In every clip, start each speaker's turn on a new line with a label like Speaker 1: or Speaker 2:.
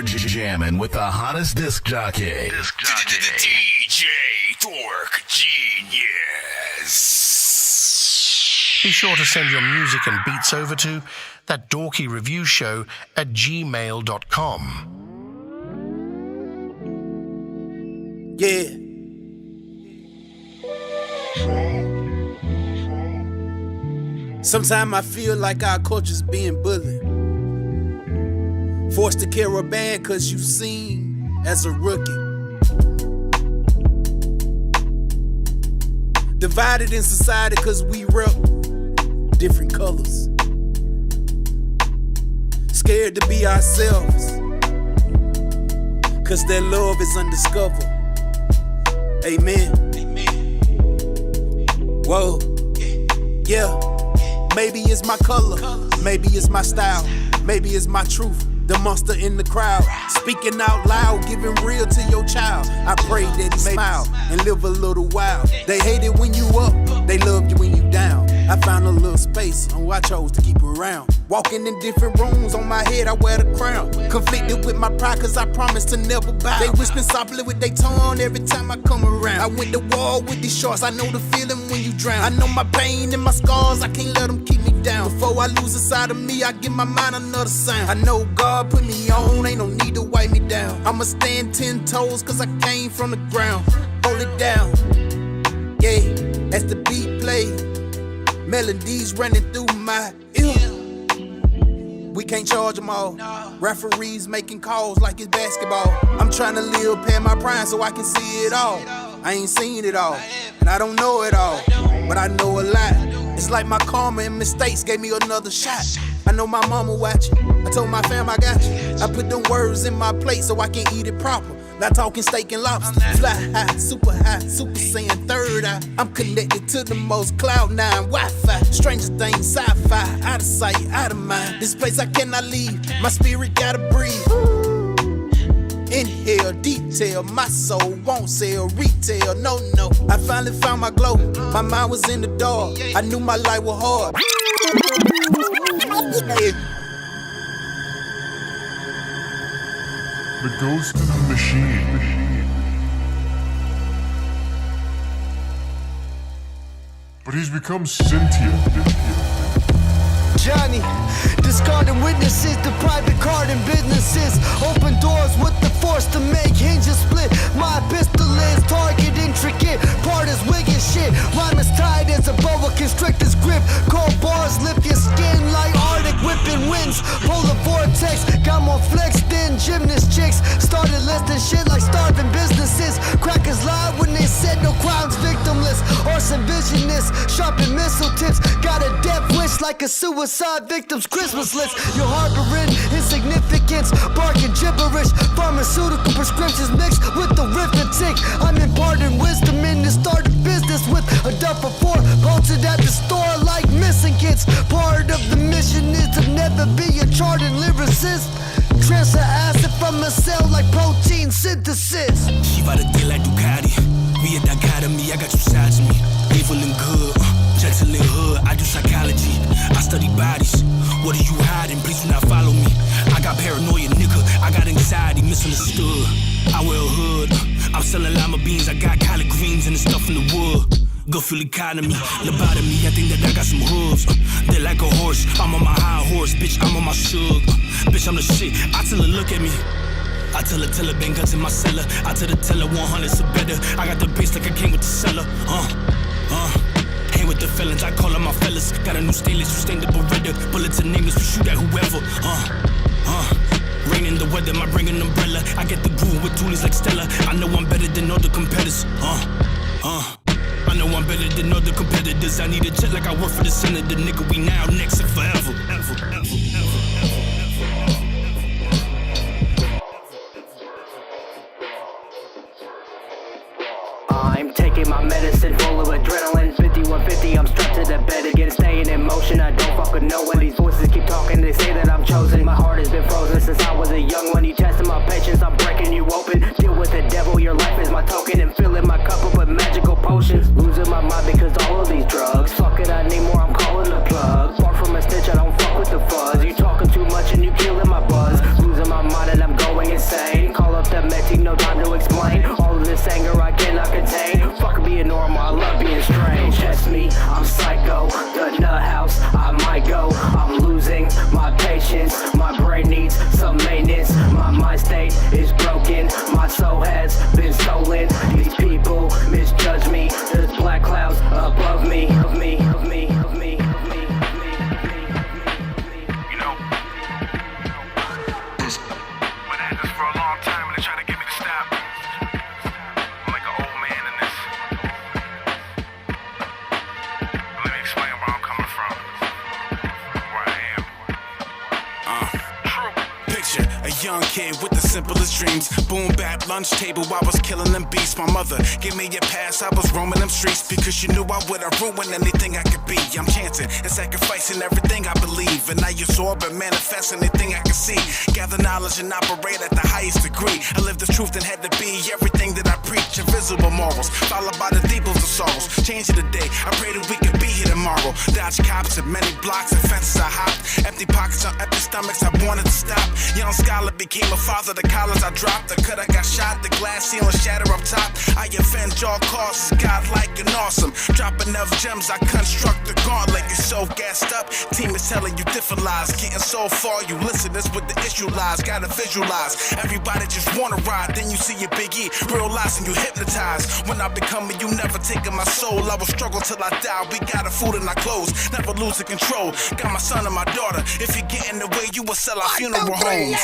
Speaker 1: You're jamming with the hottest disc jockey. DJ Dork Genius.
Speaker 2: Be sure to send your music and beats over to That Dorky Review Show at gmail.com.
Speaker 3: Yeah. Sometimes I feel like our culture's being bullied. Forced to carry a band cause you seen as a rookie. Divided in society cause we rep different colors. Scared to be ourselves cause their love is undiscovered. Amen. Whoa. Yeah. Maybe it's my color, maybe it's my style, maybe it's my truth. The monster in the crowd, speaking out loud, giving real to your child. I pray that he smile and live a little while. They hate it when you up, they love you when you down. I found a little space, I chose to keep around. Walking in different rooms, on my head I wear the crown. Conflicted with my pride cause I promised to never bow. They whispering softly with their tongue every time I come around. I went to war with these shorts, I know the feeling when you drown. I know my pain and my scars, I can't let them keep me down. Before I lose a side of me, I give my mind another sound. I know God put me on, ain't no need to wipe me down. I'ma stand 10 toes cause I came from the ground. Hold it down, yeah, as the beat play, melodies running through my ear. We can't charge them all. Referees making calls like it's basketball. I'm trying to live past my prime so I can see it all. I ain't seen it all, and I don't know it all, but I know a lot. It's like my karma and mistakes gave me another shot. I know my mama watching. I told my fam I got you. I put them words in my plate so I can eat it proper. Not talking steak and lobster. Fly high, super saiyan third eye. I'm connected to the most cloud 9 Wi-Fi. Stranger things, sci-fi, out of sight, out of mind. This place I cannot leave. My spirit gotta breathe. Inhale, detail, my soul won't sell retail, no. I finally found my glow, my mind was in the dark. I knew my life was hard.
Speaker 4: The ghost of the machine. But he's become sentient.
Speaker 5: Johnny, discarding witnesses, the private card and businesses. Open doors with the force to make hinges split. My pistol is target intricate, part is wicked shit. Rhyme is tied as a boa constrictor's grip. Cold bars lift your skin like Arctic whipping winds. Polar vortex, got more flex than gymnast chicks. Started listing shit like starving businesses. Crackers lied when they said no crimes victimless. Arson visionists, sharpen missile tips. Got a death wish like a suicide victim's Christmas list. You're harboring insignificance, barking gibberish. Pharmaceutical prescriptions mixed with arithmetic. I'm imparting wisdom in the start of business with a duffel for posted at the store like missing kids. Part of the mission is to never be a charted lyricist. Transfer acid from a cell like protein synthesis.
Speaker 6: She ride a deal like Ducati. We a dichotomy, I got two sides of me. Evil and good, gentle and hood. I do psychology, I study bodies. What are you hiding? Please do not follow me. I got paranoia, nigga. I got anxiety, misunderstood. I wear a hood. I'm selling lima beans. I got collard greens and the stuff in the wood. Good fuel economy, lobotomy. I think that I got some hooves. They're like a horse. I'm on my high horse, bitch. I'm on my shug. Bitch, I'm the shit. I tell her, look at me. I tell her, bang guns in my cellar. I tell the teller 100's a better. I got the bass like I came with the cellar. Hang with the felons, I call them my fellas. Got a new stainless, you stained the Beretta. Bullets and nameless, we shoot at whoever. Rain in the weather, my bring an umbrella. I get the groove with toolies like Stella. I know I'm better than all the competitors. I know I'm better than all the competitors. I need a jet like I work for the senator. Nigga, we now, next, and forever.
Speaker 7: I'm taking my medicine full of adrenaline. 5150, I'm strapped to the bed again, staying in motion. I don't fucking know when these voices keep talking. They say that I'm chosen. My heart has been frozen since I was a young one. You tested my patience, I'm breaking you open. Deal with the devil, your life is my token. And filling my cup up with magical potions. Losing my mind because all of these drugs. Fuck it, I need more, I'm calling the plug. Far from a stitch, I don't fuck with the fuzz. You talking too much and you killing my buzz. Losing my mind and I'm going me, of me, of me, of me, of me, of me, of me.
Speaker 1: You know, been at this for a long time and they try to get me to stop. I'm like an old man in this. But let me explain where I'm coming from, where I am. True.
Speaker 6: Picture a young kid with the simplest dreams. Boom bap lunch table, I was killing them beats. My mother gave me a pass, I was roaming them streets because she knew I would have ruined anything I could be. I'm chancing and sacrificing everything I believe, and I absorb and manifest anything I can see. Gather knowledge and operate at the highest degree. I live the truth and had to be everything that I preach. Invisible morals, followed by the deepest of sorrows. Change of the day, I pray that we can be here tomorrow. Dodge cops at many blocks and fences I hopped. Empty pockets on empty stomachs, I wanted to stop. Young scholar became a father, the college I dropped. The cut I got shot, the glass ceiling shatter up top. I offend all causes, godlike and awesome. Drop enough gems, I construct the gauntlet. You're so gassed up, team is telling you different lies. Getting so far, you listen, that's what the issue lies. Gotta visualize, everybody just wanna ride. Then you see your Big E, realize and you hypnotize. When I become a, you never taking my soul. I will struggle till I die, we got our food and our clothes. Never losing control, got my son and my daughter. If you get in the way, you will sell our funeral homes.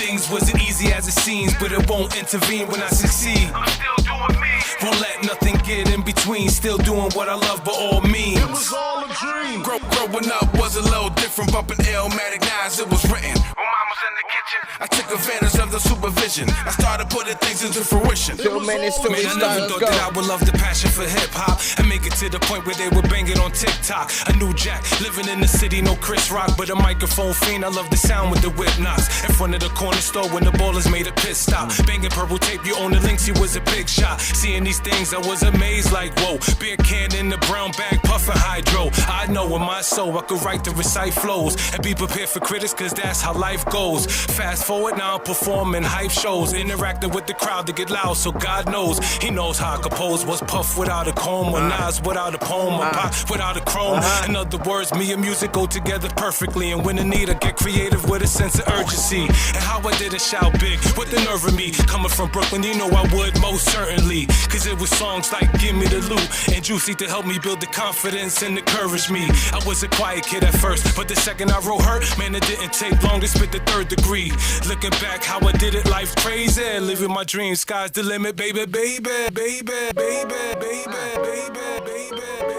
Speaker 8: Things wasn't easy as it seems, but it won't intervene when I succeed.
Speaker 1: I'm still doing me.
Speaker 8: Won't let nothing get in between. Still doing what I love by all means.
Speaker 4: It was all a dream.
Speaker 6: Growing up was a little different, bumping Illmatic 9s, it was written.
Speaker 1: When mama's in the kitchen,
Speaker 6: I took advantage of the supervision. I started putting things into fruition.
Speaker 9: Too many stories.
Speaker 8: Man, I never thought that I would love the passion for hip-hop and make it to the point where they would bang it on TikTok. A new Jack, living in the city, no Chris Rock, but a microphone fiend. I love the sound with the whip knocks. In front of the corner store when the ballers made a pit stop. Banging purple tape, you own the links, he was a big shot. Seeing these things, I was amazed like, whoa. Beer can in the brown bag, puffin' hydro. I know in my soul I could write to recite flows and be prepared for critics, cause that's how life goes. Fast forward, now I'm performing hype shows, interacting with the crowd to get loud, so God knows, he knows how I compose. Was Puff without a comb, or Nas without a poem, or Pop without a chrome. In other words, me and music go together perfectly, and when in need I get creative with a sense of urgency. And how I didn't shout big, with the nerve of me, coming from Brooklyn, you know I would most certainly, cause it was songs like Give Me the Loot and Juicy to help me build the confidence and encourage me. I was a quiet kid at first, but the second I wrote Hurt, man, it didn't take long to spit the third degree. Looking back how I did it, life's crazy, living my dreams, sky's the limit, baby, baby, baby, baby, baby, baby, baby, baby, baby.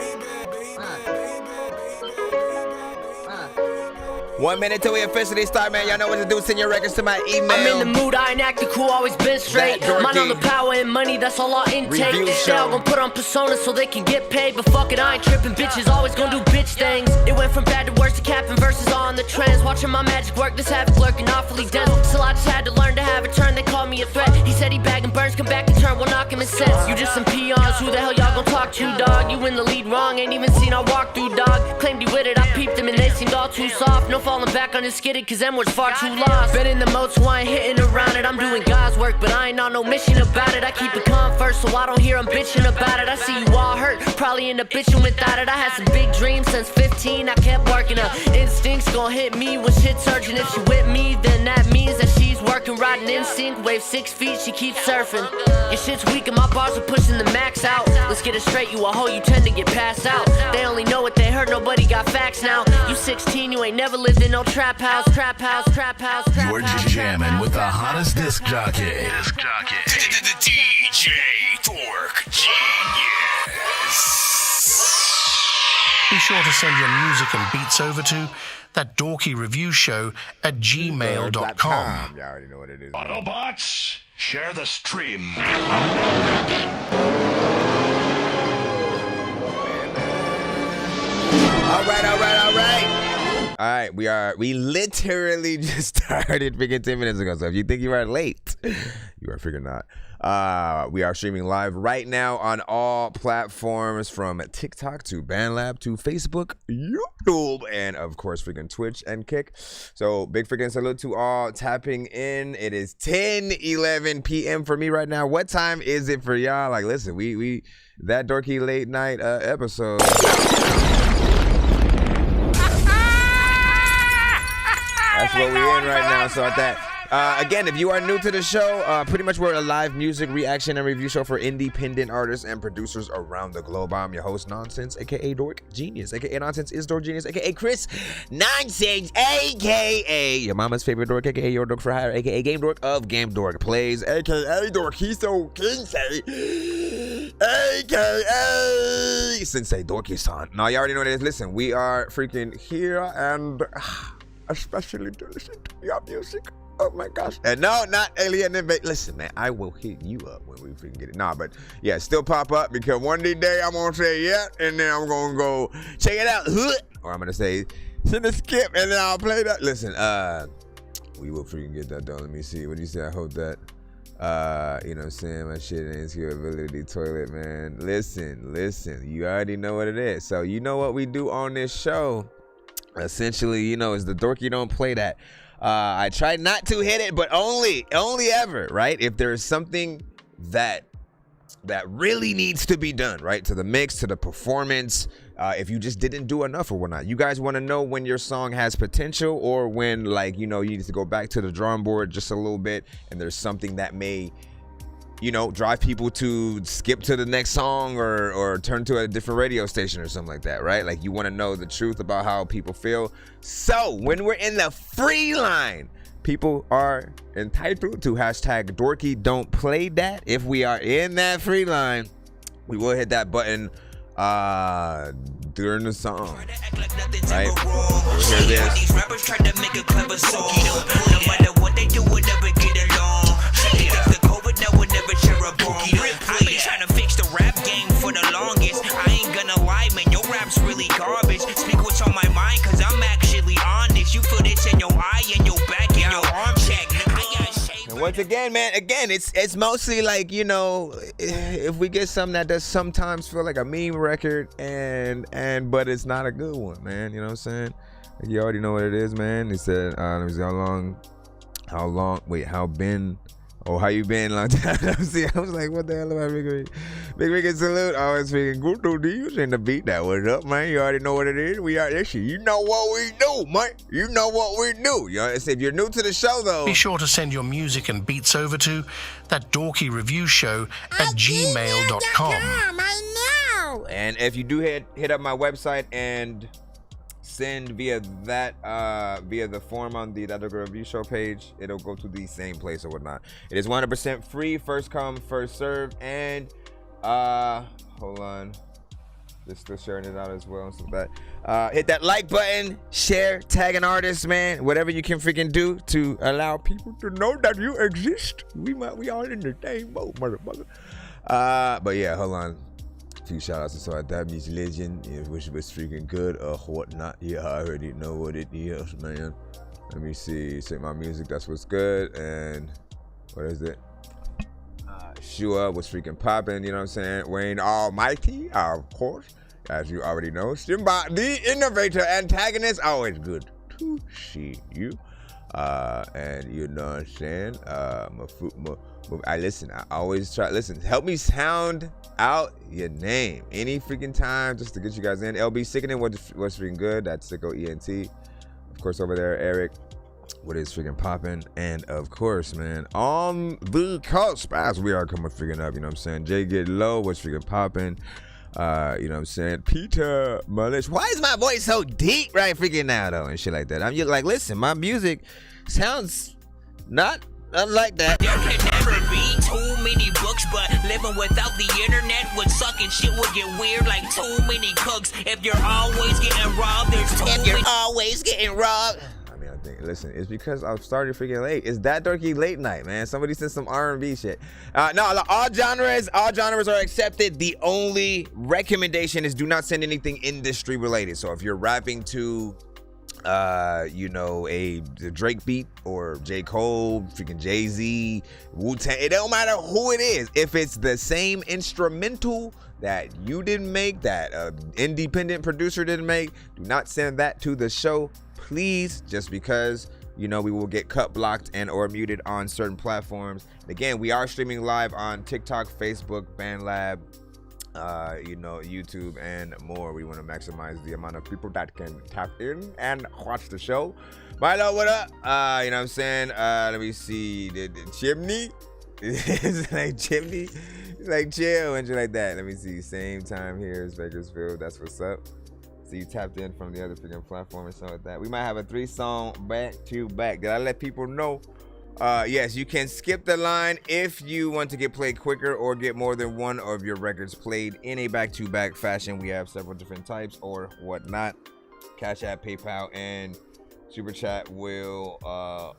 Speaker 9: 1 minute till we officially start, man. Y'all know what to do. Send your records to my email.
Speaker 7: I'm in the mood, I ain't acting cool, always been straight.
Speaker 9: That
Speaker 7: Mine on the
Speaker 9: Dorky
Speaker 7: power and money, that's all I intake.
Speaker 9: Review
Speaker 7: They
Speaker 9: Show.
Speaker 7: all gon' put on personas so they can get paid, but fuck it, I ain't tripping. Bitches always gon' do bitch things. It went from bad to worse to capping verses on the trends. Watching my magic work, this havoc lurking awfully dense. Still I just had to learn to have a turn, they call me a threat. He said he bagging burns, come back to turn, we'll knock him in sense. You just some peons, who the hell y'all gon' talk to, dog? You in the lead wrong, ain't even seen I walk through, dog. Claimed he with it, I peeped him and they seemed all too soft. No falling back on his skidded, cause them words far too lost. Been in the mode, so I ain't hitting around it. I'm doing God's work, but I ain't on no mission about it. I keep it calm first, so I don't hear them bitching about it. I see you all hurt, probably end up bitching without it. I had some big dreams since 15, I kept working up. Instincts gon' hit me when shit's urgent. If she with me, then that means that she's working, riding in sync. Wave 6 feet, she keeps surfing. Your shit's weak and my bars are pushing the max out. Let's get it straight, you a hoe, you tend to get passed out. They only know what they heard, nobody got facts now. You 16, you ain't never lived in no trap house, trap house, trap house, trap
Speaker 1: you're
Speaker 7: house.
Speaker 1: jamming with the hottest disc jockey. DJ Dork Genius.
Speaker 2: Be sure to send your music and beats over to That Dorky Review Show at gmail.com.
Speaker 9: You already know what it is.
Speaker 1: Autobots, share the stream.
Speaker 9: All right, we literally just started freaking 10 minutes ago. So if you think you are late, you are freaking not. We are streaming live right now on all platforms, from TikTok to BandLab to Facebook, YouTube, and of course freaking Twitch and Kick. So big freaking salute to all tapping in. It is 10:11 p.m. for me right now. What time is it for y'all? Like, listen, we that dorky late night episode. That's what we're in right now. So at that Again, if you are new to the show, pretty much we're a live music reaction and review show for independent artists and producers around the globe. I'm your host, Nonsenze, aka Dork Genius, aka Nonsense is Dork Genius, aka Chris Nonsense, aka your mama's favorite dork, aka your dork for hire, aka Game Dork of Game Dork Plays, aka Dork He's so Kinsey, aka Sensei Dorky-san. Now you already know what it is. Listen, we are freaking here and especially to listen to your music. Oh my gosh. And no, not Alien Invade. Listen, man, I will hit you up when we freaking get it. Nah, but yeah, still pop up because one day I'm going to say yeah, and then I'm going to go check it out. Or I'm going to say, send a skip, and then I'll play that. Listen, we will freaking get that done. Let me see. What do you say? I hope that, you know what I'm saying? My shit ain't scalability toilet, man. Listen. You already know what it is. So you know what we do on this show. Essentially, you know, is the dorky don't play that. I try not to hit it, but only ever, right? If there's something that really needs to be done, right? To the mix, to the performance, if you just didn't do enough or whatnot. You guys want to know when your song has potential or when, like, you know, you need to go back to the drawing board just a little bit and there's something that may, you know, drive people to skip to the next song or turn to a different radio station or something like that, right? Like, you want to know the truth about how people feel. So when we're in the free line, people are entitled to hashtag dorky don't play that. If we are in that free line, we will hit that button during the song, right? We'll hear this.
Speaker 6: These rappers try to make a clever song. No matter what they do, we'll never get along. The COVID now will never share a bomb. I've been trying to fix the rap game for the longest. I ain't gonna lie, man, your rap's really garbage. Speak what's on my mind, cause I'm actually honest. You feel this in your eye, in your back, in your arm check.
Speaker 9: And once again, man, it's mostly like, you know, if we get something that does sometimes feel like a meme record but it's not a good one, man. You know what I'm saying? Like, you already know what it is, man. He said, let me see how you been long time. See, I was like, what the hell am I Big Ricky salute. I was thinking, good to you in the beat that was up, man. You already know what it is. We are this shit. You know what we do, man. You know what we do. You know, if you're new to the show, though,
Speaker 2: be sure to send your music and beats over to That Dorky Review Show at gmail.com.
Speaker 9: I know. And if you do hit up my website and send via the form on the That Dorky Review Show page, it'll go to the same place or whatnot. It is 100% free, first come, first served, and hold on, just still sharing it out as well and stuff like that. Hit that like button, share, tag an artist, man, whatever you can freaking do to allow people to know that you exist. We all in the same boat, motherfucker. But yeah, hold on. Few shout outs to that music legend, which was freaking good or whatnot. Yeah, I already know what it is, man. Let me see. Say my music, that's what's good. And what is it? Shua was freaking popping, you know what I'm saying? Wayne Almighty, of course, as you already know. Simba, the innovator, antagonist, always good to see you. And you know what I'm saying? I always try, help me sound out your name any freaking time just to get you guys in. LB Sickening, what's freaking good? That's Sicko ENT. Of course, over there, Eric, what is freaking popping? And of course, man, on the cusp, as we are coming freaking up, you know what I'm saying? Jay Get Low, what's freaking popping? You know what I'm saying? Peter Malish. Why is my voice so deep right freaking now, though, and shit like that? I'm just like, listen, my music sounds not unlike that.
Speaker 6: There can never be too many books, but living without the internet would suck and shit would get weird like too many cooks. If you're always getting robbed,
Speaker 9: always getting robbed. I mean, I think, listen, it's because I started freaking late. It's That Dorky Late Night, man. Somebody sent some R&B shit. No, all genres are accepted. The only recommendation is do not send anything industry related. So if you're rapping to you know, a Drake beat or J. Cole, freaking Jay-Z, Wu-Tang, it don't matter who it is. If it's the same instrumental that you didn't make, that independent producer didn't make, do not send that to the show, please, just because, you know, we will get cut, blocked, and or muted on certain platforms. And again, we are streaming live on TikTok, Facebook, BandLab, YouTube and more. We want to maximize the amount of people that can tap in and watch the show. Milo, what up? You know what I'm saying? Let me see. The chimney? It's like chimney? It's like chill and shit like that. Let me see. Same time here as Bakersfield. That's what's up. So you tapped in from the other freaking platform and stuff like that. We might have a 3-song back-to-back. Did I let people know? Yes, you can skip the line if you want to get played quicker or get more than one of your records played in a back-to-back fashion. We have several different types or whatnot. Cash App, PayPal, and Super Chat will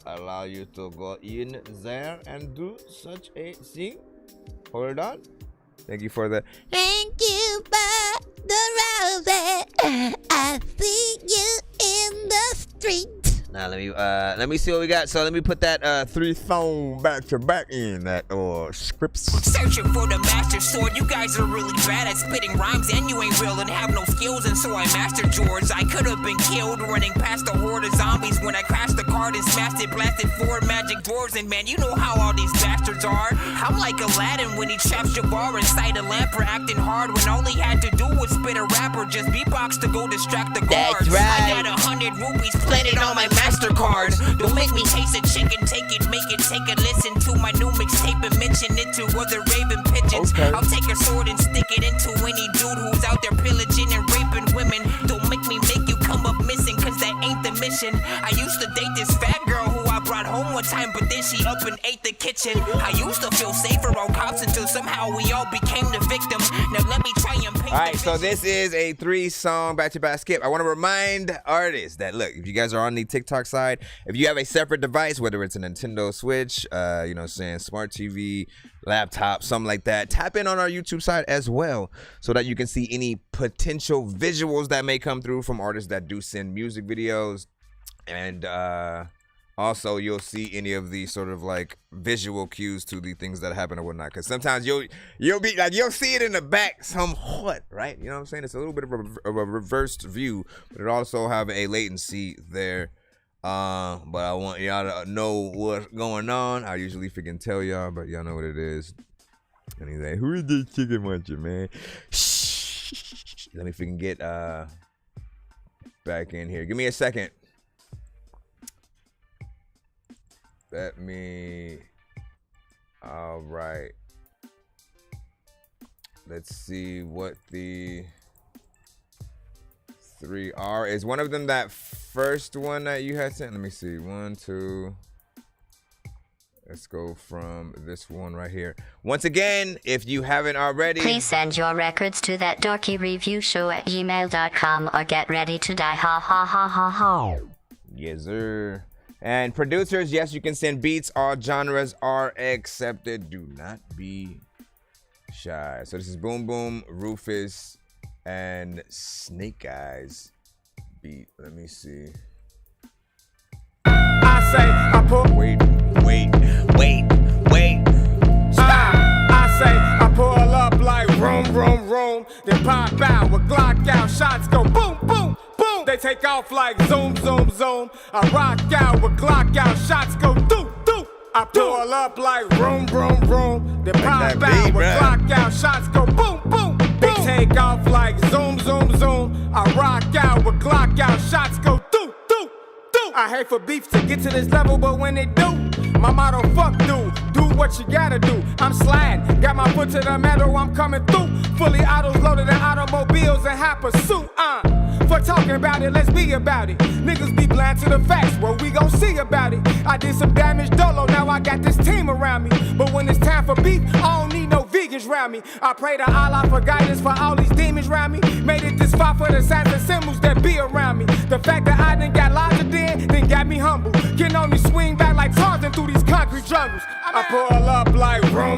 Speaker 9: allow you to go in there and do such a thing. Hold on. Thank you for the.
Speaker 10: Thank you for the roses. I see you in the street.
Speaker 9: Now let me see what we got. So let me put that 3-song back to back in that scripts.
Speaker 11: Searching for the master sword. You guys are really bad at spitting rhymes, and you ain't real and have no skills. And so I mastered George. I could have been killed running past a horde of zombies when I crashed the car and smashed it, blasted 4 magic dwarves. And man, you know how all these bastards are. I'm like Aladdin when he traps Jabbar inside a lamp for acting hard when all he had to do was spit a rap or just beatbox to go distract the guards.
Speaker 10: That's right.
Speaker 11: I got 100 rupees planted on my MasterCard. Don't make me taste a chicken, take it, make it, take a listen to my new mixtape and mention it to other raving pigeons.
Speaker 9: Okay.
Speaker 11: I'll take a sword and stick it into any dude who's out there pillaging and raping women. Don't make me make you come up missing, cause that ain't the mission. I used to date this fat girl who I brought home one time, but then she up and ate the kitchen. I used to feel safer on cops until somehow we all became the victim. Now let me try and paint.
Speaker 9: Alright, so this is a 3-song back-to-back skip. I want to remind artists that, look, if you guys are on the TikTok side, if you have a separate device, whether it's a Nintendo Switch, smart TV, laptop, something like that, tap in on our YouTube side as well so that you can see any potential visuals that may come through from artists that do send music videos. And also you'll see any of the sort of like visual cues to the things that happen or whatnot, because sometimes you'll be like, you'll see it in the back somewhat, right? You know what I'm saying? It's a little bit of a reversed view, but it also have a latency there. But I want y'all to know what's going on. I usually freaking tell y'all, but y'all know what it is. And he's like, who is this chicken muncher, man? Shh. Let me freaking get back in here. Give me a second. All right. Let's see what the 3 are. Is one of them that first one that you had sent? Let me see. 1, 2. Let's go from this one right here. Once again, if you haven't already,
Speaker 10: Please send your records to ThatDorkyReviewShow@gmail.com or get ready to die. Ha ha ha ha ha.
Speaker 9: Yes, sir. And producers, yes, you can send beats. All genres are accepted. Do not be shy. So this is Boom Boom, Rufus, and Snake Eyes beat. Let me see.
Speaker 3: I say I pull.
Speaker 9: Wait.
Speaker 3: I say I pull up like room, then pop out with Glock out. Shots go boom, boom, boom. They take off like zoom, zoom, zoom. I rock out with Glock out. Shots go doo, doo. I pull up like room, then pop out with Glock out. Shots go boom, boom, boom. They take off like zoom, zoom, zoom. I rock out with Glock out. Shots go doo, doo, doo. I hate for beefs to get to this level, but when they do, my motto, fuck dude, do what you gotta do. I'm sliding, got my foot to the metal, I'm coming through. Fully autos loaded in automobiles and hot pursuit, For talking about it, let's be about it. Niggas be blind to the facts, what we gon' see about it? I did some damage dolo, now I got this team around me. But when it's time for beef, I don't need no vegans around me. I pray to Allah for guidance for all these demons around me. Made it this far for the signs and symbols that be around me. The fact that I done got larger then got me humble. Can only swing back like Tarzan through these concrete jungles. I pull up like room,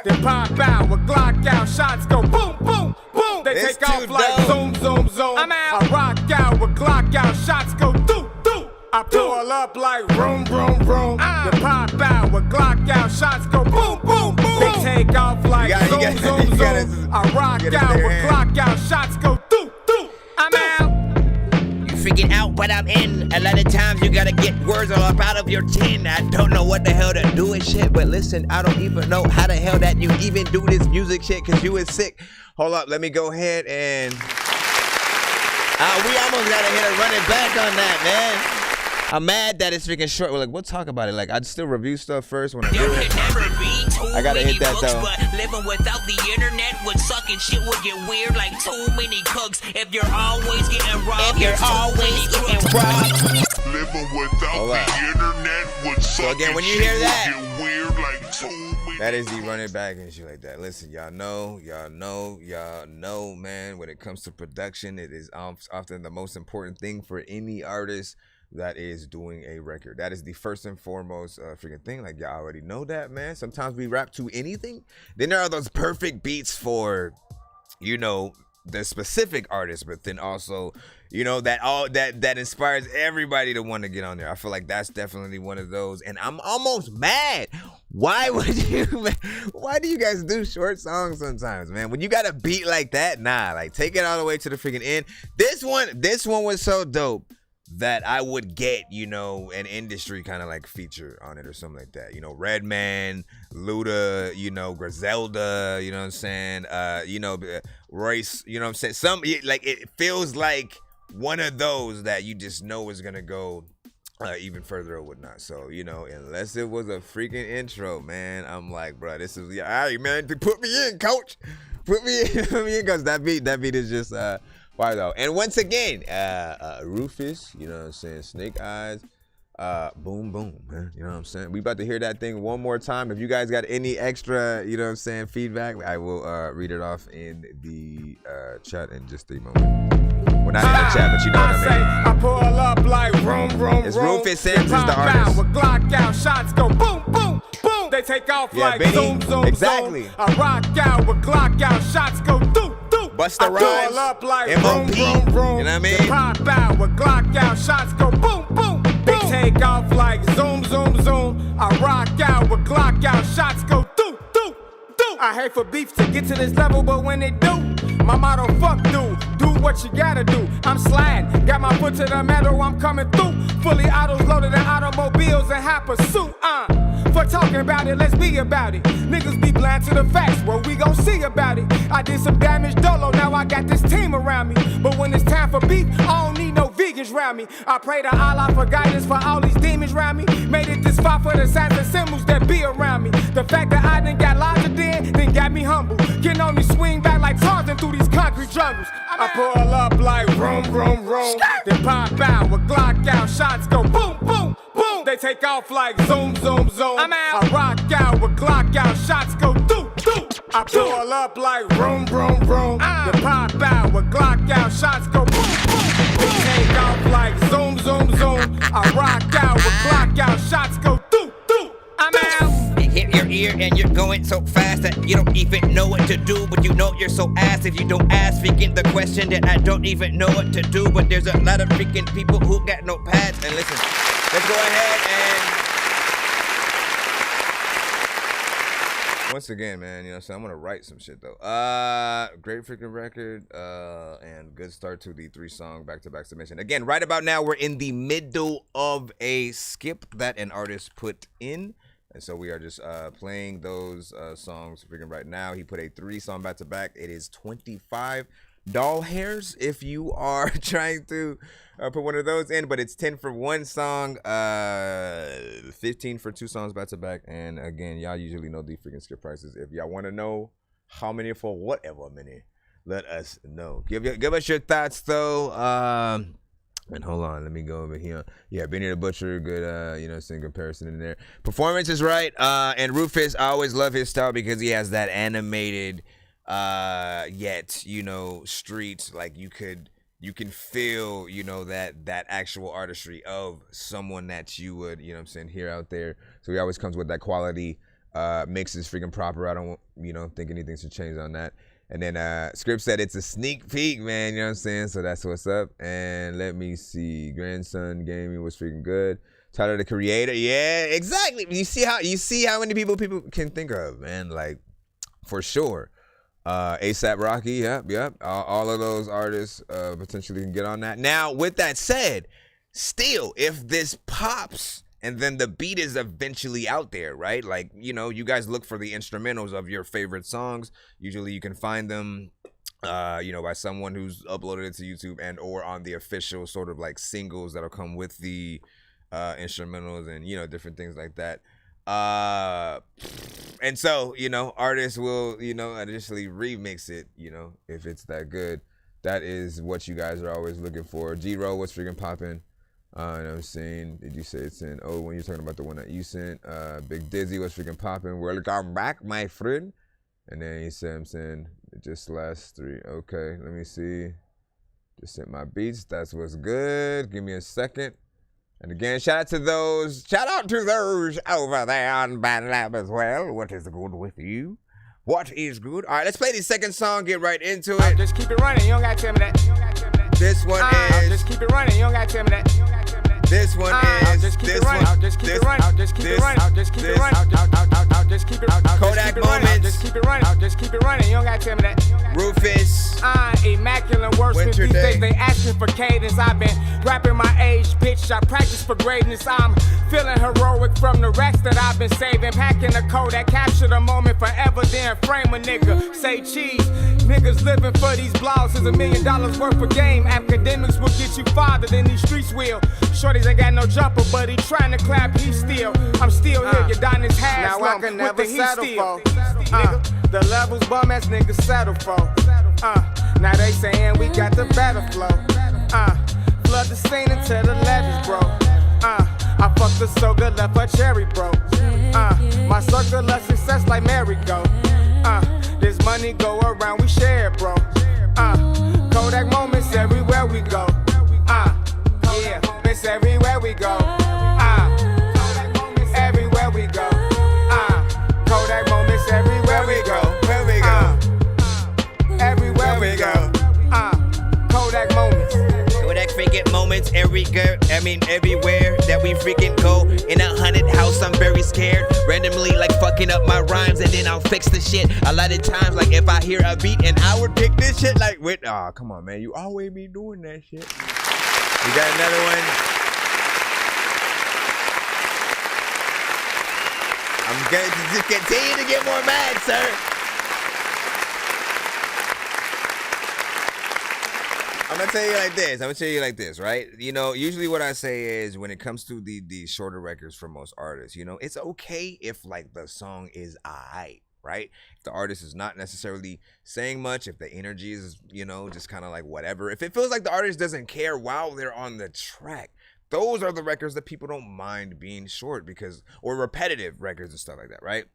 Speaker 3: then pop out with Glock out. Shots go boom, boom, boom. They
Speaker 9: It's
Speaker 3: take off
Speaker 9: too
Speaker 3: like
Speaker 9: dumb.
Speaker 3: zoom, zoom. I'm out. I rock out with Glock out. Shots go doo, doo. I pull up like room, then pop out with Glock out. Shots go boom, boom, boom. They take off like zoom, zoom. I rock out with Glock out. Shots go doo, doo. I'm out.
Speaker 12: freaking out, but I'm in. A lot of times you gotta get words all up out of your tin. I don't know what the hell to do with shit, but listen, I don't even know how the hell that you even do this music shit, cause you is sick. Hold up, let me go ahead and we almost gotta hit a running back on that, man. I'm mad that it's freaking short. We're like, we'll talk about it. Like, I'd still review stuff first when I do it. I gotta hit that though.
Speaker 11: But living without the internet would suck and shit would get weird like too many cooks. If you're always getting robbed,
Speaker 1: Living without the internet would suck.
Speaker 9: So again, when you
Speaker 1: and
Speaker 9: hear
Speaker 1: shit
Speaker 9: that,
Speaker 1: would get weird like too many.
Speaker 9: that is the running back and shit like that. Listen, y'all know, man, when it comes to production, it is often the most important thing for any artist that is doing a record. That is the first and foremost freaking thing. Like, y'all already know that, man. Sometimes we rap to anything. Then there are those perfect beats for, you know, the specific artist, but then also, you know, that inspires everybody to want to get on there. I feel like that's definitely one of those. And I'm almost mad. Why do you guys do short songs sometimes, man? When you got a beat like that, nah, like take it all the way to the freaking end. This one was so dope that I would get, you know, an industry kind of like feature on it or something like that. You know, Redman, Luda, you know, Griselda, you know what I'm saying? You know, Royce, you know what I'm saying? Like, it feels like one of those that you just know is gonna go even further or whatnot. So, you know, unless it was a freaking intro, man, I'm like, bro, this is, all right, man, put me in, coach. Put me in, because that beat is just, why though? And once again, Rufus, you know what I'm saying, Snake Eyes, boom, boom, man, you know what I'm saying? We about to hear that thing one more time. If you guys got any extra, you know what I'm saying, feedback, I will read it off in the chat in just a moment. Well, not in the chat, but you know what I mean.
Speaker 13: I pull up like room,
Speaker 9: it's Rufus Sims is the artist.
Speaker 13: With Glock out, shots go boom, boom, boom. They take off like
Speaker 9: Benny,
Speaker 13: zoom, zoom,
Speaker 9: exactly.
Speaker 13: zoom. I rock out with Glock out, shots go doo, doo.
Speaker 9: Busta Rhymes,
Speaker 13: pull up like
Speaker 9: MOP,
Speaker 13: room, room, room.
Speaker 9: you know what I mean?
Speaker 13: They pop out with Glock out, shots go boom, boom, boom. They take off like zoom, zoom, zoom. I rock out with Glock out, shots go doo, doo, doo. I hate for beef to get to this level, but when it do, my motto, fuck dude. Do what you gotta do. I'm sliding, got my foot to the metal, I'm coming through. Fully autos loaded in automobiles and hot pursuit. For talking about it, let's be about it. Niggas be blind to the facts, what we gon' see about it? I did some damage dolo, now I got this team around me. But when it's time for beef, I don't need no vegans around me. I pray to Allah for guidance for all these demons around me. Made it this far for the signs and symbols that be around me. The fact that I done got larger then got me humble. Can only swing back like Tarzan through these concrete jungles. I pull up like room, room, room. Then pop out with Glock out, shots go boom, boom, boom. They take off like zoom, zoom, zoom. I'm out. I rock out with Glock out, shots go doo, doo. I pull up like room, room, room. Then pop out with Glock out, shots go boom, boom. They take off like zoom, zoom, zoom. I rock out with Glock out, shots go doo, doo. I'm out.
Speaker 12: Hit your ear and you're going so fast that you don't even know what to do, but you know you're so ass if you don't ask freaking the question that I don't even know what to do. But there's a lot of freaking people who got no pads. And listen, let's go ahead and once again, man, you know what I'm saying, I'm gonna write some shit though. Great freaking record, and good start to the 3-song back-to-back submission. Again, right about now we're in the middle of a skip that an artist put in. And so we are just playing those songs freaking right now. He put a 3-song back-to-back. It is 25 doll hairs if you are trying to put one of those in. But it's 10 for one song, 15 for 2 songs back-to-back. And again, y'all usually know the freaking skip prices. If y'all want to know how many for whatever many, let us know. Give us your thoughts, though. And hold on, let me go over here. Yeah, Benny the Butcher, good, you know, some comparison in there. Performance is right. And Rufus, I always love his style because he has that animated, yet, you know, street. Like you can feel, you know, that actual artistry of someone that you would, you know what I'm saying, hear out there. So he always comes with that quality. Mix is freaking proper. I don't, you know, think anything should change on that. And then Script said it's a sneak peek, man, you know what I'm saying? So that's what's up. And let me see. Grandson Gaming was freaking good. Tyler the Creator. Yeah, exactly. You see how many people can think of, man, like for sure.
Speaker 9: ASAP Rocky, yep. All of those artists potentially can get on that. Now, with that said, still, if this pops and then the beat is eventually out there, right? Like, you know, you guys look for the instrumentals of your favorite songs. Usually you can find them, you know, by someone who's uploaded it to YouTube and or on the official sort of like singles that'll come with the instrumentals and, you know, different things like that. And so, you know, artists will, you know, additionally remix it, you know, if it's that good. That is what you guys are always looking for. G-Ro, what's freaking popping? You know what I'm saying? Did you say it's in? Oh, when you're talking about the one that you sent. Big Dizzy, what's freaking popping? Welcome back, my friend. And then he said, I'm saying, just last 3. Okay, let me see. Just sent my beats. That's what's good. Give me a second. And again, shout out to those over there on Bad Lab as well. What is good with you? What is good? All right, let's play the second song. Get right into it.
Speaker 13: Just keep it running. You don't gotta tell me that.
Speaker 9: This one is.
Speaker 13: Just keep it running. You don't gotta tell me that.
Speaker 9: This one is.
Speaker 13: Just keep it running. Just keep it running. Just keep it running. Just keep it running. Just keep it running.
Speaker 9: Kodak Moments.
Speaker 13: Just keep it running. Just keep it running. You don't gotta tell me that.
Speaker 9: Rufus.
Speaker 13: Immaculate wordsmith. These days they asking for cadence. I've been rapping my age, bitch. I practice for greatness. I'm feeling heroic from the racks that I've been saving. Packing the Kodak, capture the moment forever. Then frame a nigga. Say cheese. Niggas living for these blogs is $1 million worth of game. Academics will get you farther than these streets will. Shorties ain't got no jumper, but he trying to clap, he still. I'm still here, you done his half.
Speaker 5: Now I can never settle for.
Speaker 13: The levels bum ass niggas settle for. Now they saying we got the better flow. Flood the scene until the levees bro. I fucked the so good, left her cherry bro. My circle of success like merry-go. This money go around, we share it, bro. Kodak moments everywhere we go. Yeah, miss everywhere we go. Everywhere we go. Kodak moments everywhere we go.
Speaker 9: Where we go?
Speaker 13: Everywhere we go. Kodak moments.
Speaker 9: Kodak freaking moments everywhere that we freaking go. In 100 house, I'm very scared. Randomly, like fucking up my rhymes, and then I'll fix the shit. A lot of times, like if I hear a beat and I would pick this shit, like with, come on, man, you always be doing that shit. We got another one. I'm going to just continue to get more mad, sir. I'm gonna tell you like this, right? You know, usually what I say is when it comes to the shorter records for most artists, you know, it's okay if like the song is aight, right? If the artist is not necessarily saying much, if the energy is, you know, just kind of like whatever. If it feels like the artist doesn't care while they're on the track, those are the records that people don't mind being short because, or repetitive records and stuff like that, right?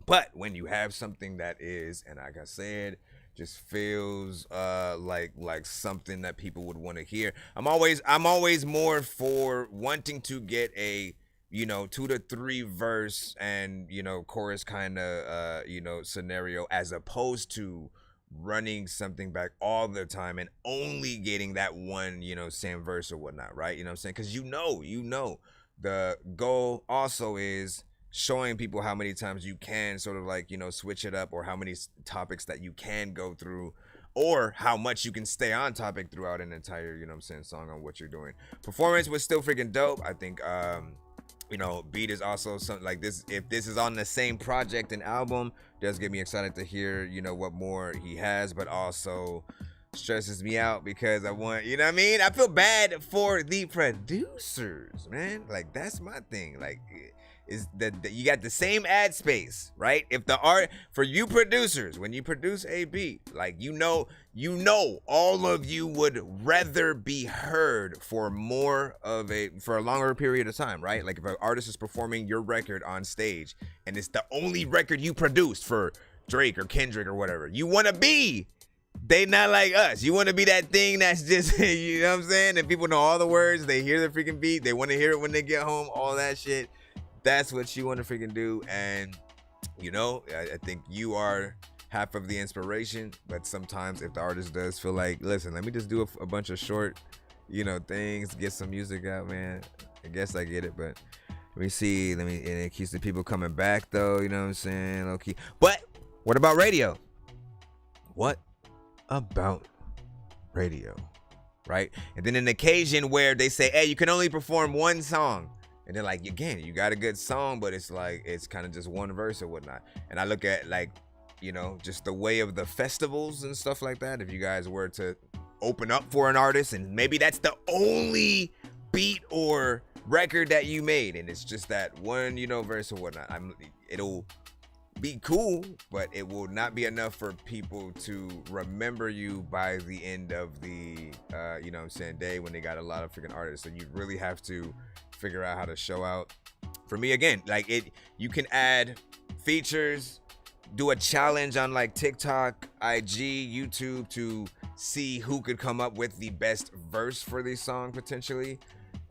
Speaker 9: But when you have something that is, and like I said, just feels like something that people would want to hear. I'm always more for wanting to get a, you know, 2 to 3 verse and, you know, chorus kind of you know, scenario, as opposed to running something back all the time and only getting that one, you know, same verse or whatnot, right? You know what I'm saying? Because you know the goal also is showing people how many times you can sort of like, you know, switch it up, or how many topics that you can go through, or how much you can stay on topic throughout an entire, you know what I'm saying, song on what you're doing. Performance was still freaking dope. I think, you know, beat is also something like this. If this is on the same project and album, does get me excited to hear, you know, what more he has, but also stresses me out because I want, you know what I mean? I feel bad for the producers, man. Like, that's my thing. Like, is that you got the same ad space, right? If the art for you producers, when you produce a beat, like, you know, all of you would rather be heard for a longer period of time, right? Like if an artist is performing your record on stage and it's the only record you produced for Drake or Kendrick or whatever, you want to be, they not like us. You want to be that thing that's just, you know what I'm saying? And people know all the words, they hear the freaking beat, they want to hear it when they get home, all that shit. That's what you want to freaking do. And, you know, I think you are half of the inspiration. But sometimes if the artist does feel like, listen, let me just do a bunch of short, you know, things, get some music out, man. I guess I get it. But let me see. And it keeps the people coming back, though. You know what I'm saying? Okay. But what about radio?
Speaker 12: what about radio? Right? And then an occasion where they say, hey, you can only perform one song. And they're like, again, you got a good song, but it's like, it's kind of just one verse or whatnot. And I look at like, you know, just the way of the festivals and stuff like that. If you guys were to open up for an artist and maybe that's the only beat or record that you made and it's just that one, you know, verse or whatnot, it'll be cool, but it will not be enough for people to remember you by the end of the you know what I'm saying, day when they got a lot of freaking artists. So you really have to figure out how to show out. For me, again, like you can add features, do a challenge on like TikTok, IG, YouTube to see who could come up with the best verse for the song potentially,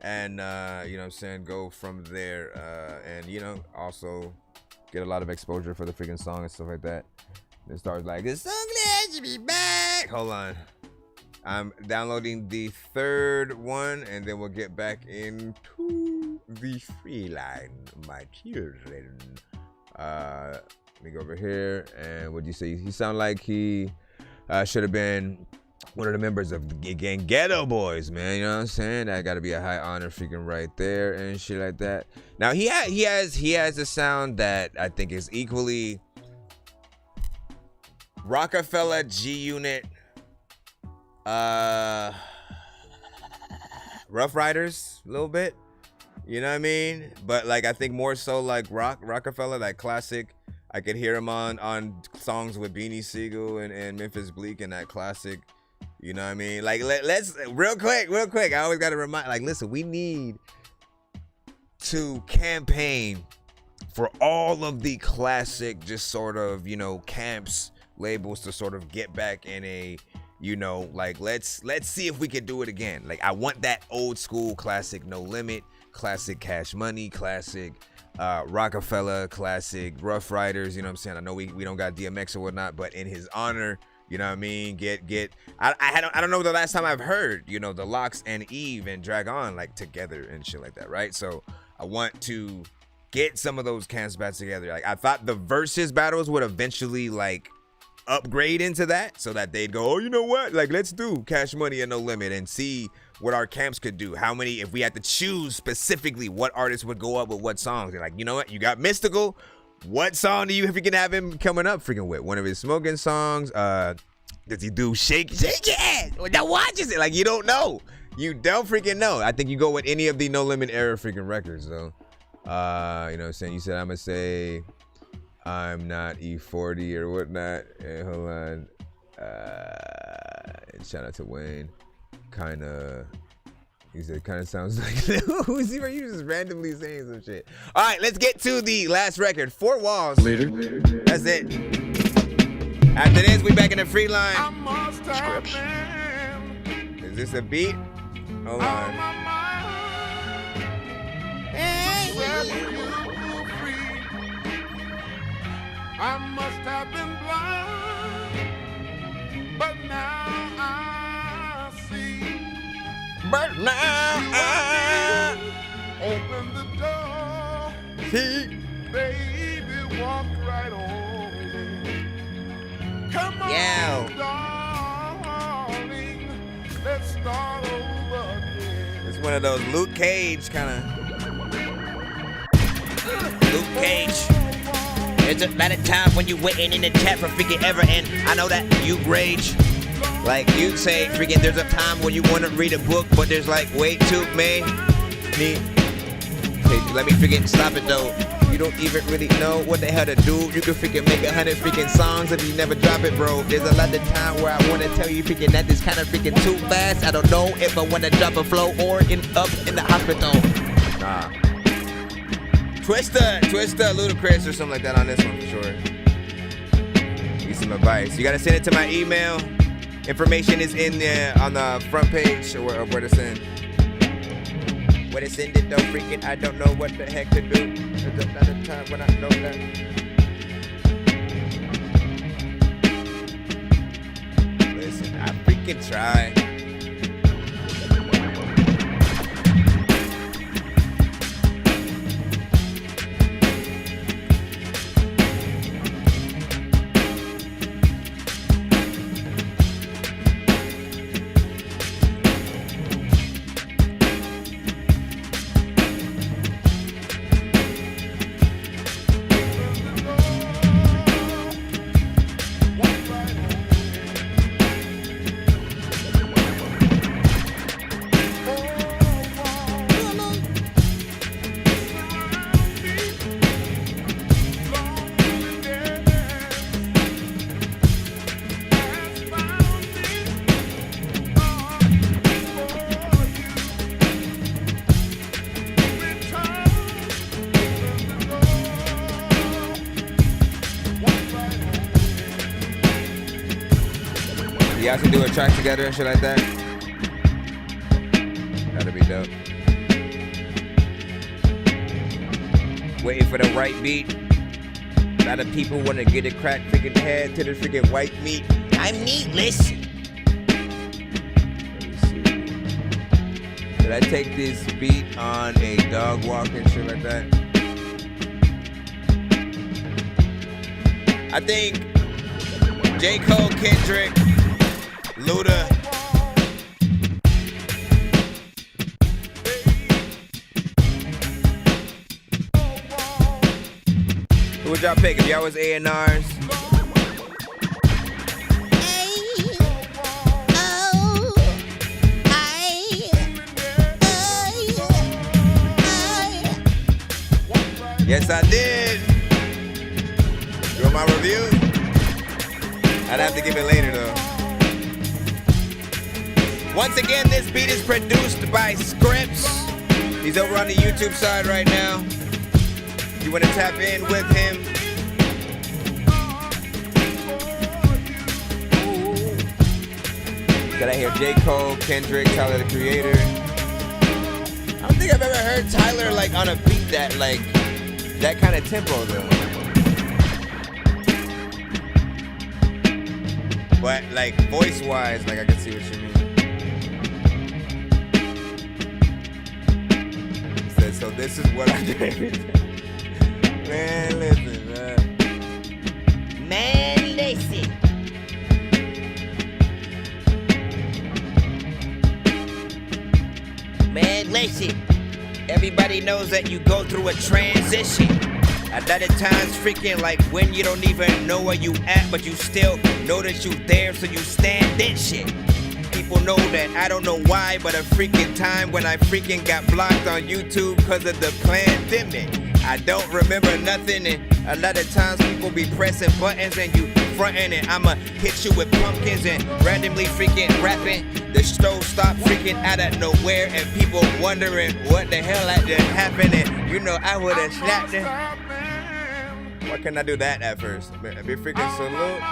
Speaker 12: and you know what I'm saying, go from there, and you know, also get a lot of exposure for the freaking song and stuff like that. It starts like, it's so glad to be back. Hold on, I'm downloading the third one and then we'll get back into the free line, my children. Let me go over here. And what'd you say? He sound like he should have been one of the members of the gang Ghetto Boys, man. You know what I'm saying? That got to be a high honor freaking right there and shit like that. Now he has a sound that I think is equally Rockefeller, G Unit, Rough Riders a little bit. You know what I mean? But like I think more so like Rockefeller, that classic. I could hear him on songs with Beanie Siegel and Memphis Bleak and that classic. You know what I mean? Like let's real quick. I always got to remind, like, listen, we need to campaign for all of the classic, just sort of, you know, camps, labels to sort of get back in a, you know, like let's see if we can do it again. Like I want that old school classic No Limit, classic Cash Money, classic Rockefeller, classic Rough Riders. You know what I'm saying? I know we don't got DMX or whatnot, but in his honor, you know what I mean? I don't know the last time I've heard, you know, the Locks and Eve and Drag On like together and shit like that, right? So I want to get some of those camps back together. Like I thought the versus battles would eventually like upgrade into that so that they'd go, oh, you know what? Like let's do Cash Money and No Limit and see what our camps could do. How many, if we had to choose specifically what artists would go up with what songs. They're like, you know what? You got Mystical. What song do you freaking have him coming up freaking with? One of his smoking songs? Does he do Shake It? Now watches it. Like you don't know. You don't freaking know. I think you go with any of the No Limit era freaking records though. You know what I'm saying? You said I'm gonna say I'm not E40 or whatnot. And hold on. Shout out to Wayne. He said, kind of sounds like Uzi, where you just randomly saying some shit. All right, let's get to the last record. 4 Walls. Later. That's it. After this, we back in the free line. Scripts. Is this a beat? Hold on.
Speaker 14: I must have been blind, but now I see.
Speaker 12: But now I
Speaker 14: open the door.
Speaker 12: See,
Speaker 14: baby, walk right on in. Come on, darling, let's start over again.
Speaker 12: It's one of those Luke Cage kind of. Luke Cage. It's a lot of times when you waiting in the chat for freaking ever, and I know that you rage. Like you say, freaking, there's a time when you want to read a book, but there's like way too many. Hey, let me freaking stop it though. You don't even really know what the hell to do. You can freaking make 100 freaking songs if you never drop it, bro. There's a lot of time where I want to tell you freaking that this kind of freaking too fast. I don't know if I want to drop a flow or up in the hospital. Nah. Twista, Ludacris or something like that on this one for sure. Need some advice. You gotta send it to my email. Information is in there on the front page or where to send. Where to send it though, freaking, I don't know what the heck to do. There's another time when I know that. Listen, I freaking try. Y'all should do a track together and shit like that. That'd be dope. Waiting for the right beat. A lot of people want to get it cracked, freaking head to the freaking white meat. I'm meatless. Let me see. Did I take this beat on a dog walk and shit like that? I think J. Cole, Kendrick, Luda. Who would y'all pick if y'all was A&Rs? Yes, I did. You want my review? I'd have to give it later, though. Once again, this beat is produced by Scripps. He's over on the YouTube side right now. You want to tap in with him? Got out here J. Cole, Kendrick, Tyler the Creator. I don't think I've ever heard Tyler like on a beat that like that kind of tempo though. But like voice-wise, like I can see what you mean. Said, so this is what I did. Man, listen, man. Man, listen. Man, listen. Everybody knows that you go through a transition. A lot of times freaking like when you don't even know where you at, but you still know that you there, so you stand that shit. People know that I don't know why, but a freaking time when I freaking got blocked on YouTube because of the pandemic. I don't remember nothing, and a lot of times people be pressing buttons and you frontin', and I'ma hit you with pumpkins and randomly freaking rapping. The show stop freaking out of nowhere, and people wondering what the hell that just happened, and you know I would've slapped it. Why couldn't I do that at first? Be freaking salute.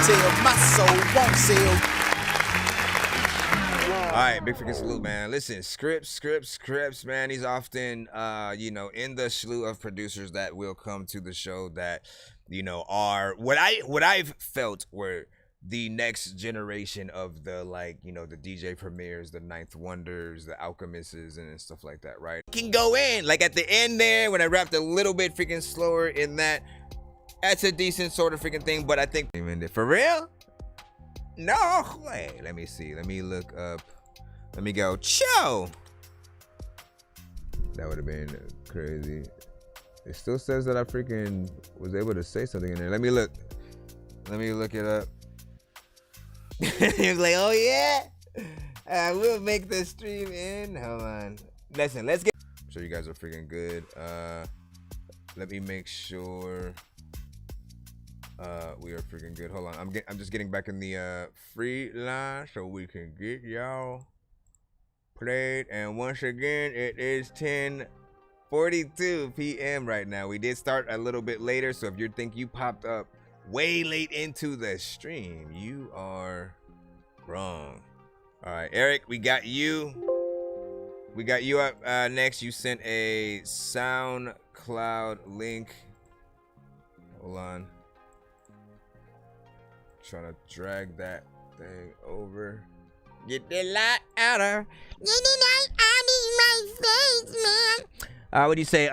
Speaker 3: Tell my soul won't sell.
Speaker 12: All right, big freaking salute, man. Listen, Scripps, man. He's often, in the slew of producers that will come to the show that, are what I've felt were the next generation of the the DJ Premiers, the Ninth Wonders, the Alchemists, and stuff like that, right? Can go in like at the end there when I rapped a little bit freaking slower in that. That's a decent sort of freaking thing, but I think for real? No way. Let me see. Let me look up. Let me go. Cho. That would have been crazy. It still says that I freaking was able to say something in there. Let me look. Let me look it up. He's like, oh yeah, I will make the stream in. Hold on. Listen, let's get. I'm sure you guys are freaking good. Let me make sure. We are freaking good. Hold on. I'm just getting back in the free line so we can get y'all played. And once again, it is 10:42 p.m. right now. We did start a little bit later, so if you think you popped up way late into the stream, you are wrong. All right, Eric, we got you. We got you up next. You sent a SoundCloud link. Hold on. Trying to drag that thing over. Get the light out of. Get the light out of my face, man. What do you say?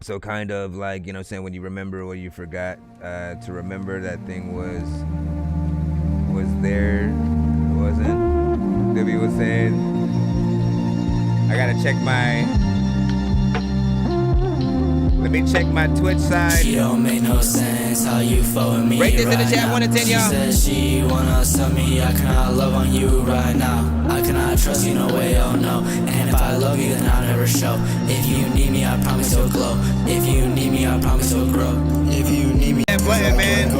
Speaker 12: So kind of like, saying when you remember what you forgot, to remember that thing was there, it wasn't. Debbie was saying, I gotta check let me check my Twitch side.
Speaker 15: She don't make no sense how you following me.
Speaker 12: Rate this in the chat, 1 to 10, y'all.
Speaker 15: She said she wanna sell me. I cannot love on you right now. I cannot trust you, no way, oh no. And if I love you, then I'll never show. If you need me, I promise you'll glow. If you need me, I promise you'll grow. If you need me,
Speaker 12: that button, man.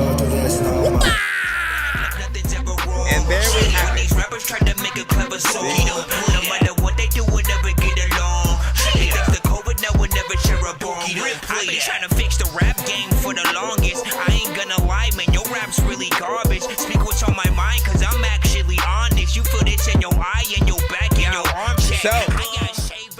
Speaker 12: And there we have it.
Speaker 11: These rappers try to make it clever, so he don't pull. No matter what they they do will never get along. Shit, it's the COVID, now we'll never share a bong. I've been trying to fix the rap game for the longest. I ain't gonna lie, man, your rap's really garbage. Speak what's on my mind, cause I'm actually honest. You feel this in your eye, in your back, in your arm check.
Speaker 12: So,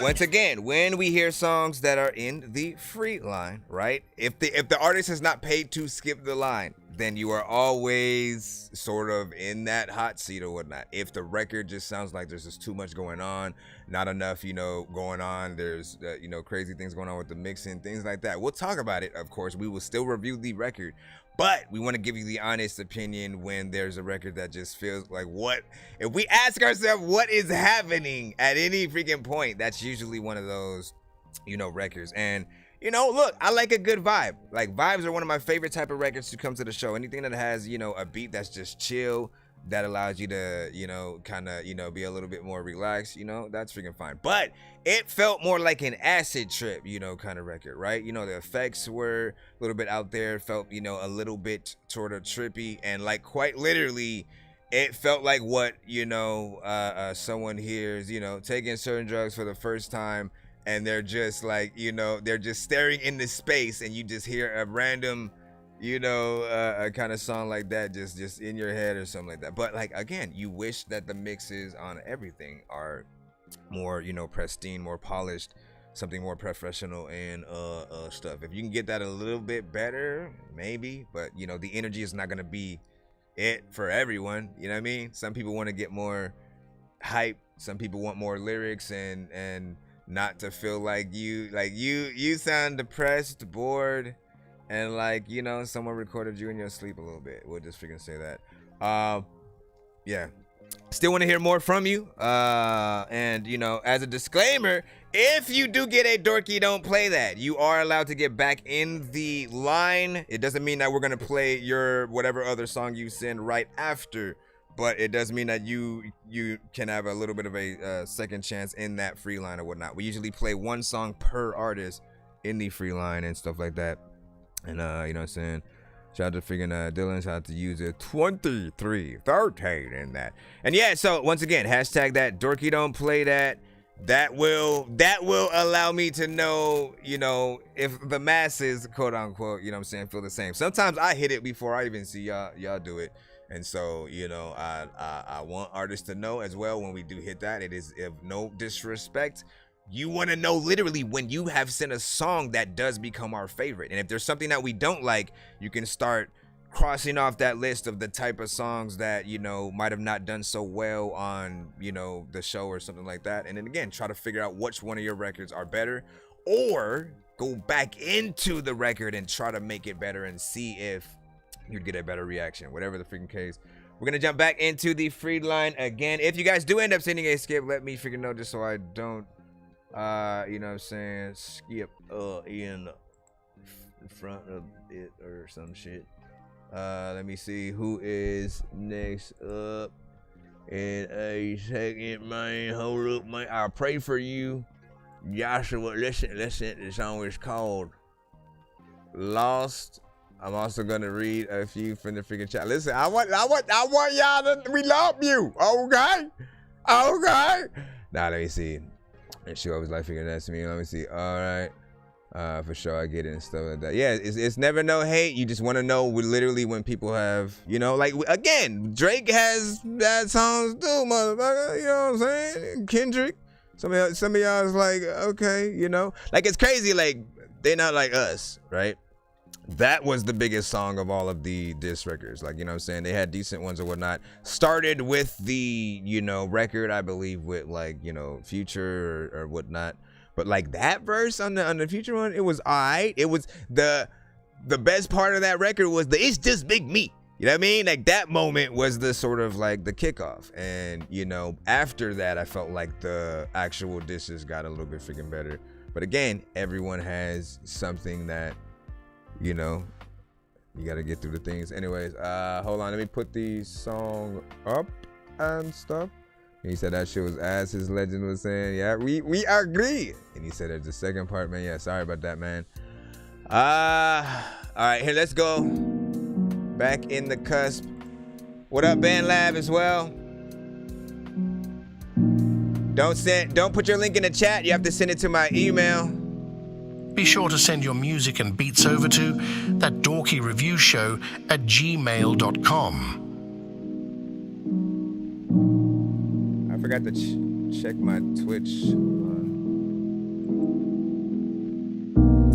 Speaker 12: once again, when we hear songs that are in the free line, right? If the artist has not paid to skip the line, then you are always sort of in that hot seat or whatnot. If the record just sounds like there's just too much going on, not enough, going on, there's, crazy things going on with the mixing, things like that. We'll talk about it, of course. We will still review the record, but we want to give you the honest opinion when there's a record that just feels like if we ask ourselves what is happening at any freaking point, that's usually one of those, records. And look, I like a good vibe. Like, vibes are one of my favorite type of records to come to the show. Anything that has, a beat that's just chill, that allows you to, kind of, be a little bit more relaxed, that's freaking fine. But it felt more like an acid trip, kind of record, right? The effects were a little bit out there, felt, a little bit sort of trippy, and like quite literally, it felt like what, someone hears, taking certain drugs for the first time, and they're just like, they're just staring into space, and you just hear a random, a kind of song like that just in your head or something like that. But like, again, you wish that the mixes on everything are more, pristine, more polished, something more professional and stuff. If you can get that a little bit better, maybe, but the energy is not gonna be it for everyone. You know what I mean? Some people want to get more hype. Some people want more lyrics and not to feel like you sound depressed, bored, and like, someone recorded you in your sleep a little bit. We'll just freaking say that. Yeah. Still want to hear more from you. And, as a disclaimer, if you do get a dorky, don't play that. You are allowed to get back in the line. It doesn't mean that we're going to play your whatever other song you send right after, but it does mean that you can have a little bit of a second chance in that free line or whatnot. We usually play one song per artist in the free line and stuff like that. And, you know what I'm saying? Shout out to freaking Dylan. Shout out to user 2313 in that. And yeah, so once again, hashtag that dorky don't play that. That will allow me to know, if the masses, quote unquote, feel the same. Sometimes I hit it before I even see y'all do it. And so, I want artists to know as well when we do hit that. It is of no disrespect. You want to know literally when you have sent a song that does become our favorite. And if there's something that we don't like, you can start crossing off that list of the type of songs that, might have not done so well on, the show or something like that. And then again, try to figure out which one of your records are better, or go back into the record and try to make it better and see if you'd get a better reaction, whatever the freaking case. We're going to jump back into the free line again. If you guys do end up sending a skip, let me freaking know just so I don't, skip in front of it or some shit. Let me see who is next up in a second, man. Hold up, man. I'll pray for you, Joshua. Listen. The song is called Lost. I'm also gonna read a few from the freaking chat. Listen, I want y'all to. We love you, okay? Now let me see. And she always like figuring that to me. Let me see. All right. For sure, I get it and stuff like that. Yeah, it's never no hate. You just want to know literally when people have, like, again, Drake has bad songs too, motherfucker. You know what I'm saying? Kendrick. Some of y'all is like, okay, like, it's crazy. Like, they're not like us, right? That was the biggest song of all of the diss records. Like, you know what I'm saying? They had decent ones or whatnot. Started with the, record, I believe, with like, Future or whatnot. But like that verse on the Future one, it was alright. It was the best part of that record was the "It's Just Big Me." You know what I mean? Like, that moment was the sort of like the kickoff. And after that, I felt like the actual disses got a little bit freaking better. But again, everyone has something that, you got to get through the things. Anyways, hold on, let me put the song up and stuff. And he said that shit was ass. His legend was saying, yeah, we agree. And he said there's the second part, man. Yeah, sorry about that, man. All right, here, let's go back in the cusp. What up, Band Lab as well? Don't put your link in the chat. You have to send it to my email.
Speaker 2: Be sure to send your music and beats over to ThatDorkyReviewShow@gmail.com.
Speaker 12: I forgot to check my Twitch.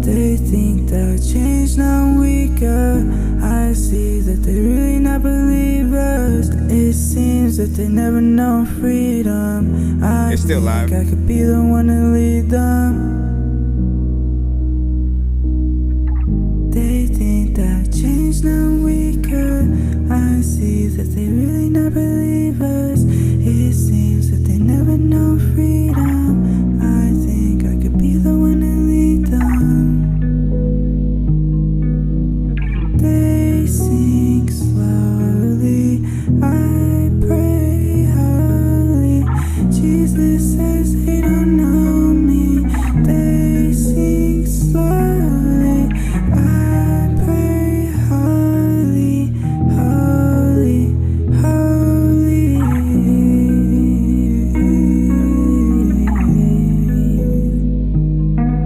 Speaker 15: They think they'll change, now we got. I see that they really not believers. It seems that they never know freedom.
Speaker 12: It's still live.
Speaker 15: I could be the one to lead them. They think that change, now we got. I see that they really not believers. It seems that they never know freedom. I think I could be the one to lead them. They sink slowly, I pray holy. Jesus says they don't know me. They sink slowly, I pray holy, holy, holy.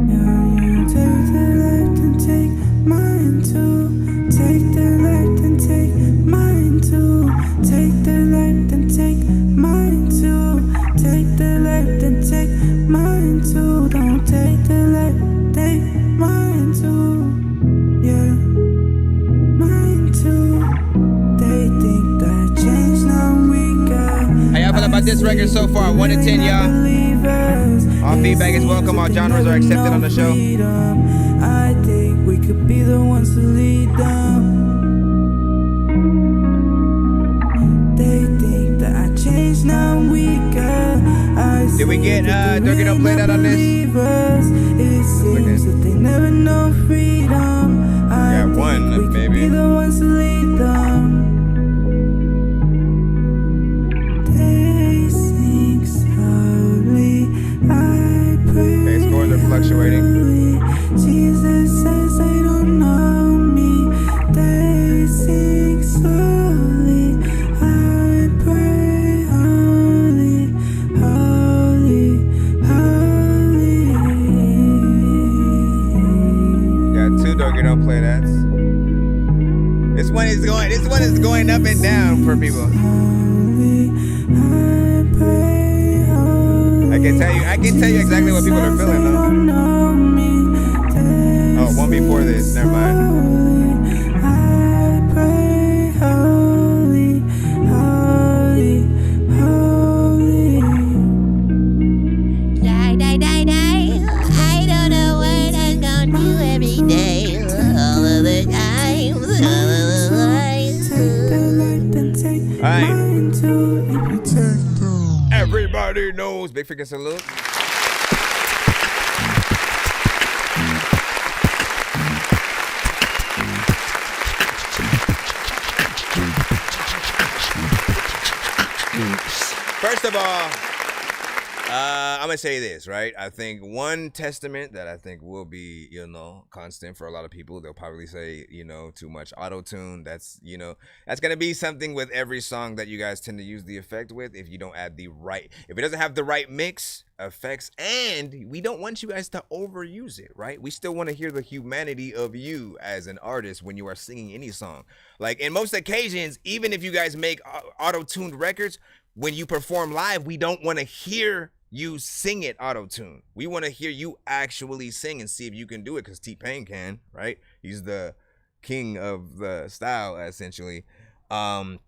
Speaker 15: Now you take the left and take mine too. Take the left and take mine too. Take the left and take mine too. Take the left and take mine too. Don't take the left, take mine too. Yeah, mine too. They think that change, now we got.
Speaker 12: How y'all feel about this record so far? 1 to 10, y'all. All feedback is welcome. All genres are accepted on the show.
Speaker 15: I think we could be the ones to lead them. They think that I changed, now we got.
Speaker 12: Did we get Dorky Don't Play That on this?
Speaker 15: It seems that they never know freedom. I
Speaker 12: got one,
Speaker 15: think we could
Speaker 12: maybe.
Speaker 15: be the ones to lead them. They sink slowly, I pray.
Speaker 12: Okay, scores are fluctuating.
Speaker 15: Jesus says they don't know me. They sink slowly, I pray holy, holy, holy.
Speaker 12: Got 2 Dorky Don't Play That's. This one is going up and down for people. I can tell you exactly what people are feeling though. Oh, one before this. Never mind.
Speaker 15: I pray holy, holy, holy.
Speaker 10: Die, die, die, die. I don't know what I'm gonna do every day. All of the time. All of the time.
Speaker 12: Alright. Everybody knows. Big freaking salute. First of all, I'm gonna say this, right? I think one testament that I think will be, constant for a lot of people. They'll probably say, too much auto-tune. That's gonna be something with every song that you guys tend to use the effect with. If you don't add if it doesn't have the right mix, effects, and we don't want you guys to overuse it, right? We still want to hear the humanity of you as an artist when you are singing any song. Like in most occasions, even if you guys make auto-tuned records, when you perform live, we don't want to hear you sing it auto-tune. We want to hear you actually sing and see if you can do it, because T-Pain can, right? He's the king of the style, essentially. I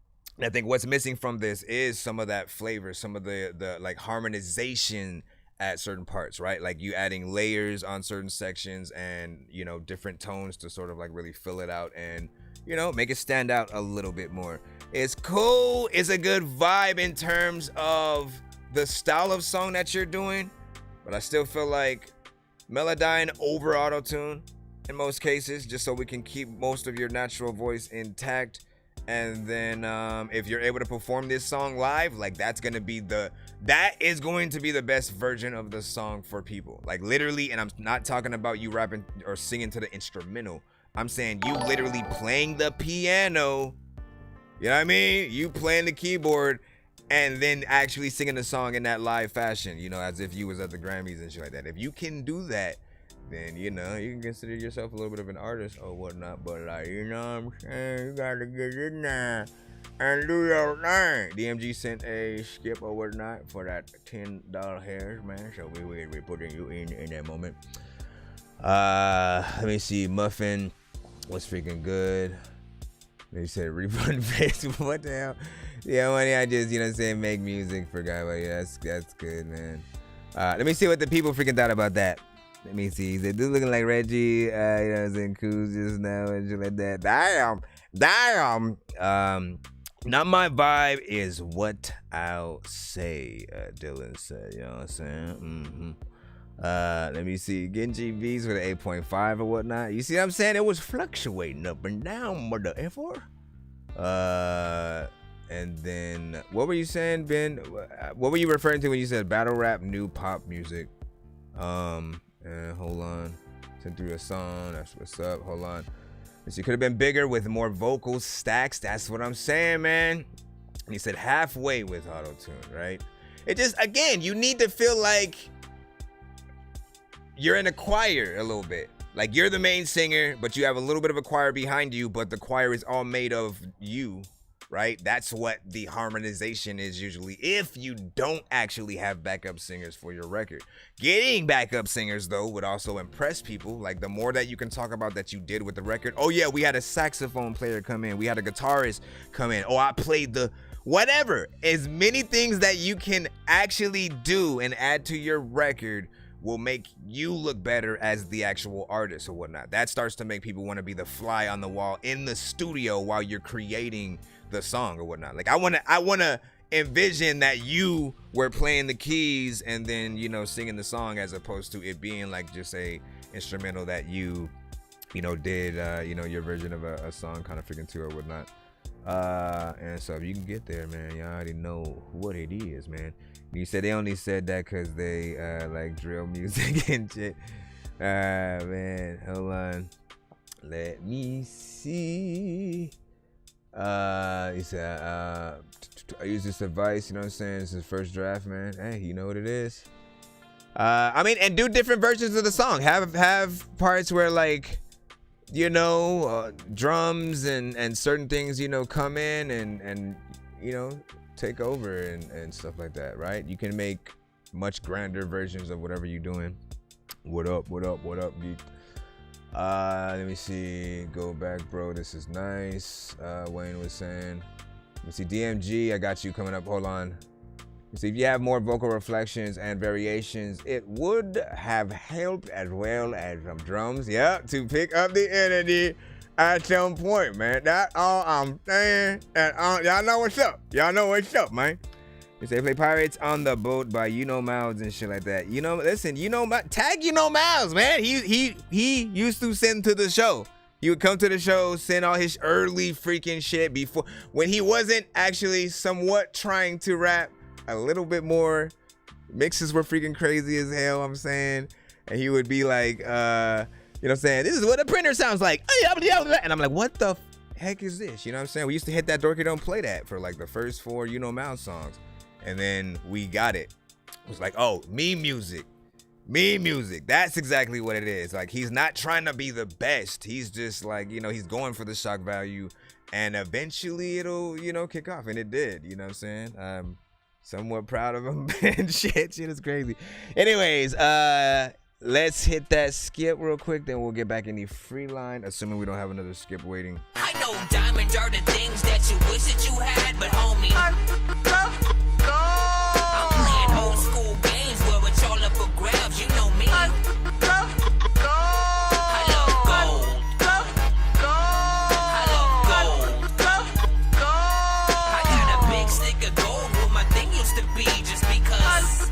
Speaker 12: think what's missing from this is some of that flavor, some of the like harmonization at certain parts, right? Like you adding layers on certain sections and, different tones to sort of like really fill it out and, make it stand out a little bit more. It's cool. It's a good vibe in terms of the style of song that you're doing, but I still feel like Melodyne over auto-tune in most cases, just so we can keep most of your natural voice intact. And then if you're able to perform this song live, like that is going to be the best version of the song for people. Like literally, and I'm not talking about you rapping or singing to the instrumental. I'm saying you literally playing the piano. You know what I mean? You playing the keyboard and then actually singing the song in that live fashion, you know, as if you was at the Grammys and shit like that. If you can do that, then, you know, you can consider yourself a little bit of an artist or whatnot. But, like, you know what I'm saying? You gotta get in there and do your thing. DMG sent a skip or whatnot for that $10 hairs, man. So we putting you in that moment. Let me see. Muffin was freaking good. They said refund Facebook. What the hell? Yeah, money. I just, you know what I'm saying, make music for guy. But yeah, that's good, man. Let me see what the people freaking thought about that. Let me see. He said, dude looking like Reggie, you know what I'm saying, cool just now and shit like that. Damn. Not my vibe is what I'll say, Dylan said, you know what I'm saying? Let me see. Genji V's with an 8.5 or whatnot. You see what I'm saying? It was fluctuating up and down, mother effer. And then, what were you saying, Ben? What were you referring to when you said battle rap, new pop music? Hold on. Sent through a song. That's what's up. Hold on. She could have been bigger with more vocal stacks. That's what I'm saying, man. And he said halfway with auto-tune, right? It just, again, you need to feel like you're in a choir a little bit. Like you're the main singer, but you have a little bit of a choir behind you, but the choir is all made of you, right? That's what the harmonization is usually if you don't actually have backup singers for your record. Getting backup singers, though, would also impress people. Like the more that you can talk about that you did with the record. Oh, yeah, we had a saxophone player come in. We had a guitarist come in. Oh, I played the whatever. As many things that you can actually do and add to your record will make you look better as the actual artist or whatnot. That starts to make people want to be the fly on the wall in the studio while you're creating the song or whatnot. Like I want to envision that you were playing the keys and then, you know, singing the song as opposed to it being like just a instrumental that you know, did, you know, your version of a song kind of freaking to or whatnot. And so if you can get there, man, you already know what it is, man. You said they only said that because they like drill music and shit. Man, hold on. Let me see. He said, I use this advice, you know what I'm saying? This is first draft, man. Hey, you know what it is. I mean, and do different versions of the song. Have parts where, like, you know, drums and certain things, you know, come in and you know, take over and stuff like that, right? You can make much grander versions of whatever you're doing. What up, geek? Let me see. Go back, bro. This is nice. Wayne was saying. Let me see. DMG, I got you coming up. Hold on. You see, if you have more vocal reflections and variations, it would have helped as well as some drums. Yep, to pick up the energy at some point, man. That's all I'm saying. And y'all know what's up. Y'all know what's up, man. You say play Pirates on the Boat by You Know Miles and shit like that. You know, listen, you know, tag You Know Miles, man. He used to send to the show. He would come to the show, send all his early freaking shit before when he wasn't actually somewhat trying to rap a little bit more. Mixes were freaking crazy as hell, I'm saying. And he would be like, you know what I'm saying? This is what a printer sounds like. And I'm like, what the heck is this? You know what I'm saying? We used to hit that Dorky Don't Play That for like the first 4 You Know Miles songs. And then we got it. It was like, oh, me music. That's exactly what it is. Like, he's not trying to be the best. He's just like, you know, he's going for the shock value. And eventually it'll, you know, kick off. And it did. You know what I'm saying? I'm somewhat proud of him. And shit is crazy. Anyways, let's hit that skip real quick. Then we'll get back in the free line. Assuming we don't have another skip waiting.
Speaker 11: I know diamonds are the things that you wish that you had. But homie, I'm playing old school games where it's all up for grabs, you know me. I love gold. I got a big stick of gold where my thing used to be just because.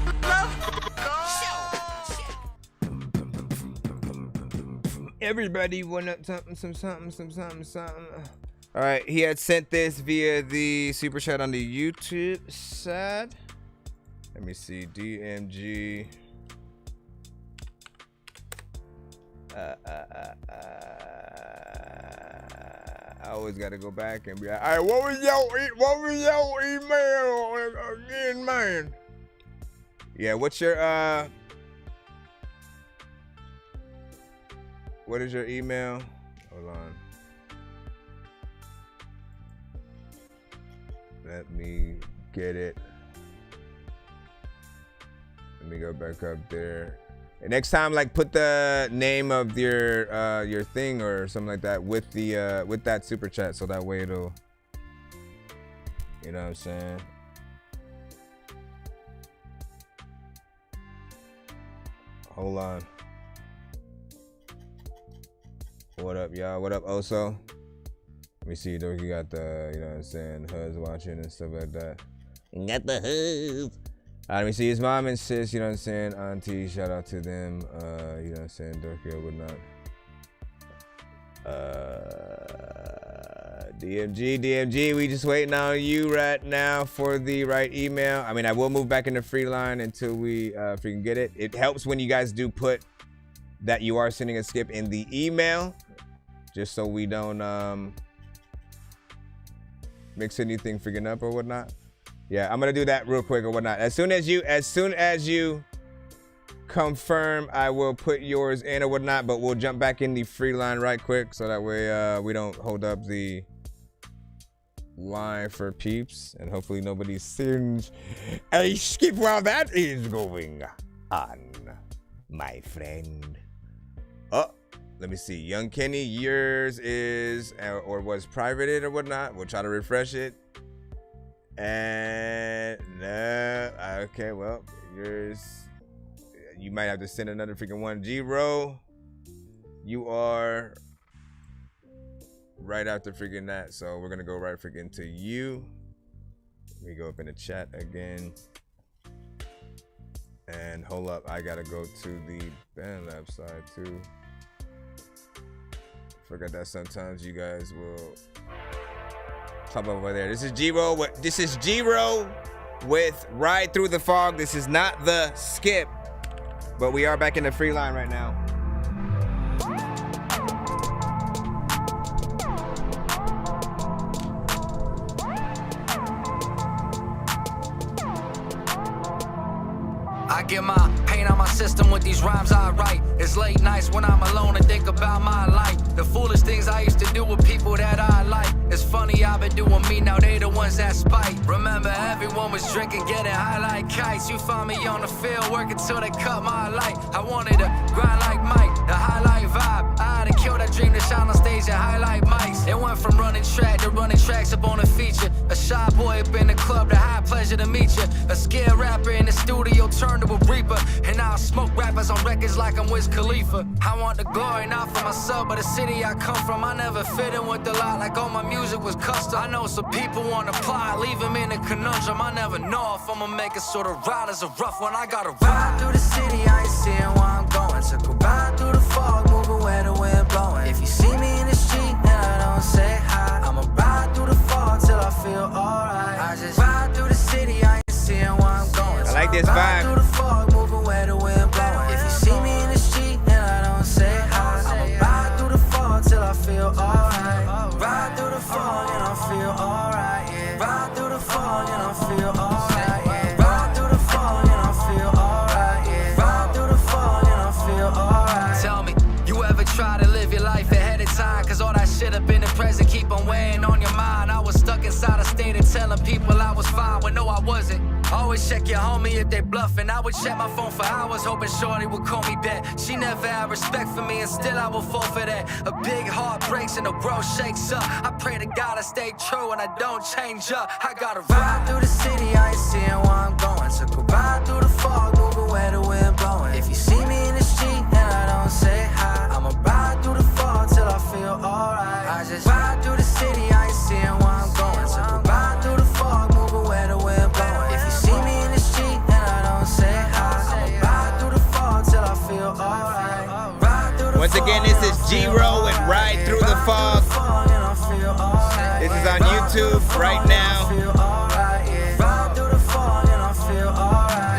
Speaker 12: Everybody want something. All right, he had sent this via the super chat on the YouTube side. Let me see, DMG. I always got to go back and be like, all right, what was your email again, man? Yeah, what's your, what is your email? Hold on. Let me get it. Let me go back up there. And next time, like, put the name of your thing or something like that with the with that super chat, so that way it'll, you know what I'm saying? Hold on. What up, y'all? What up, Oso? Let me see, Dorky got the, you know what I'm saying, HUDs watching and stuff like that.
Speaker 10: Got the HUDs.
Speaker 12: Let me see his mom and sis, you know what I'm saying, auntie, shout out to them, you know what I'm saying, Dorky or whatnot. DMG, we just waiting on you right now for the right email. I mean, I will move back into free line until we freaking get it. It helps when you guys do put that you are sending a skip in the email, just so we don't mix anything freaking up or whatnot. Yeah, I'm gonna do that real quick or whatnot. As soon as you confirm, I will put yours in or whatnot, but we'll jump back in the free line right quick, so that way we don't hold up the line for peeps, and hopefully nobody sends a skip while that is going on, my friend. Oh, let me see. Young Kenny, yours is or was privated or whatnot. We'll try to refresh it. And okay, well, yours, you might have to send another freaking one. G-Ro, you are right after freaking that, so we're gonna go right freaking to you. Let me go up in the chat again. And hold up, I gotta go to the BandLab side too. Forgot that sometimes you guys will pop up over there. This is G-Ro. This is G-Ro with Ride Through the Fog. This is not the skip, but we are back in the free line right now.
Speaker 16: I get my pain out my system with these rhymes I write. It's late nights when I'm alone and think about my life. The foolish things I used to do with people that I like. It's funny I've been doing me, now they the ones that spite. Remember everyone was drinking, getting high like kites. You find me on the field working till they cut my light. I wanted to grind like Mike, the highlight vibe. I had to kill that dream to shine on stage and highlight mics. It went from running track to running tracks up on a feature. A shy boy up in the club, the high pleasure to meet you. A scared rapper in the studio turned to a reaper. And now I smoke rappers on records like I'm Wiz Khalifa. I want the glory not for myself, but the city I come from. I never fit in with the lot, like all my music was custom. I know some people want to plot, leave them in a conundrum. I never know if I'ma make it, so the ride is a rough one. I gotta ride through the city, I ain't seeing where I'm going. Took a ride through the fog, moving where the wind blowing. If you see me in the street and I don't say hi, I'ma ride through the fog till I feel alright. I just ride through the city, I ain't seeing where I'm going.
Speaker 12: I like this
Speaker 16: ride
Speaker 12: vibe.
Speaker 16: through the fog, moving where the wind blowing. If you see me in the street and I don't say hi, I'ma ride through the fog till I feel alright. Ride through the fog and I feel alright, yeah. Ride through the fog and I feel alright, yeah. Ride through the fog and I feel alright, yeah. Ride through the fog and I feel alright. Tell me, you ever try to live your life ahead of time? Cause all that shit up in the present keep on weighing on your mind. I was stuck inside a state of telling people I was fine when no I wasn't. Always check your homie if they bluffing. I would check my phone for hours, hoping shorty would call me back. She never had respect for me, and still I will fall for that. A big heart breaks and the world shakes up. I pray to God I stay true and I don't change up. I gotta ride through the city, I ain't seeing where I'm going. Took a ride through the fog, moving where the wind blowing. If you see me in the street and I don't say hi, I'ma ride through the fog till I feel alright. I just ride through the city, I ain't seeing where I'm going. Took a ride through the fog, moving where the wind blowing. If you see me in the street and I don't say hi, I'ma ride through the fog till I feel alright. Ride through the
Speaker 12: Once again, this is G-Ro and Ride Through the Fog. This is on YouTube right now.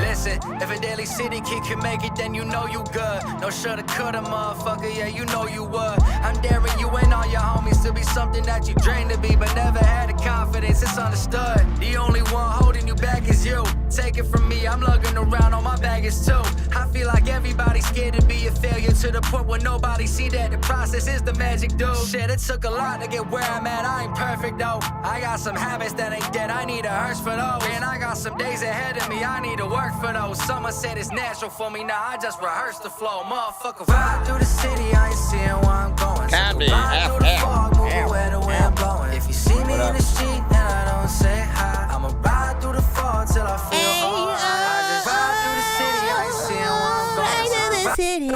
Speaker 16: Listen, if a daily city kid can make it, then you know you good. No shoulda, coulda, motherfucker, yeah, you know you would. I'm daring you and all your homies to be something that you dreamed to be, but never had the confidence, it's understood. The only one holding you back is you. Take it from me, I'm lugging around on my baggage too. I feel like everybody's scared to be a failure, to the point where nobody see that the process is the magic, dude. Shit, it took a lot to get where I'm at, I ain't perfect though. I got some habits that ain't dead, I need a hearse for those. And I got some days ahead of me, I need to work for those. Someone said it's natural for me, now I just rehearse the flow. Motherfucker, ride through the city, I ain't seeing where I'm going.
Speaker 9: Candy,
Speaker 16: ride through the fog, moving where the wind blowing. If you see me in the street and I don't say hi, I'ma ride through the fog till I feel alright. I just ride through the city, I ain't seeing where I'm going.
Speaker 10: Ride through the city.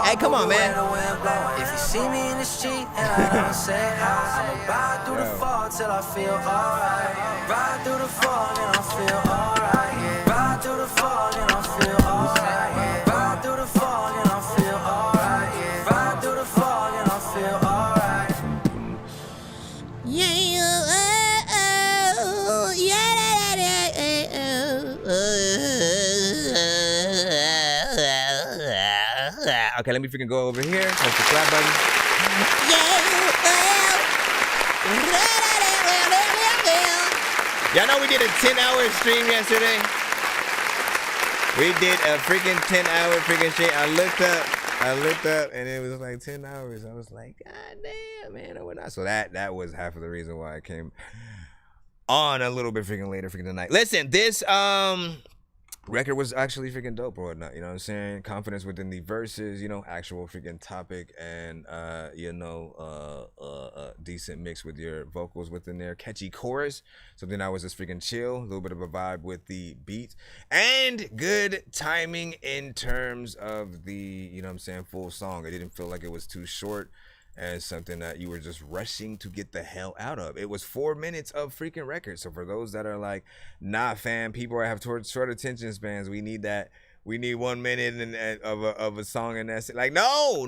Speaker 9: Hey, come on, man.
Speaker 16: If you see me in the street and I don't say hi, I'ma ride through the fog till I feel alright. Ride through the fog and I feel alright. Yeah. Ride through the fog and I feel alright. Yeah. Ride through the fog and I feel alright. Yeah. Ride through the fog and I feel alright.
Speaker 9: Okay, let me freaking go over here. Press the clap button. Y'all know we did a 10-hour stream yesterday? We did a freaking 10-hour freaking stream. I looked up, and it was like 10 hours. I was like, God damn, man, or whatnot. So that was half of the reason why I came on a little bit freaking later freaking tonight. Listen, this record was actually freaking dope or whatnot, you know what I'm saying? Confidence within the verses, you know, actual freaking topic, and decent mix with your vocals within there, catchy chorus, something that was just freaking chill, a little bit of a vibe with the beat, and good timing in terms of the, you know what I'm saying, full song. It didn't feel like it was too short and something that you were just rushing to get the hell out of. It was 4 minutes of freaking record. So for those that are like, nah, fam, people have short attention spans. We need that. We need 1 minute of a song, and that's it. Like, no.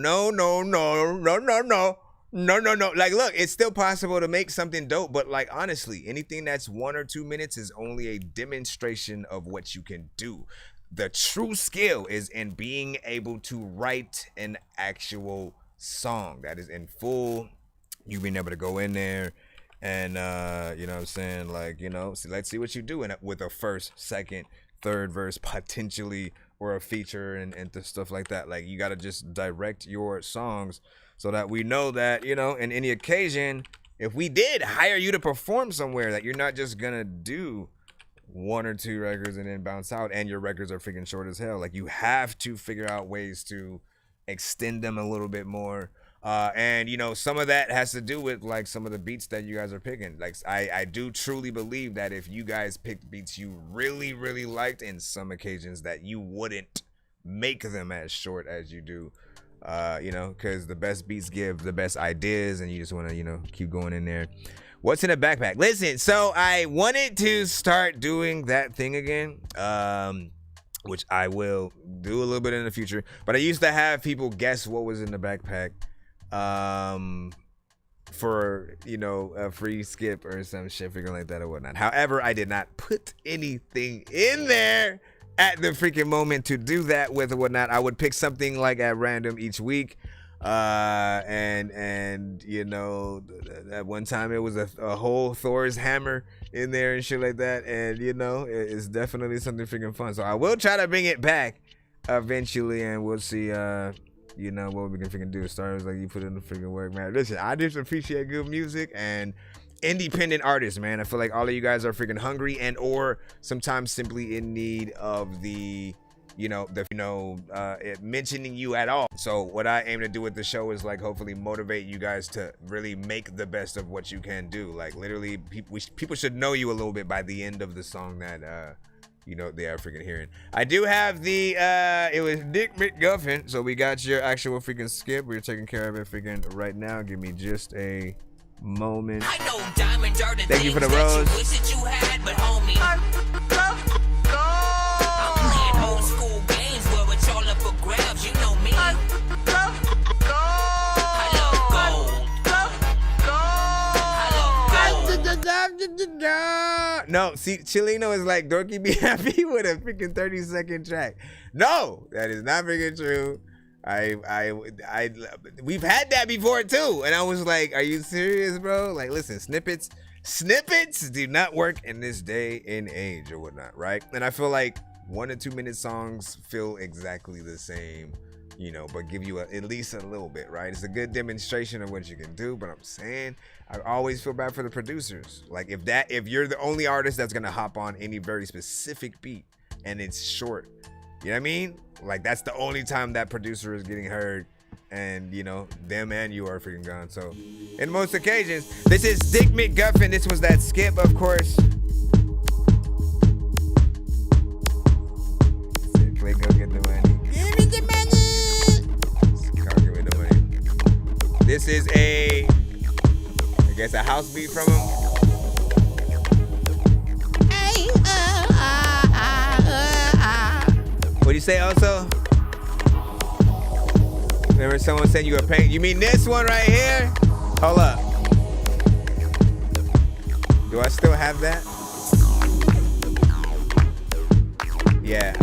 Speaker 9: Like, look, it's still possible to make something dope, but like, honestly, anything that's 1 or 2 minutes is only a demonstration of what you can do. The true skill is in being able to write an actual song that is in full. You being able to go in there and you know what I'm saying, like, you know, so let's see what you do with a first, second, third verse potentially, or a feature and stuff like that. Like, you got to just direct your songs so that we know that, you know, in any occasion, if we did hire you to perform somewhere, that you're not just gonna do 1 or 2 records and then bounce out, and your records are freaking short as hell. Like, you have to figure out ways to extend them a little bit more, and you know, some of that has to do with like some of the beats that you guys are picking. Like, I do truly believe that if you guys picked beats you really liked, in some occasions that you wouldn't make them as short as you do, you know, because the best beats give the best ideas, and you just want to, you know, keep going in there. What's in the backpack? Listen, so I wanted to start doing that thing again, which I will do a little bit in the future. But I used to have people guess what was in the backpack for, you know, a free skip or some shit freaking like that or whatnot. However, I did not put anything in there at the freaking moment to do that with or whatnot. I would pick something like at random each week. And you know, at one time it was a whole Thor's hammer in there and shit like that, and you know, it's definitely something freaking fun. So I will try to bring it back eventually, and we'll see you know, what we can freaking do. Stars like you put in the freaking work, man. Listen, I just appreciate good music and independent artists, man. I feel like all of you guys are freaking hungry and or sometimes simply in need of the, you know, mentioning you at all. So what I aim to do with the show is like hopefully motivate you guys to really make the best of what you can do. Like, literally, people should know you a little bit by the end of the song that you know, they are freaking hearing. I do have the it was Dick McGuffin, so we got your actual freaking skip. We're taking care of it freaking right now. Give me just a moment.
Speaker 11: I know diamonds are the
Speaker 9: Thank you for the
Speaker 11: things that
Speaker 9: rose.
Speaker 11: you wish that you had, but homie, I'm playing old school games where it's all up for grabs. You know me. I love gold.
Speaker 9: No, see, Chileno is like Dorky Be Happy with a freaking 30-second track. No, that is not freaking true. We've had that before too, and I was like, "Are you serious, bro?" Like, listen, snippets do not work in this day and age or whatnot, right? And I feel like 1 to 2 minute songs feel exactly the same, you know, but give you at least a little bit, right? It's a good demonstration of what you can do, but I'm saying I always feel bad for the producers. Like, if you're the only artist that's gonna hop on any very specific beat and it's short, you know what I mean? Like, that's the only time that producer is getting heard, and you know, them and you are freaking gone. So in most occasions, this is Dick McGuffin. This was that skip, of course. Play, go get the money. Give me the money. Give me the money. This is I guess a house beat from him. What do you say also? Remember someone said you a paint? You mean this one right here? Hold up. Do I still have that? Yeah.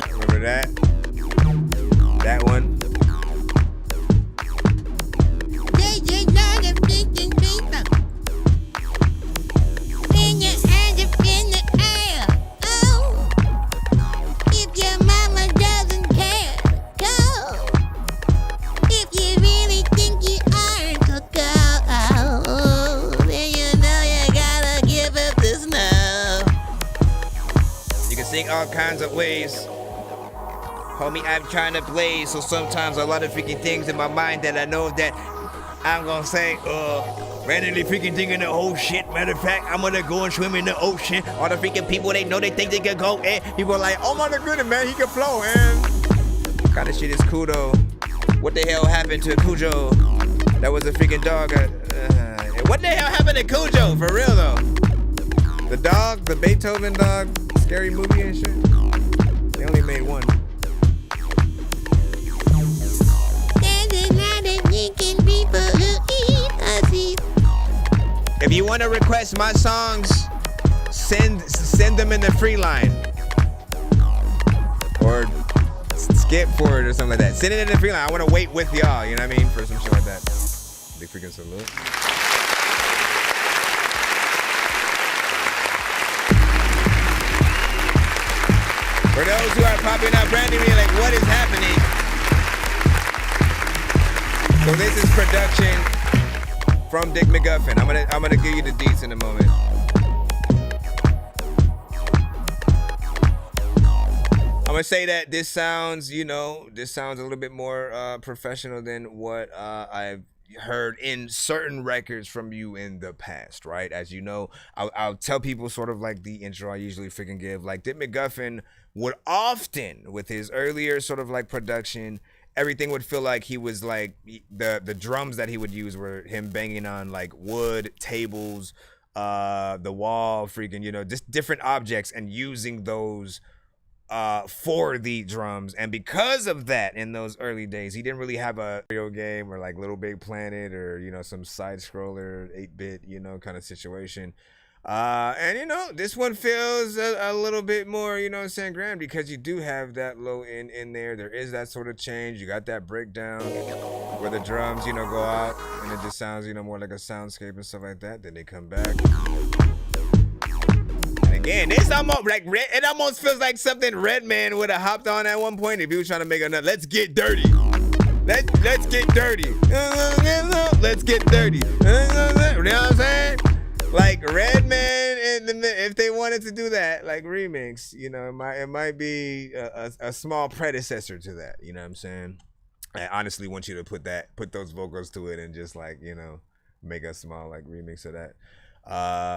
Speaker 9: Remember that? That one. Sing all kinds of ways. Homie, I'm trying to blaze, so sometimes a lot of freaking things in my mind that I know that I'm gonna say, randomly freaking thinking the whole shit. Matter of fact, I'm gonna go and swim in the ocean. All the freaking people, they know they think they can go, and people are like, oh my goodness, man, he can flow, man. Kind of shit is cool though. What the hell happened to Cujo? That was a freaking dog. What the hell happened to Cujo, for real though? The dog, the Beethoven dog, scary movie and shit. They only made one. If you want to request my songs, send them in the free line. Or skip for it or something like that. Send it in the free line. I want to wait with y'all, you know what I mean? For some shit like that. Big freaking salute. For those who are popping up randomly, like, what is happening? So this is production from Dick McGuffin. I'm gonna give you the deets in a moment. I'm gonna say that this sounds a little bit more professional than what I've heard in certain records from you in the past, right? As you know, I'll tell people sort of like the intro I usually freaking give. Like, Dick McGuffin would often, with his earlier sort of like production, everything would feel like he was like, the drums that he would use were him banging on like wood, tables, the wall, freaking, you know, just different objects and using those for the drums. And because of that, in those early days, he didn't really have a video game or like Little Big Planet or, you know, some side scroller 8-bit, you know, kind of situation. And you know, this one feels a little bit more, you know what I'm saying, grand, because you do have that low end in there. There is that sort of change. You got that breakdown where the drums, you know, go out and it just sounds, you know, more like a soundscape and stuff like that. Then they come back. And again, it's almost like it almost feels like something Redman would have hopped on at one point if he was trying to make another. Let's get dirty. Let's get dirty. Let's get dirty. You know what I'm saying? Like Redman, if they wanted to do that, like remix, you know, it might be a small predecessor to that. You know what I'm saying? I honestly want you to put those vocals to it and just like, you know, make a small like remix of that.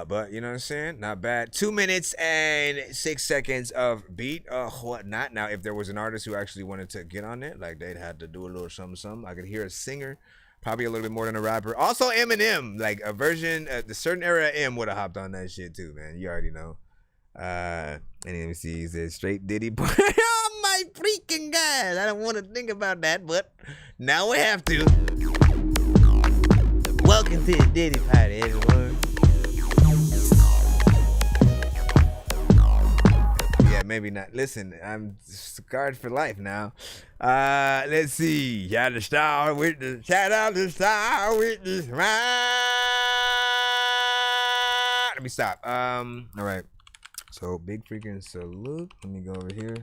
Speaker 9: But you know what I'm saying? Not bad. 2 minutes and 6 seconds of beat. Whatnot. Now, if there was an artist who actually wanted to get on it, like they'd have to do a little something. I could hear a singer. Probably a little bit more than a rapper. Also Eminem, like a version, the certain era of M would have hopped on that shit too, man. You already know. And let me see, he says straight Diddy. Oh my freaking God. I don't want to think about that, but now we have to. Welcome to the Diddy Party, everyone. Yeah, maybe not. Listen, I'm scarred for life now. Let's see. Shout out to Star Witness. Shout out to Star Witness. Let me stop. All right. So big freaking salute. Let me go over here.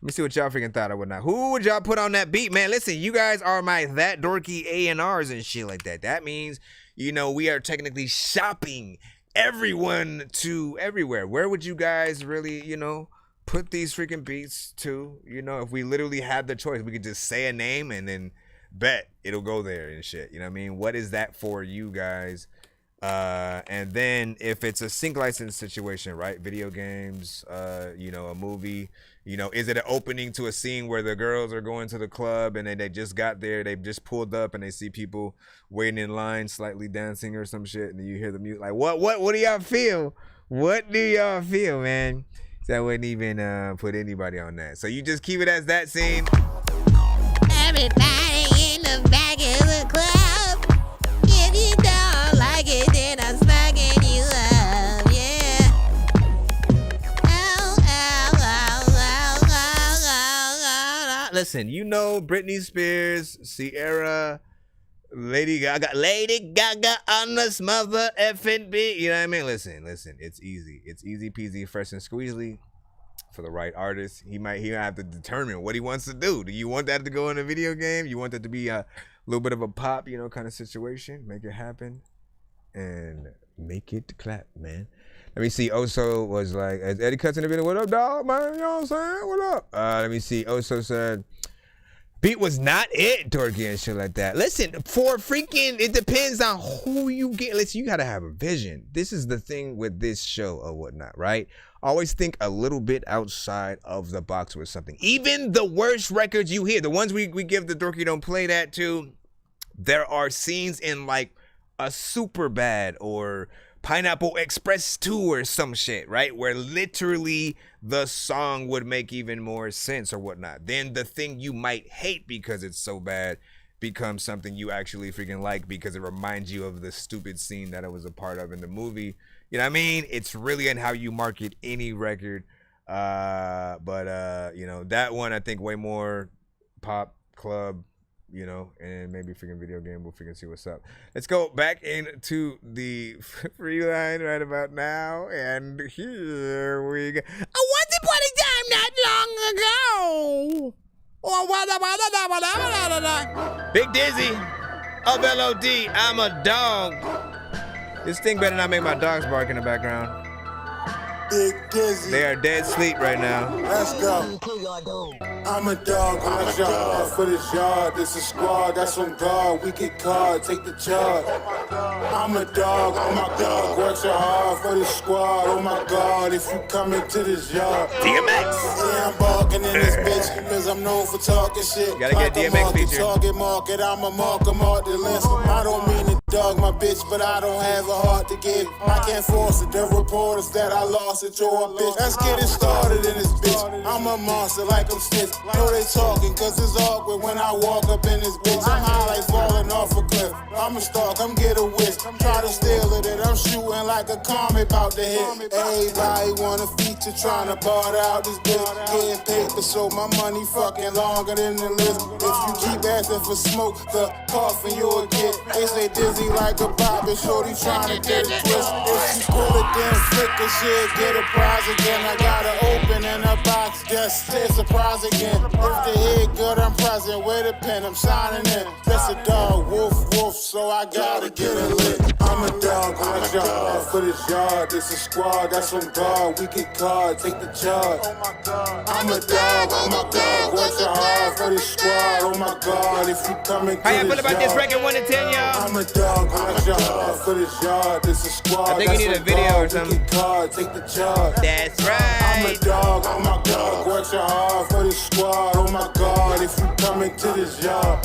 Speaker 9: Let me see what y'all freaking thought or whatnot. Who would y'all put on that beat, man? Listen, you guys are my That Dorky A&Rs and shit like that. That means, you know, we are technically shopping everyone to everywhere. Where would you guys really, you know, put these freaking beats to? You know, if we literally had the choice, we could just say a name and then bet it'll go there and shit. You know what I mean? What is that for you guys? And then if it's a sync license situation, right? Video games, you know, a movie, you know, is it an opening to a scene where the girls are going to the club and they just got there, they've just pulled up and they see people waiting in line, slightly dancing or some shit, and then you hear the music, like, what do y'all feel? What do y'all feel, man? So I wouldn't even put anybody on that. So you just keep it as that scene.
Speaker 10: Everybody in the back of the club. If you don't like it, then I'm smacking you up, yeah.
Speaker 9: Listen, you know Britney Spears, Sierra, Lady Gaga on this mother effing beat. You know what I mean? Listen, it's easy. It's easy peasy, fresh and squeezely. For the right artist, he might have to determine what he wants to do. Do you want that to go in a video game? You want that to be a little bit of a pop, you know, kind of situation? Make it happen and make it clap, man. Let me see. Oso was like, as Eddie cuts in the video, what up, dog, man? You know what I'm saying? What up? Let me see. Oso said, beat was not it, Dorky and shit like that. Listen, for freaking, it depends on who you get. Listen, you gotta have a vision. This is the thing with this show or whatnot, right? Always think a little bit outside of the box with something. Even the worst records you hear, the ones we give the Dorky Don't Play That to, there are scenes in like a Super Bad or Pineapple Express 2 or some shit, right? Where literally the song would make even more sense or whatnot. Then the thing you might hate because it's so bad becomes something you actually freaking like because it reminds you of the stupid scene that it was a part of in the movie. You know what I mean? It's really in how you market any record. But you know, that one I think way more pop, club, you know, and maybe freaking video game. We'll freaking see what's up. Let's go back into the free line right about now. And here we go.
Speaker 10: Once upon a time not long ago.
Speaker 9: Big Dizzy of LOD, I'm a dog. This thing better not make my dogs bark in the background.
Speaker 17: Big Dizzy.
Speaker 9: They are dead asleep right now.
Speaker 17: Let's go. I'm a dog, I'm a dog for this yard. This is squad, that's on guard. We get card, take the charge. I'm a dog, work so hard for this squad. Oh my God, if you come into this yard.
Speaker 9: DMX.
Speaker 17: Yeah, I'm barking in this bitch, cause I'm known for talking shit.
Speaker 9: Gotta get DMX feature.
Speaker 17: Target market, I'm a mark the list. I don't mean to dog my bitch, but I don't have a heart to give. I can't force it, the reporters that I lost it to a bitch. Let's get it started in this bitch. I'm a monster like I'm Stitch. Know they talking, cause it's awkward when I walk up in this bitch. I'm high like falling off a cliff. I'm a stalk, I'm get a whisk. Try to steal it, and I'm shooting like a comet about to hit. Everybody want a feature, trying to barter out this bitch. Getting paper, so my money fucking longer than the list. If you keep asking for smoke, the coffin you'll get. They say dizzy like a bobby, shorty trying to get a twist. If she pull it, then flick the shit, get a prize again. I gotta open in a box, just stay surprise again. If the head good, I'm present. With a pen, I'm signing in. That's a dog, woof, so I gotta get it lit. I'm a dog, I'm a dog for this yard. This a squad, that's on guard. We get card, take the charge. I'm a dog, work so hard for this squad. Oh my God, if you come into
Speaker 9: How you feel about this record 1 to 10, y'all?
Speaker 17: I'm a dog, for this yard. This a squad.
Speaker 9: I think you need a video or something.
Speaker 17: We get card, take the charge.
Speaker 9: That's right.
Speaker 17: I'm a dog, work so hard for this squad. Oh my God, if you come into this yard.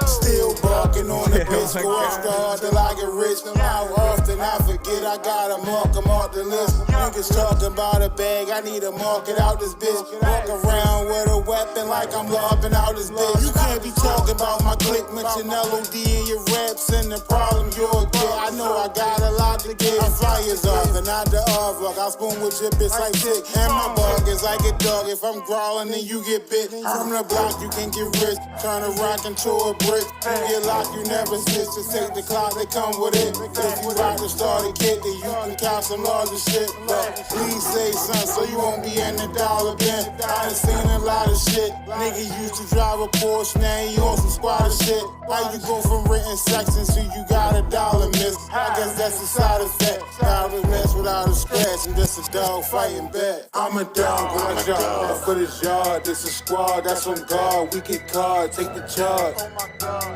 Speaker 17: Still barking on the bitch, go extra hard till I get rich. How often I forget I gotta mark them off the list. Niggas talking about a bag, I need to mark it out this bitch. Walk around with a weapon acting like I'm lobbing out his bitch. You can't be talking about my clique, mention LOD in your raps, and the problem you'll get. I know I got a lot to get. I'm flyers off and out the off. I spoon with your bitch like sick. And my bug is like a dog. If I'm growling, then you get bit. From the block, you can get rich. Turn a rock into a brick. You get locked, you never switch. Just take the clock, they come with it. If you rock the starter kit, then you can count some larger shit. But please say something so you won't be in the dollar bin. I done seen a lot of shit. Nigga used to drive a Porsche, now you on some squatter shit. How you go from written sections to you got a dollar miss? I guess that's a side effect. Out of mess without a scratch, and just a dog fighting back. I'm a dog, watch out for this yard. This a squad, that's on guard. We get card, take the charge.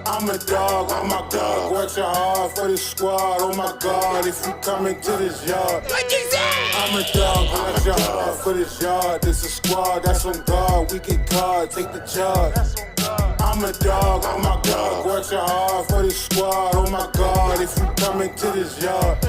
Speaker 17: I'm a dog, oh my God. Watch your hard for this squad, oh my God. If you come into this yard, I'm a dog, watch your hard for this yard. This a squad, that's on guard. We get card, take the charge. I'm a dog, oh my God. Watch your hard for this squad, oh my God. If you come into this yard.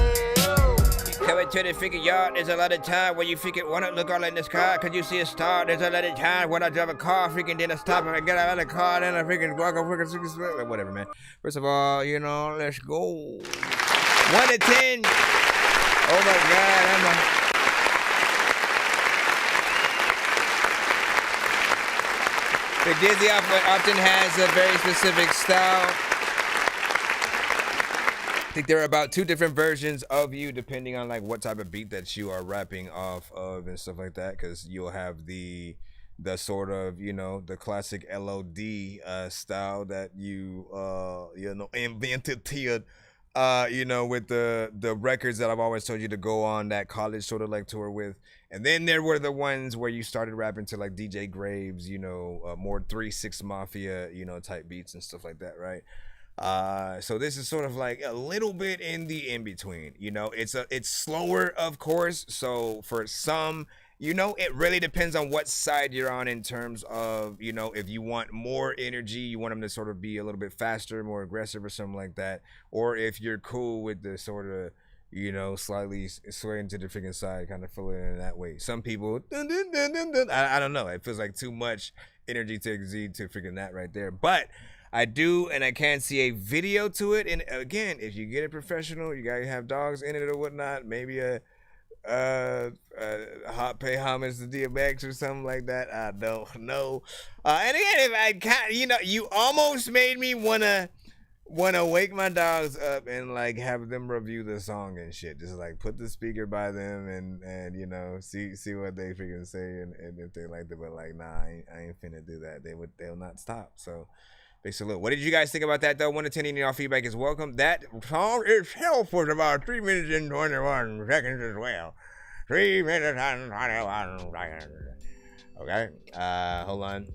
Speaker 12: Coming to the freaking yard, there's a lot of time when you freaking wanna look all in the sky, cause you see a star. There's a lot of time when I drive a car, freaking then I stop and I get out of the car, then I freaking walk over freaking whatever, man. First of all, you know, let's go. 1 to 10. Oh my God, The Dizzy often has a very specific style. I think there are about 2 different versions of you depending on like what type of beat that you are rapping off of and stuff like that, because you'll have the sort of, you know, the classic LOD style that you know, invented to you know, with the records that I've always told you to go on that college sort of like tour with. And then there were the ones where you started rapping to like DJ Graves, you know, more 3-6 Mafia, you know, type beats and stuff like that, right? So this is sort of like a little bit in the in-between, you know. It's slower, of course, so for some, you know, it really depends on what side you're on in terms of, you know, if you want more energy, you want them to sort of be a little bit faster, more aggressive or something like that, or if you're cool with the sort of, you know, slightly swaying to the freaking side, kind of feeling it in that way. Some people, I don't know, it feels like too much energy to exceed to freaking that right there, but I do, and I can see a video to it. And again, if you get a professional, you gotta have dogs in it or whatnot. Maybe a hot pay homage to DMX or something like that. I don't know. And again, if I can't, you know, you almost made me wanna wake my dogs up and like have them review the song and shit. Just like put the speaker by them and you know, see what they freaking say and if they like it. But like, nah, I ain't finna do that. They'll not stop. So. Big salute. What did you guys think about that, though? 1 to 10, and y'all feedback is welcome. That song itself was about 3 minutes and 21 seconds as well. 3 minutes and 21 seconds. Okay. Hold on.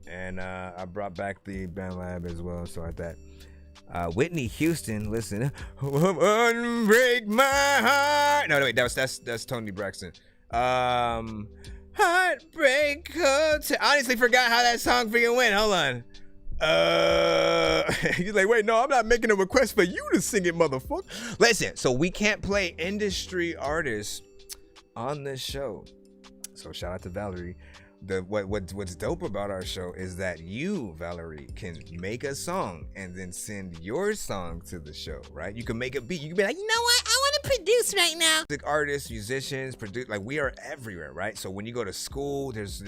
Speaker 12: And I brought back the band lab as well, so like that. Whitney Houston, listen. Break my heart. No, wait, that's Tony Braxton. Heartbreak. I honestly forgot how that song freaking went. Hold on. He's like, wait, no, I'm not making a request for you to sing it, motherfucker. Listen, so we can't play industry artists on this show. So shout out to Valerie. What's dope about our show is that you, Valerie, can make a song and then send your song to the show, right? You can make a beat. You can be like, you know what? I want to produce right now. Artists, musicians, produce, like we are everywhere, right? So when you go to school, there's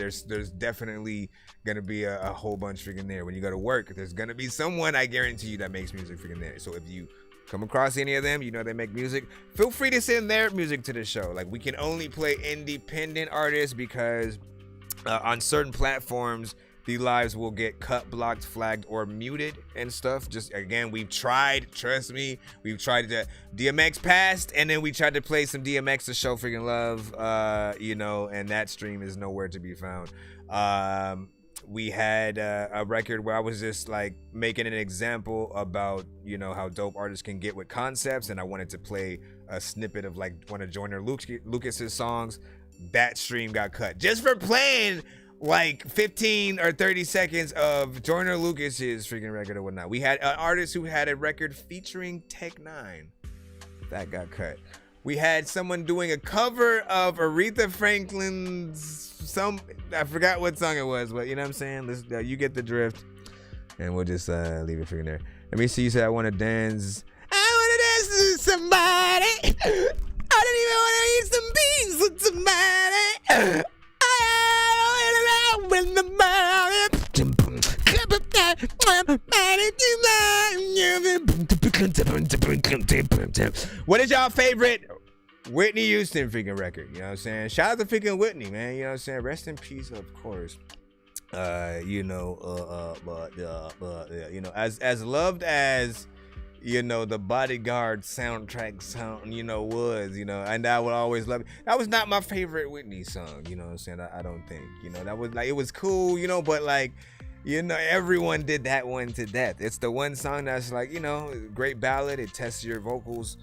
Speaker 12: definitely gonna be a whole bunch freaking there. When you go to work, there's gonna be someone, I guarantee you, that makes music freaking there. So if you come across any of them, you know they make music, feel free to send their music to the show. Like we can only play independent artists because on certain platforms, the lives will get cut, blocked, flagged, or muted and stuff. Just again, we've tried, trust me, we've tried to DMX passed, and then we tried to play some DMX to show freaking love, you know, and that stream is nowhere to be found. We had a record where I was just like making an example about, you know, how dope artists can get with concepts, and I wanted to play a snippet of like one of Joyner Lucas's songs. That stream got cut just for playing like 15 or 30 seconds of Joyner Lucas's freaking record or whatnot. We had an artist who had a record featuring Tech 9 that got cut. We had someone doing a cover of Aretha Franklin's I forgot what song it was, but you know what I'm saying? You get the drift. And we'll just leave it freaking there. Let me see. You said I want to dance. I want to dance to somebody. I don't even want to eat some beans with somebody. What is y'all favorite Whitney Houston freaking record? You know what I'm saying? Shout out to freaking Whitney, man. You know what I'm saying? Rest in peace, of course. You know, you know, as loved as, you know, the Bodyguard soundtrack sound, you know, was, you know, and I would always love it. That was not my favorite Whitney song, you know what I'm saying? I don't think, you know, that was like, it was cool, you know, but like, you know, everyone did that one to death. It's the one song that's like, you know, great ballad. It tests your vocals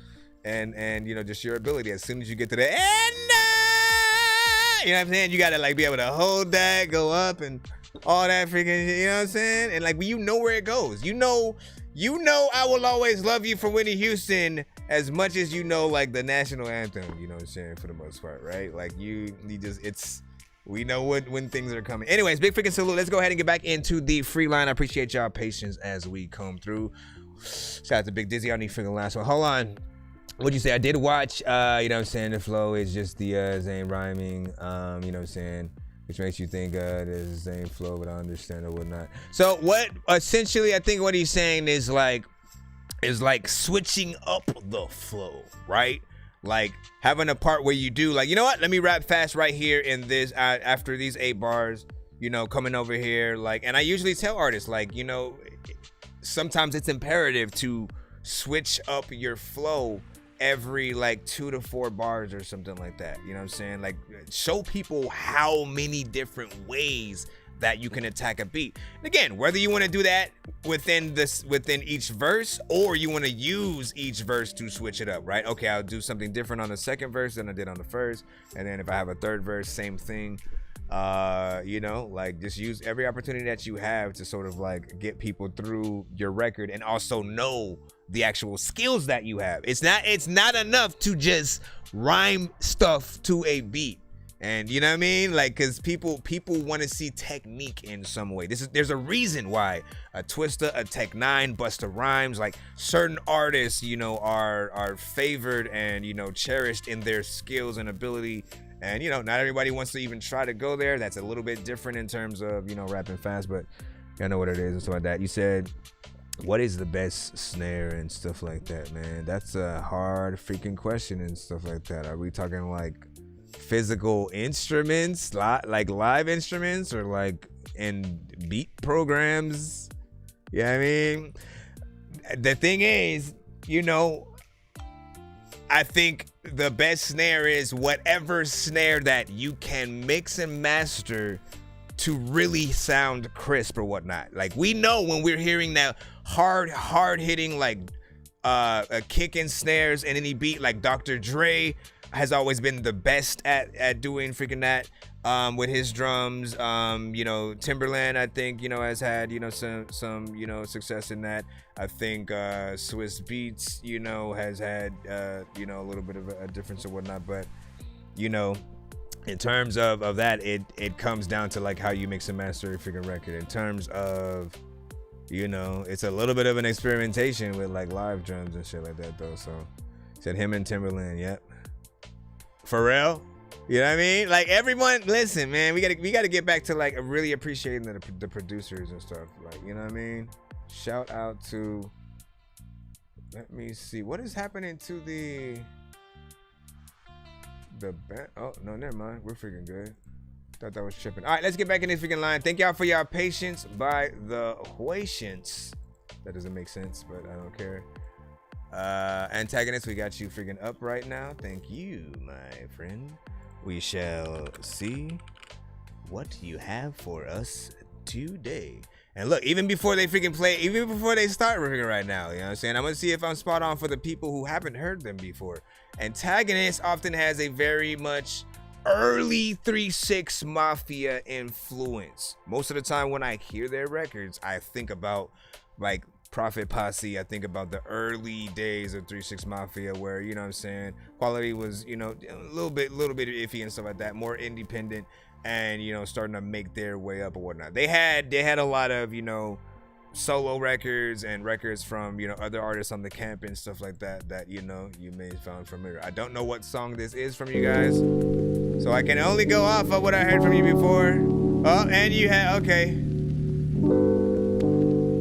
Speaker 12: and you know, just your ability. As soon as you get to the end, you know what I'm saying? You gotta like be able to hold that, go up and all that freaking, you know what I'm saying? And like, you know where it goes. You know, I Will Always Love You from Whitney Houston as much as you know, like the national anthem, you know what I'm saying? For the most part, right? Like you just, we know when things are coming. Anyways, big freaking salute. Let's go ahead and get back into the free line. I appreciate y'all patience as we come through. Shout out to Big Dizzy on the freaking line. So hold on. What'd you say? I did watch, you know what I'm saying? The flow is just the same rhyming, you know what I'm saying? Which makes you think there's the same flow, but I understand or whatnot. So what essentially I think what he's saying is like switching up the flow, right? Like having a part where you do like, you know what? Let me rap fast right here in this after these 8 bars, you know, coming over here. Like, and I usually tell artists like, you know, sometimes it's imperative to switch up your flow every like 2 to 4 bars or something like that, you know what I'm saying? Like show people how many different ways that you can attack a beat. And again, whether you want to do that within each verse or you want to use each verse to switch it up, right? Okay, I'll do something different on the second verse than I did on the first, and then if I have a third verse, same thing. You know, like just use every opportunity that you have to sort of like get people through your record and also know the actual skills that you have. It's not enough to just rhyme stuff to a beat. And you know what I mean? Like, cause people want to see technique in some way. There's a reason why a Twista, a Tech 9, Busta Rhymes, like certain artists, you know, are favored and, you know, cherished in their skills and ability. And, you know, not everybody wants to even try to go there. That's a little bit different in terms of, you know, rapping fast, but I know what it is and stuff like that. You said, what is the best snare and stuff like that, man? That's a hard freaking question and stuff like that. Are we talking like physical instruments, like live instruments, or like in beat programs? You know what I mean? The thing is, you know, I think the best snare is whatever snare that you can mix and master to really sound crisp or whatnot. Like we know when we're hearing that hard hitting like a kick and snares in any beat, like Dr. Dre has always been the best at doing freaking that with his drums. You know, Timberland, I think, you know, has had, you know, some you know, success in that. I think Swiss Beats, you know, has had you know, a little bit of a difference or whatnot, but you know, in terms of that, it comes down to like how you mix and master a freaking record. In terms of, you know, it's a little bit of an experimentation with like live drums and shit like that though. So said him and Timberland, yep. Pharrell, you know what I mean? Like everyone, listen, man, we gotta get back to like really appreciating the producers and stuff. Like, you know what I mean? Shout out to, let me see, what is happening to the band? Oh no, never mind. We're freaking good. Thought that was tripping. All right, let's get back in this freaking line. Thank y'all for y'all patience. By the patience. That doesn't make sense, but I don't care. Antagonist, we got you freaking up right now. Thank you, my friend. We shall see what you have for us today. And look, even before they freaking play, even before they start freaking right now, you know what I'm saying? I'm gonna see if I'm spot on for the people who haven't heard them before. Antagonist often has a very much early 3-6 Mafia influence. Most of the time when I hear their records, I think about like Prophet Posse, I think about the early days of 3 6 Mafia, where, you know what I'm saying, quality was, you know, a little bit iffy and stuff like that, more independent, and, you know, starting to make their way up or whatnot. They had a lot of, you know, solo records and records from, you know, other artists on the camp and stuff like that, you know, you may have found familiar. I don't know what song this is from you guys, so I can only go off of what I heard from you before. Oh, and you had, okay.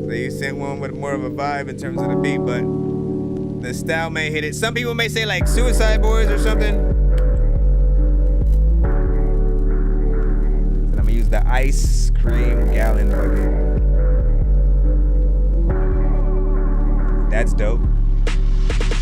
Speaker 12: So you sent one with more of a vibe in terms of the beat, but the style may hit it. Some people may say like Suicide Boys or something. And I'm gonna use the ice cream gallon bucket. That's dope.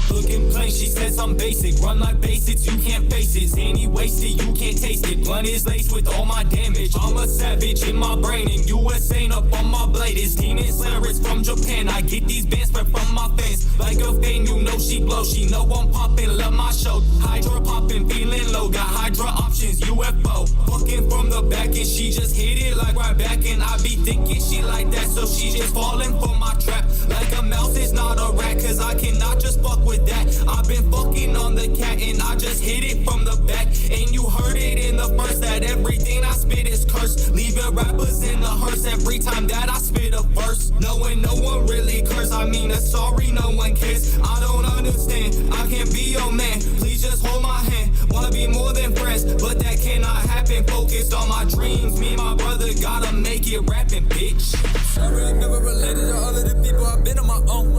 Speaker 6: Looking plain, she says I'm basic. Run like basics, you can't face it. Zany wasted, you can't taste it. Blunt is laced with all my damage. I'm a savage in my brain, and US ain't up on my blade. It's Demon Slayers from Japan. I get these bands spread from my fans. Like a fan, you know she blow. She know I'm popping, love my show. Hydra popping, feeling low. Got Hydra options, UFO. Fucking from the back, and she just hit it like right back. And I be thinking she like that, so she just falling for my trap. Like a mouse is not a rat, cause I cannot just fuck with that. I've been fucking on the cat and I just hit it from the back. And you heard it in the first that everything I spit is cursed. Leaving rappers in the hearse every time that I spit a verse. Knowing no one really curse, I mean a sorry no one cares. I don't understand, I can't be your man. Please just hold my hand, wanna be more than friends, but that cannot happen. Focused on my dreams, me and my brother gotta make it rapping, bitch.
Speaker 18: Sorry, I've never related to all of the people, I've been on my own.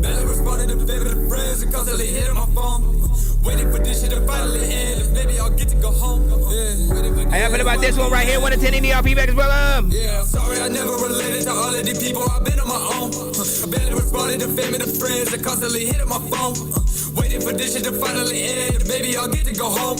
Speaker 18: Barely responded to favorite friends and constantly hitting my phone. Waiting for this shit to finally end, and maybe I'll get to go home.
Speaker 12: How y'all feel about this one right here? 1 to 10 in the feedback as well.
Speaker 18: Yeah, sorry, I never related to all of the people, I've been on my own. I barely responded to favorite friends and constantly hitting my phone. Waiting for this shit to finally end, maybe I'll get to go home.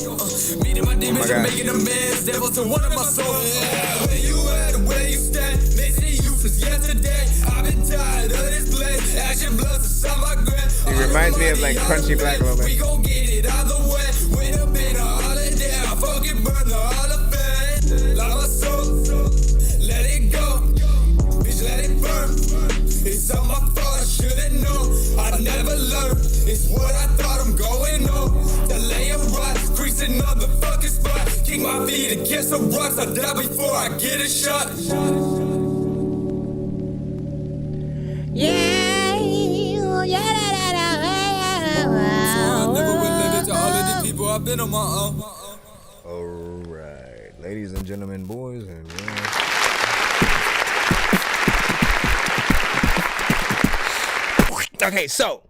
Speaker 18: Meeting my demons and making amends, devil to one of my souls. Yeah, where you at and where you stand, makes it useless yesterday. I've been tired of this blade, action bloods inside my grip.
Speaker 12: It reminds me of like Crunchy Black a little bit.
Speaker 18: We gon' get it either way. Wait up in a holiday, I fucking burn the holiday. Love my soul, let it go. Bitch, let it burn. It's all my fault, I should've known. I never learned, it's what I thought I'm going on. Delay and rocks, creasing on the fucking spot. Kick my feet against the rocks, I die before I get a shot.
Speaker 10: Yeah.
Speaker 18: I've been on my own.
Speaker 12: All right, ladies and gentlemen, boys and girls. Okay, so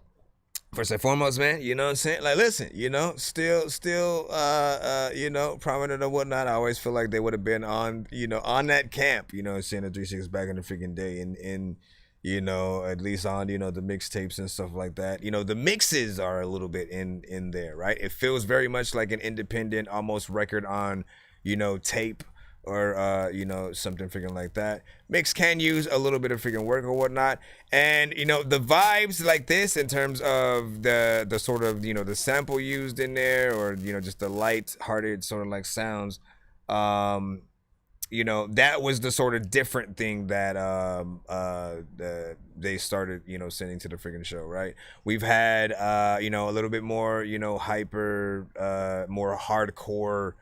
Speaker 12: first and foremost, man, you know what I'm saying? Like, listen, you know, still, you know, prominent or whatnot. I always feel like they would have been on, you know, on that camp, you know what I'm saying, the 3 6 back in the freaking day, in you know, at least on, you know, the mixtapes and stuff like that. You know, the mixes are a little bit in there, right? It feels very much like an independent, almost record on, you know, tape or, you know, something freaking like that. Mix can use a little bit of freaking work or whatnot. And, you know, the vibes like this in terms of the sort of, you know, the sample used in there, or, you know, just the light-hearted sort of like sounds, you know, that was the sort of different thing that they started, you know, sending to the freaking show, right? We've had, you know, a little bit more, you know, hyper, more hardcore,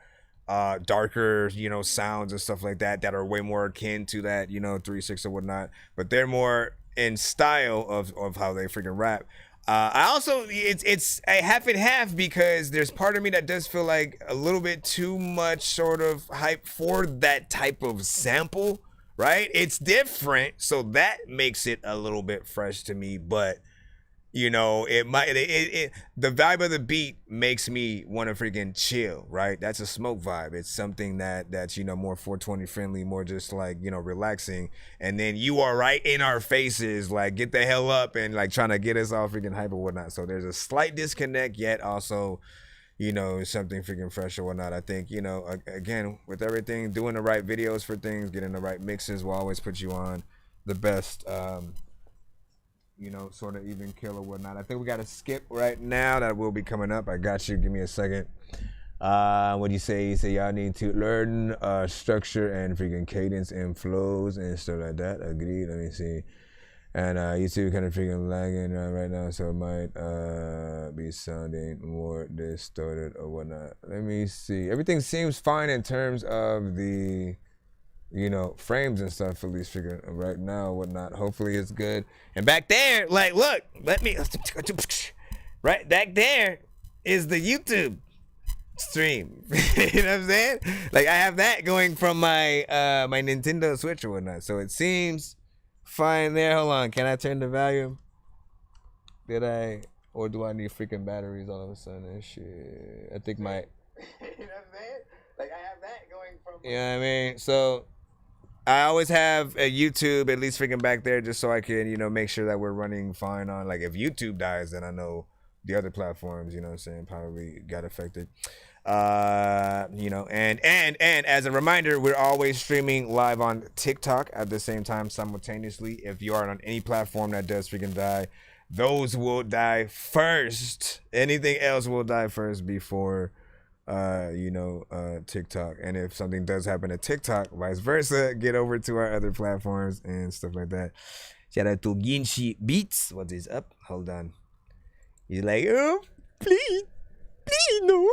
Speaker 12: darker, you know, sounds and stuff like that are way more akin to that, you know, 3 6 or whatnot. But they're more in style of how they freaking rap. I also, it's a half and half, because there's part of me that does feel like a little bit too much sort of hype for that type of sample, right? It's different, so that makes it a little bit fresh to me, but you know, it might, the vibe of the beat makes me want to freaking chill, right? That's a smoke vibe. It's something that's, you know, more 420 friendly, more just like, you know, relaxing. And then you are right in our faces, like, get the hell up, and like trying to get us all freaking hype or whatnot. So there's a slight disconnect, yet also, you know, something freaking fresh or whatnot. I think, you know, again, with everything, doing the right videos for things, getting the right mixes will always put you on the best, you know, sort of even kill or whatnot. I think we got a skip right now that will be coming up. I got you. Give me a second. What do you say? You say y'all need to learn structure and freaking cadence and flows and stuff like that. Agreed. Let me see.
Speaker 9: And YouTube kind of freaking lagging right now, so it might be sounding more distorted or whatnot. Let me see. Everything seems fine in terms of the, you know, frames and stuff, at least figuring right now, whatnot. Hopefully it's good. And back there, like, look, right back there is the YouTube stream. You know what I'm saying? Like, I have that going from my my Nintendo Switch or whatnot. So it seems fine there. Hold on, can I turn the volume? Did I, or do I need freaking batteries all of a sudden and shit? I think my, you know what I'm saying? Like, I have that going from, you know what I mean? So I always have a YouTube at least freaking back there just so I can, you know, make sure that we're running fine on, like, if YouTube dies, then I know the other platforms, you know what I'm saying, probably got affected. You know, and as a reminder, we're always streaming live on TikTok at the same time simultaneously. If you are on any platform that does freaking die, those will die first. Anything else will die first before you know, TikTok. And if something does happen to TikTok, vice versa, get over to our other platforms and stuff like that. Shout out to Ginshi Beats. What is up? Hold on. He's like, oh, please, no,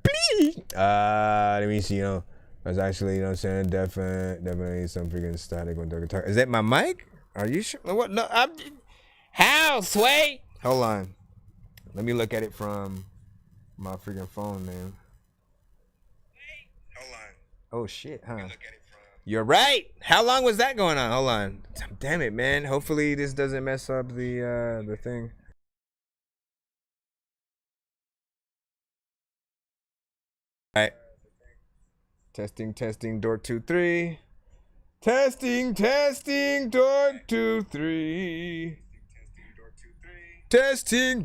Speaker 9: please. Let me see, you know, that's actually, you know what I'm saying, definitely some freaking static when Dorky talk. Is that my mic? Are you sure? What? No, how, Sway? Hold on. Let me look at it from my freaking phone, man. Hold on. Oh, shit, huh? You're right. How long was that going on? Hold on. Damn it, man. Hopefully this doesn't mess up the thing. All right. Testing, Dork 2-3. Testing, Dork 2-3. Testing.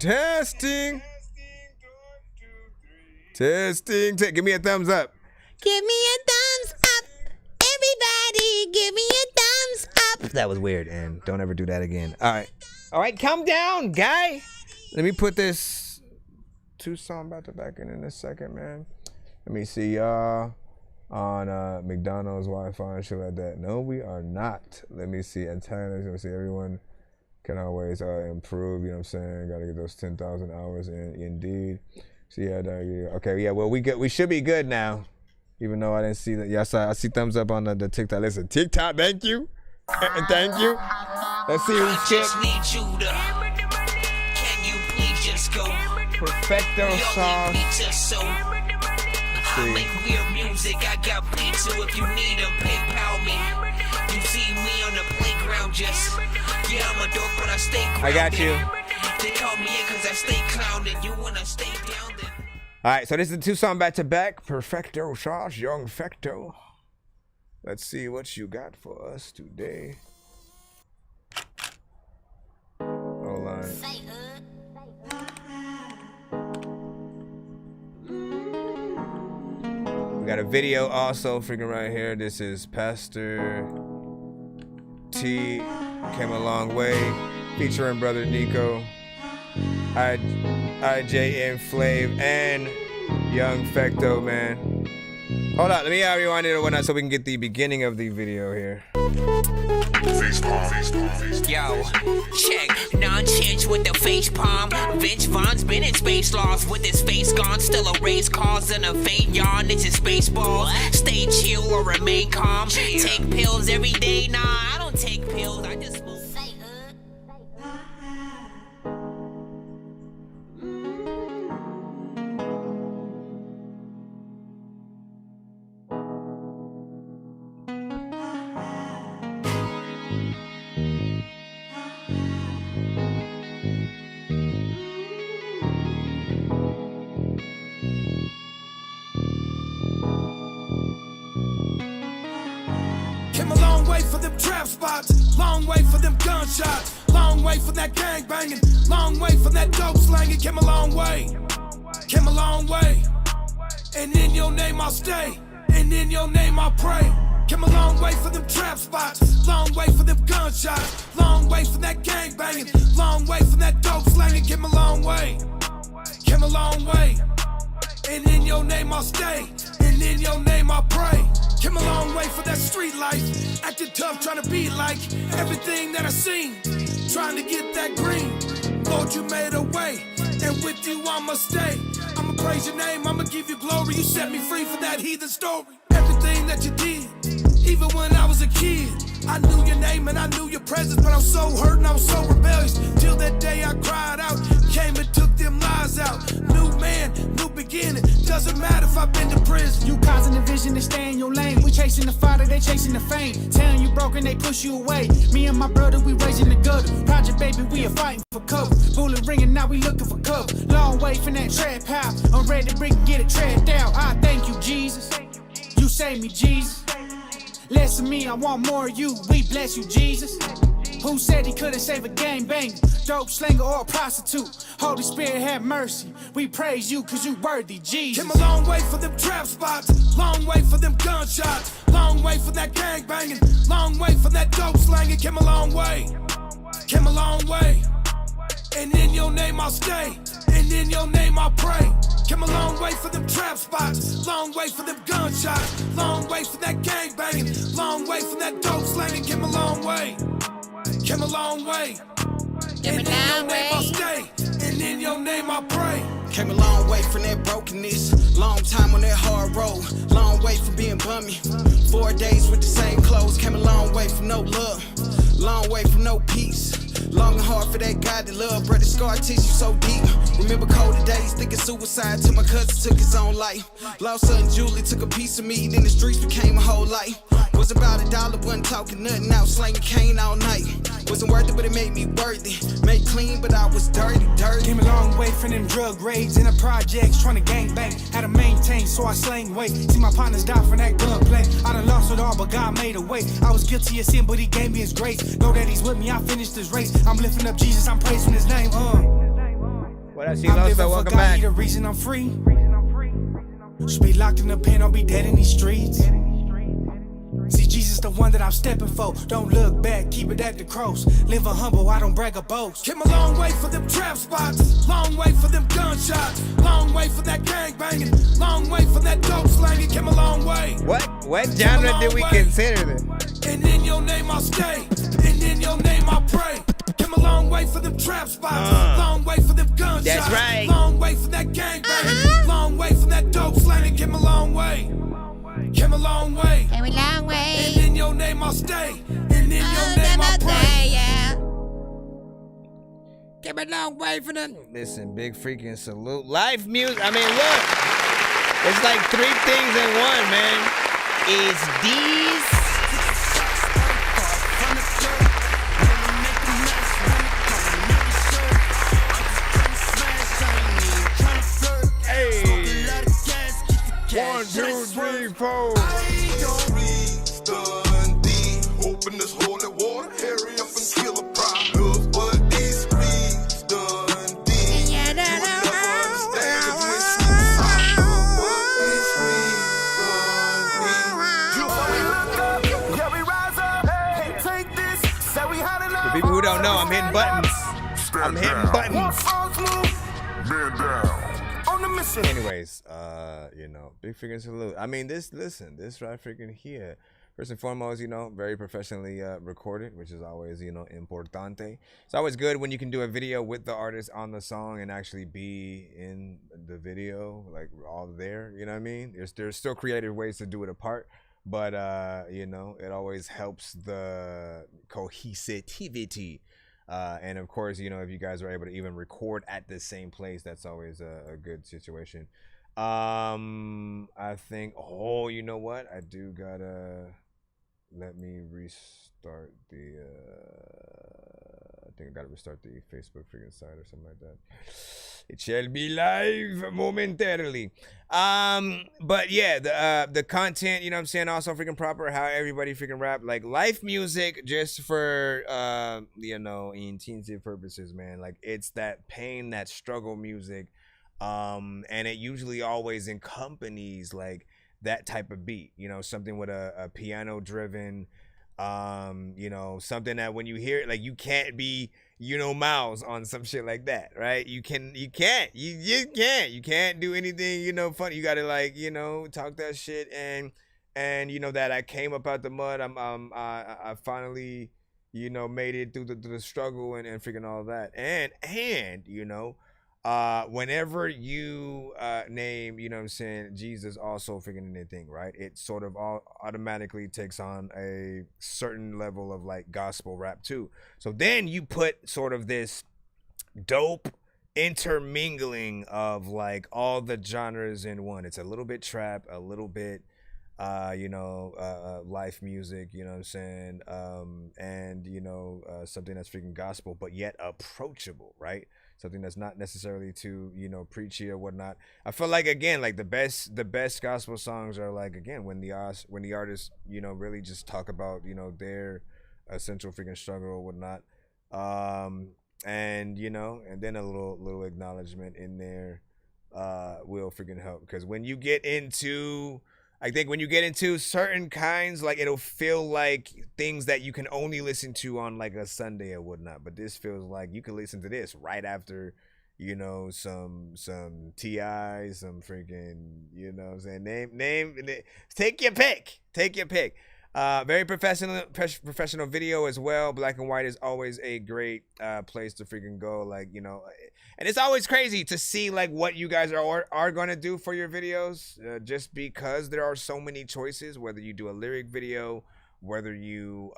Speaker 9: Give me a thumbs up.
Speaker 10: Give me a thumbs up. Everybody, give me a thumbs up.
Speaker 9: That was weird, and don't ever do that again. All right, calm down, guy. Let me put this two-song back to back in a second, man. Let me see y'all on McDonald's Wi-Fi and shit like that. No, we are not. Let me see. Antennas. Let me see. Everyone can always improve. You know what I'm saying? Got to get those 10,000 hours in. Indeed. See, yeah, okay, yeah. Well, we should be good now. Even though I didn't see that. Yeah, I see thumbs up on the TikTok. Listen, TikTok. Thank you. Thank you. Let's see who's chip.
Speaker 11: Can you please just go?
Speaker 9: Perfecto sauce.
Speaker 11: I make weird music, I got beats, so if you need them, PayPal me. You see me on the playground just, yeah, I'm a dork, but I stay grounded.
Speaker 9: I got you.
Speaker 11: They call me in cause I stay clowned, you wanna stay down then.
Speaker 9: Alright, so this is the 2-song back to back. Perfecto sauce, young Fecto. Let's see what you got for us today. Hold on. We got a video also freaking right here. This is Pastor T Came a Long Way featuring Brother Nico, IJN Flav, and Young Fecto, man. Hold on, let me rewind it or whatnot so we can get the beginning of the video here.
Speaker 11: Yo, check, Nonsenze with the face palm. Vince Vaughn's been in space lost with his face gone. Still a race cause and a faint yawn. This is Spaceballs. Stay chill or remain calm. Take pills every day. Nah, I don't take pills. I just smoke.
Speaker 3: Came a long way for them trap spots, long way for them gunshots, long way for that gang banging, long way for that dope slanging. Came a long way, and in your name I'll stay, and in your name I'll pray. Came a long way for them trap spots, long way for them gunshots, long way for that gang banging, long way for that dope slanging. Came a long way, and in your name I'll stay, and in your name I'll pray. Came a long way for that street life, acting tough, trying to be like everything that I seen. trying to get that green. Lord, you made a way, and with you I'ma stay. I'ma praise your name, I'ma give you glory. You set me free from that heathen story. Everything that you did, even when I was a kid, I knew your name and I knew your presence, but I was so hurt and I was so rebellious. Till that day I cried out, came and took them lies out. New man, new beginning, doesn't matter if I've been to prison.
Speaker 19: You causing the vision to stay in your lane. We chasing the Father, they chasing the fame. Telling you broken, they push you away. Me and my brother, we raising the gutter. Project baby, we are fighting for cover. Bullet ringing, now we looking for cover. Long way from that trap house. I'm ready to break and get it tread down. I thank you, Jesus. You saved me, Jesus. Less of me, I want more of you. We bless you, Jesus. Who said he couldn't save a gangbanger, dope slinger, or a prostitute? Holy Spirit, have mercy. We praise you cause you worthy, Jesus.
Speaker 3: Came a long way for them trap spots, long way for them gunshots, long way for that gangbanging, long way for that dope slanging. Came a long way, came a long way. And in your name I'll stay, and in your name I'll pray. Came a long way for them trap spots, long way for them gunshots, long way for that gangbanging, long way for that dope slanging. Came a long way, came a long way. And in your name I'll stay, and in your name I'll pray.
Speaker 6: Came a long way from that brokenness, long time on that hard road, long way from being bummy. 4 days with the same clothes, came a long way from no love, long way from no peace. Long and hard for that God that love, brother, scar tissue so deep. Remember colder days, thinking suicide till my cousin took his own life. Lost son Julie took a piece of me, then the streets became a whole life. Was about $1, wasn't talking nothing, out slanging cane all night. Wasn't worth it, but it made me worthy. Made clean, but I was dirty.
Speaker 19: Came a long way from them drug raids in the projects, trying to gang bang. Had to maintain, so I slang weight. See my partners die from that gunplay. I done lost it all, but God made a way. I was guilty of sin, but he gave me his grace. Know that he's with me, I finished this race. I'm lifting up Jesus, I'm praising his name.
Speaker 9: What up, Sheila? Welcome
Speaker 19: God,
Speaker 9: back.
Speaker 19: he the reason I'm free. Should be locked in the pen, I'll be dead in these streets. See, Jesus the one that I'm stepping for. Don't look back, keep it at the cross. Live a humble, I don't brag or boast.
Speaker 3: Came a long way for them trap spots, long way for them gunshots, long way for that gangbanging, long way for that dope slanging. Came a long way.
Speaker 9: What genre did we consider this?
Speaker 3: And in your name I'll stay, and in your name I'll pray. Came a long way for them trap spots, long way for them gunshots.
Speaker 9: That's right.
Speaker 3: Long way for that gangbanging, long way for that dope slanging. Came a long way. Came a long way.
Speaker 10: Came a long way.
Speaker 3: And in your name I'll stay. And in your name I'll pray.
Speaker 10: Yeah.
Speaker 9: Came a long way for them. Listen, big freaking salute. Live music. I mean, look. It's like 3 things in one, man. It's these. Hey. 1, 2, 3, 4.
Speaker 14: Open this holy water, hurry up and kill a problem. But these streets done deep. You never understand if we suicide. But these streets done deep.
Speaker 18: Yeah, we rise up, hey, take this. Say we had enough.
Speaker 9: For people who don't know, I'm hitting buttons. I'm hitting buttons.
Speaker 14: Man down.
Speaker 18: On the mission.
Speaker 9: Anyways, you know, big freaking salute. I mean, this right freaking here. First and foremost, you know, very professionally recorded, which is always, you know, importante. It's always good when you can do a video with the artist on the song and actually be in the video, like all there, you know what I mean? There's still creative ways to do it apart, but, you know, it always helps the cohesivity. And of course, you know, if you guys are able to even record at the same place, that's always a good situation. I think, oh, you know what? I do gotta... Let me restart the, I think I gotta restart the Facebook freaking site or something like that. It shall be live momentarily. But yeah, the content, you know what I'm saying, also freaking proper, how everybody freaking rap, like live music just for, you know, intensive purposes, man. Like it's that pain, that struggle music. And it usually always accompanies like that type of beat, you know, something with a piano driven, you know, something that when you hear it, like you can't be, you know, Miles on some shit like that, right? You can't do anything, you know, funny. You gotta like, you know, talk that shit and you know that I came up out the mud. I finally, you know, made it through the struggle and freaking all that. And you know, whenever you name, you know what I'm saying, Jesus also freaking anything, right? It sort of automatically takes on a certain level of like gospel rap too. So then you put sort of this dope intermingling of like all the genres in one. It's a little bit trap, a little bit you know, life music, you know what I'm saying, and you know, something that's freaking gospel but yet approachable, right? Something that's not necessarily too, you know, preachy or whatnot. I feel like, again, like the best gospel songs are like, again, when the artists, you know, really just talk about, you know, their essential freaking struggle or whatnot. And you know, and then a little acknowledgement in there will freaking help, because when you get into, I think when you get into certain kinds, like it'll feel like things that you can only listen to on like a Sunday or whatnot. But this feels like you can listen to this right after, you know, some T.I., some freaking, you know what I'm saying, name, take your pick. Very professional video as well. Black and white is always a great place to freaking go. Like, you know, and it's always crazy to see like what you guys are going to do for your videos, just because there are so many choices, whether you do a lyric video, whether you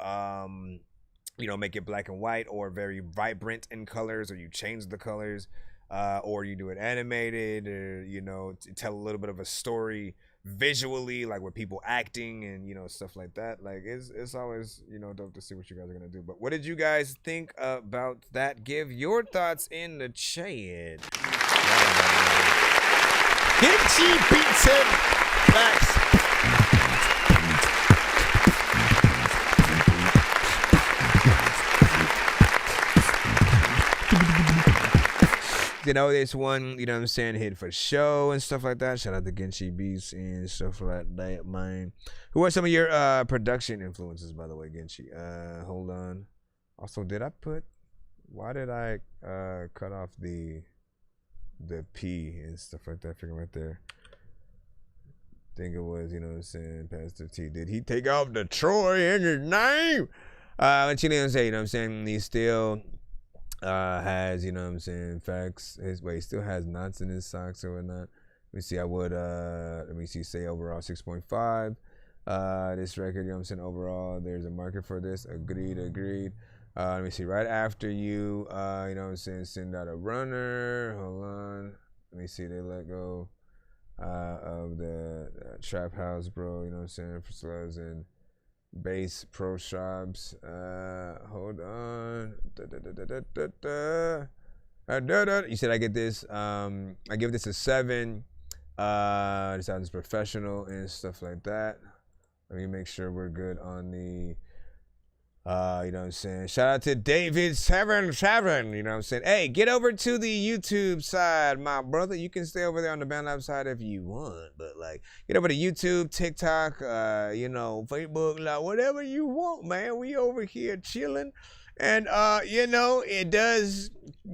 Speaker 9: you know, make it black and white or very vibrant in colors, or you change the colors, or you do it animated, or, you know, tell a little bit of a story visually, like with people acting and, you know, stuff like that. Like it's always, you know, dope to see what you guys are gonna do. But what did you guys think about that? Give your thoughts in the chat.
Speaker 12: Kimchi pizza facts. You know, this one, you know what I'm saying, hit for show and stuff like that. Shout out to Genshi Beats and stuff like that, man. Who are some of your production influences, by the way, Genshi? Hold on. Also, why did I cut off the P and stuff like that? Figure right there. Think it was, you know what I'm saying, Pastor T. Did he take off the Troy in his name? But you know what I'm saying, you know what I'm saying? He still has, you know what I'm saying, facts. He still has knots in his socks or whatnot. Let me see, say overall 6.5. This record, you know what I'm saying, overall, there's a market for this. Agreed. Let me see, right after you, you know what I'm saying, send out a runner. Hold on. Let me see, they let go of the Trap House, bro, you know what I'm saying, for slugs and bass pro shops. Hold on. You said I get this. I give this a 7. This sounds professional and stuff like that. Let me make sure we're good on the you know what I'm saying. Shout out to David77. You know what I'm saying. Hey, get over to the YouTube side, my brother. You can stay over there on the BandLab side if you want, but like, get over to YouTube, TikTok, you know, Facebook, like whatever you want, man. We over here chilling. And you know, it does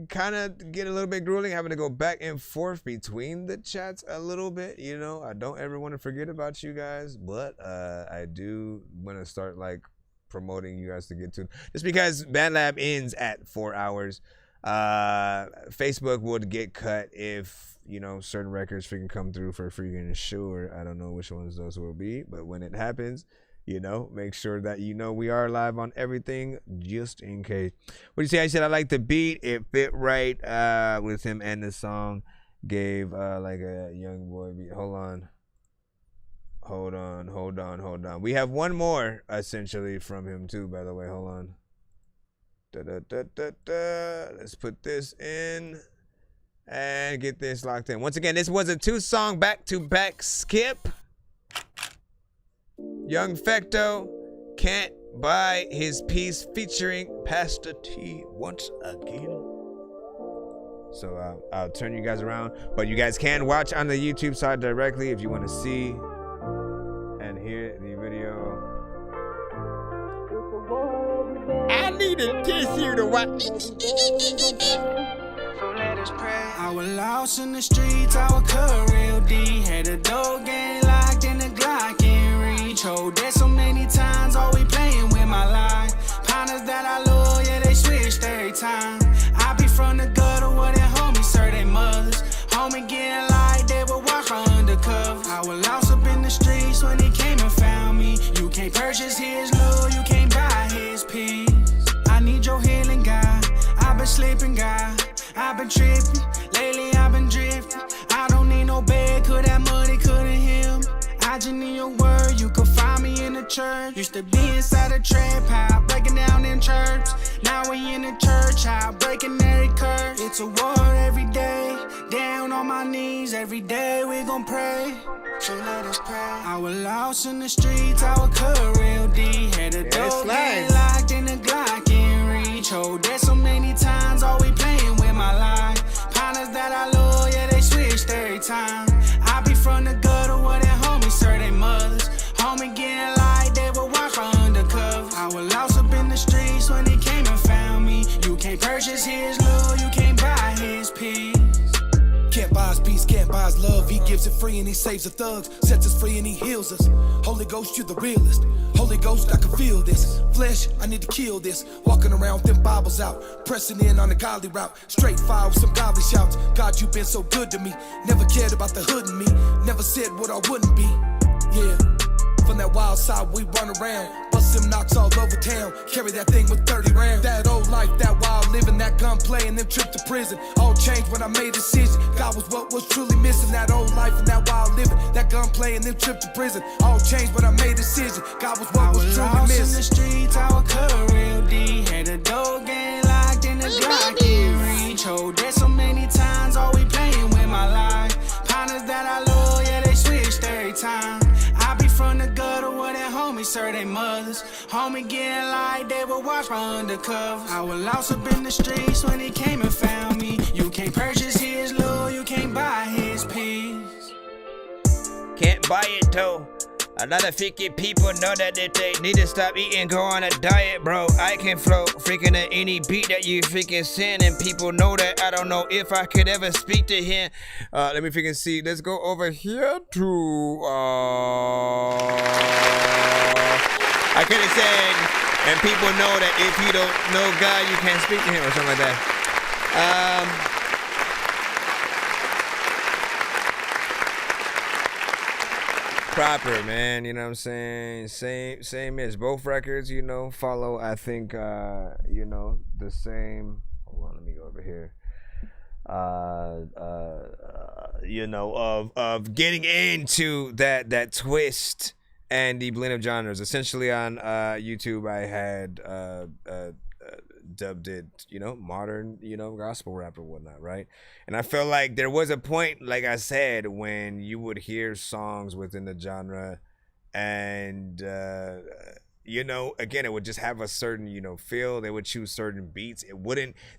Speaker 12: kind of get a little bit grueling having to go back and forth between the chats a little bit. You know, I don't ever want to forget about you guys, but I do want to start like promoting you guys to get to, just because BandLab ends at 4 hours. Facebook would get cut if, you know, certain records freaking come through for freaking sure. I don't know which ones those will be, but when it happens, you know, make sure that you know we are live on everything, just in case. What do you say? I said I like the beat. It fit right with him, and the song gave like a young boy beat. Hold on. We have one more essentially from him too, by the way. Hold on. Let's put this in and get this locked in. Once again, this was a 2-song back-to-back skip. Young Fecto, Can't Buy His Peace, featuring Pastor T once again. So I'll turn you guys around, but you guys can watch on the YouTube side directly if you want to see and hear the video. I need a tissue to watch.
Speaker 19: I was lost in the streets, I was cut real deep. Had a dope game locked in the Glock in reach. Oh, that so many times, always playing with my life. Partners that I sleeping guy. I've been tripping, lately I've been drifting. I don't need no bed, could that money couldn't heal me. I just need your word, you can find me in the church. Used to be inside a trap house, breaking down in church. Now we in the church house, breaking every curse. It's a war every day, down on my knees. Every day we gon' pray, so let us pray. I was lost in the streets, I was cut real deep. Had a door get locked in the Glock in reach. Oh, there's so many times, always playing with my life. Partners that I love, yeah, they switched every time. I be from the gutter where their homies serve their mothers. Homie getting light, they would watch my undercover. I was lost up in the streets when he came and found me. You can't purchase his love, you can't buy his peace.
Speaker 6: Can't buy his peace, can't buy his love. He gives it free and he saves the thugs. Sets us free and he heals us. Holy Ghost, you're the realest. Holy Ghost, I can feel this. Flesh, I need to kill this. Walking around with them Bibles out. Pressing in on the godly route. Straight fire with some godly shouts. God, you've been so good to me. Never cared about the hood in me. Never said what I wouldn't be. Yeah. From that wild side we run around. Bust them knocks all over town. Carry that thing with 30 rounds. That old life, that wild living, that gunplay and them trip to prison. All changed when I made a decision. God was what was truly missing. That old life and that wild living, that gunplay and them trip to prison. All changed when I made a decision. God was what was truly
Speaker 19: lost
Speaker 6: missing.
Speaker 19: in the streets, I was cut real deep. Had a door game locked in the Glock in reach. Oh, there's so many times, always playing with my life. Partners that I love, yeah, they switched every time. I be from the gutter where their homies serve their mothers. Homie getting light, they would watch my undercover. I was lost up in the streets when he came and found me. You can't purchase his love, you can't buy his peace.
Speaker 12: Can't buy it though. A lot of freaking people know that if they need to stop eating, go on a diet, bro. I can flow freaking at any beat that you freaking send, and people know that. I don't know if I could ever speak to him. Let me freaking see. Let's go over here to I could have said, and people know that if you don't know God, you can't speak to him or something like that. Proper, man, you know what I'm saying? Same as both records, you know, follow, I think, you know, the same. Hold on, let me go over here. You know, of getting into that twist and the blend of genres. Essentially on YouTube, I had dubbed it, you know, modern, you know, gospel rap or whatnot, right? And I felt like there was a point, like I said, when you would hear songs within the genre and you know, again, it would just have a certain, you know, feel. They would choose certain beats.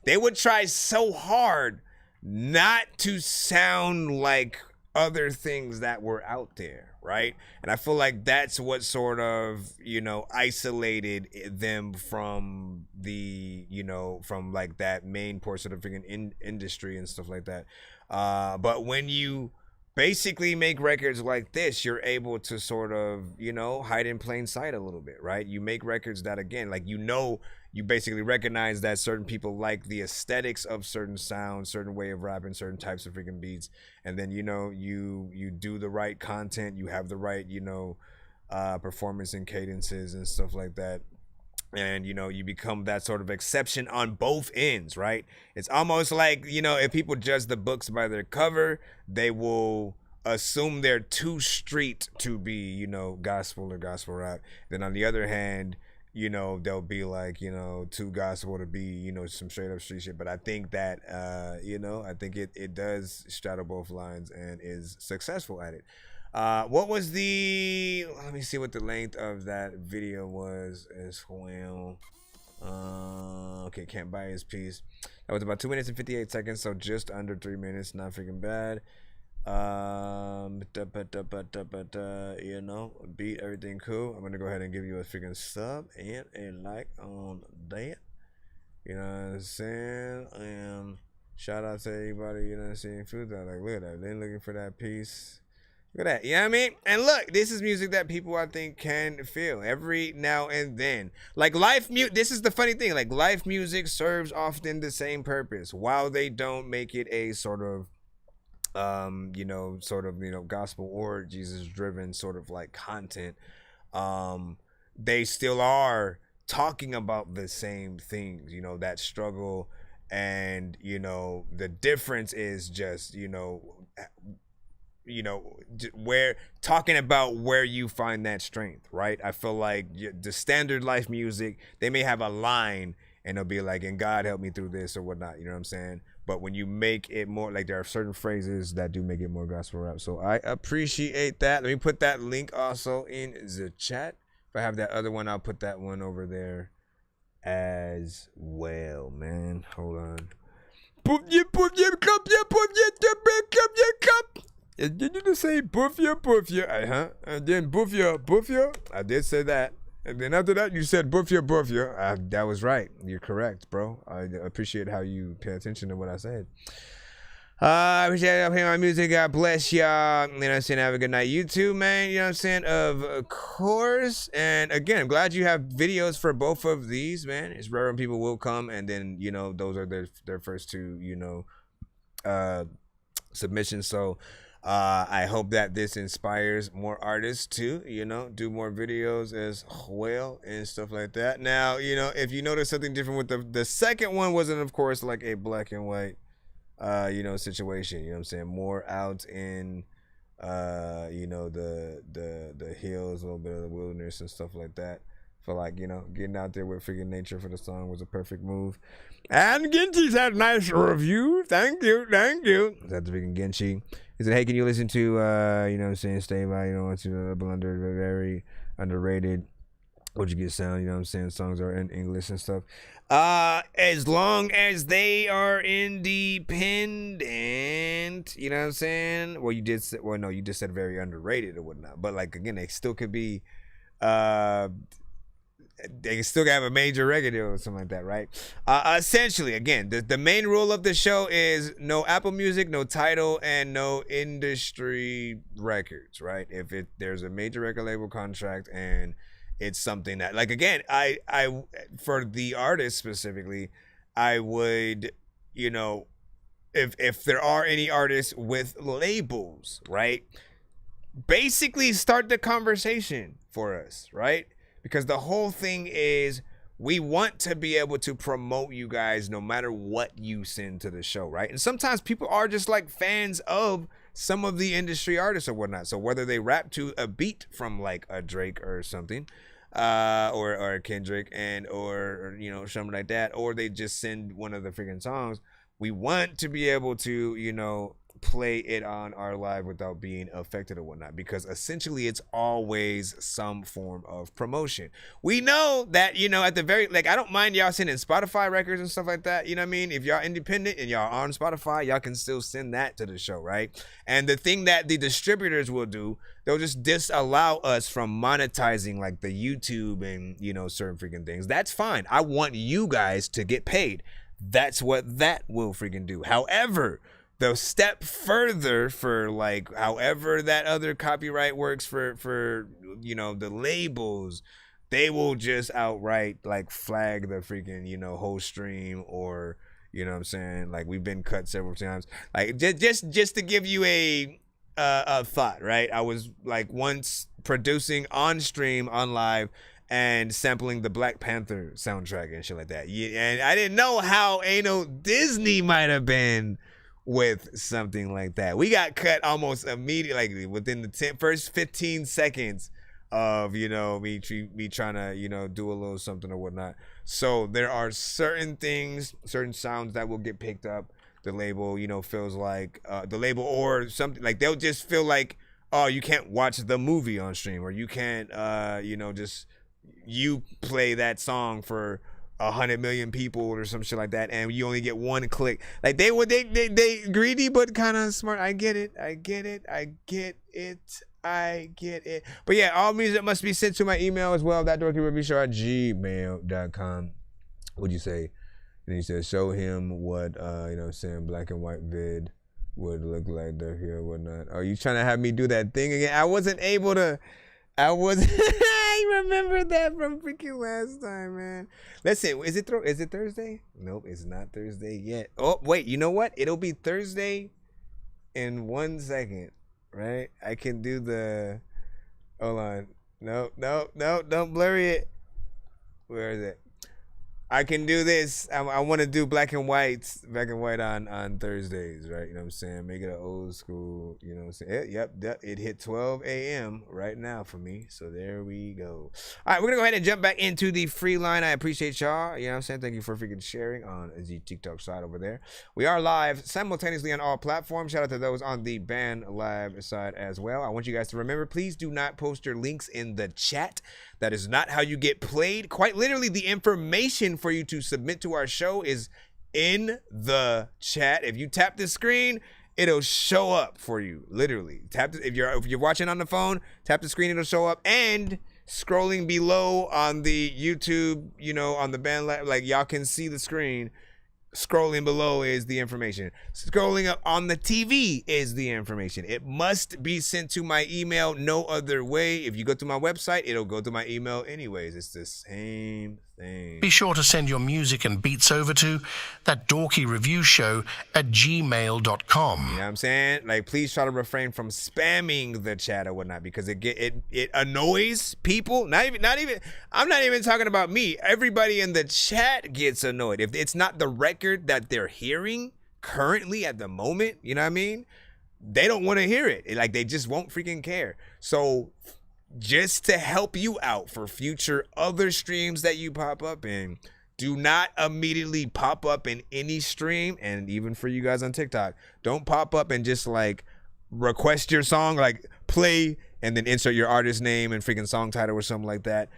Speaker 12: They would try so hard not to sound like other things that were out there, right? And I feel like that's what sort of, you know, isolated them from the, you know, from like that main portion of the freaking industry and stuff like that. But when you basically make records like this, you're able to sort of, you know, hide in plain sight a little bit, right? You make records that, again, like, you know, you basically recognize that certain people like the aesthetics of certain sounds, certain way of rapping, certain types of freaking beats, and then, you know, you do the right content, you have the right, you know, performance and cadences and stuff like that, and, you know, you become that sort of exception on both ends, right? It's almost like, you know, if people judge the books by their cover, they will assume they're too street to be, you know, gospel or gospel rap. Then on the other hand, you know, they'll be like, you know, too gospel to be, you know, some straight up street shit. But I think that, you know, I think it does straddle both lines and is successful at it. What was the, let me see what the length of that video was as well. Okay, can't buy his piece. That was about 2 minutes and 58 seconds, so just under 3 minutes, not freaking bad. You know, beat, everything cool. I'm gonna go ahead and give you a freaking sub and a like on that. You know what I'm saying? And shout out to everybody, you know what I'm saying, food that, like, look at that, they're looking for that piece. Look at that, you know what I mean? And look, this is music that people, I think, can feel every now and then. Like, live music, this is the funny thing, like, live music serves often the same purpose, while they don't make it a sort of you know, sort of, you know, gospel or Jesus driven sort of like content. They still are talking about the same things, you know, that struggle And the difference is just where talking about where you find that strength, right? I feel like the standard life music, they may have a line and they'll be like, and God help me through this or whatnot, you know what I'm saying? But when you make it more, like there are certain phrases that do make it more gospel rap. So I appreciate that. Let me put that link also in the chat. If I have that other one, I'll put that one over there as well, man. Hold on. Poof your cup, your cup. Did you say poof your? And then poof your. I did say that. And then after that, you said boof your. That was right. You're correct, bro. I appreciate how you pay attention to what I said. I appreciate y'all playing my music. God bless y'all. You know what I'm saying? Have a good night. You too, man. You know what I'm saying? Of course. And again, I'm glad you have videos for both of these, man. It's rare when people will come and then, those are their first two, submissions. So I hope that this inspires more artists to, do more videos as well and stuff like that. Now, if you notice something different with the second one wasn't, of course, like a black and white situation, you know what I'm saying? More out in the hills, a little bit of the wilderness and stuff like that. Feel like, getting out there with freaking nature for the song was a perfect move. And Genchi's had a nice review. Thank you. That's freaking Genchi. He said, hey, can you listen to, you know what I'm saying, Stay By, what's very underrated. What'd you get sound, you know what I'm saying? Songs are in English and stuff. As long as they are independent, you know what I'm saying? Well, you just said very underrated or whatnot. But like, again, they still could be, they still have a major record deal or something like that, right? Essentially, again, the main rule of the show is no Apple Music, no Tidal, and no industry records, right? If there's a major record label contract and it's something that, like, again, I for the artist specifically, I would, if there are any artists with labels, right? Basically start the conversation for us, right? Because the whole thing is we want to be able to promote you guys no matter what you send to the show, right? And sometimes people are just like fans of some of the industry artists or whatnot. So whether they rap to a beat from like a Drake or something, or Kendrick or something like that, or they just send one of the freaking songs, we want to be able to, play it on our live without being affected or whatnot, because essentially it's always some form of promotion. We know that, at the very, like, I don't mind y'all sending Spotify records and stuff like that, you know what I mean? If y'all independent and y'all on Spotify, y'all can still send that to the show, right? And the thing that the distributors will do, they'll just disallow us from monetizing like the YouTube and, certain freaking things. That's fine. I want you guys to get paid. That's what that will freaking do. However, the step further for like however that other copyright works for the labels, they will just outright like flag the freaking whole stream, or what I'm saying, like we've been cut several times. Like just to give you a thought, right? I was like once producing on stream on live and sampling the Black Panther soundtrack and shit like that. Yeah, and I didn't know how anal Disney might have been with something like that. We got cut almost immediately, like within the first 15 seconds of me trying to do a little something or whatnot. So there are certain things, certain sounds that will get picked up. The label feels like the label or something, like they'll just feel like, oh, you can't watch the movie on stream, or you can't just you play that song for 100 million people or some shit like that, and you only get one click. Like they greedy but kind of smart. I get it. But yeah, all music must be sent to my email as well, ThatDorkyReviewShow@gmail.com. What'd you say? And he said, show him what saying black and white vid would look like there here or whatnot. Are you trying to have me do that thing again? I wasn't able to. I remember that from freaking last time, man. Listen, is it Thursday? Nope, it's not Thursday yet. Oh, wait, you know what? It'll be Thursday in 1 second, right? I can do the... Hold on. No, don't blur it. Where is it? I can do this. I want to do black and white on Thursdays, right? You know what I'm saying? Make it an old school, you know what I'm saying? Yep, it hit 12 a.m. right now for me. So there we go. All right, we're going to go ahead and jump back into the free line. I appreciate y'all. You know what I'm saying? Thank you for freaking sharing on the TikTok side over there. We are live simultaneously on all platforms. Shout out to those on the Band Lab side as well. I want you guys to remember, please do not post your links in the chat. That is not how you get played. Quite literally, the information for you to submit to our show is in the chat. If you tap the screen, it'll show up for you. Literally, if you're watching on the phone, tap the screen, it'll show up. And scrolling below on the YouTube, you know, on the Band Lab, like y'all can see the screen. Scrolling below is the information. Scrolling up on the TV is the information. It must be sent to my email. No other way. If you go to my website, it'll go to my email anyways. It's the same thing.
Speaker 2: Be sure to send your music and beats over to ThatDorkyReviewShow@gmail.com.
Speaker 12: You know what I'm saying? Like, please try to refrain from spamming the chat or whatnot, because it annoys people. I'm not even talking about me. Everybody in the chat gets annoyed. If it's not the record that they're hearing currently at the moment, you know what I mean? They don't want to hear it. Like, they just won't freaking care. So just to help you out for future other streams that you pop up in, do not immediately pop up in any stream. And even for you guys on TikTok, don't pop up and just like request your song, like play and then insert your artist name and freaking song title or something like that.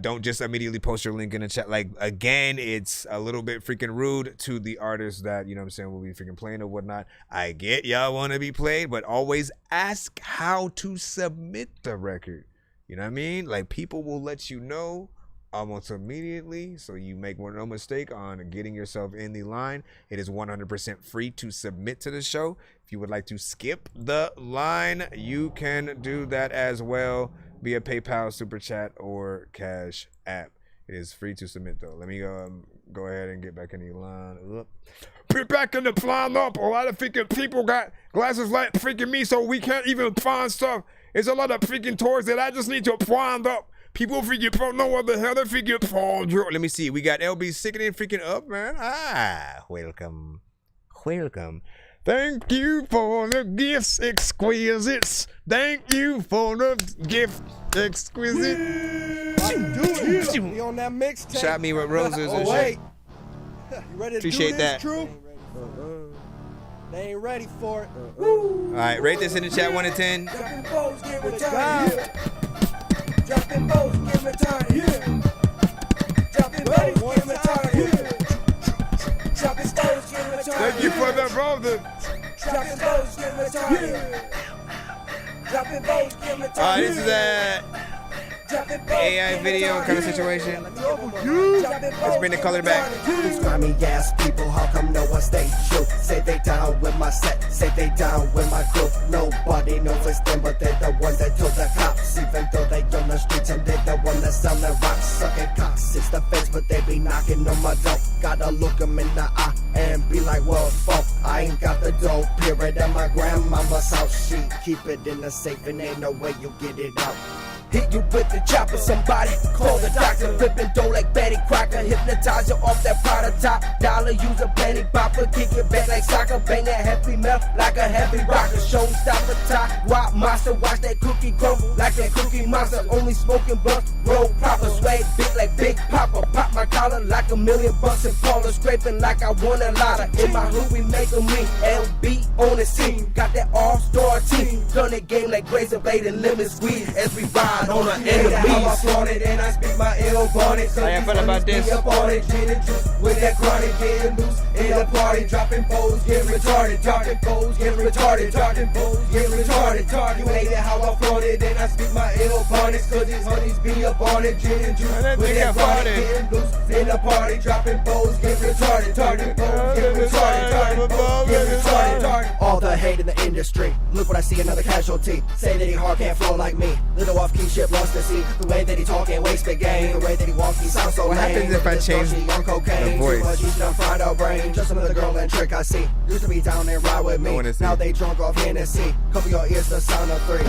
Speaker 12: Don't just immediately post your link in the chat. Like, again, it's a little bit freaking rude to the artists that, you know what I'm saying, will be freaking playing or whatnot. I get y'all want to be played, but always ask how to submit the record. You know what I mean? Like, people will let you know almost immediately, so you make no mistake on getting yourself in the line. It is 100% free to submit to the show. If you would like to skip the line, you can do that as well via PayPal, Super Chat, or Cash App. It is free to submit, though. Let me go ahead and get back in the line. Put back in the line up. A lot of freaking people got glasses like freaking me, so we can't even find stuff. It's a lot of freaking toys that I just need to find up. People freaking don't know what the hell they freaking found. Let me see. We got LB sickening freaking up, man. Welcome. Thank you for the gifts, exquisites. Thank you for the gift, exquisite.
Speaker 20: We on that mixtape.
Speaker 12: Shot me with roses and
Speaker 20: wait.
Speaker 12: shit.
Speaker 20: You ready to
Speaker 12: Appreciate
Speaker 20: do this,
Speaker 12: that.
Speaker 20: crew? They ain't ready for it.
Speaker 12: All right, rate this in the chat 1 to 10.
Speaker 20: Dropping bows, get retarded. Dropping bows, get retarded. Dropping bows, get retarded. Dropping bows, get retarded.
Speaker 12: Thank you for the brother.
Speaker 20: Dropping bows, get retarded. Dropping bows, get retarded.
Speaker 12: All right, this is a AI video kind of situation. Let's bring the color back.
Speaker 21: These grimy ass people, how come no one stay true? Say they down with my set, say they down with my crew. Nobody knows it's them, but they're the ones that told the cops. Even though they on the streets and they're the one that's selling rocks, sucking cocks. It's the feds, but they be knocking on my door. Gotta look them in the eye and be like, well, fuck, I ain't got the dough. Period at my grandmama's house. She keep it in the safe and ain't no way you get it out. Hit you with the chopper, somebody call the doctor. Flipping dough like Betty Crocker. Hypnotize you off that prototype. Dollar, use a penny bopper. Kick it back like soccer. Bang that heavy melt like a heavy rocker. Show stop a tie. Wild monster, watch that cookie crumble like that cookie monster. Only smoking blunts, roll proper. Swag big like Big Papa. Pop my collar like $1,000,000 and Paula. Scraping like I won a lotta. In my hood we make a mean. LB on the scene. Got that all-star team. Done the game like razor blade and lemon squeeze as we ride on the enemies. I flaunt it and I speak my ill bonnet.
Speaker 12: How you feel about this?
Speaker 21: Up on it, gin and juice with that chronic, getting loose in the party, dropping foes, getting retarded, dropping foes, getting retarded, dropping foes, getting retarded. You ain't it how I flaunt it and I speak my ill bonnet. Cause these honeys be up on it, gin and juice with that chronic, getting loose in the party, dropping foes, getting retarded, dropping foes, getting retarded, dropping foes, getting retarded. All the hate in the industry. Look what I see, another casualty. Say that he hard can't flow like me. Little off key shit lost to see. The way that he talk ain't waste big game. The way that he walk, he sounds so lame.
Speaker 12: What happens if I change
Speaker 21: on cocaine?
Speaker 12: the voice?
Speaker 21: Too much, he's done fried out brain. Just another girl and trick I see. Used to be down and ride with me. Now they drunk off Hennessy. Cover your ears, the sound of 3.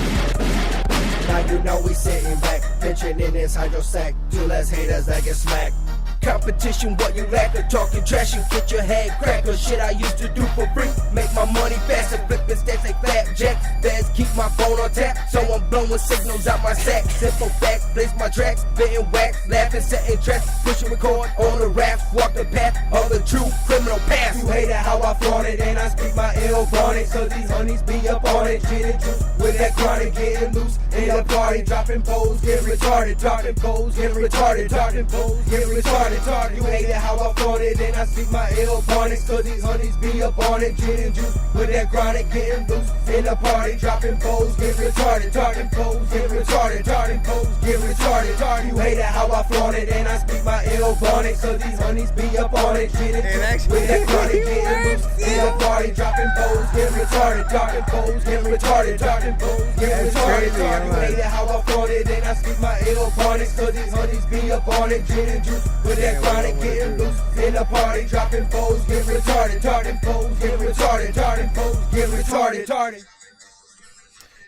Speaker 21: Now you know we sitting back, pitching in this hydro sack. 2 less haters that get smacked. Competition, what you lack of talking trash, you get your head cracked. Shit I used to do for free, make my money faster, flipping stats like flapjack. Best keep my phone on tap, so I'm blowing signals out my sack. Simple facts, place my tracks, spitting wax, laughing, setting tracks, pushing record on the raps, walk the path of the true criminal past. You hate it how I flaunt it, and I speak my ill bonnet, cause these honeys be up on it. Gin and juice with that chronic, getting loose in the party, dropping poles, get retarded, dropping poles, get retarded, dropping poles, get retarded. You hate it how I flaunt it, and I speak my ill bonnet, cause these honeys be up on it. Gin and juice with that chronic, getting loose in the party, dropping poles, get retarded, dropping poles, get retarded, dropping poles, get retarded. You hate it how I flaunt it, and I speak my ill bonnet, cause these honeys be up on it. Gin and juice with that chronic, getting loose in the party, dropping poles, get retarded, dropping poles, get retarded, dropping poles, get retarded. You hate it how I flaunt it, and I speak my ill bonnet, cause these honeys be up on it. Gin and juice with that chronic, getting loose in the party, dropping poles, get retarded, dropping poles, get retarded, dropping poles, get retarded.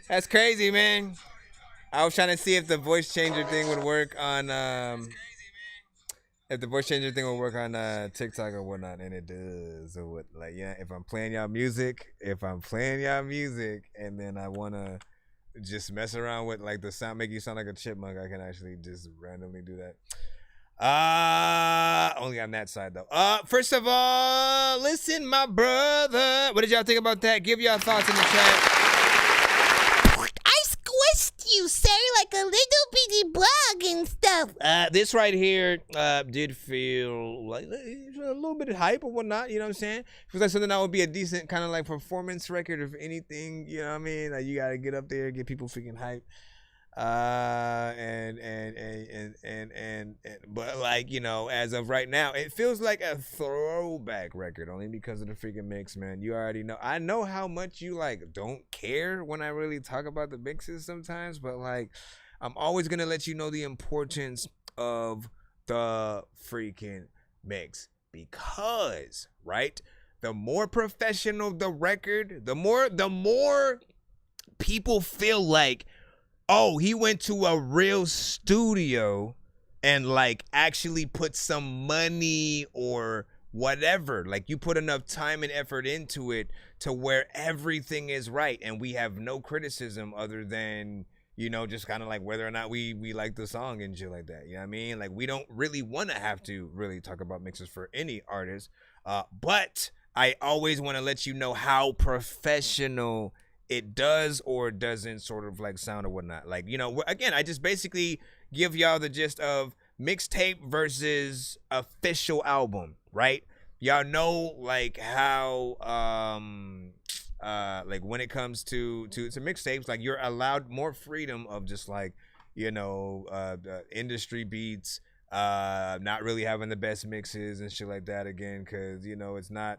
Speaker 12: That's crazy, man. I was trying to see if the voice changer thing would work on TikTok or whatnot, and it does. So what, like, yeah, if I'm playing y'all music, and then I wanna just mess around with like the sound, make you sound like a chipmunk, I can actually just randomly do that. Only on that side though. First of all, listen, my brother. What did y'all think about that? Give y'all thoughts in the chat.
Speaker 10: I squished you, sir, like a little bitty bug and stuff.
Speaker 12: This right here did feel like a little bit of hype or whatnot, you know what I'm saying? Feels like something that would be a decent kind of like performance record, if anything, you know what I mean? Like, you gotta get up there, get people freaking hype. But like, you know, as of right now, it feels like a throwback record, only because of the freaking mix, man. You already know. I know how much you like don't care when I really talk about the mixes sometimes, but like, I'm always gonna let you know the importance of the freaking mix, because, right, the more professional the record, the more people feel like, oh, he went to a real studio and like actually put some money or whatever. Like, you put enough time and effort into it to where everything is right, and we have no criticism other than, you know, just kind of like whether or not we like the song and shit like that. You know what I mean? Like, we don't really want to have to really talk about mixes for any artist, but I always want to let you know how professional it does or doesn't sort of like sound or whatnot. Like, you know, again, I just basically give y'all the gist of mixtape versus official album, right? Y'all know like how like when it comes to mixtapes, like, you're allowed more freedom of just like, you know, industry beats, not really having the best mixes and shit like that, again, because, you know, it's not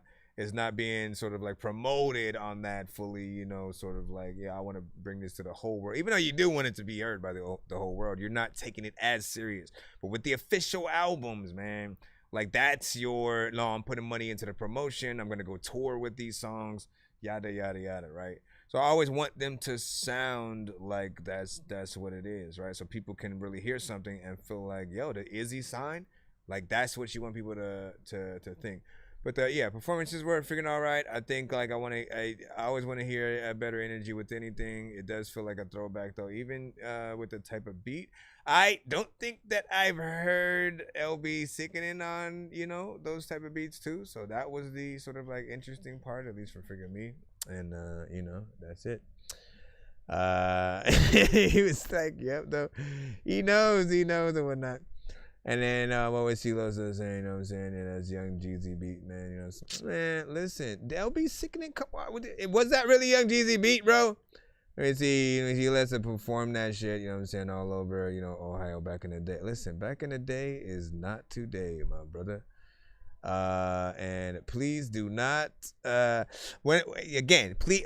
Speaker 12: being sort of like promoted on that fully, you know, sort of like, yeah, I want to bring this to the whole world. Even though you do want it to be heard by the whole world, you're not taking it as serious. But with the official albums, man, like, that's your, no, I'm putting money into the promotion, I'm going to go tour with these songs, yada, yada, yada, right? So I always want them to sound like that's what it is, right? So people can really hear something and feel like, yo, the Izzy sign, like, that's what you want people to think. But yeah, performances were freaking all right. I think like I always want to hear a better energy with anything. It does feel like a throwback though, even with the type of beat. I don't think that I've heard LB sickening on, you know, those type of beats too. So that was the sort of like interesting part, at least for freaking me. And you know, that's it. He was like, yep, though. He knows and whatnot. And then what was CeeLo saying, you know what I'm saying? And that's Young Jeezy beat, man. You know, man, listen, LB sickening. Come on, was that really Young Jeezy beat, bro? Let me see. He lets him perform that shit, you know what I'm saying, all over, you know, Ohio back in the day. Listen, back in the day is not today, my brother. And please do not please,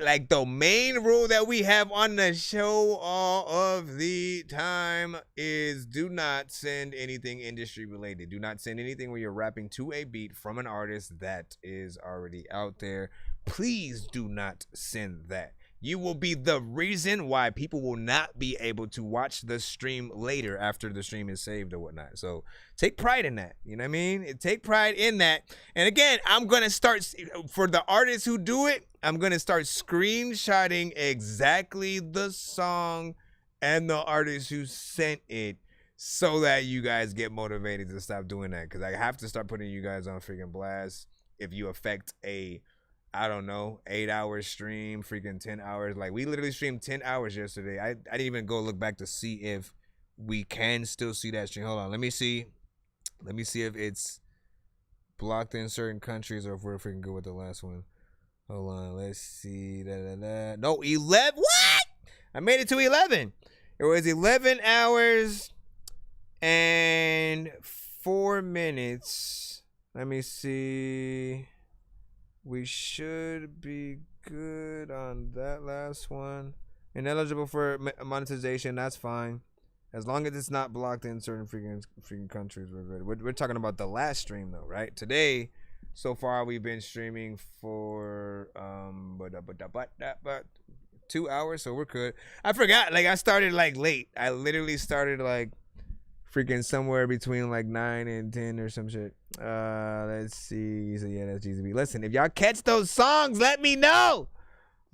Speaker 12: like, the main rule that we have on the show all of the time is do not send anything industry related. Do not send anything where you're rapping to a beat from an artist that is already out there. Please do not send that.
Speaker 9: You will be the reason why people will not be able to watch the stream later after the stream is saved or whatnot. So take pride in that. You know what I mean? Take pride in that. And again, I'm going to start, for the artists who do it, I'm going to start screenshotting exactly the song and the artist who sent it so that you guys get motivated to stop doing that. Because I have to start putting you guys on freaking blast if you affect a, I don't know, 8-hour stream, freaking 10 hours. Like, we literally streamed 10 hours yesterday. I didn't even go look back to see if we can still see that stream. Hold on. Let me see. Let me see if it's blocked in certain countries or if we're freaking good with the last one. Hold on. Let's see. No, 11. What? I made it to 11. It was 11 hours and 4 minutes. Let me see. We should be good on that last one. Ineligible for monetization, that's fine. As long as it's not blocked in certain freaking countries, we're good. We're talking about the last stream though, right? Today, so far we've been streaming for 2 hours, so we're good. I forgot, like I started like late. I literally started like freaking somewhere between like 9 and 10 or some shit. Let's see. So yeah, that's GZB. Listen, if y'all catch those songs, let me know.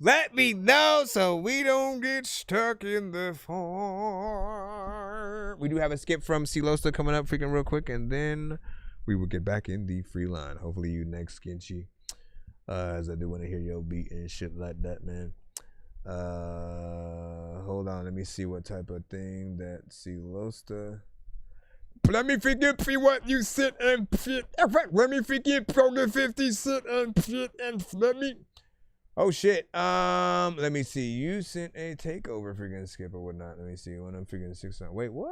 Speaker 9: Let me know so we don't get stuck in the farm. We do have a skip from Silosta coming up freaking real quick, and then we will get back in the free line. Hopefully you next, Skinchy. As I do want to hear your beat and shit like that, man. Hold on. Let me see what type of thing that Silosta. Let me forget what you sit and fit. Let me forget program 50 sit and fit and let me. Oh shit. Let me see. You sent a takeover freaking skip or whatnot. Let me see. One of them freaking 6 on. Wait, what?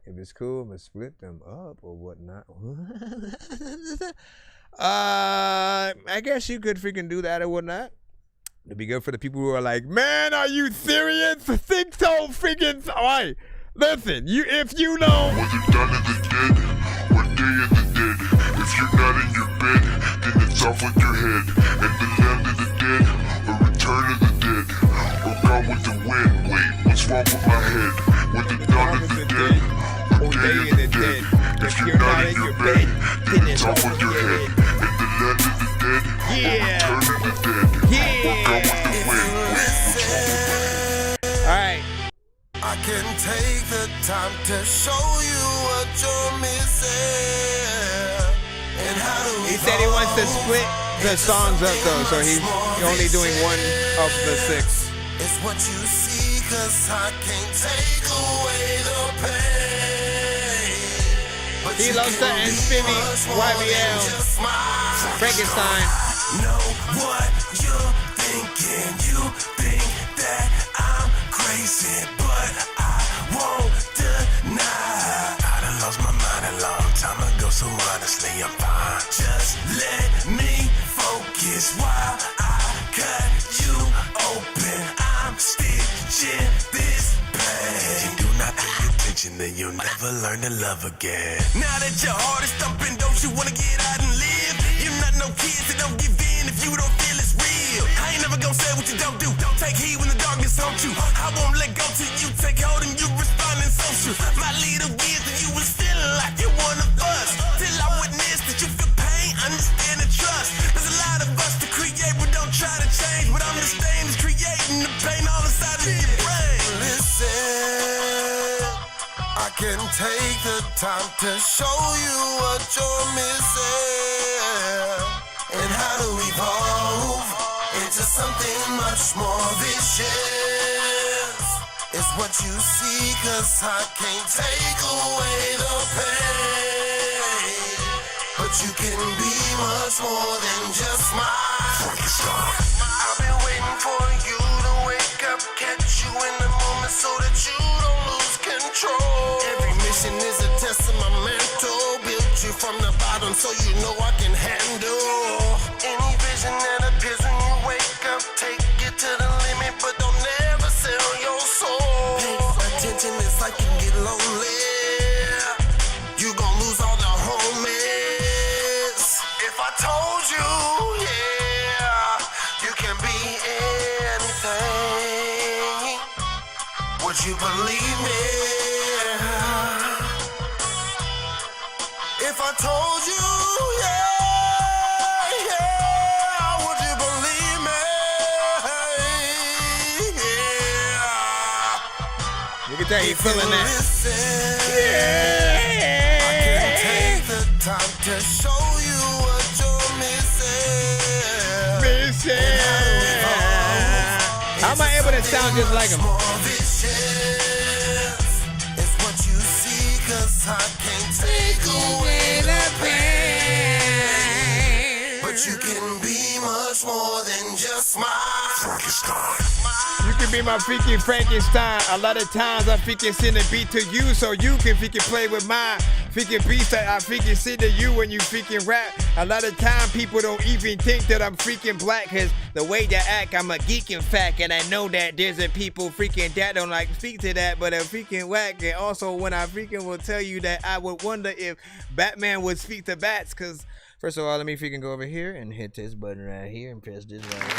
Speaker 9: If it's cool, I'm gonna split them up or whatnot. I guess you could freaking do that or whatnot. It'd be good for the people who are like, man, are you serious? Think so freaking. Alright. Listen, if you know
Speaker 14: whether done in the dead or day in the dead, if you're not in your bed, then it's off with your head. And the land of the dead, or return of the dead, or gone with the wind. Wait, what's wrong with my head? Whether done in the dead or day in the dead, if you're not in your bed, then it's off with your head. And the land of the dead, or return of the dead, or gone with the wind. Wait, what's wrong with my head?
Speaker 9: Alright.
Speaker 14: I can take the time to show you what you're missing. And how do
Speaker 9: he said he wants to split the songs up though, so he's only doing one of the 6.
Speaker 14: It's what you see, cause I can't take away the pain.
Speaker 9: He loves the and Spivvy, YBL, Frankenstein.
Speaker 14: Know what you're thinking. You think that I'm crazy, but I won't deny. I done lost my mind a long time ago, so honestly I'm fine. Just let me focus while I cut you open. I'm stitching this pain. Do not pay attention, then you'll never learn to love again. Now that your heart is thumping, don't you wanna get out and live? You're not no kid, so don't give in if you don't feel it's real. I ain't never gonna say what you don't do. Don't take heed when the darkness haunts you. I won't let go till you take hold and you respond in social. My leader is that you was feeling like you're one of us. Till I witness that you feel pain, understand and trust. There's a lot of us to create, but don't try to change. What understand is creating the pain all inside of your brain. Listen, I can take the time to show you what you're missing. And how to evolve into something much more vicious. It's what you see, cause I can't take away the pain. But you can be much more than just my I've been waiting for you to wake up, catch you in the moment so that you don't lose control. Every mission is a test of my mental. Built you from the bottom so you know I can handle any vision that appears when you wake up. Take it to the limit, but don't never sell your soul. Pay attention, it's like you get lonely. You gon' lose all the homies. If I told you, yeah, you can be anything. you believe me? If I told you, yeah, would you believe me? Yeah.
Speaker 12: You can tell you're feeling that.
Speaker 14: I can take the time to show you what you're missing.
Speaker 12: How am I able to sound just like him?
Speaker 14: It's what you see, 'cause I can't take away the pain. But you can be much more than just my Frankenstein.
Speaker 12: You can be my freaking Frankenstein. A lot of times I freaking send a beat to you so you can freaking play with my freaking beats that I freaking send to you when you freaking rap. A lot of time people don't even think that I'm freaking black, cause the way that I act, I'm a geek in fact, and I know that there's a people freaking that don't like speak to that, but I'm freaking whack. And also when I freaking will tell you that I would wonder if Batman would speak to bats, cause first of all, let me freaking go over here and hit this button right here and press this right here.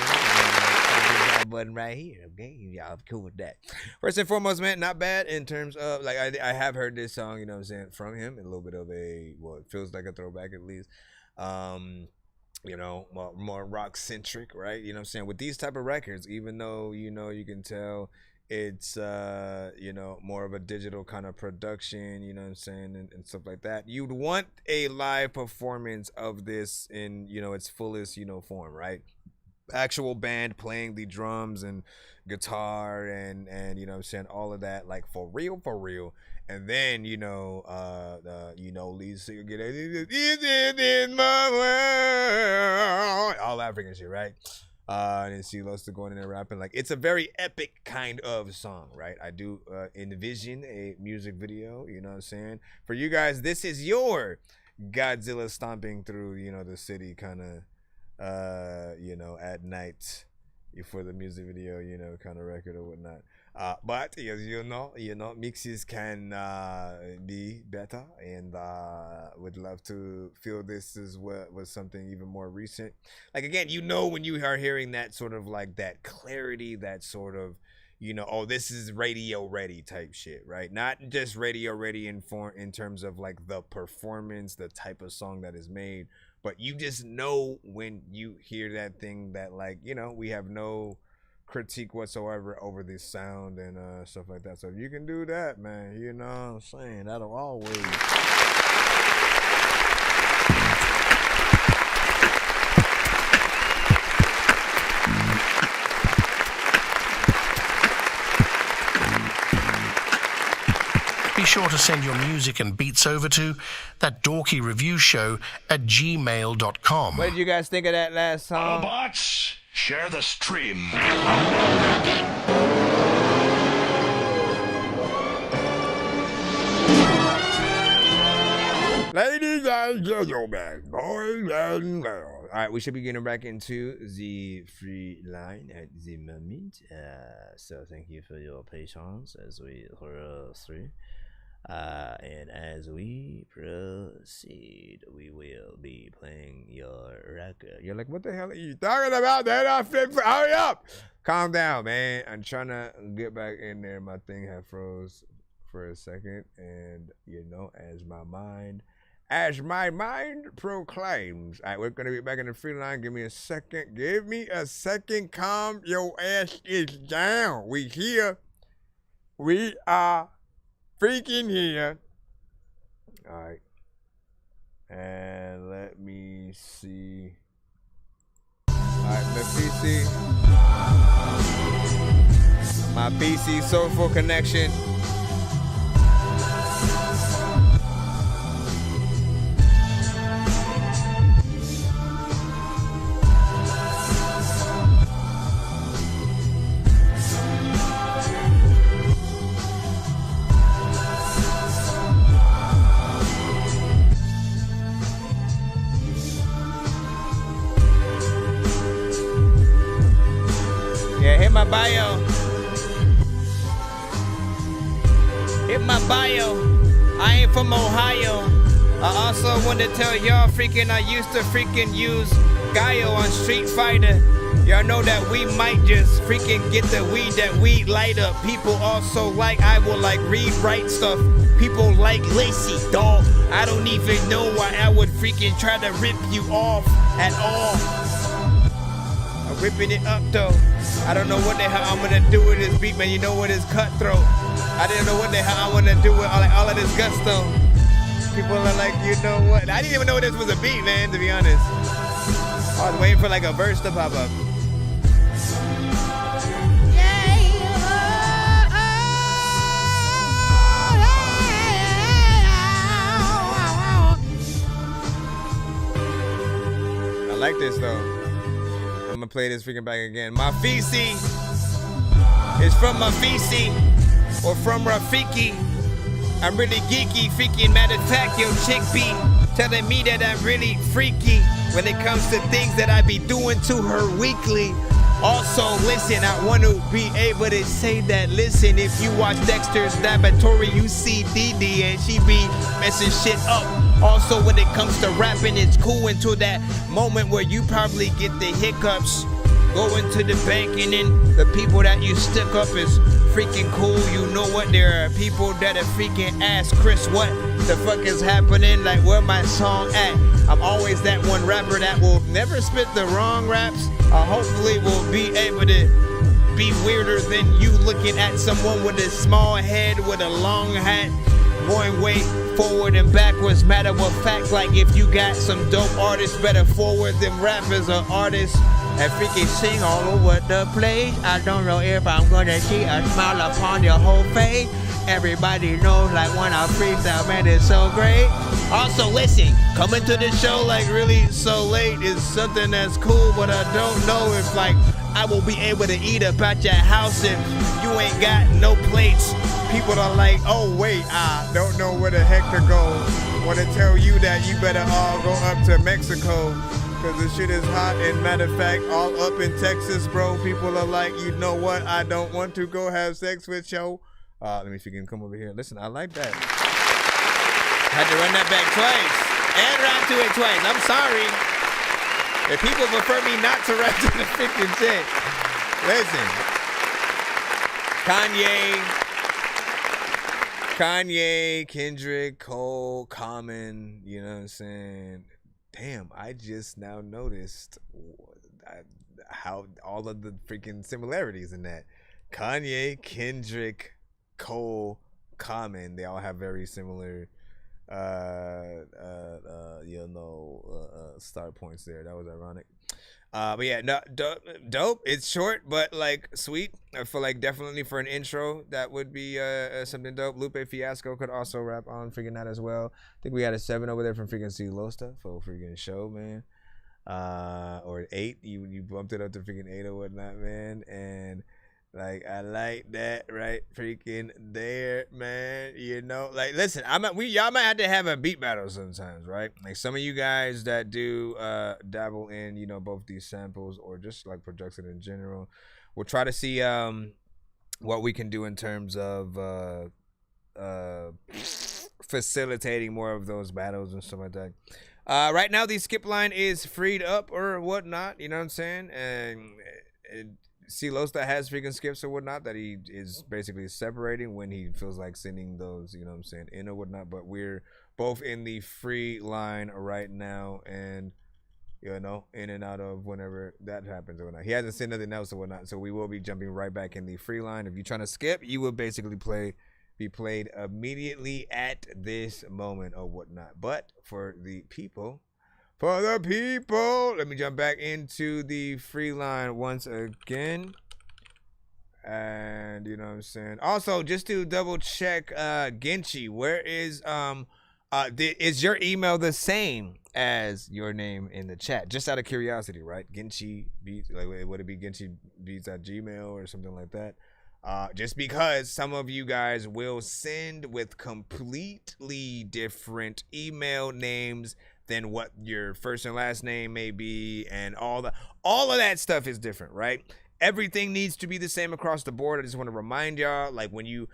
Speaker 12: Button right here, okay? Y'all cool with that. First and foremost, man, not bad in terms of, like, I have heard this song, you know what I'm saying, from him. A little bit of a, well, it feels like a throwback at least. You know, more rock centric, right? You know what I'm saying? With these type of records, even though, you know, you can tell it's, you know, more of a digital kind of production, you know what I'm saying, and stuff like that. You'd want a live performance of this in, you know, its fullest, you know, form, right? Actual band playing the drums and guitar and you know what I'm saying, all of that, like for real, and then you know lead singer get in my world, all African shit, right? And then she loves to go in there rapping. Like, it's a very epic kind of song, right? I do envision a music video, you know what I'm saying, for you guys. This is your Godzilla stomping through, you know, the city kind of you know, at night for the music video, you know, kind of record or whatnot. But as you know, mixes can be better, and would love to feel this as well was something even more recent. Like, again, you know, when you are hearing that sort of like that clarity, that sort of, you know, oh, this is radio ready type shit, right? Not just radio ready in terms of like the performance, the type of song that is made, but you just know when you hear that thing that, like, you know, we have no critique whatsoever over this sound and stuff like that. So if you can do that, man, you know what I'm saying, that'll always...
Speaker 2: Be sure to send your music and beats over to ThatDorkyReviewShow@gmail.com.
Speaker 12: What did you guys think of that last song?
Speaker 4: Autobots, share the stream.
Speaker 12: Ladies and gentlemen, boys and girls. All right, we should be getting back into the free line at the moment. So thank you for your patience as we roll through. And as we proceed, we will be playing your record. You're like, what the hell are you talking about? Hurry up! Calm down, man. I'm trying to get back in there. My thing had froze for a second, and you know, as my mind proclaims. All right, we're gonna be back in the free line. Give me a second. Calm your ass is down. We here. We are freaking here. All right, and let me see. All right, the PC, my PC Soulful connection. Hit my bio. Hit my bio. I ain't from Ohio. I also want to tell y'all freaking I used to freaking use Gaio on Street Fighter. Y'all know that we might just freaking get the weed that we light up. People also like, I will like rewrite stuff. People like Lacey, dog. I don't even know why I would freaking try to rip you off at all. I'm ripping it up though. I don't know what the hell I'm gonna do with this beat, man. You know what is cutthroat. I didn't know what the hell I wanna do with all of this gusto. People are like, you know what? I didn't even know this was a beat, man, to be honest. I was waiting for like a verse to pop up. I like this though. I'm gonna play this freaking back again. My feces is from Mafisi or from Rafiki. I'm really geeky, freaking. Matter of fact, yo, chick be telling me that I'm really freaky when it comes to things that I be doing to her weekly. Also, listen, I want to be able to say that, listen, if you watch Dexter's Laboratory, you see DD and she be messing shit up. Also, when it comes to rapping, it's cool until that moment where you probably get the hiccups. Going to the bank and then the people that you stick up is freaking cool. You know what? There are people that are freaking ask Chris, what the fuck is happening? Like, where my song at? I'm always that one rapper that will never spit the wrong raps. Hopefully will be able to be weirder than you looking at someone with a small head with a long hat. Going way forward and backwards. Matter of fact, like if you got some dope artists, better forward them rappers or artists and freaking sing all over the place. I don't know if I'm gonna see a smile upon your whole face. Everybody knows like when I freestyle, man, it's so great. Also, listen, coming to the show like really so late is something that's cool, but I don't know if like I will be able to eat up at your house if you ain't got no plates. People are like, oh wait, I don't know where the heck to go. Want to tell you that you better all go up to Mexico, cause the shit is hot. And matter of fact, all up in Texas, bro. People are like, you know what? I don't want to go have sex with you. Let me see if you can come over here. Listen, I like that. Had to run that back twice and rap to it twice. I'm sorry. If people prefer me not to rap to the freaking shit, listen. Kanye, Kendrick, Cole, Common, you know what I'm saying? Damn, I just now noticed how all of the freaking similarities in that. Kanye, Kendrick, Cole, Common, they all have very similar start points there. That was ironic. But yeah, no, dope. It's short, but like sweet. I feel like definitely for an intro, that would be something dope. Lupe Fiasco could also rap on freaking that as well. I think we had a 7 over there from freaking C Losta for freaking show, man. Or 8. You bumped it up to freaking 8 or whatnot, man. And like I like that right freaking there, man. You know, like listen, y'all might have to have a beat battle sometimes, right? Like some of you guys that do dabble in, you know, both these samples or just like production in general. We'll try to see what we can do in terms of facilitating more of those battles and stuff like that. Right now the skip line is freed up or whatnot, you know what I'm saying? And C Losta has freaking skips or whatnot that he is basically separating when he feels like sending those, you know what I'm saying, in or whatnot. But we're both in the free line right now and, you know, in and out of whenever that happens or whatnot. He hasn't sent nothing else or whatnot, so we will be jumping right back in the free line. If you're trying to skip, you will basically be played immediately at this moment or whatnot. But for the people, let me jump back into the free line once again. And you know what I'm saying? Also, just to double check, Genchi, where is your email the same as your name in the chat? Just out of curiosity, right? Genchi Beats, like would it be Genchi Beats at Gmail or something like that? Just because some of you guys will send with completely different email names than what your first and last name may be, and all of that stuff is different, right? Everything needs to be the same across the board. I just want to remind y'all, like when you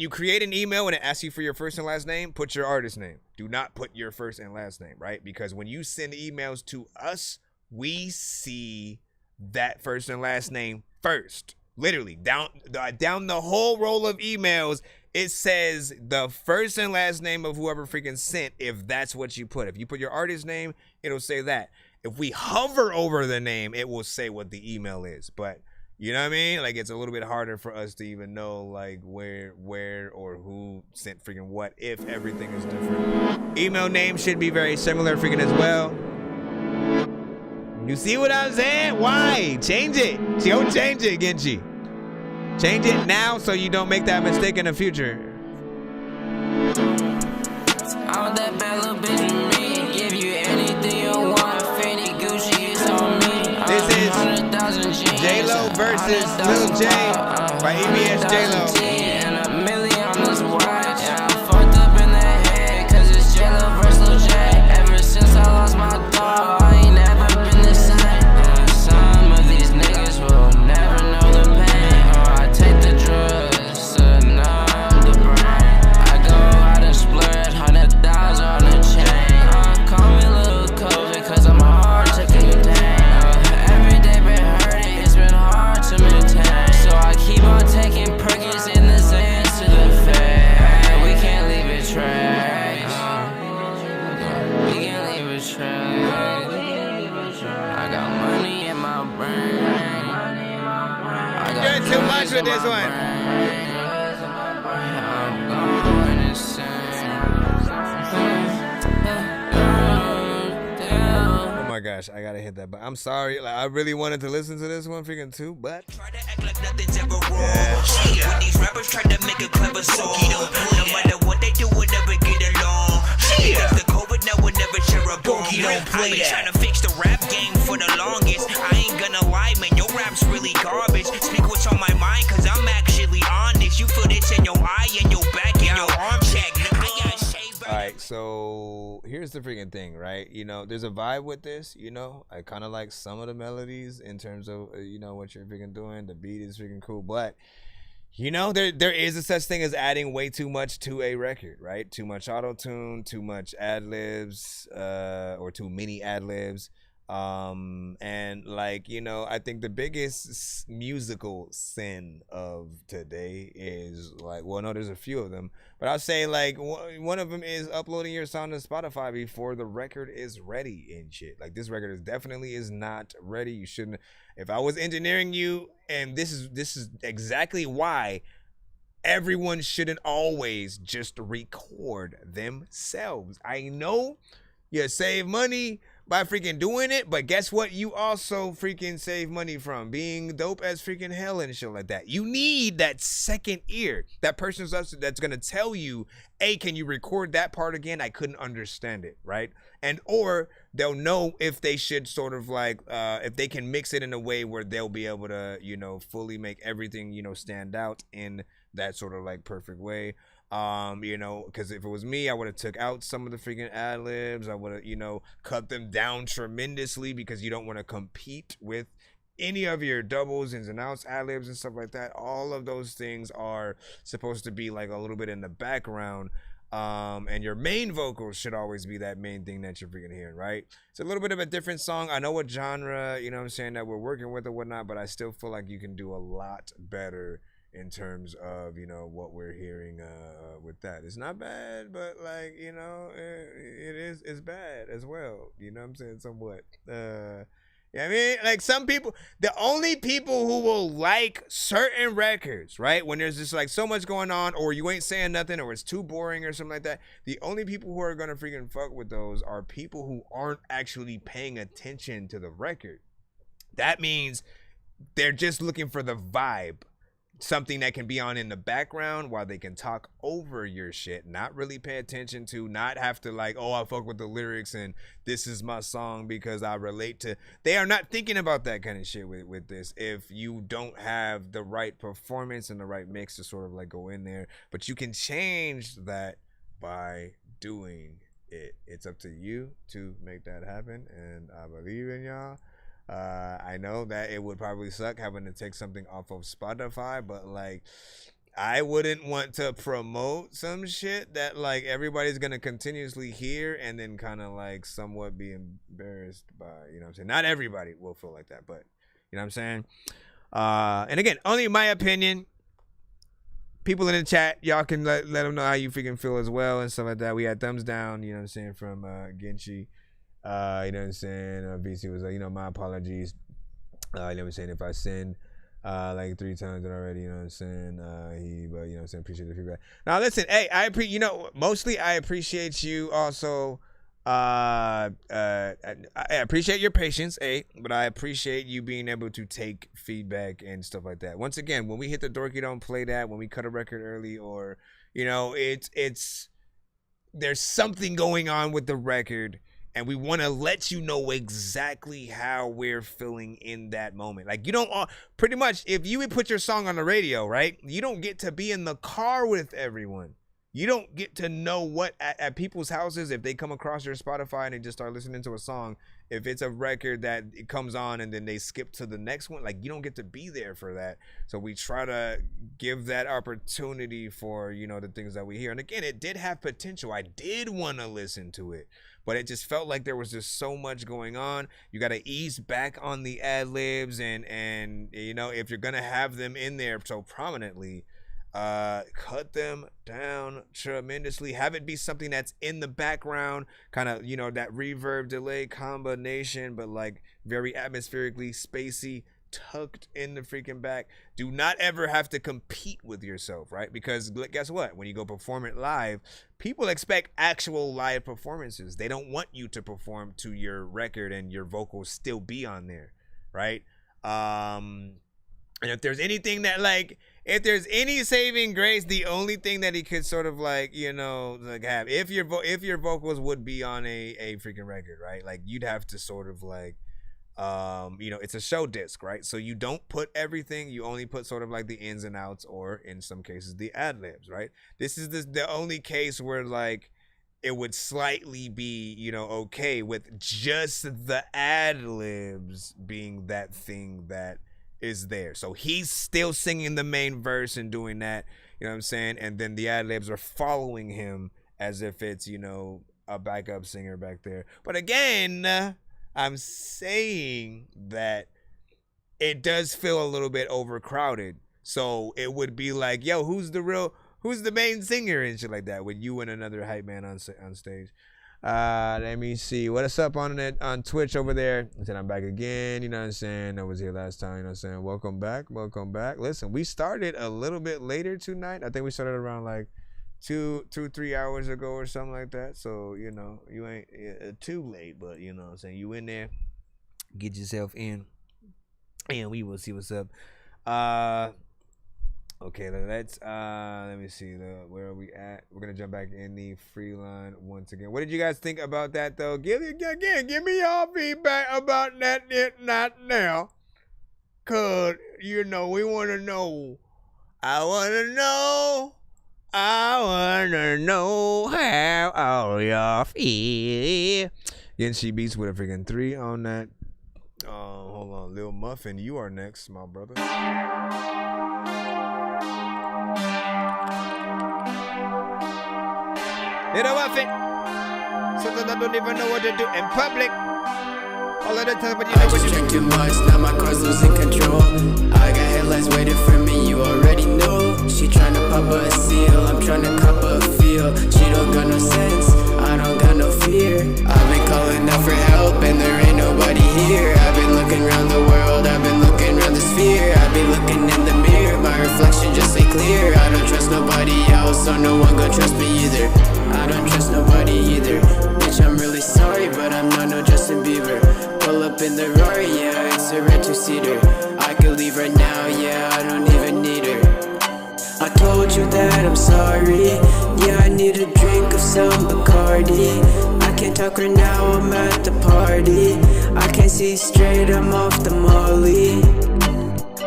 Speaker 12: create an email and it asks you for your first and last name, put your artist name. Do not put your first and last name, right? Because when you send emails to us, we see that first and last name first. Literally, down the whole roll of emails, it says the first and last name of whoever freaking sent, if that's what you put. If you put your artist name, it'll say that. If we hover over the name, it will say what the email is. But you know what I mean? Like, it's a little bit harder for us to even know, like, where or who sent freaking what if everything is different. Email name should be very similar freaking as well. You see what I'm saying? Why? Change it. Don't change it, Genji. Change it now so you don't make that mistake in the future.
Speaker 8: I'm that bad little bitch in me. Give you anything you want. Fendi Gucci is on me.
Speaker 12: This is J-Lo versus Lil J by EBS J-Lo.
Speaker 8: And a million on this watch. Yeah, I'm fucked up in the head, cause it's J-Lo versus Lil J. Ever since I lost my dog, I ain't never been the same. And some of these niggas will never know the pain. Or I take the drugs to numb the brain. I go out and splurge $100,000 on a chain. Call me Lil COVID, cause I'm hard to contain. Every day been hurting, it's been hard to maintain. So I keep on taking Perkins in the sands to the fair. We can't leave a trace. We can't leave a trace. I got money in my brain.
Speaker 12: You're too much with this one.
Speaker 8: I'm going insane.
Speaker 12: Oh my gosh, I gotta hit that. But I'm sorry, like, I really wanted to listen to this one freaking too, but
Speaker 11: When these rappers try to make a clever song, no matter what they do, we'll never get along. If the COVID now we'll never share a bone. I've been trying to fix the rap game for the longest. I ain't gonna lie, man, your rap's really garbage. Speak what's on my mind, cause I'm actually honest. You feel this in your eye and your back and your arm check. I got shaved.
Speaker 12: Alright, so here's the freaking thing, right? You know, there's a vibe with this, you know. I kind of like some of the melodies in terms of, you know, what you're freaking doing. The beat is freaking cool, but you know, there is a such thing as adding way too much to a record, right? Too much auto-tune, too much ad-libs, or too many ad-libs. And like, you know, I think the biggest musical sin of today is like, well, no, there's a few of them, but I'll say like one of them is uploading your song to Spotify before the record is ready and shit. Like, this record is definitely not ready. You shouldn't. If I was engineering you, and this is exactly why everyone shouldn't always just record themselves. I know you save money by freaking doing it, but guess what? You also freaking save money from being dope as freaking hell and shit like that. You need that second ear, that person's that's gonna tell you, hey, can you record that part again? I couldn't understand it, right? And or they'll know if they should sort of like if they can mix it in a way where they'll be able to, you know, fully make everything, you know, stand out in that sort of like perfect way. You know, because if it was me, I would have took out some of the freaking ad libs. I would have, you know, cut them down tremendously, because you don't want to compete with any of your doubles, ins and outs, ad libs and stuff like that. All of those things are supposed to be like a little bit in the background. And your main vocals should always be that main thing that you're freaking hearing, right? It's a little bit of a different song. I know what genre, you know what I'm saying, that we're working with or whatnot, but I still feel like you can do a lot better in terms of, you know, what we're hearing with that. It's not bad, but like, you know, it's bad as well. You know what I'm saying? Somewhat. Yeah, I mean, like, some people, the only people who will like certain records, right, when there's just like so much going on, or you ain't saying nothing, or it's too boring or something like that, the only people who are gonna freaking fuck with those are people who aren't actually paying attention to the record. That means they're just looking for the vibe, something that can be on in the background while they can talk over your shit, not really pay attention to, not have to like, oh, I fuck with the lyrics and this is my song because I relate to. They are not thinking about that kind of shit with this if you don't have the right performance and the right mix to sort of like go in there. But you can change that by doing it. It's up to you to make that happen, and I believe in y'all. I know that it would probably suck having to take something off of Spotify, but like, I wouldn't want to promote some shit that like everybody's gonna continuously hear and then kind of like somewhat be embarrassed by, you know what I'm saying? Not everybody will feel like that, but You know what I'm saying? And again, only my opinion. People in the chat, y'all can let them know how you freaking feel as well and stuff like that. We had thumbs down, you know what I'm saying, from Genchi. You know what I'm saying? VC was like, my apologies. You know what I'm saying? If I sinned like 3 times already, you know what I'm saying? But you know what I'm saying? Appreciate the feedback. Now listen, hey, mostly I appreciate you also. I appreciate your patience, but I appreciate you being able to take feedback and stuff like that. Once again, when we hit the dorky, don't play that. When we cut a record early, or it's there's something going on with the record, and we want to let you know exactly how we're feeling in that moment. Like, you don't pretty much, if you would put your song on the radio, right? You don't get to be in the car with everyone. You don't get to know what at people's houses, if they come across your Spotify and they just start listening to a song, if it's a record that it comes on and then they skip to the next one, like, you don't get to be there for that. So we try to give that opportunity for, the things that we hear. And again, it did have potential. I did want to listen to it, but it just felt like there was just so much going on. You got to ease back on the ad-libs and if you're going to have them in there so prominently, cut them down tremendously. Have it be something that's in the background, kind of that reverb delay combination, but like very atmospherically spacey, tucked in the freaking back. Do not ever have to compete with yourself, right? Because guess what, when you go perform it live, people expect actual live performances. They don't want you to perform to your record and your vocals still be on there, right? And if there's anything that if there's any saving grace, the only thing that he could sort of have, if your vocals would be on a freaking record, right? Like, you'd have to sort of it's a show disc, right? So you don't put everything, you only put sort of like the ins and outs, or in some cases the ad libs, right? This is the only case where it would slightly be, okay with just the ad libs being that thing that is there. So he's still singing the main verse and doing that, you know what I'm saying? And then the ad-libs are following him as if it's, a backup singer back there. But again, I'm saying that it does feel a little bit overcrowded. So it would be like, yo, who's the main singer and shit like that, with you and another hype man on stage. Let me see what's up on Twitch over there. I said I'm back again, you know what I'm saying? I was here last time, you know what I'm saying? Welcome back. Listen, we started a little bit later tonight. I think we started around like 3 hours ago or something like that. So you ain't too late, but you know what I'm saying, you in there, get yourself in, and we will see what's up. Okay, let's let me see where are we at. We're gonna jump back in the free line once again. What did you guys think about that though? Give me your feedback about that not now, cause we wanna know. I wanna know how all y'all feel. Again, she beats with a freaking 3 on that. Hold on, Lil Muffin, you are next, my brother. Little Muffin, something I don't even know what to do in public. All of the time, but you know what you
Speaker 15: drink too much, now my car's losing control. I got headlines waiting for me, you already know. She tryna pop a seal, I'm tryna cop a feel. She don't got no sense, I don't got no fear. I've been calling out for help and there ain't nobody here. I've been looking around the world, I've been looking around the sphere. I've been looking in the mirror, my reflection just ain't clear. I don't trust nobody else, so no one gon' trust me either. I don't trust nobody either. Bitch, I'm really sorry, but I'm not no Justin Bieber. Pull up in the Rari, yeah, it's a red 2-seater. I could leave right now, yeah, I don't even need her. I told you that I'm sorry. Yeah, I need a drink of some Bacardi. I can't talk right now, I'm at the party. I can't see straight, I'm off the molly.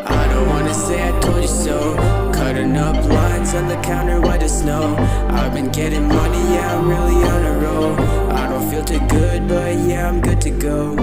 Speaker 15: I don't wanna say I told you so. Cutting up lines on the counter, white as snow. I've been getting money, yeah, I'm really on a roll. I don't feel too good, but yeah, I'm good to go.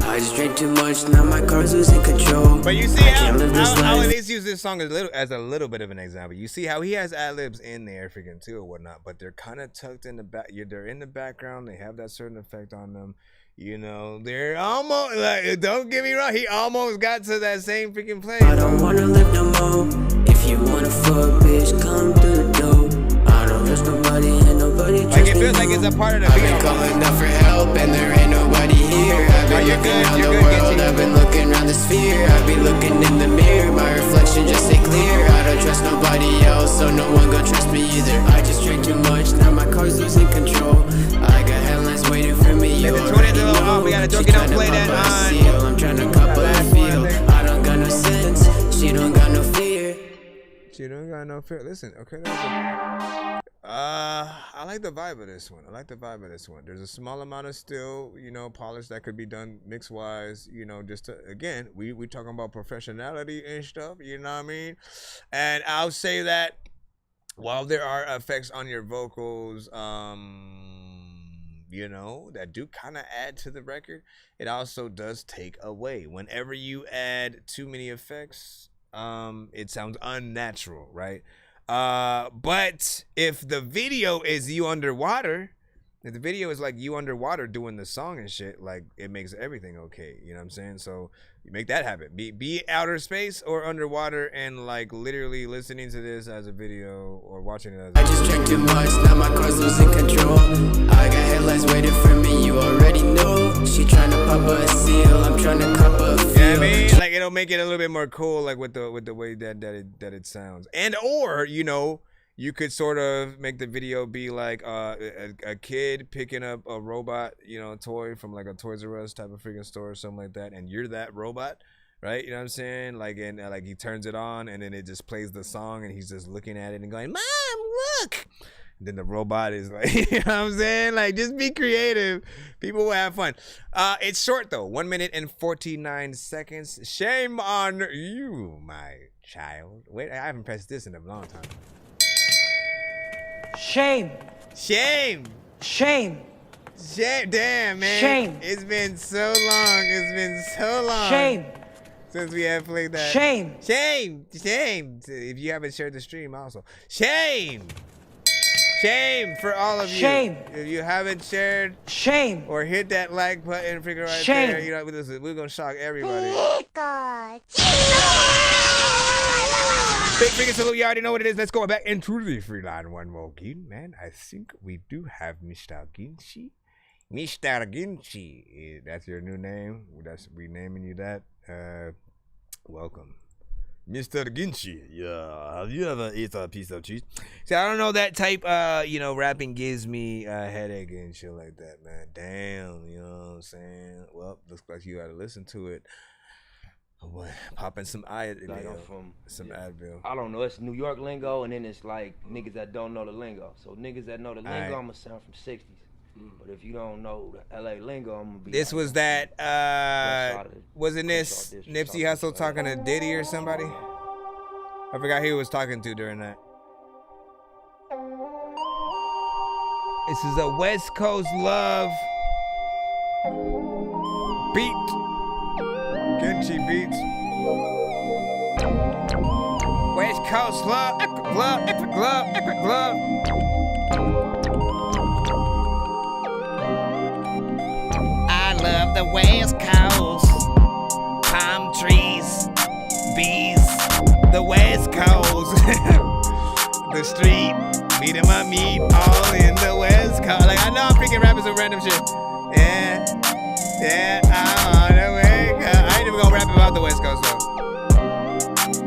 Speaker 15: I just drink too much, now my car's losing control.
Speaker 12: But you see how at least use this song as a little bit of an example. You see how he has ad-libs in there freaking too or whatnot, but they're kind of tucked in the back. They're in the background. They have that certain effect on them. You know, they're almost like, don't get me wrong, he almost got to that same freaking place.
Speaker 15: I don't wanna live no more. If you wanna fuck, bitch, come through the door. I don't trust nobody and nobody trust
Speaker 12: like it feels like it's a part of the
Speaker 15: I've been calling up for help and there ain't nobody here. I've been looking around the world, I've been looking around the sphere. I've been looking in the mirror, my reflection just ain't clear. I don't trust nobody else, so no one gon' trust me either. I just drink too much, now my car's losing control. I got headlines waiting for me, you already know.
Speaker 12: We gotta Dorky don't play that on.
Speaker 15: I'm trying to cup her feel. I don't got no sense, she don't got no fear.
Speaker 12: She don't got no fear. Listen, okay. I like the vibe of this one. There's a small amount of still, you know, polish that could be done mix wise, you know, just to, again, we talking about professionality and stuff, you know what I mean? And I'll say that while there are effects on your vocals, you know, that do kind of add to the record, it also does take away. Whenever you add too many effects, it sounds unnatural, right? But if the video is you underwater, if the video is like you underwater doing the song and shit, like it makes everything okay. You know what I'm saying? So you make that happen. Be outer space or underwater and like literally listening to this as a video or watching it as a
Speaker 15: I just drank too much, now my car's losing control. I got headlines waiting for me, you already know. She trying to pop a seal, I'm trying to cop a feel.
Speaker 12: You know what I mean? Like it'll make it a little bit more cool, like with the way that it sounds. And or, you know, you could sort of make the video be like a kid picking up a robot, you know, toy from like a Toys R Us type of freaking store or something like that, and you're that robot, right? You know what I'm saying? Like, and like he turns it on, and then it just plays the song, and he's just looking at it and going, "Mom, look!" And then the robot is like, you know what I'm saying? Like, just be creative. People will have fun. It's short though, 1 minute and 49 seconds. Shame on you, my child. Wait, I haven't pressed this in a long time.
Speaker 7: Shame.
Speaker 12: Shame.
Speaker 7: Shame.
Speaker 12: Shame. Damn, man.
Speaker 7: Shame.
Speaker 12: It's been so long.
Speaker 7: Shame.
Speaker 12: Since we have played that.
Speaker 7: Shame.
Speaker 12: Shame. If you haven't shared the stream also. Shame. Shame for all of you.
Speaker 7: Shame.
Speaker 12: If you haven't shared.
Speaker 7: Shame.
Speaker 12: Or hit that like button, figure right
Speaker 7: Shame.
Speaker 12: there. You know, we're going to shock everybody. Big freaking salute, you already know what it is. Let's go back into the free line one more again, man. I think we do have Mr. Ginchi. Mr. Ginchi. That's your new name. We naming you that. Welcome. Mr. Ginchi. Yeah. Have you ever eaten a piece of cheese? See, I don't know, that type, you know, rapping gives me a headache and shit like that, man. Damn, you know what I'm saying? Well, looks like you gotta listen to it. What? Popping some Advil.
Speaker 22: I don't know. It's New York lingo, and then it's like niggas that don't know the lingo. So niggas that know the lingo, I'm gonna sound from '60s. But if you don't know the LA lingo, I'm gonna be.
Speaker 12: This was that. Wasn't this Nipsey Hussle talking to Diddy or somebody? I forgot who he was talking to during that. This is a West Coast love beat. Ginchi beats. West Coast love, glove. I love the West Coast. Palm trees, bees, the West Coast. The street, meat and my meat, all in the West Coast. Like, I know I'm freaking rapping some random shit. Yeah, I'm on the way. I ain't even gonna rap about the West Coast though.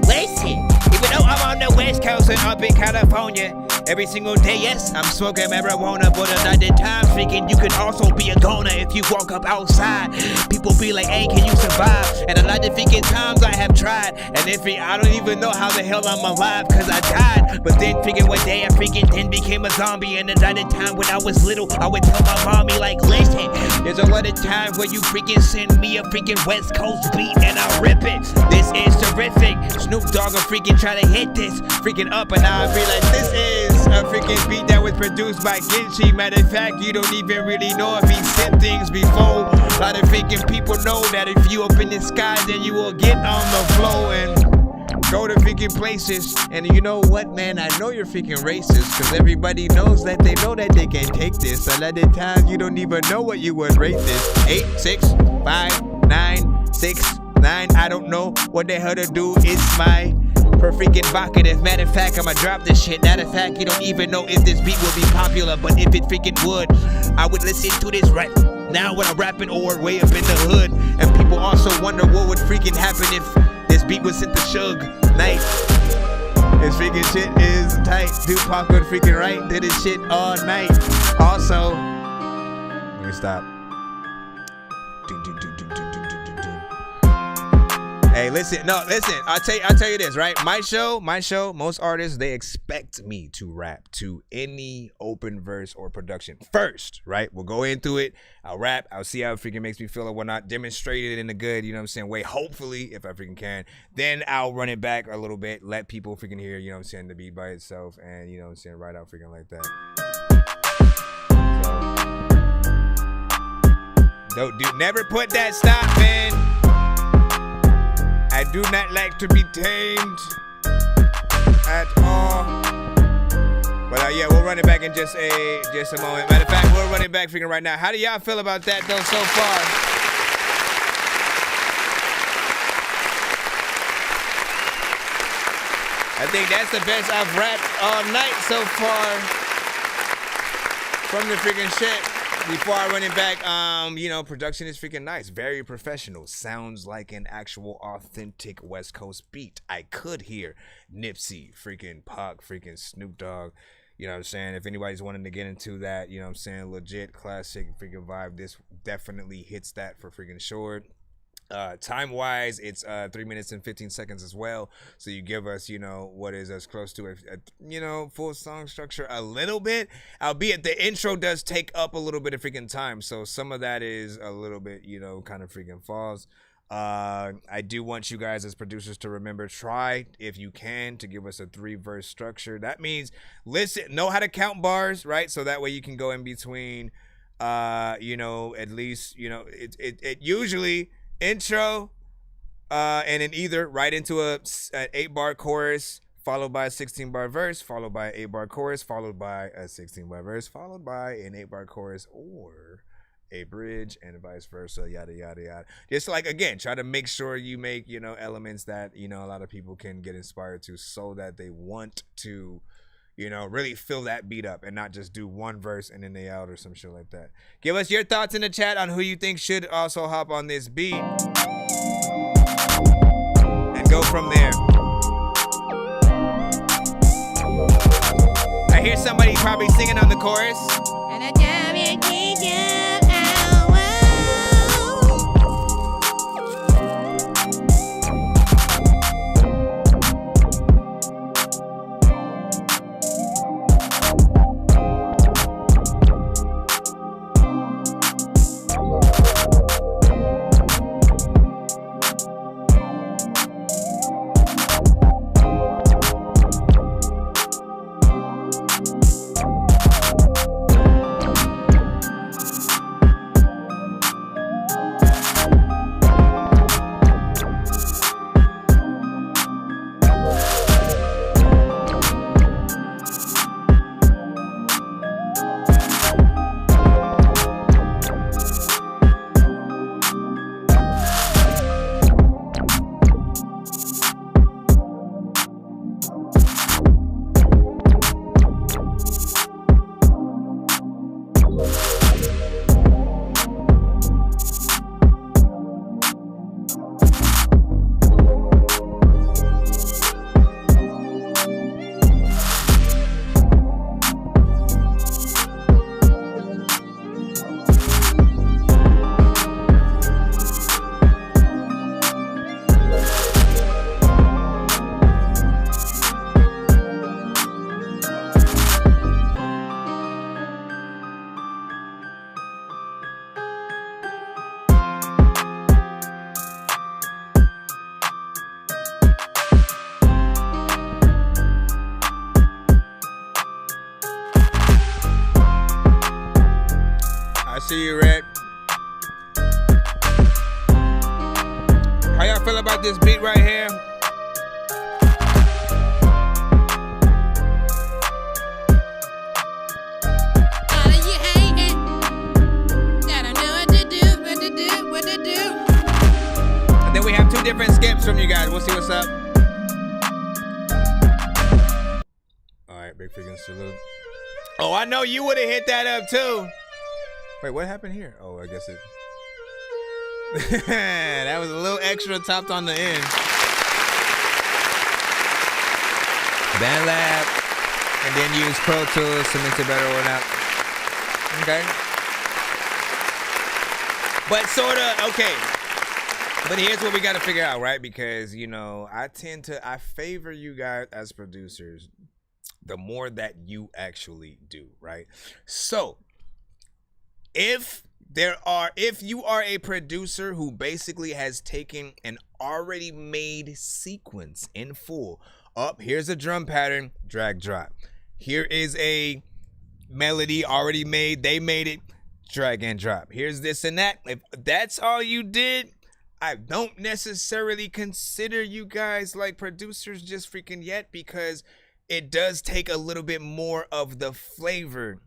Speaker 12: Listen, even though I'm on the West Coast and up in California, every single day, yes, I'm smoking marijuana, but at night times thinking you could also be a goner if you walk up outside. People be like, hey, can you survive? And a lot of thinking times I have tried, and I don't even know how the hell I'm alive, cause I died. But then thinking one day I freaking then became a zombie, and at night time when I was little, I would tell my mommy like, listen, there's a lot of times where you freaking send me a freaking West Coast beat and I rip it. This is terrific. Snoop Dogg will freaking try to hit this freaking up, and now I be like, this is a freaking beat that was produced by Ginchi. Matter of fact, you don't even really know if he said things before. A lot of freaking people know that if you up in the sky, then you will get on the floor. And
Speaker 9: go to freaking places. And you know what, man? I know you're freaking racist, because everybody knows that they know that they can't take this. A lot of times you don't even know what you would rate this. 8, 6, 5, 9, 6, 9. I don't know what the hell to do. It's my per freaking vocative. Matter of fact, I'ma drop this shit. Matter of fact, you don't even know if this beat will be popular, but if it freaking would, I would listen to this right now when I'm rapping or way up in the hood. And people also wonder what would freaking happen if this beat was sent to Suge Knight. This freaking shit is tight. Tupac would freaking write to this shit all night. Also, let me stop. Hey, listen, I'll tell you this, right? My show, most artists, they expect me to rap to any open verse or production first, right? We'll go into it, I'll rap, I'll see how it freaking makes me feel or whatnot, demonstrate it in a good, you know what I'm saying, way, hopefully, if I freaking can. Then I'll run it back a little bit, let people freaking hear, you know what I'm saying, the beat by itself, and, you know what I'm saying, right out freaking like that. So, never put that stop, man. I do not like to be tamed at all. But yeah, we'll run it back in just a moment. Matter of fact, we'll run it back freaking right now. How do y'all feel about that though so far? I think that's the best I've rapped all night so far from the freaking shit. Before I run it back, you know, production is freaking nice. Very professional. Sounds like an actual authentic West Coast beat. I could hear Nipsey, freaking Pac, freaking Snoop Dogg. You know what I'm saying? If anybody's wanting to get into that, you know what I'm saying, legit classic freaking vibe, this definitely hits that for freaking sure. Time wise, it's 3 minutes and 15 seconds as well. So you give us, you know, what is as close to a you know, full song structure a little bit, albeit the intro does take up a little bit of freaking time. So some of that is a little bit, you know, kind of freaking falls. I do want you guys as producers to remember, try if you can to give us a 3-verse structure. That means listen, know how to count bars, right? So that way you can go in between, you know, at least, you know, it usually intro, and then either right into an 8-bar chorus, followed by a 16-bar verse, followed by an 8-bar chorus, followed by a 16-bar verse, followed by an 8-bar chorus, or a bridge, and vice versa, yada, yada, yada. Just like, again, try to make sure you make, you know, elements that, you know, a lot of people can get inspired to, so that they want to, you know, really fill that beat up and not just do one verse and then they out or some shit like that. Give us your thoughts in the chat on who you think should also hop on this beat. And go from there. I hear somebody probably singing on the chorus. See you, Red. How y'all feel about this beat right here?
Speaker 12: different skips from you guys. We'll see what's up. All right, big freaking salute. Oh, I know you would have hit that up too. Wait, what happened here? Oh, I guess it. That was a little extra topped on the end. Band Lab, and then use Pro Tools to mix it better or not. Okay. But sort of, okay. But here's what we got to figure out, right? Because, you know, I favor you guys as producers the more that you actually do, right? So, if you are a producer who basically has taken an already made sequence in full, here's a drum pattern, drag, drop. Here is a melody already made, they made it, drag and drop. Here's this and that. If that's all you did, I don't necessarily consider you guys like producers just freaking yet, because it does take a little bit more of the flavor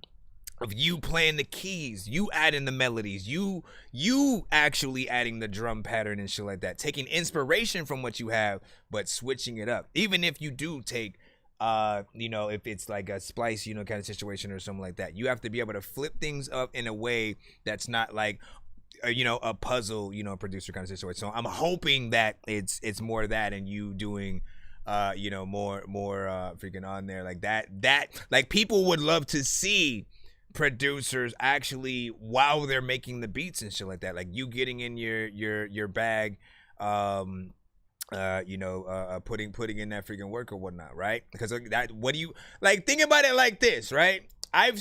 Speaker 12: of you playing the keys, you adding the melodies, you actually adding the drum pattern and shit like that, taking inspiration from what you have, but switching it up. Even if you do take, you know, if it's like a splice, you know, kind of situation or something like that, you have to be able to flip things up in a way that's not like, you know, a puzzle, you know, producer kind of situation. So I'm hoping that it's more of that, and you doing, you know, more freaking on there like that like people would love to see producers actually while they're making the beats and shit like that, like you getting in your bag, you know, putting in that freaking work or whatnot, right? Because that, what do you like? Think about it like this, right? I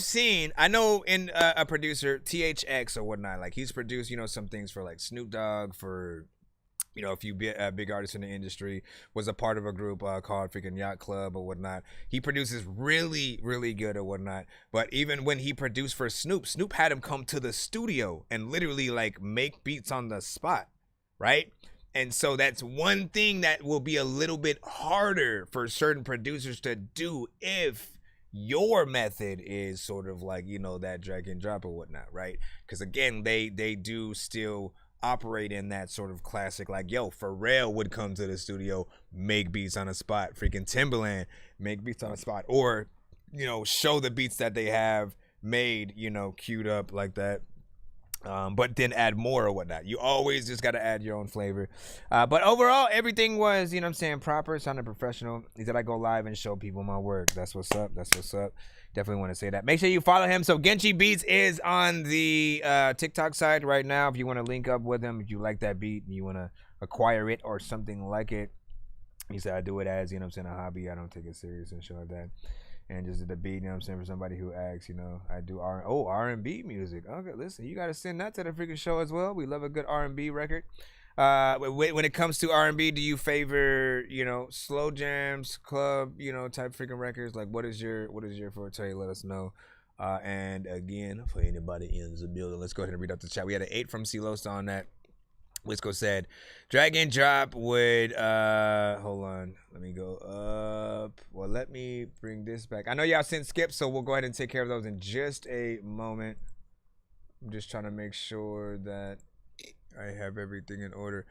Speaker 12: know in a producer, THX or whatnot, like he's produced, you know, some things for like Snoop Dogg, for, you know, a few big artists in the industry, was a part of a group called freaking Yacht Club or whatnot. He produces really, really good or whatnot. But even when he produced for Snoop had him come to the studio and literally like make beats on the spot, right? And so that's one thing that will be a little bit harder for certain producers to do if your method is sort of like, you know, that drag and drop or whatnot, right? Because again, they do still operate in that sort of classic, like, yo, Pharrell would come to the studio, make beats on a spot. Freaking Timbaland make beats on a spot, or, you know, show the beats that they have made, you know, queued up like that. But then add more or whatnot. You always just got to add your own flavor. But overall, everything was, you know what I'm saying, proper, sounded professional. He said I go live and show people my work. That's what's up. That's what's up. Definitely want to say that. Make sure you follow him. So Genchi Beats is on the TikTok side right now. If you want to link up with him, if you like that beat and you want to acquire it or something like it. He said I do it as, you know what I'm saying, a hobby. I don't take it serious and shit like that. And just the beat, you know what I'm saying, for somebody who asks, you know, I do R&B music. Okay, listen, you got to send that to the freaking show as well. We love a good R&B record. When it comes to R&B, do you favor, you know, slow jams, club, you know, type freaking records? Like, what is your forte? Let us know. And again, for anybody in the building, let's go ahead and read out the chat. We had an 8 from Silosa on that. Wisco said, drag and drop would, hold on, let me go up. Well, let me bring this back. I know y'all sent skips, so we'll go ahead and take care of those in just a moment. I'm just trying to make sure that I have everything in order.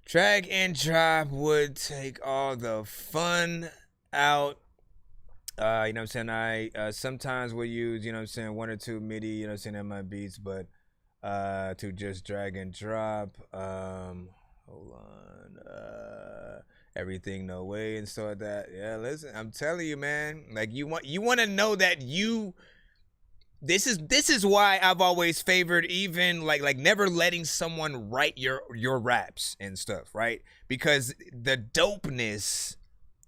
Speaker 12: Drag and drop would take all the fun out. You know what I'm saying? I sometimes will use, you know what I'm saying, 1 or 2 MIDI, you know what I'm saying, in my beats, but to just drag and drop, hold on, everything no way and stuff like that. Yeah, listen, I'm telling you, man, like you want to know that this is why I've always favored even like never letting someone write your raps and stuff, right? Because the dopeness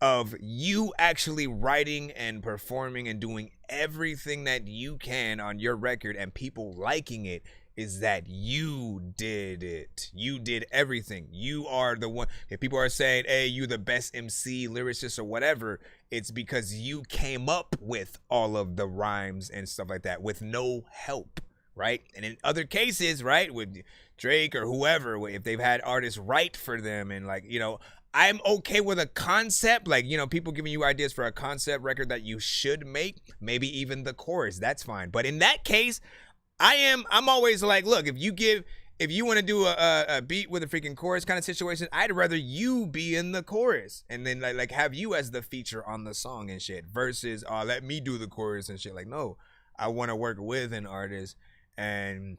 Speaker 12: of you actually writing and performing and doing everything that you can on your record and people liking it is that you did it. You did everything. You are the one. If people are saying, hey, you the best MC, lyricist, or whatever, it's because you came up with all of the rhymes and stuff like that with no help, right? And in other cases, right, with Drake or whoever, if they've had artists write for them and, like, you know, I'm okay with a concept, like, you know, people giving you ideas for a concept record that you should make, maybe even the chorus, that's fine. But in that case, I'm always like, look, if
Speaker 9: if you want to do a beat with a freaking chorus kind of situation, I'd rather you be in the chorus and then like have you as the feature on the song and shit versus let me do the chorus and shit. Like, no, I want to work with an artist, and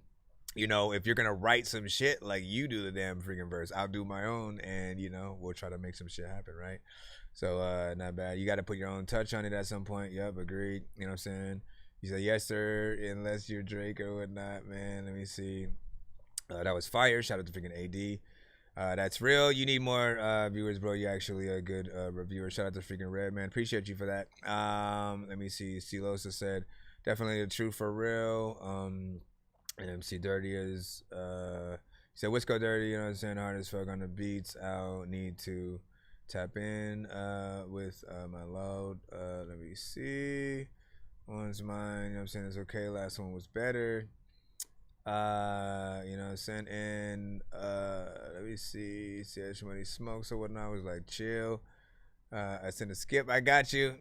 Speaker 9: you know, if you're gonna write some shit, like, you do the damn freaking verse, I'll do my own, and you know, we'll try to make some shit happen, right? So not bad. You got to put your own touch on it at some point. Yep, agreed. You know what I'm saying? You say yes sir, unless you're Drake or whatnot, man. Let me see. That was fire. Shout out to freaking AD. That's real. You need more viewers, bro. You're actually a good reviewer. Shout out to freaking Red, man. Appreciate you for that. Let me see. Silosa said, definitely the truth for real. And MC Dirty is, he said, Wisco Dirty, you know what I'm saying? Hard as fuck on the beats. I'll need to tap in with my loud. Let me see. One's mine, you know what I'm saying? It's okay. Last one was better. You know what I'm saying? And let me see. See how somebody smokes or whatnot. I was like, chill. I sent a skip. I got you.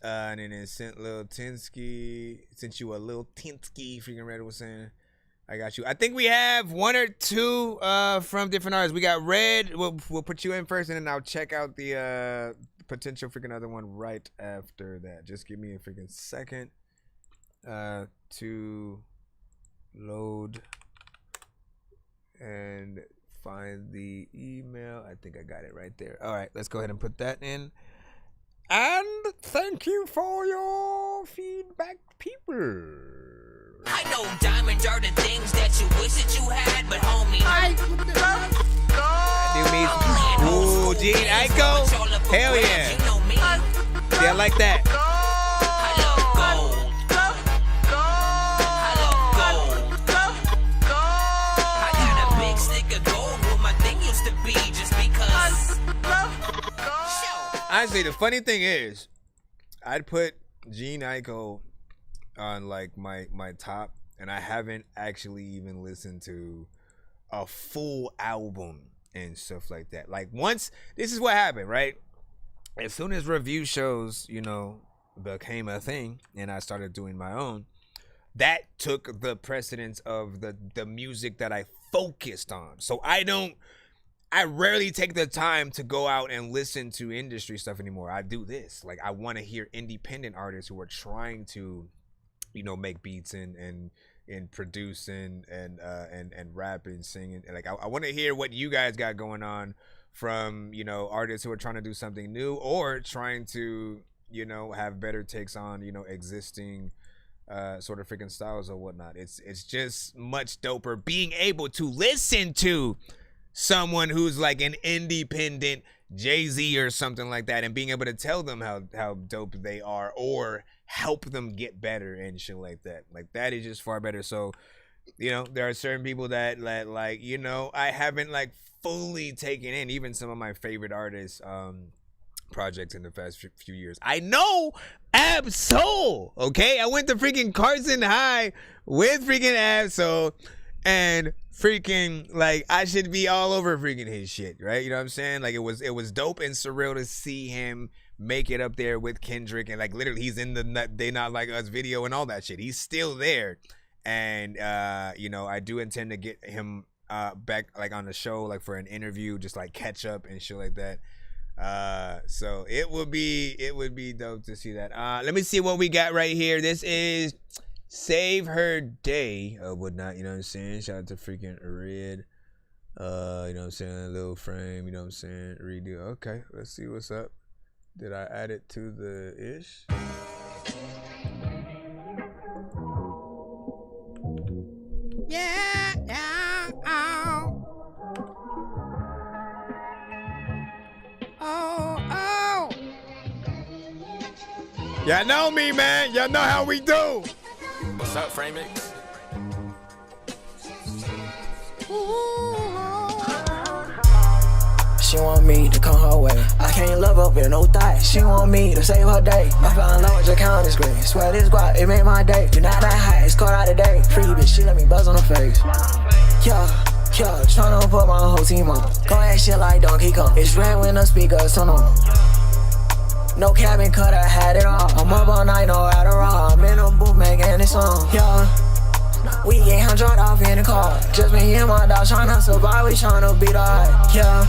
Speaker 9: And then it sent Lil Tinsky. Sent you a Lil Tinsky. Freaking Red was saying, I got you. I think we have one or two from different artists. We got Red. We'll put you in first, and then I'll check out the potential freaking other one right after that. Just give me a freaking second to load and find the email. I think I got it right there. All right, let's go ahead and put that in. And thank you for your feedback, people.
Speaker 11: I know diamonds are the things that you wish that you had, but homie,
Speaker 9: Ooh, Gene Aiko. Hell yeah. Yeah, I like that.
Speaker 11: I got a big stick of gold where my thing used to be just because.
Speaker 9: Honestly, the funny thing is, I'd put Gene Aiko on like my top, and I haven't actually even listened to a full album and stuff like that. Like, once, this is what happened, right? As soon as review shows, you know, became a thing and I started doing my own, that took the precedence of the music that I focused on. So I rarely take the time to go out and listen to industry stuff anymore. I do this. Like, I want to hear independent artists who are trying to, you know, make beats and produce and rap and sing. And like, I want to hear what you guys got going on from, you know, artists who are trying to do something new or trying to, you know, have better takes on, you know, existing sort of freaking styles or whatnot. It's just much doper being able to listen to someone who's like an independent Jay-Z or something like that and being able to tell them how dope they are or help them get better and shit like that. Like, that is just far better. So, you know, there are certain people that like, you know, I haven't like fully taken in, even some of my favorite artists projects in the past few years. I know Ab-Soul, okay? I went to freaking Carson High with freaking Ab-Soul, and freaking, like, I should be all over freaking his shit, right? You know what I'm saying? Like, it was dope and surreal to see him make it up there with Kendrick, and like, literally, he's in the They Not Like Us video and all that shit. He's still there, and you know, I do intend to get him back, like, on the show, like, for an interview, just like catch up and shit like that. So it would be dope to see that. Let me see what we got right here. This is Save Her Day or whatnot, you know what I'm saying? Shout out to freaking Red. You know what I'm saying? Little Frame, you know what I'm saying? Redo. Okay, let's see what's up. Did I add it to the ish?
Speaker 10: Yeah, yeah, oh. Oh, oh.
Speaker 9: Y'all know me, man. Y'all know how we do.
Speaker 1: What's up, Frame It?
Speaker 16: She want me to come her way. I can't love up with no thighs. She want me to save her day. I fell in love with your count is great. Swear this guap, it made my day. You're not that high, it's caught out today. Free bitch, she let me buzz on her face. Yeah, tryna put my whole team on. Go ahead shit like Donkey Kong. It's red when the speakers turn on. No cabin cutter, had it all. I'm up all night, no Adderall. I'm in a booth making this song. Yeah,
Speaker 15: We 800 off in the car. Just me and my dog tryna survive, we tryna beat our yeah.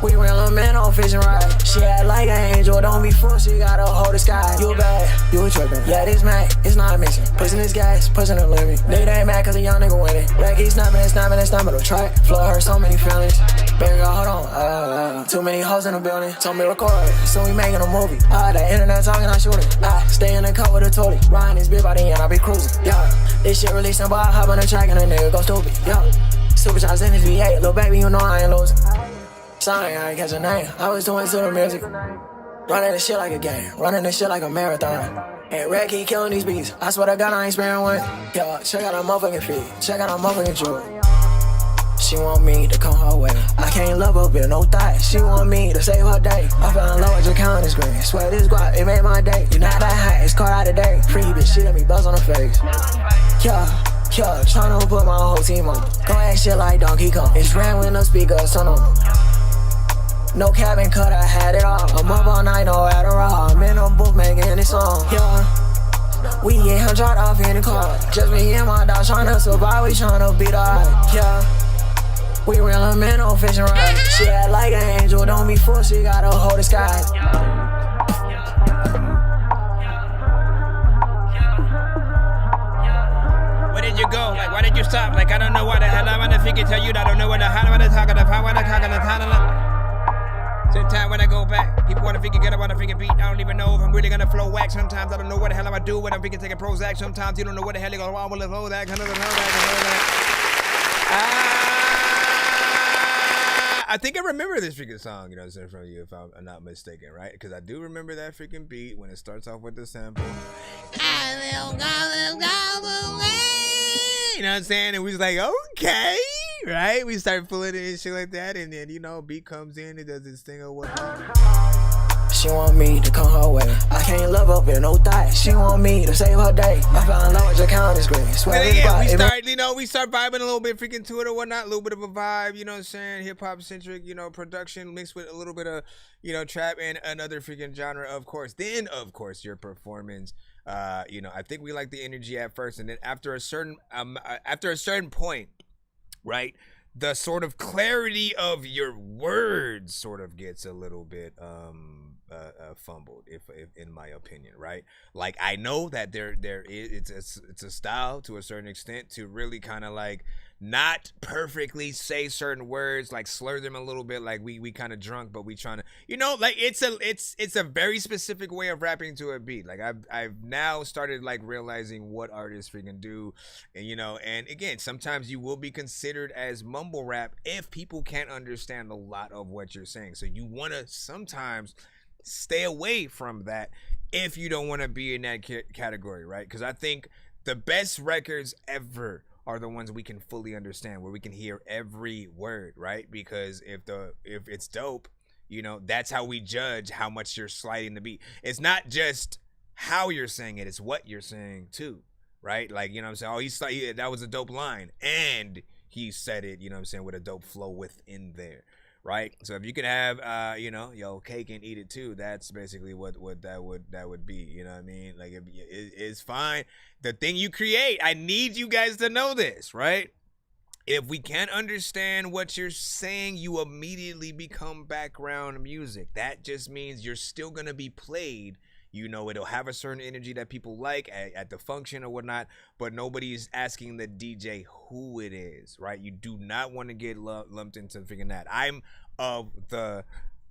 Speaker 15: We real men on fishing ride. She act like an angel, don't be fooled, she gotta hold the sky. You bad, you a trippin'. Yeah, this Mac, it's not missing. Pushing this gas, pushing the limit. Nigga ain't mad cause a young nigga winning. Rack, he's snapping, the track. Flow hurt so many feelings. Baby girl, hold on. Too many hoes in the building. Told me record, so we making a movie. The internet talking, I shoot it. Stay in the car with a totally. Riding this bitch by the end, I be cruising. Yeah, this shit really simple. I hop on the track and a nigga go stupid. Yeah, supercharged in his V8. Little baby, you know I ain't losing. Sorry, I ain't catch a name. I was doing to the music. Running this shit like a game. Running this shit like a marathon. And Red keep killing these beats. I swear to God, I ain't sparing one. Yo, check out her motherfucking feet. Check out her motherfucking jewelry. She want me to come her way. I can't love her, but no thought. She want me to save her day. I fell in love with your count is green. Swear this guap, it made my day. You not that high, it's caught out today. Free bitch, she let me buzz on her face. Yeah, tryna put my whole team on. Go act shit like Donkey Kong. It's ran when the speakers turn on. No cabin cut, I had it all. I'm up all night, no Adderall. I'm in a booth making this song. Yeah, we 800 off in the car. Just me and my dog tryna survive, we tryna beat our yeah. We real men on fishing ride. She act like an angel, don't be fooled, she gotta hold the sky.
Speaker 5: Where did you go? Like, why did you stop? Like, I don't know what the hell I wanna figure tell you. I don't know what the hell I wanna talk about. I wanna talk about. Sometimes when I go back, people wanna figure get, I wanna figure beat. I don't even know if I'm really gonna flow whack. Sometimes I don't know what the hell I'm gonna do when I'm thinking taking Prozac. Sometimes you don't know what the hell you're gonna want to flow that. I think I remember this freaking song, you know, from you, if I'm not mistaken, right? Because I do remember that freaking beat when it starts off with the sample. You know what I'm saying? And we was like, okay, right? We started pulling it and shit like that, and then, you know, beat comes in, it does this thing or whatnot.
Speaker 15: She want me to come her way. I can't love her, but no thought. She want me to save her day. I fell in love with your count is great. Swear
Speaker 5: and again, we start vibing a little bit freaking to it or whatnot, a little bit of a vibe, you know what I'm saying? Hip hop centric, you know, production mixed with a little bit of, you know, trap and another freaking genre, of course. Then, of course, your performance. You know, I think we like the energy at first, and then after a certain point, right, the sort of clarity of your words sort of gets a little bit fumbled, if in my opinion, right? Like, I know that there is it's a style to a certain extent to really kind of like not perfectly say certain words, like slur them a little bit, like we kind of drunk, but we trying to, you know, like it's a very specific way of rapping to a beat. Like I've now started like realizing what artists freaking do, and you know, and again, sometimes you will be considered as mumble rap if people can't understand a lot of what you're saying. So you want to sometimes stay away from that if you don't want to be in that category, right? Because I think the best records ever are the ones we can fully understand, where we can hear every word, right? Because if it's dope, you know, that's how we judge how much you're sliding the beat. It's not just how you're saying it, it's what you're saying too, right? Like, you know what I'm saying? Oh, that was a dope line, and he said it, you know what I'm saying, with a dope flow within there, right? So if you could have, you know, yo, cake and eat it too, that's basically what that would be, you know what I mean? Like, it's fine. The thing you create, I need you guys to know this, right? If we can't understand what you're saying, you immediately become background music. That just means you're still gonna be played. You know, it'll have a certain energy that people like at the function or whatnot, but nobody's asking the DJ who it is, right? You do not want to get lumped into freaking that. I'm of the,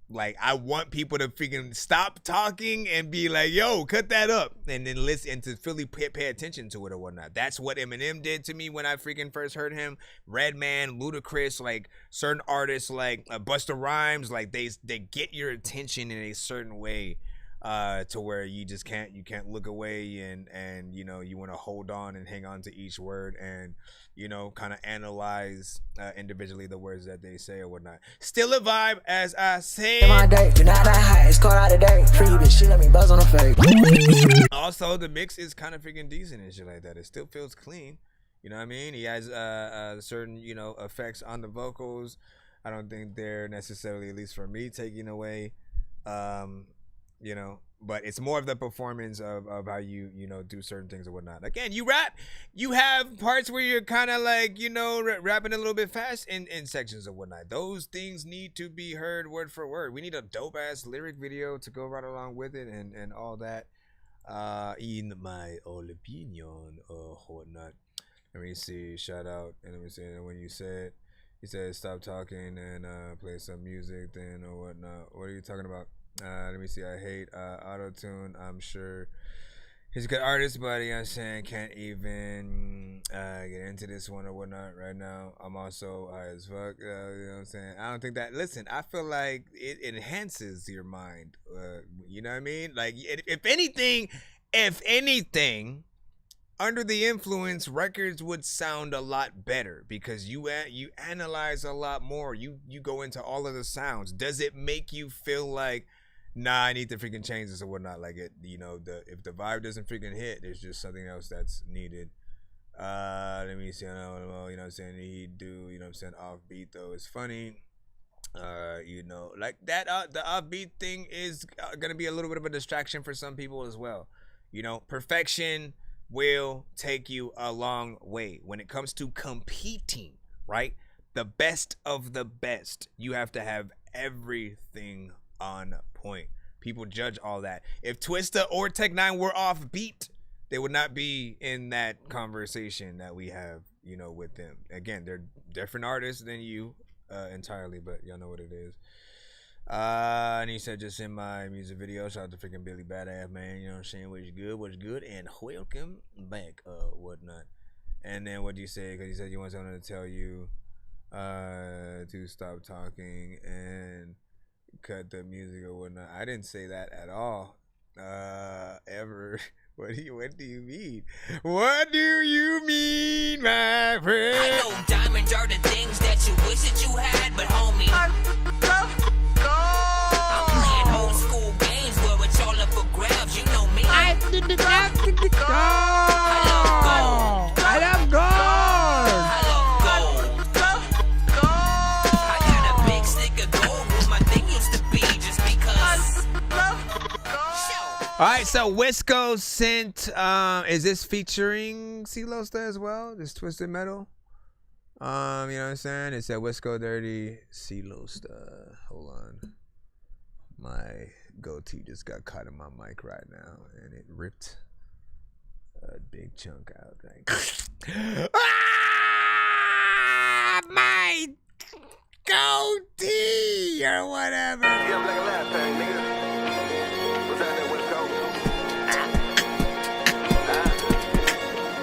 Speaker 5: like, I want people to freaking stop talking and be like, yo, cut that up, and then listen, and to really pay attention to it or whatnot. That's what Eminem did to me when I freaking first heard him. Redman, Ludacris, like certain artists like Busta Rhymes, like they get your attention in a certain way. To where you just can't look away, and you know, you want to hold on and hang on to each word, and you know, kind of analyze individually the words that they say or whatnot. Still a vibe, as I said.
Speaker 15: My day, you're not that high, it's caught out today. Free bitch, she let me buzz on her face.
Speaker 5: Also, the mix is kind of freaking decent and shit like that. It still feels clean. You know what I mean? He has certain, you know, effects on the vocals. I don't think they're necessarily, at least for me, taking away you know, but it's more of the performance of how you do certain things or whatnot. Again, you rap, you have parts where you're kind of like, rapping a little bit fast in sections or whatnot. Those things need to be heard word for word. We need a dope ass lyric video to go right along with it and all that. In my own opinion or whatnot. Let me see, shout out, and let me see, and when you said stop talking and play some music then or whatnot. What are you talking about? Let me see, I hate auto-tune. I'm sure he's a good artist, but I'm saying can't even get into this one or whatnot right now. I'm also high as fuck. You know what I'm saying? I don't think that. Listen, I feel like it enhances your mind. You know what I mean? Like, if anything, under the influence, records would sound a lot better because you analyze a lot more. You go into all of the sounds. Does it make you feel like, nah, I need to freaking change this or whatnot? Like it, if the vibe doesn't freaking hit, there's just something else that's needed. Let me see. I don't know, you know what I'm saying? He do, you know what I'm saying? Offbeat though is funny. Like that. The offbeat thing is gonna be a little bit of a distraction for some people as well. Perfection will take you a long way when it comes to competing, right? The best of the best. You have to have everything on point. People judge all that. If Twista or Tech 9 were off beat, they would not be in that conversation that we have, with them. Again, they're different artists than you entirely, but y'all know what it is. And he said, just in my music video, shout out to freaking Billy Badass, man. You know what I'm saying? What's good, and welcome back, whatnot. And then what do you say? Because he said you want someone to tell you to stop talking and cut the music or whatnot. I didn't say that at all. Ever. What do you mean? What do you mean, my friend?
Speaker 11: I know diamonds are the things that you wish that you had, but homie, I'm playing old school games where it's all up for grabs. You know me. I love gold. I love gold. I got a big stick of gold where my thing used to be just because.
Speaker 5: All right, so Wisco sent, is this featuring C-Losta as well? This Twisted Metal? You know what I'm saying? It said Wisco Dirty, C-Losta. Hold on. My goatee just got caught in my mic right now, and it ripped a big chunk out. My goatee or whatever.
Speaker 14: Yeah, I'm like a last thing, nigga.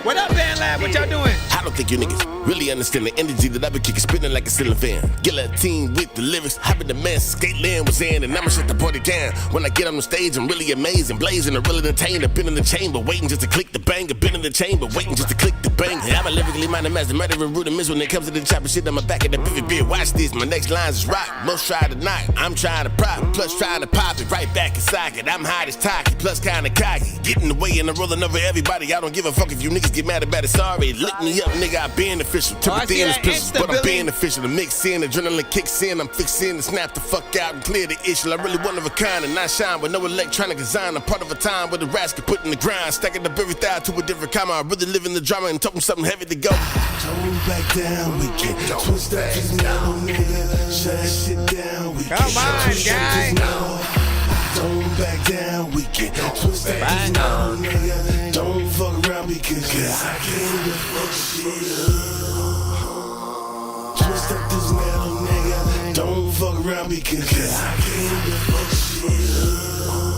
Speaker 5: What up, Van Lab? What y'all doing?
Speaker 13: I don't think you niggas really understand the energy that I be kicking, spinning like a ceiling fan. Guillotine with the lyrics, hopping the mess, skate land was in, and I'ma shut the party down. When I get on the stage, I'm really amazing, blazing, I really entertained. I've been in the chamber, waiting just to click the bang. I've been in the chamber, waiting just to click the bang. I'm a lyrically minded master, murdering rudiments when it comes to the chopping shit. I'm a back of the pivot beer. Watch this, my next lines is rock. Most try to knock, I'm trying to prop, plus trying to pop it right back in socket. I'm hot as Taki, plus kinda cocky. Getting away and I'm rolling over everybody. I don't give a fuck if you niggas get mad about it. Sorry, lick me up, nigga. I been official. Timothy in his pistols, but I'm being official. The mix in, adrenaline kicks in. I'm fixing to snap the fuck out and clear the issue. I really one of a kind and not shine with no electronic design. I'm part of a time where the rats get put in the grind, stacking up every thigh to a different comma. I really live in the drama and talking something heavy to go.
Speaker 14: Don't back down, we can twist that just now, nigga. Shut that shit down, we can.
Speaker 5: Come on, guys.
Speaker 14: Don't back down, we can twist that just now, nigga. Don't fuck around because I came to fuck shit up. Twist up this metal, nigga. Don't fuck around because I came to fuck shit up.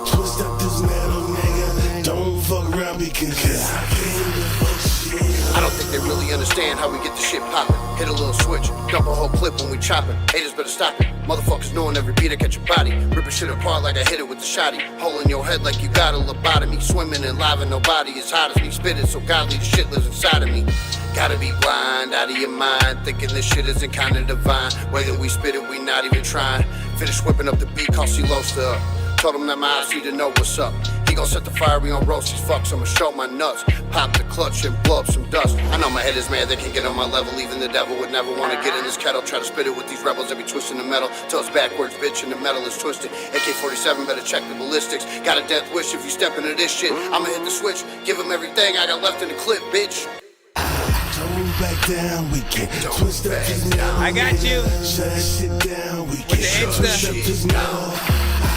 Speaker 14: Twist up this metal, nigga. Don't fuck around because I came to fuck shit up.
Speaker 17: I don't think they really understand how we get the shit poppin'. Hit a little switch, dump a whole clip when we choppin'. Haters better stop it. Motherfuckers knowing every beat I catch your body. Rippin' shit apart like I hit it with the shotty. Hole in your head like you got a lobotomy. Swimming in lava, nobody as hot as me. Spittin' so godly, the shit lives inside of me. Gotta be blind, out of your mind. Thinking this shit isn't kinda divine. Way that we spit it, we not even trying. Finish whipping up the beat, call C-Losta up. Told him that my eyes need to know what's up. He We gon' set the fire, we gon' roast these fucks, I'ma show my nuts. Pop the clutch and blow up some dust. I know my head is mad, they can't get on my level. Even the devil would never wanna get in this kettle. Try to spit it with these rebels that be twisting the metal till it's backwards, bitch, and the metal is twisted. AK-47, better check the ballistics. Got a death wish if you step into this shit. I'ma hit the switch, give them everything I got left in the clip, bitch.
Speaker 6: Don't back down, we can twist up this now.
Speaker 5: I got you.
Speaker 6: Shut that shit down, we
Speaker 5: With
Speaker 6: can
Speaker 5: the
Speaker 6: twist
Speaker 5: Insta.
Speaker 6: up this now.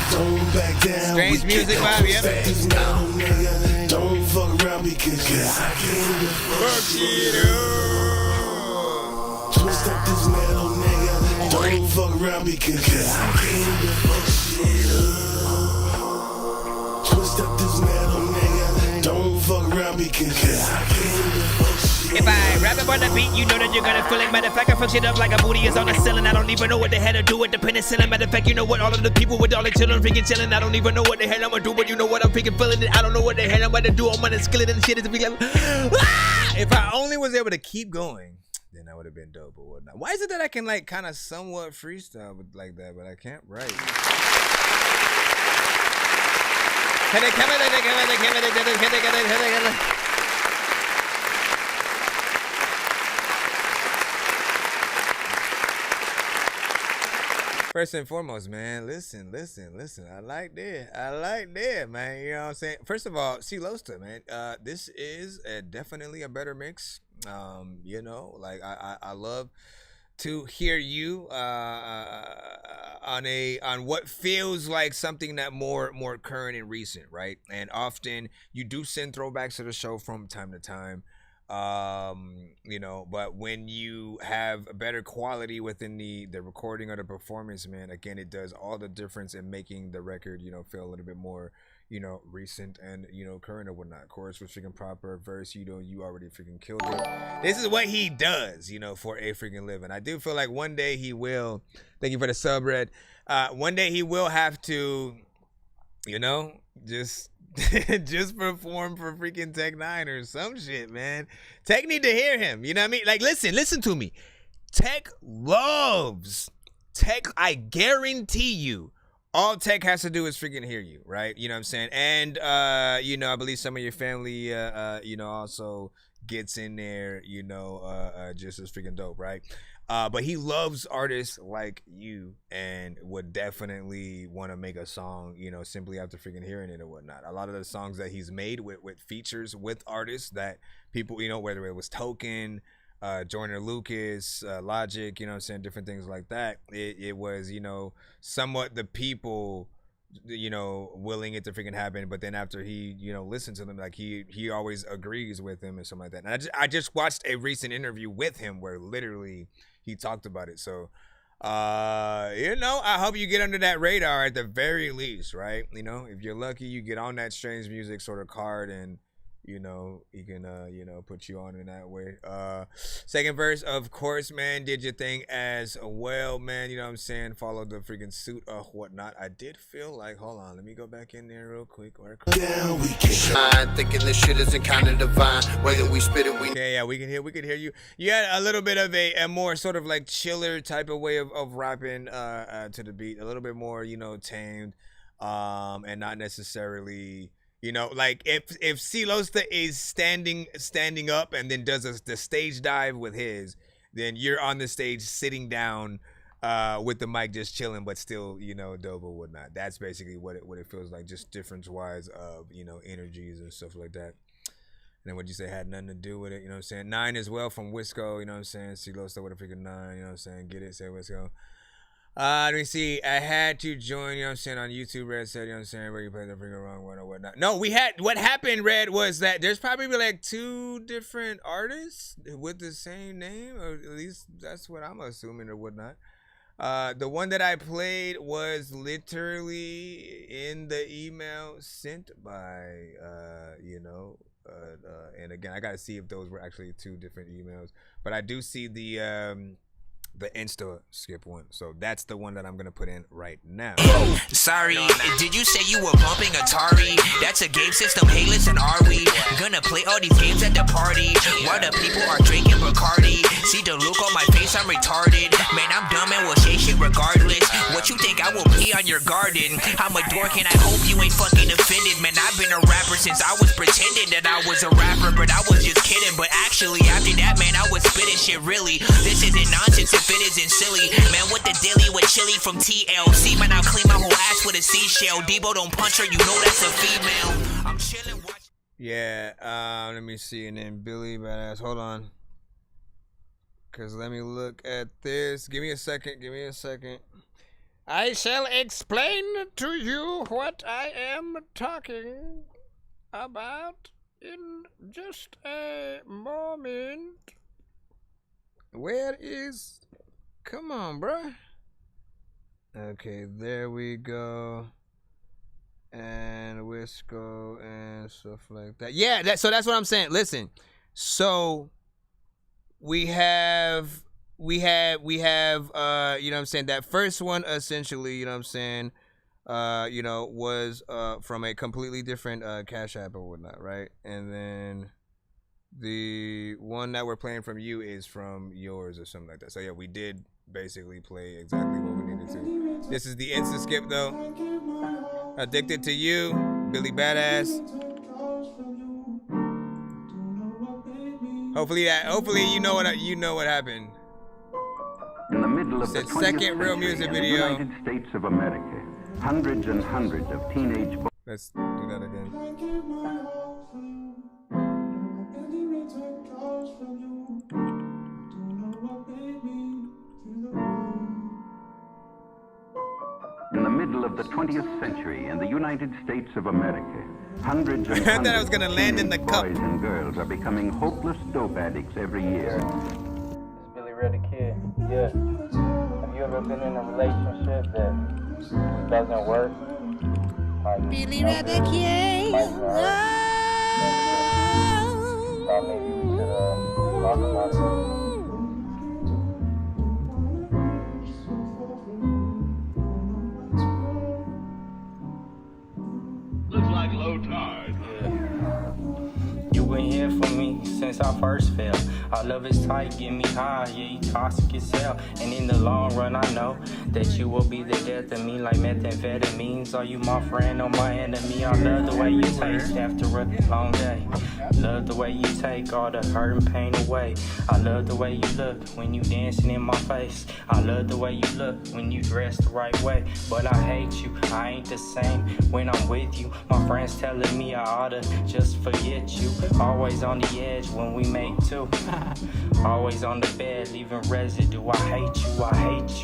Speaker 6: Don't back down.
Speaker 5: Strange music vibe, yep.
Speaker 6: This now, nigga. Don't fuck around because I can't fuck shit up. Twist up this metal, nigga. Don't fuck around because I can't fuck shit up. Twist up this metal, nigga. Don't fuck around because I can't fuck shit up.
Speaker 11: If I rap up on the beat, you know that you're gonna feel it. Matter of fact, I fuck shit up like a booty is on the ceiling. I don't even know what the hell to do with the penicillin. Matter of fact, you know what? All of the people with all the children freaking chilling. I don't even know what the hell I'm gonna do, but you know what? I'm freaking feeling it. I don't know what the hell I'm gonna do. I'm gonna skillet and shit. It's be like, ah!
Speaker 5: If I only was able to keep going, then that would have been dope or whatnot. Why is it that I can like kind of somewhat freestyle with like that, but I can't write? First and foremost, man, listen. I like that, man. You know what I'm saying? First of all, see Losta, man. This is definitely a better mix. You know, like I love to hear you on what feels like something that more current and recent, right? And often you do send throwbacks to the show from time to time. You know, but when you have a better quality within the recording or the performance, man, again, it does all the difference in making the record, you know, feel a little bit more, you know, recent and, you know, current or whatnot. Chorus was freaking proper, verse, you know, you already freaking killed it. This is what he does, you know, for a freaking living. I do feel like one day he will, thank you for the sub, Red, one day he will have to, you know, just perform for freaking Tech 9 or some shit, man. Tech need to hear him. You know what I mean? Like, listen to me. Tech loves Tech. I guarantee you, all Tech has to do is freaking hear you, right? You know what I'm saying? And, you know, I believe some of your family, you know, also gets in there, you know, just as freaking dope, right? But he loves artists like you and would definitely want to make a song, you know, simply after freaking hearing it or whatnot. A lot of the songs that he's made with features with artists that people, you know, whether it was Token, Joyner Lucas, Logic, you know what I'm saying, different things like that. It was, you know, somewhat the people, you know, willing it to freaking happen, but then after he, you know, listened to them, like he always agrees with them and something like that. And I just watched a recent interview with him where literally he talked about it. So you know, I hope you get under that radar at the very least, right? You know, if you're lucky, you get on that Strange Music sort of card and, you know, he can, you know, put you on in that way. Second verse, of course, man, did your thing as well, man. You know what I'm saying? Followed the freaking suit or whatnot. I did feel like, hold on, let me go back in there real quick.
Speaker 17: Down, we can thinking this shit isn't kind of divine. Whether we spit it, we
Speaker 5: yeah, we can hear you. You had a little bit of a more sort of like chiller type of way of rapping to the beat, a little bit more, you know, tamed, and not necessarily. You know, like if C Losta is standing up and then does the stage dive with his, then you're on the stage sitting down with the mic just chilling, but still, you know, dope or whatnot. That's basically what it feels like, just difference wise of, you know, energies and stuff like that. And then what you say had nothing to do with it, you know what I'm saying? 9 as well from Wisco, you know what I'm saying? C Losta with a freaking 9, you know what I'm saying? Get it, say Wisco. Let me see. I had to join, you know what I'm saying, on YouTube. Red said, you know what I'm saying, where you played the freaking wrong one or whatnot. No, what happened, Red, was that there's probably like 2 different artists with the same name, or at least that's what I'm assuming or whatnot. The one that I played was literally in the email sent by, you know, and again, I got to see if those were actually 2 different emails, but I do see the Insta skip one, so that's the one that I'm gonna put in right now.
Speaker 11: Sorry, did you say you were bumping Atari? That's a game system. Hey, listen, are we gonna play all these games at the party while the people are drinking Bacardi? See the look on my face, I'm retarded. Man, I'm dumb and will say shit regardless. What What you think I will pee on your garden? I'm a dork and I hope you ain't fucking offended. Man, I've been a rapper since I was pretending that I was a rapper, but I was just kidding. But actually, after that, man, I was spitting shit really. This isn't nonsense if it isn't silly. Man, what the dilly with chili from TLC? Man, I'll clean my whole ass with a seashell. Debo don't punch her, you know that's a female. I'm chilling, watch.
Speaker 5: Yeah, let me see. And then Billy Badass. Hold on. Because let me look at this. Give me a second. I shall explain to you what I am talking about in just a moment. Where is... Come on, bruh. Okay, there we go. And Wisco and stuff like that. Yeah, so that's what I'm saying. Listen, so we have you know what I'm saying, that first one essentially, you know what I'm saying, you know, was from a completely different Cash App or whatnot, right? And then the one that we're playing from you is from yours or something like that. So yeah, we did basically play exactly what we needed to. This is the instant skip though. Addicted to You, Billy Badass. Hopefully you know what happened.
Speaker 3: In the middle of the 20th
Speaker 5: second real music
Speaker 3: century,
Speaker 5: video.
Speaker 3: in the United States of America, hundreds and hundreds of teenage boys.
Speaker 5: Let's do that again.
Speaker 3: In the middle of the 20th century, in the United States of America, hundreds and
Speaker 5: I thought I
Speaker 3: hundreds
Speaker 5: was gonna
Speaker 3: of
Speaker 5: land in the
Speaker 3: teenage
Speaker 5: cup.
Speaker 3: boys and girls are becoming hopeless dope addicts every year.
Speaker 18: Billy Red the Kid. Yeah. Have you ever been in a relationship that doesn't work? Like,
Speaker 10: Billy Red the Kid.
Speaker 18: Thought maybe we should talk about it.
Speaker 4: Looks like low tide.
Speaker 18: You been here for me since I first fell. Our love is tight, get me high, yeah, you toxic as hell. And in the long run, I know that you will be the death of me like methamphetamines. Are you my friend or my enemy? I love the way you taste after a long day. Love the way you take all the hurt and pain away. I love the way you look when you dancing in my face. I love the way you look when you dress the right way. But I hate you, I ain't the same when I'm with you. My friends telling me I oughta just forget you. Always on the edge when we make two. Always on the bed, leaving residue. I hate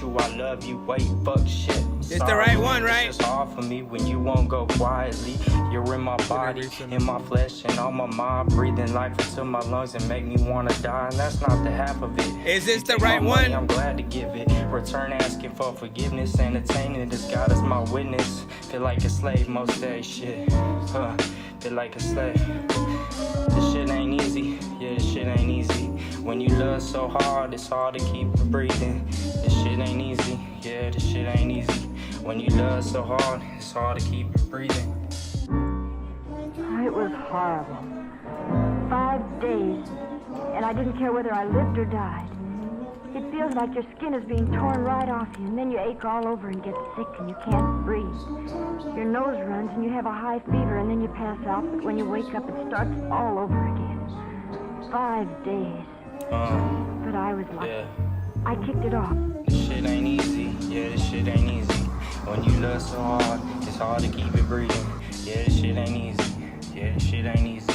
Speaker 18: you, I love you, wait, fuck shit.
Speaker 5: It's the right one, right?
Speaker 18: It's hard for me when you won't go quietly. You're in my body, in my flesh, and on my mind. Breathing life into my lungs and make me wanna die. And that's not the half of it.
Speaker 5: Is this the
Speaker 18: Take
Speaker 5: right
Speaker 18: my money,
Speaker 5: one?
Speaker 18: I'm glad to give it. Return asking for forgiveness, entertaining this God as my witness. Feel like a slave most days, shit. Feel like a slave. This shit ain't easy, yeah, this shit ain't easy. When you love so hard, it's hard to keep breathing. This shit ain't easy, yeah, this shit ain't easy. When you love so hard, it's hard to keep breathing.
Speaker 23: It was horrible. 5 days, and I didn't care whether I lived or died. It feels like your skin is being torn right off you, and then you ache all over and get sick and you can't breathe. Your nose runs and you have a high fever and then you pass out, but when you wake up it starts all over again. 5 days. But I was lucky.
Speaker 18: Yeah.
Speaker 23: I kicked it off.
Speaker 18: This shit ain't easy, yeah, this shit ain't easy. When you love so hard, it's hard to keep it breathing. Yeah, this shit ain't easy, yeah, this shit ain't easy.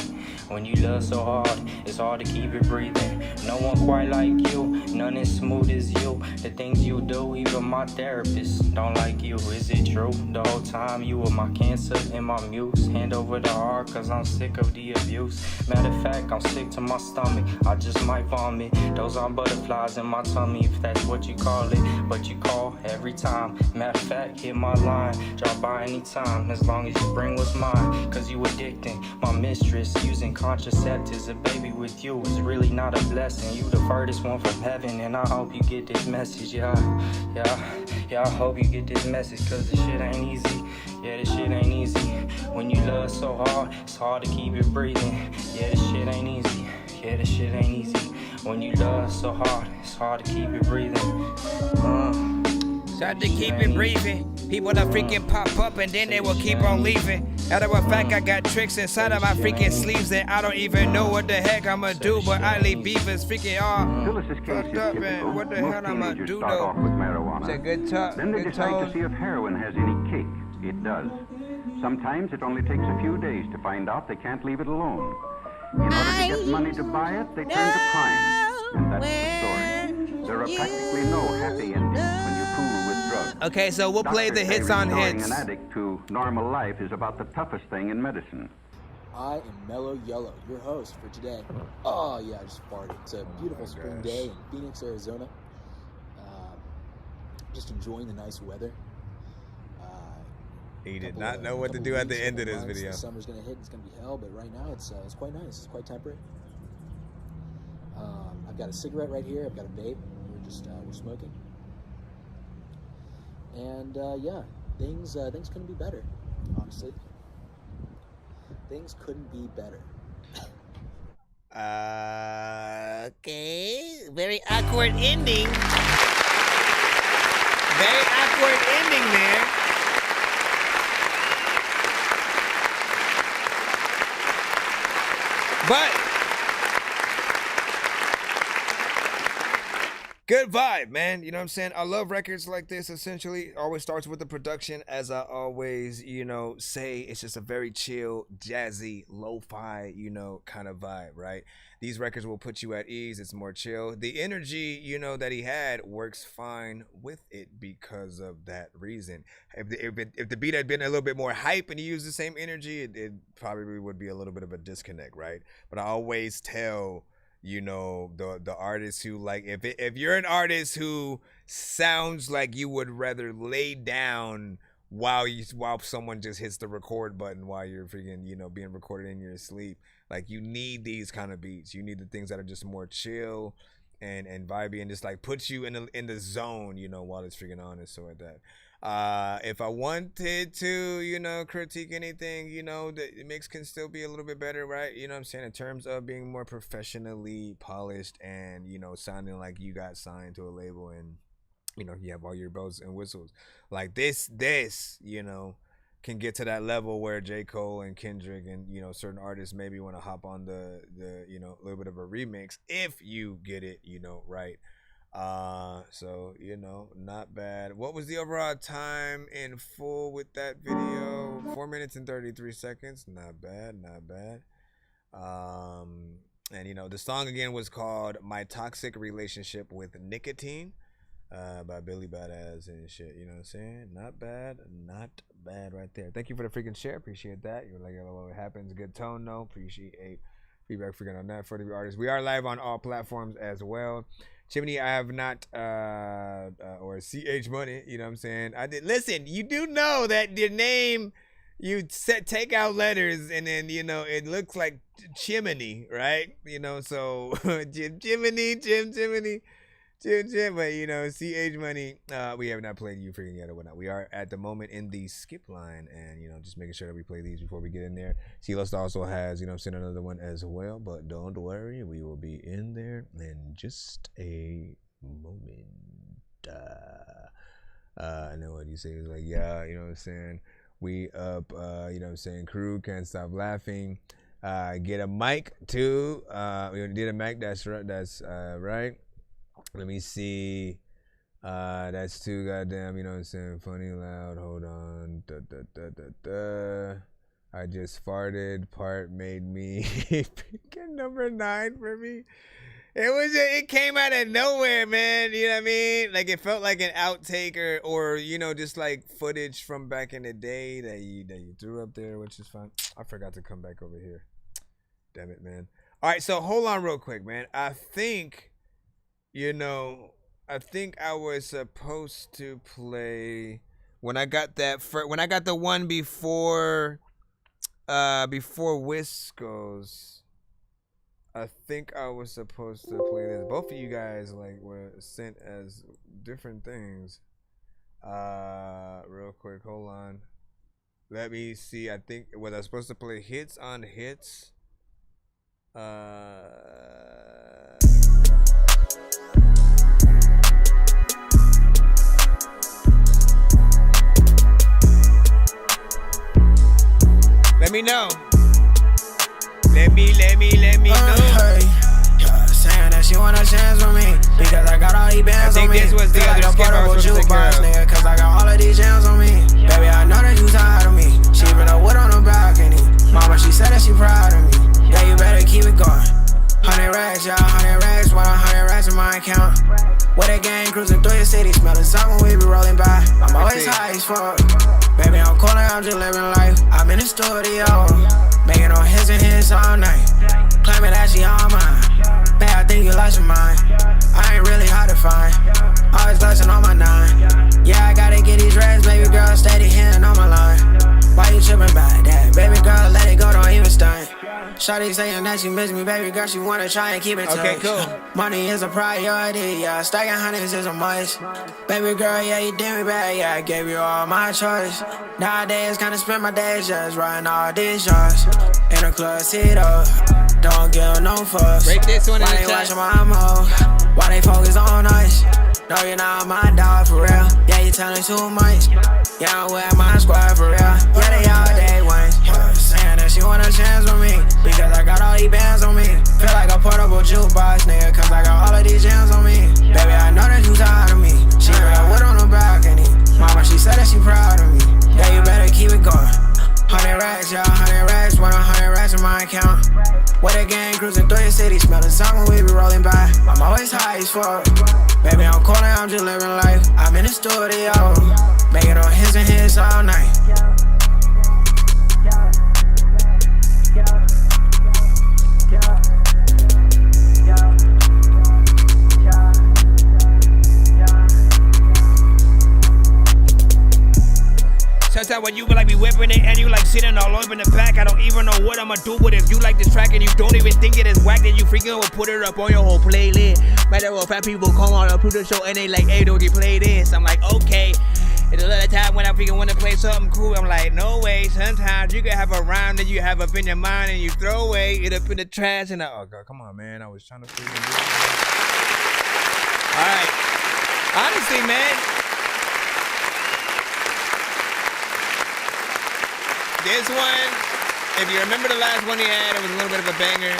Speaker 18: When you love so hard, it's hard to keep it breathing. No one quite like you, none as smooth as you. The things you do, even my therapist don't like you. Is it true? The whole time you were my cancer and my muse. Hand over the heart, cause I'm sick of the abuse. Matter of fact, I'm sick to my stomach. I just might vomit. Those are butterflies in my tummy, if that's what you call it. But you call every time. Matter of fact, hit my line. Drop by anytime, as long as you bring what's mine. Cause you addicting, my mistress. Using contraceptives, a baby with you is really not a blessing. You the furthest one from heaven, and I hope you get this message, yeah, I hope you get this message, cause this shit ain't easy, yeah, this shit ain't easy. When you love so hard, it's hard to keep it breathing, yeah, this shit ain't easy, yeah, this shit ain't easy. When you love so hard, it's hard to keep it breathing, it's
Speaker 19: Start to keep it breathing. People that freaking pop up and then they will keep on leaving. Out of fact, I got tricks inside of my freaking sleeves that I don't even know what the heck I'ma do, but I leave beavers freaking all fucked up, man. What the hell I'ma do
Speaker 3: start
Speaker 19: though?
Speaker 3: off with marijuana.
Speaker 19: It's a good talk.
Speaker 3: Then they
Speaker 19: good
Speaker 3: decide
Speaker 19: tone.
Speaker 3: to see if heroin has any kick. It does. Sometimes it only takes a few days to find out they can't leave it alone. In order to get money to buy it, they turn to crime. And that's the story. There are practically no happy endings when you fool with drugs.
Speaker 19: Okay, so we'll play the hits on hits.
Speaker 3: Restoring an addict to normal life is about the toughest thing in medicine.
Speaker 20: I am Mellow Yellow, your host for today. Oh yeah, I just farted. It's a beautiful spring day in Phoenix, Arizona. Just enjoying the nice weather.
Speaker 12: He did not know what to do at the end of this video.
Speaker 20: The summer's gonna hit. It's gonna be hell, but right now it's quite nice. It's quite temperate. I've got a cigarette right here. I've got a vape. We're smoking. And yeah, things couldn't be better. Honestly, things couldn't be better.
Speaker 10: Okay. Very awkward ending.
Speaker 19: Very awkward ending there. But good vibe, man. You know what I'm saying? I love records like this. Essentially, always starts with the production. As I always, say, it's just a very chill, jazzy, lo-fi, kind of vibe, right? These records will put you at ease. It's more chill. The energy, that he had works fine with it because of that reason. If the beat had been a little bit more hype and he used the same energy, it probably would be a little bit of a disconnect, right? But I always tell the artists who, like, if you're an artist who sounds like you would rather lay down while someone just hits the record button while you're freaking being recorded in your sleep, like, you need these kind of beats. You need the things that are just more chill and vibey and just like put you in the zone while it's freaking on and so like that. If I wanted to, critique anything, the mix can still be a little bit better, right? You know what I'm saying? In terms of being more professionally polished and, sounding like you got signed to a label and, you have all your bells and whistles. Like this, can get to that level where J. Cole and Kendrick and, certain artists maybe want to hop on the little bit of a remix if you get it, right. So not bad. What was the overall time in full with that video? 4 minutes and 33 seconds. Not bad. And the song again was called My Toxic Relationship with Nicotine by Billy Badass and shit. You know what I'm saying? Not bad right there. Thank you for the freaking share. Appreciate that. You're like, oh, it happens. Good tone though. Appreciate feedback freaking on that for the artists. We are live on all platforms as well. Chimney, I have not, or CH Money, you know what I'm saying? I did. Listen, you do know that your name, you take out letters and then, it looks like chimney, right? So Jiminy, Jim, but CH Money, we have not played You Freaking Yet or whatnot. We are at the moment in the skip line and, just making sure that we play these before we get in there. C-Lust also has, sent another one as well, but don't worry, we will be in there in just a moment. I know what you say is like, yeah, you know what I'm saying? We up, you know what I'm saying? Crew can't stop laughing. Get a mic too. We did a mic, that's right, right. Let me see. That's too goddamn, you know what I'm saying? Funny loud. Hold on. I just farted. Part made me picking number 9 for me. It came out of nowhere, man. You know what I mean? Like, it felt like an outtake or just like footage from back in the day that you threw up there, which is fine. I forgot to come back over here. Damn it, man. All right, so hold on real quick, man. I think I was supposed to play when I got the one before Wisco's. I think I was supposed to play this. Both of you guys were sent as different things. Real quick, hold on. Let me see. I think was I supposed to play hits on hits?
Speaker 5: Let me know. Let me know.
Speaker 16: Saying that she want a chance with me because I got all these bands on me.
Speaker 5: This was the
Speaker 16: Feel like
Speaker 5: other
Speaker 16: a
Speaker 5: skip I
Speaker 16: portable
Speaker 5: was supposed to
Speaker 16: jukebox,
Speaker 5: take care
Speaker 16: nigga, cause I got all of these jams on me. Baby, I know that you tired of me. She been a wood on the balcony. Mama, she said that she proud of me. Yeah, you better keep it going. 100 racks, y'all, 100 racks, 100 racks in my account. With a gang cruising through your city, smell the sun when we be rolling by. I'm always high as fuck. Baby, I'm cool, I'm just living life. I'm in the studio, making all hits and hits all night. Claiming that she all mine. Babe, I think you lost your mind. I ain't really hard to find. Always clutching on my 9. Yeah, I gotta get these racks, baby girl, steady hitting on my line. Why you tripping about that? Baby girl, let it go, don't even stunt. Shawty saying that she miss me, baby girl, she wanna try and keep it touch.
Speaker 5: Okay, cool.
Speaker 16: Money is a priority, yeah, stacking hundreds is a must. Baby girl, yeah, you did me bad, yeah, I gave you all my choice. Nowadays, kinda spend my days just riding all these shots. In the club, sit up, don't give no fucks.
Speaker 5: Rate this one in
Speaker 16: Why
Speaker 5: the
Speaker 16: they
Speaker 5: chat.
Speaker 16: watching my mode? Why they focus on us? No, you're not my dog for real. Yeah, you telling too much. Yeah, I'm with my squad for real. Yeah, they all day ones. Saying that she want a chance with me because I got all these bands on me. Feel like a portable jukebox, nigga, cause I got all of these jams on me. Baby, I know that you tired of me. She real wood on the balcony. Mama, she said that she proud of me. Yeah, you better keep it going. 100 racks, y'all, 100 racks, 100 racks in my account. With a gang cruising through your city, smell the sun when we be rolling by. I'm always high as fuck. Baby, I'm cool, I'm just living life. I'm in the studio, making all hits and hits all night.
Speaker 11: Sometimes when you like be whipping it and you like sitting all over in the back, I don't even know what I'ma do with it. If you like this track and you don't even think it is whack, then you freaking will put it up on your whole playlist. Matter of fact, people come on up to the show and they like, hey, Dorky, play this. I'm like, okay. And a lot of time when I freaking want to play something cool, I'm like, no way. Sometimes you can have a rhyme that you have up in your mind and you throw away it up in the trash and oh god, come on, man. I was trying to freaking do it. All right. Honestly, man.
Speaker 5: This one, if you remember the last one he had, it was a little bit of a banger.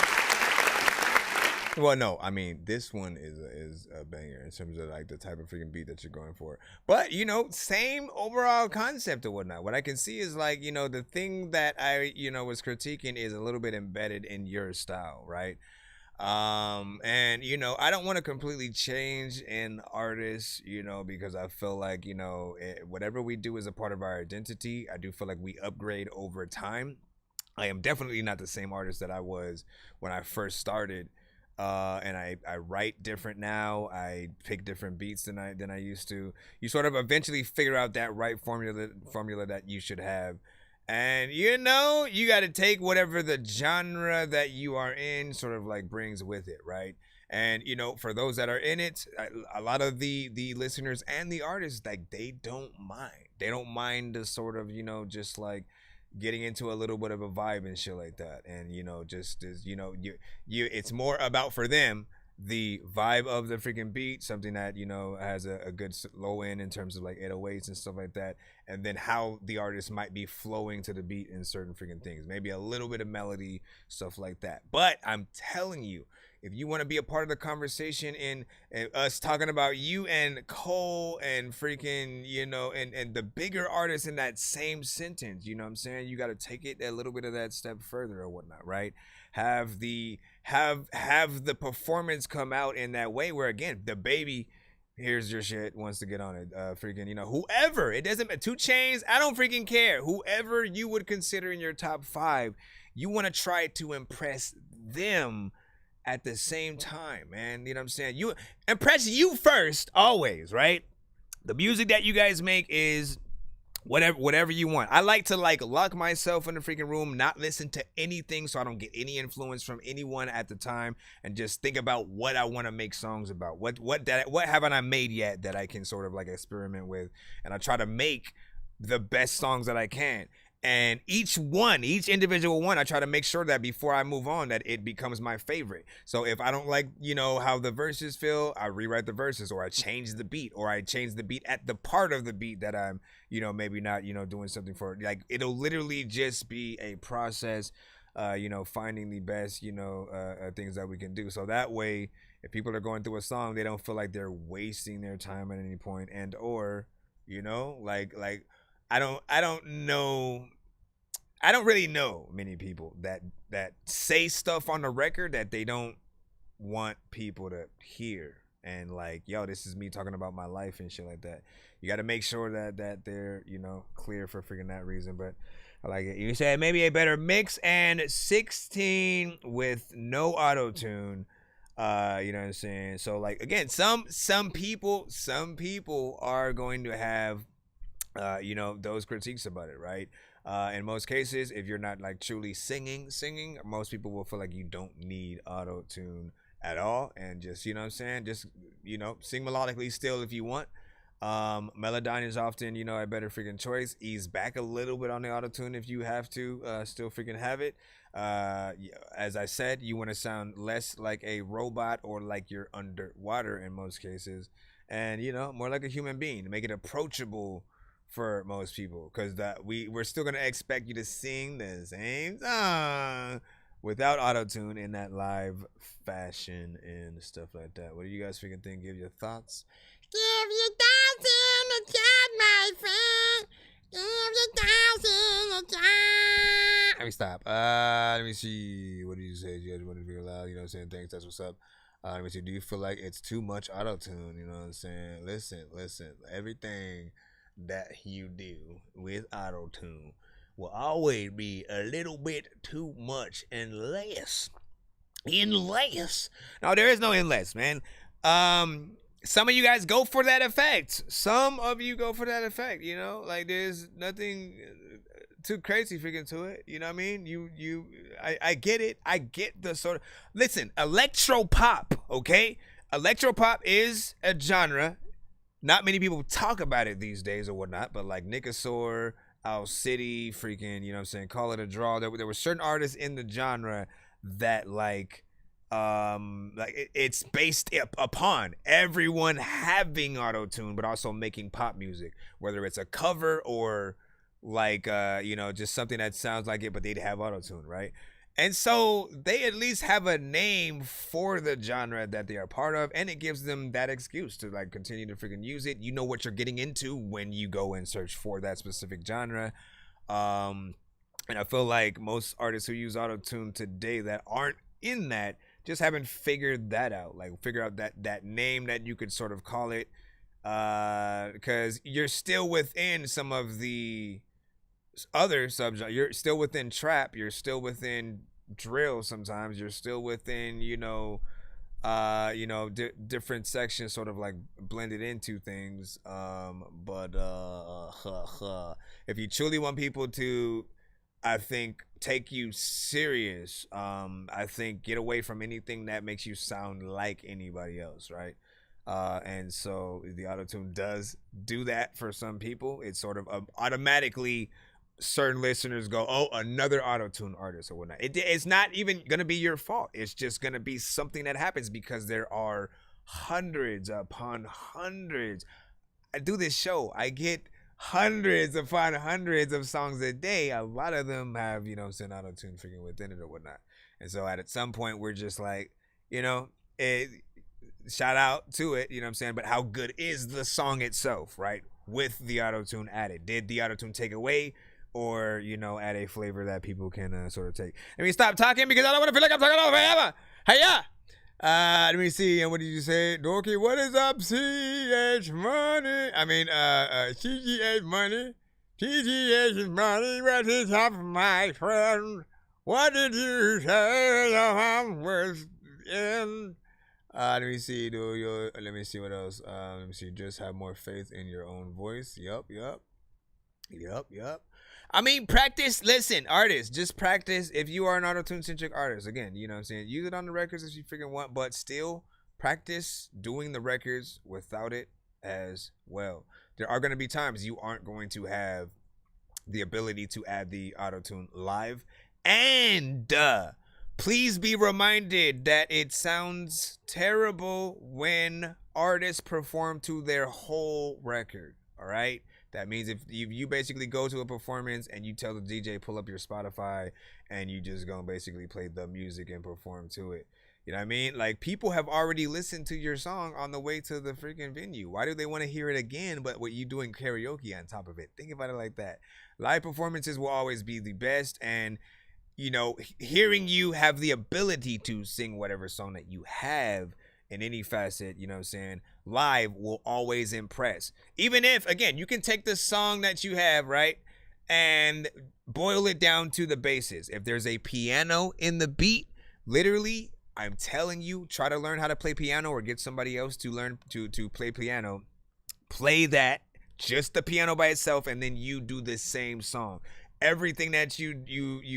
Speaker 5: Well, no, I mean, this one is a banger in terms of like the type of freaking beat that you're going for. But, you know, same overall concept or whatnot. What I can see is like, you know, the thing that I, you know, was critiquing is a little bit embedded in your style, right? And, you know, I don't want to completely change an artist, you know, because I feel like, you know, whatever we do is a part of our identity. I do feel like we upgrade over time. I am definitely not the same artist that I was when I first started. And I write different now. I pick different beats than I used to. You sort of eventually figure out that right formula that you should have. And, you know, you got to take whatever the genre that you are in sort of like brings with it, right? And, you know, for those that are in it, a lot of the listeners and the artists, like, they don't mind. They don't mind the sort of, you know, just like getting into a little bit of a vibe and shit like that. And, you know, just as, you know, it's more about for them the vibe of the freaking beat, something that, you know, has a good low end in terms of like 808s and stuff like that, and then how the artist might be flowing to the beat in certain freaking things, maybe a little bit of melody, stuff like that. But I'm telling you, if you want to be a part of the conversation in us talking about you and Cole and freaking, you know, and the bigger artists in that same sentence, you know what I'm saying? You got to take it a little bit of that step further or whatnot, right? Have the performance come out in that way where, again, the baby, here's your shit, wants to get on it. Freaking, you know, whoever, it doesn't matter, 2 Chainz, I don't freaking care. Whoever you would consider in your top 5, you want to try to impress them at the same time, man. You know what I'm saying? You impress you first, always, right? The music that you guys make is whatever you want. I like to like lock myself in the freaking room, not listen to anything so I don't get any influence from anyone at the time, and just think about what I want to make songs about. What haven't I made yet that I can sort of like experiment with, and I try to make the best songs that I can. And each individual one, I try to make sure that before I move on, that it becomes my favorite. So if I don't like, how the verses feel, I rewrite the verses, or I change the beat, or I change the beat at the part of the beat that I'm, maybe not, doing something for. Like, it'll literally just be a process, finding the best, things that we can do. So that way, if people are going through a song, they don't feel like they're wasting their time at any point, and or, like. I don't really know many people that say stuff on the record that they don't want people to hear, and like, yo, this is me talking about my life and shit like that. You got to make sure that they're clear for freaking that reason. But I like it. You said maybe a better mix and 16 with no auto tune. You know what I'm saying? So like, again, some people are going to have those critiques about it, right? In most cases, if you're not like truly singing, most people will feel like you don't need auto tune at all, and just sing melodically still if you want. Melodyne is often a better freaking choice. Ease back a little bit on the auto tune if you have to still freaking have it. As I said, you want to sound less like a robot or like you're underwater in most cases, and more like a human being to make it approachable for most people, because we're still gonna expect you to sing the same song without auto-tune in that live fashion and stuff like that. What do you guys freaking think? Give your thoughts.
Speaker 10: Give your thoughts in the chat, my friend. Give your thoughts in the chat.
Speaker 5: Let me stop. Let me see. What did you say? You guys want to be loud? You know what I'm saying? Thanks. That's what's up. Let me see. Do you feel like it's too much auto-tune? You know what I'm saying? Listen. Everything that you do with auto-tune will always be a little bit too much unless. No, there is no unless, man. Some of you guys go for that effect. Like there's nothing too crazy freaking to it. You know what I mean? I get it. I get the sort of, listen, electro pop, okay? Electro pop is a genre. Not many people talk about it these days or whatnot, but like Nicasaur, Owl City, freaking, you know what I'm saying, Call It a Draw. There were certain artists in the genre that it's based upon everyone having auto-tune, but also making pop music, whether it's a cover or like, just something that sounds like it, but they'd have auto-tune, right? And so they at least have a name for the genre that they are part of, and it gives them that excuse to like continue to freaking use it. You know what you're getting into when you go and search for that specific genre. And I feel like most artists who use auto-tune today that aren't in that just haven't figured that out. Like figure out that name that you could sort of call it. Because you're still within some of the other subgenres. You're still within trap, you're still within drill, sometimes you're still within different sections sort of like blended into things, but if you truly want people to, I think, take you serious, I think get away from anything that makes you sound like anybody else, right? And so the auto-tune does do that for some people. It's sort of automatically certain listeners go, oh, another auto-tune artist or whatnot. It's not even gonna be your fault. It's just gonna be something that happens because there are hundreds upon hundreds. I do this show, I get hundreds upon hundreds of songs a day. A lot of them have, auto-tune freaking within it or whatnot. And so at some point we're just like, shout out to it, you know what I'm saying? But how good is the song itself, right? With the auto-tune added. Did the auto-tune take away, or add a flavor that people can sort of take? Let me stop talking because I don't want to feel like I'm talking over forever. Hiya! Let me see. And what did you say, Dorky? What is up, CH Money? I mean, CGH Money. CGH Money. What is up, my friend? What did you say? I was in. Let me see. Let me see what else. Let me see. Just have more faith in your own voice. Yup. I mean, practice. Listen, artists, just practice. If you are an auto-tune centric artist, again, you know what I'm saying, use it on the records if you freaking want, but still practice doing the records without it as well. There are going to be times you aren't going to have the ability to add the auto-tune live. And please be reminded that it sounds terrible when artists perform to their whole record. All right? That means if you basically go to a performance and you tell the DJ, pull up your Spotify, and you just gonna basically play the music and perform to it. You know what I mean? Like, people have already listened to your song on the way to the freaking venue. Why do they want to hear it again, but what you doing karaoke on top of it? Think about it like that. Live performances will always be the best, and, you know, hearing you have the ability to sing whatever song that you have in any facet, you know what I'm saying, live will always impress. Even if, again, you can take the song that you have, right, and boil it down to the basis. If there's a piano in the beat, literally, I'm telling you, try to learn how to play piano or get somebody else to learn to play piano. Play that, just the piano by itself, and then you do the same song. Everything that you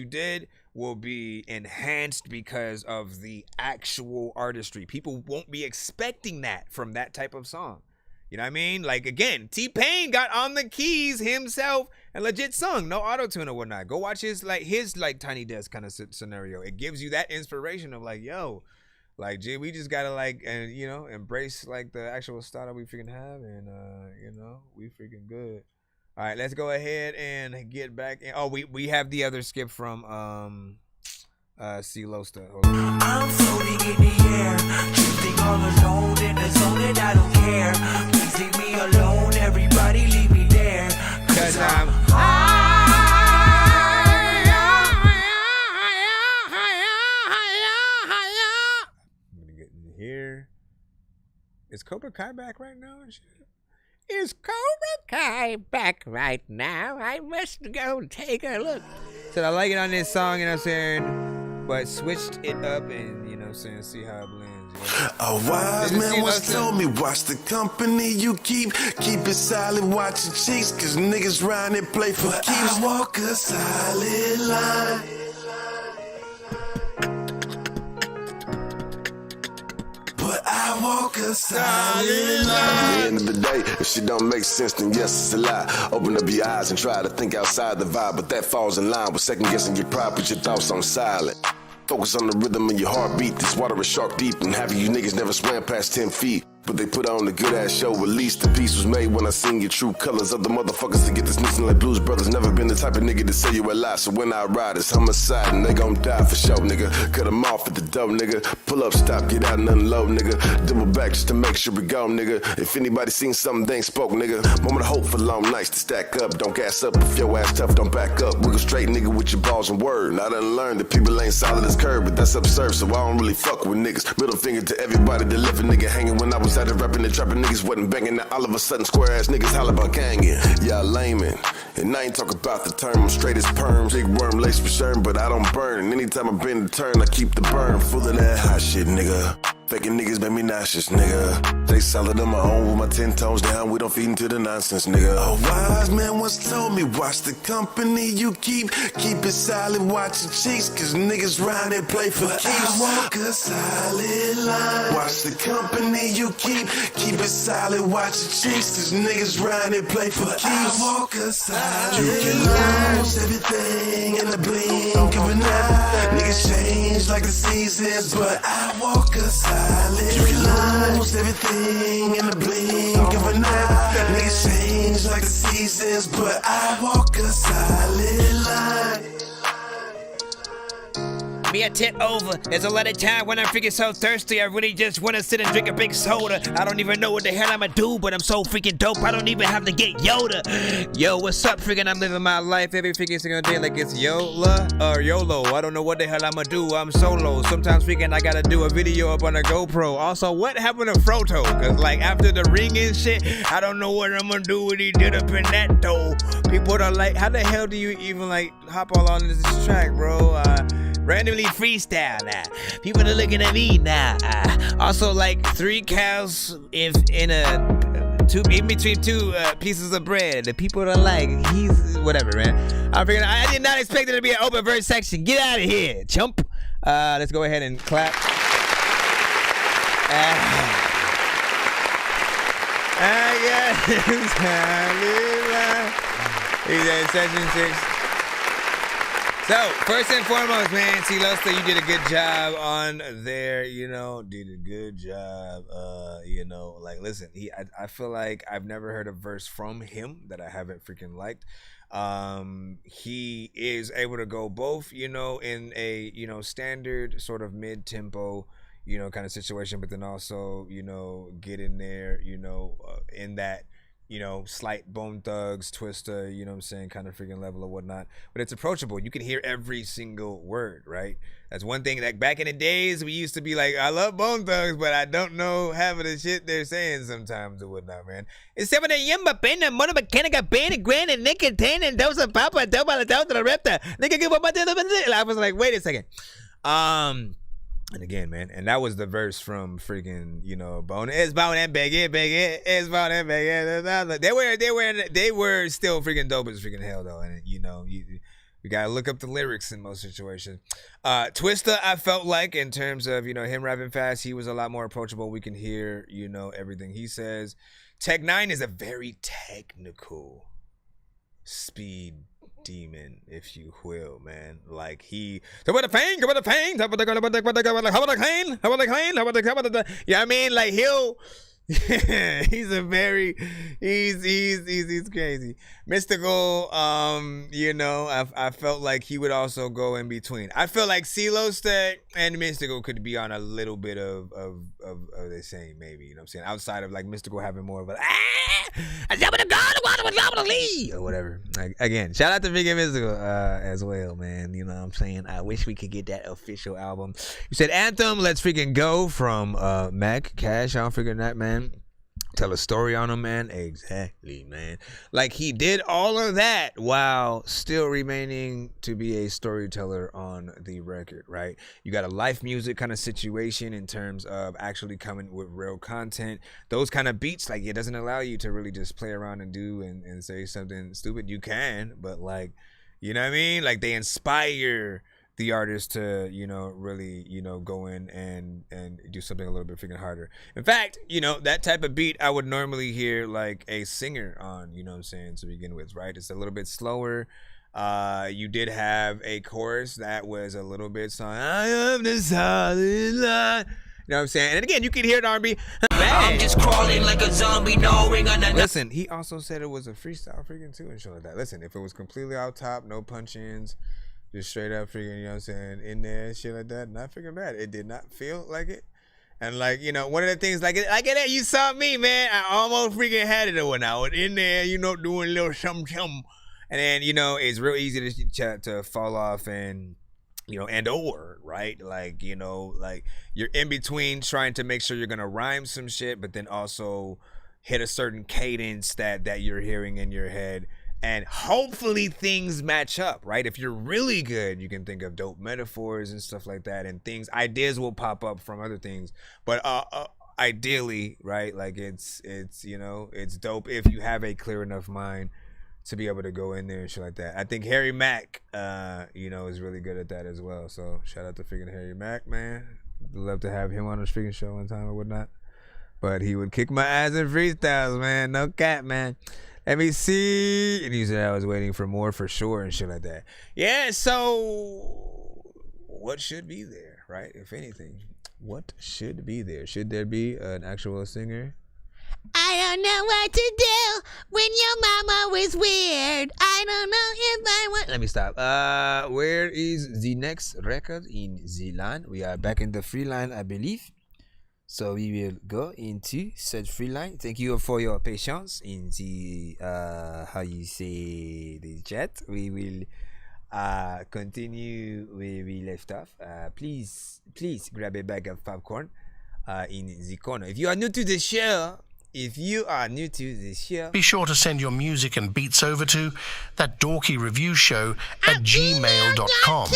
Speaker 5: did will be enhanced because of the actual artistry. People won't be expecting that from that type of song. You know what I mean? Like, again, T-Pain got on the keys himself and legit sung, no auto-tune or whatnot. Go watch his Tiny Desk kind of scenario. It gives you that inspiration of like, yo, like, gee, we just gotta like, and you know, embrace like the actual style that we freaking have, and you know, we freaking good. All right, let's go ahead and get back in. Oh, we have the other skip from C. Losta.
Speaker 6: I'm floating in the air, drifting all alone in the zone, and I don't care. Please leave me alone, everybody leave me there. Cause I'm
Speaker 5: gonna get in here. Is Cobra Kai back right now and shit? Is Cobra Kai back right now? I must go take a look. Said I like it on this song, you know what I'm saying? But switched it up and, you know what I'm saying, see how it blends. You know?
Speaker 13: A wise man once told me, watch the company you keep. Keep it silent, watch your cheeks, cause niggas round and play for keeps. I walk a silent line. But I walk a silent line. At the end of the day, if shit don't make sense, then yes, it's a lie. Open up your eyes and try to think outside the vibe, but that falls in line with second guessing your pride, put your thoughts on silent. Focus on the rhythm of your heartbeat. This water is shark deep, and half of you niggas never swam past 10 feet. But they put on a good ass show. At least the piece was made when I seen your true colors of the motherfuckers to get this missing like Blues Brothers. Never been the type of nigga to say you a lie. So when I ride, it's homicide and they gon' die for sure, nigga. Cut them off at the door, nigga. Pull up, stop, get out and unload, nigga. Double back just to make sure we go, nigga. If anybody seen something, they ain't spoke, nigga. Moment of hope for long nights to stack up. Don't gas up if your ass tough, don't back up. Wiggle straight, nigga, with your balls and word. I done learned that people ain't solid as curb, but that's absurd, so I don't really fuck with niggas. Middle finger to everybody that left a nigga hanging when I was out there rapping and trapping. Niggas wasn't banging, now all of a sudden square ass niggas holler about gangin'. Y'all layman, and I ain't talk about the term, I'm straight as perms. Big worm lace for sherm, but I don't burn. And anytime I bend the turn, I keep the burn full of that hot shit, nigga. Faking niggas make me nauseous, nigga. They solid on my own with my 10 toes down. We don't feed into the nonsense, nigga. A wise man once told me, watch the company you keep. Keep it silent, watch your cheeks, cause niggas round and play for keeps. I walk a silent line. Watch the company you keep. Keep it silent, watch your cheeks, cause niggas round and play for keeps. I walk a silent line. You can lose everything in the blink of an eye. Niggas change like the seasons, but I walk a silent. You can lose everything in the blink of an eye. Niggas change like the seasons, but I walk a silent line.
Speaker 11: Me a tit over. There's a lot of time when I'm freaking so thirsty. I really just wanna sit and drink a big soda. I don't even know what the hell I'ma do, but I'm so freaking dope. I don't even have to get Yoda. Yo, what's up, freaking? I'm living my life every freaking single day like it's Yola or YOLO. I don't know what the hell I'ma do. I'm solo. Sometimes freaking I gotta do a video up on a GoPro. Also, what happened to Froto? Cause like after the ring and shit, I don't know what I'm gonna do what he did up in that though. People are like, how the hell do you even like hop all on this track, bro? Randomly freestyle now. People are looking at me now. Also, like 3 cows in between 2 pieces of bread. The people are like, he's whatever, man. I did not expect it to be an open verse section. Get out of here, chump. Let's go ahead and clap.
Speaker 5: He's at Session 6. So, first and foremost, man, see, Luster, you did a good job on there, did a good job, listen, I feel like I've never heard a verse from him that I haven't freaking liked. He is able to go both, in a, standard sort of mid-tempo, kind of situation, but then also, get in there, in that, slight Bone Thugs, Twista, kind of freaking level or whatnot. But it's approachable. You can hear every single word, right? That's one thing. Like back in the days, we used to be like, I love Bone Thugs, but I don't know half of the shit they're saying sometimes or whatnot, man. Except for the Yimba Pena, Mono Mechanical Pain, and Grand, and Nick and Tain, and Dosa Papa, Doba, the Repta. I was like, wait a second. And again, man, and that was the verse from freaking, Bone. It's Bone and Big, it's Bone and Big. They were still freaking dope as freaking hell though, and you gotta look up the lyrics in most situations. Twista, I felt like in terms of him rapping fast, he was a lot more approachable. We can hear everything he says. Tech 9 is a very technical speed demon, if you will, man. Like yeah, I mean, like he's crazy. Mystical, I felt like he would also go in between. I feel like CeeLo Stack and Mystical could be on a little bit of the same, maybe, I'm saying, outside of like Mystical having more of a or whatever. Like, again, shout out to Big and Mystical as well, man. You know what I'm saying? I wish we could get that official album. You said Anthem, Let's Freaking Go from Mac Cash. I don't freaking that, man. Tell a story on him, man. Exactly, man. Like he did all of that while still remaining to be a storyteller on the record, right? You got a life music kind of situation in terms of actually coming with real content. Those kind of beats, like it doesn't allow you to really just play around and do and say something stupid. You can, but like, you know what I mean? Like they inspire the artist to, really, go in and do something a little bit freaking harder. In fact, that type of beat I would normally hear like a singer on, you know what I'm saying, to begin with, right? It's a little bit slower. You did have a chorus that was a little bit song. I am the solid line. You know what I'm saying? And again, you can hear the R&B.
Speaker 11: I'm just crawling like a zombie, knowing
Speaker 5: Listen, he also said it was a freestyle freaking too and shit like that. Listen, if it was completely out top, no punch-ins, just straight up freaking, you know what I'm saying, in there and shit like that, not freaking bad. It did not feel like it. And like, one of the things, like that, you saw me, man, I almost freaking had it when I was in there, doing a little something. And then, it's real easy to fall off and, right? Like, like you're in between trying to make sure you're going to rhyme some shit, but then also hit a certain cadence that you're hearing in your head. And hopefully things match up, right? If you're really good, you can think of dope metaphors and stuff like that, and ideas will pop up from other things. But ideally, right? Like it's dope if you have a clear enough mind to be able to go in there and shit like that. I think Harry Mack, is really good at that as well. So shout out to freaking Harry Mack, man. Love to have him on the freaking show one time or whatnot. But he would kick my ass in freestyles, man. No cap, man. Let me see. And he said I was waiting for more for sure and shit like that. Yeah, so what should be there, right? If anything, what should be there? Should there be an actual singer?
Speaker 10: I don't know what to do when your mama was weird. I don't know if I want.
Speaker 5: Let me stop. Where is the next record in the line? We are back in the free line, I believe. So we will go into said free line. Thank you for your patience in the the chat. We will continue where we left off. Please grab a bag of popcorn in the corner. If you are new to the show, be
Speaker 2: sure to send your music and beats over to ThatDorkyReviewShow at gmail.com.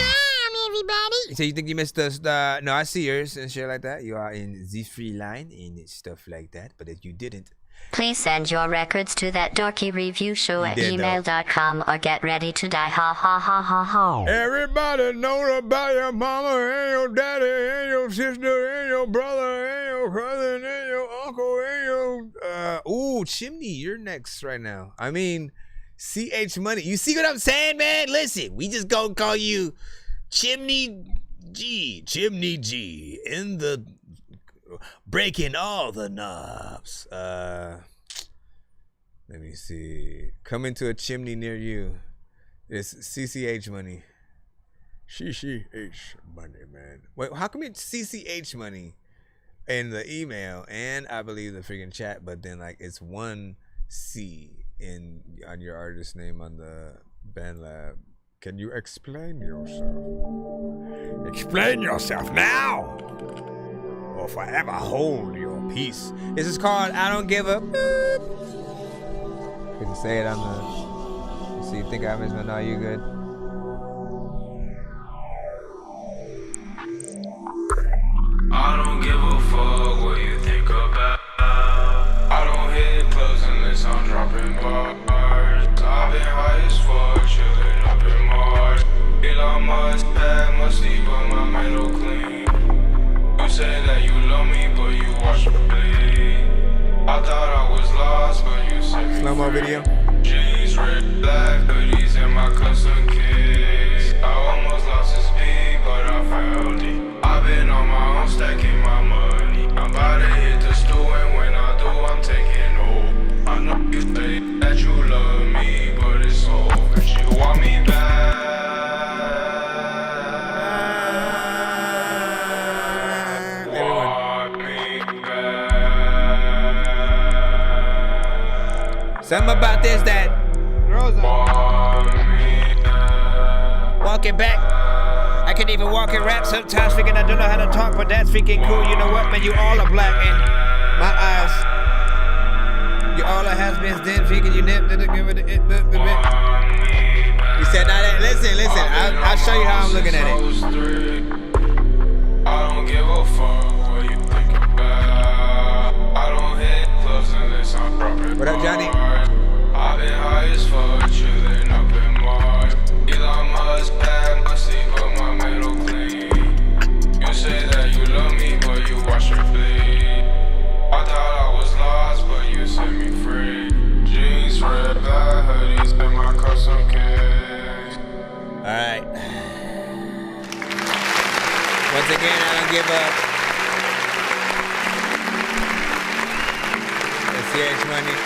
Speaker 10: Everybody.
Speaker 5: So you think you missed the no, I see yours and shit like that. You are in the free line and stuff like that. But if you didn't,
Speaker 8: please send your records to ThatDorkyReviewShow at gmail.com or get ready to die. Ha ha ha ha ha.
Speaker 5: Everybody knows about your mama and your daddy and your sister and your brother and your cousin and your uncle and your Chimney, you're next right now. I mean, CH Money. You see what I'm saying, man? Listen, we just gonna call you Chimney G in the breaking all the knobs. Let me see. Coming to a chimney near you. It's CCH Money. CCH Money, man. Wait, how come it's CCH Money in the email and I believe the freaking chat, but then like it's one C on your artist name on the band lab? Can you explain yourself? Explain yourself now, or forever hold your peace. This is called I Don't Give a Boop. Can you say it on the? So you think I'm gonna know you good?
Speaker 7: I don't give a fuck what you think about. I don't hit clubs unless I'm dropping bars. I've been high as fuck, chilling up in Mars. Elon Musk bad, must sleep on my mental clean. You say that you love me, but you watch me bleed. I thought I was lost, but you set me
Speaker 5: Slow-mo
Speaker 7: free.
Speaker 5: video.
Speaker 7: Jeans, red, black hoodies, and my custom kicks. I almost lost his speed, but I found it. I've been on my own, stacking my money. I'm about to hit the stew, and when I do, I'm taking over. I know you say that you love me, but it's over, 'cause you want me back. Want me back.
Speaker 5: Something about this that walking back. I can even walk and rap sometimes, thinking I don't know how to talk, but that's freaking cool. You know what, man? You all are black in my eyes. You all are has-beens, then freaking you nip. You said now that. Listen. I'll show you how I'm looking at it.
Speaker 7: I don't give a fuck what you think about. I don't hit clubs unless I'm dropping.
Speaker 5: What up, Johnny?
Speaker 7: I've been high as fuck, chilling up in Mars. Elon Musk bad, must sleep on my mental clean. You say that you love me, but you watch me bleed. I thought I was lost, but you set me free. Jeans, red, black hoodies, and my custom kicks.
Speaker 5: Alright. Once again, I don't give up. Let's see H Money.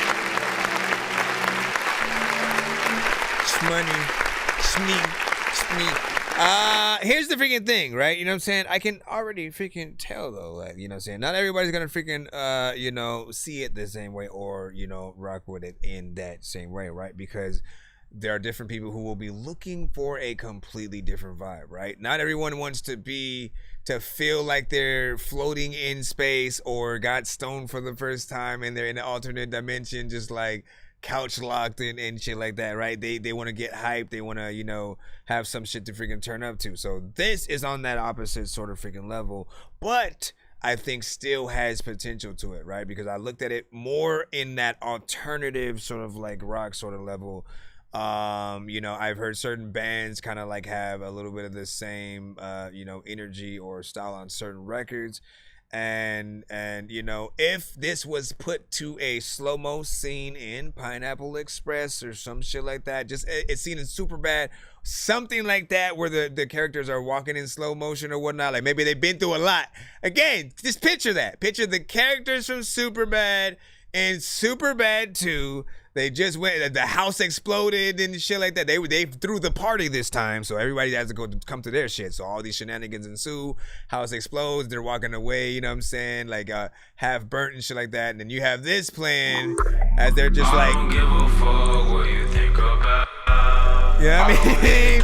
Speaker 5: Here's the freaking thing, right? You know what I'm saying? I can already freaking tell though, like, you know what I'm saying? Not everybody's gonna freaking see it the same way or, rock with it in that same way, right? Because there are different people who will be looking for a completely different vibe, right? Not everyone wants to feel like they're floating in space or got stoned for the first time and they're in an alternate dimension, just like couch locked and shit like that, right? They want to get hyped. They want to, have some shit to freaking turn up to. So this is on that opposite sort of freaking level, but I think still has potential to it, right? Because I looked at it more in that alternative sort of like rock sort of level. I've heard certain bands kind of like have a little bit of the same, energy or style on certain records. And if this was put to a slow-mo scene in Pineapple Express or some shit like that, just it's seen in Superbad, something like that, where the characters are walking in slow motion or whatnot, like maybe they've been through a lot. Again, just picture that. Picture the characters from Superbad and Superbad 2. They just went, the house exploded and shit like that. They threw the party this time, so everybody has to come to their shit. So all these shenanigans ensue. House explodes. They're walking away. You know what I'm saying? Like half burnt and shit like that. And then you have this playing as they're just like.
Speaker 7: I don't give a fuck what you think about.
Speaker 5: You know what I mean?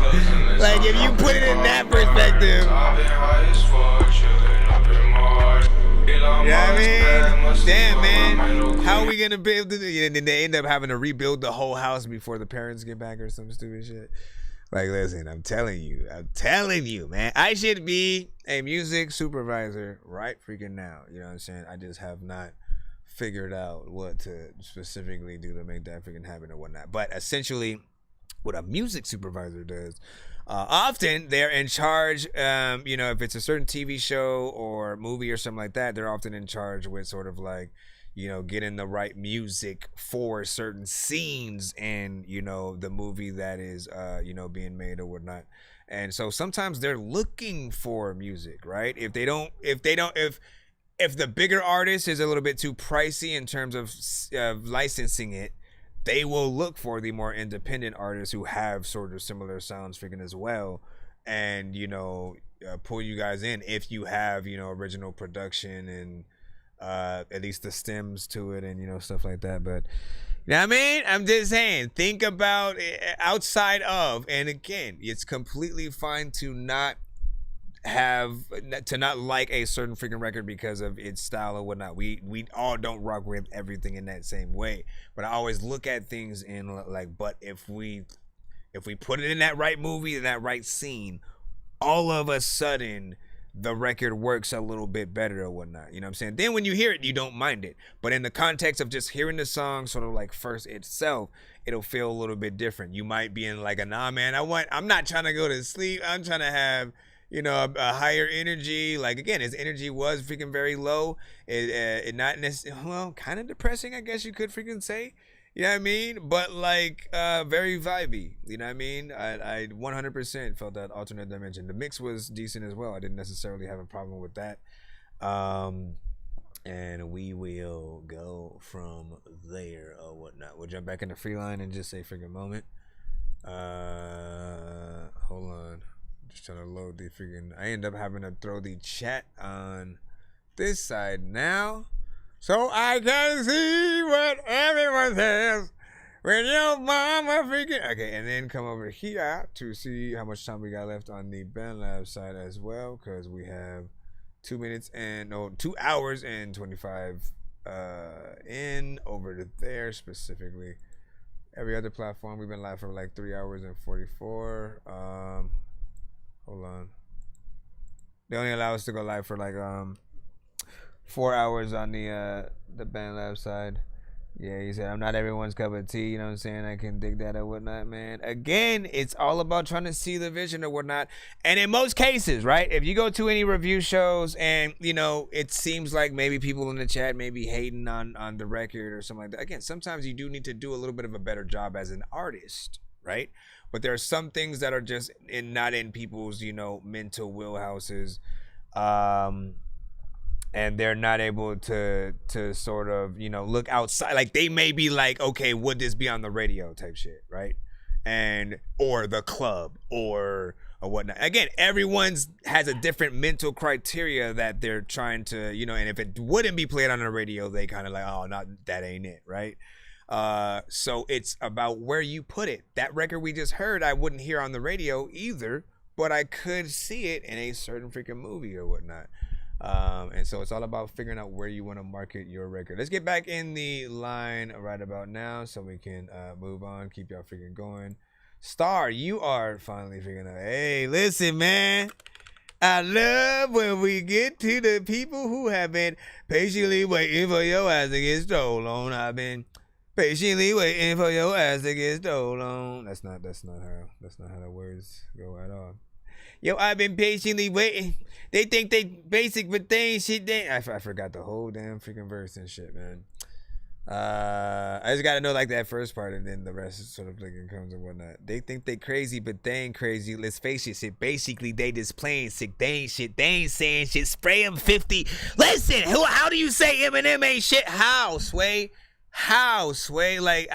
Speaker 5: Like if you put it in that perspective.
Speaker 7: I've been high as fuck, chilling up in Mars.
Speaker 5: You know what I mean? Damn, man. How are we gonna build it? And then they end up having to rebuild the whole house before the parents get back or some stupid shit. Like, listen, I'm telling you, man. I should be a music supervisor right freaking now. You know what I'm saying? I just have not figured out what to specifically do to make that freaking happen or whatnot. But essentially, what a music supervisor does, often they're in charge, if it's a certain TV show or movie or something like that, they're often in charge with sort of like, you know, getting the right music for certain scenes and, you know, the movie that is, you know, being made or whatnot. And so sometimes they're looking for music, right? If the bigger artist is a little bit too pricey in terms of licensing it, they will look for the more independent artists who have sort of similar sounds freaking as well, and, you know, pull you guys in if you have, you know, original production and at least the stems to it and, you know, stuff like that. But you know what I mean? I'm just saying, think about it outside of, and again, it's completely fine to not like a certain freaking record because of its style or whatnot. We all don't rock with everything in that same way, but I always look at things in like, but if we put it in that right movie, in that right scene, all of a sudden the record works a little bit better or whatnot. You know what I'm saying? Then when you hear it, you don't mind it. But in the context of just hearing the song sort of like first itself, it'll feel a little bit different. You might be in like nah, man, I'm not trying to go to sleep. I'm trying to have, you know, a higher energy. Like, again, his energy was freaking very low. It not necessarily, well, kind of depressing, I guess you could freaking say. You know what I mean? But like very vibey. You know what I mean? I 100% felt that alternate dimension. The mix was decent as well. I didn't necessarily have a problem with that. And we will go from there or whatnot. We'll jump back into Freeline and just say freaking moment. Hold on. Just trying to load the freaking. I end up having to throw the chat on this side now, so I can see what everyone says when your mama freaking. Okay, and then come over here to see how much time we got left on the BandLab side as well, because we have 2 hours and 25 in over to there specifically. Every other platform we've been live for like 3 hours and 44. Hold on. They only allow us to go live for like 4 hours on the BandLab side. Yeah, he said, I'm not everyone's cup of tea, you know what I'm saying? I can dig that or whatnot, man. Again, it's all about trying to see the vision or whatnot. And in most cases, right, if you go to any review shows and, you know, it seems like maybe people in the chat may be hating on the record or something like that. Again, sometimes you do need to do a little bit of a better job as an artist, right? But there are some things that are just not in people's, you know, mental wheelhouses. And they're not able to sort of, you know, look outside. Like, they may be like, okay, would this be on the radio type shit, right? And or the club or whatnot. Again, everyone's has a different mental criteria that they're trying to, you know, and if it wouldn't be played on the radio, they kind of like, oh, not that ain't it, right? So it's about where you put it. That record we just heard, I wouldn't hear on the radio either, but I could see it in a certain freaking movie or whatnot. And so it's all about figuring out where you want to market your record. Let's get back in the line right about now so we can move on, keep y'all freaking going. Star, you are finally figuring out. Hey, listen, man. I love when we get to the people who have been patiently waiting for your ass to get stolen. I've been patiently waiting for your ass to get stolen. That's not how the words go at all. Yo, I've been patiently waiting. They think they basic, but they ain't shit. I forgot the whole damn freaking verse and shit, man. I just gotta know like that first part, and then the rest is sort of like it comes and whatnot. They think they crazy, but they ain't crazy. Let's face it, shit. Basically, they just playing sick. They ain't shit. They ain't saying shit. Spray them 50. Listen, how do you say Eminem ain't shit? How, Sway? How, Sway? Like,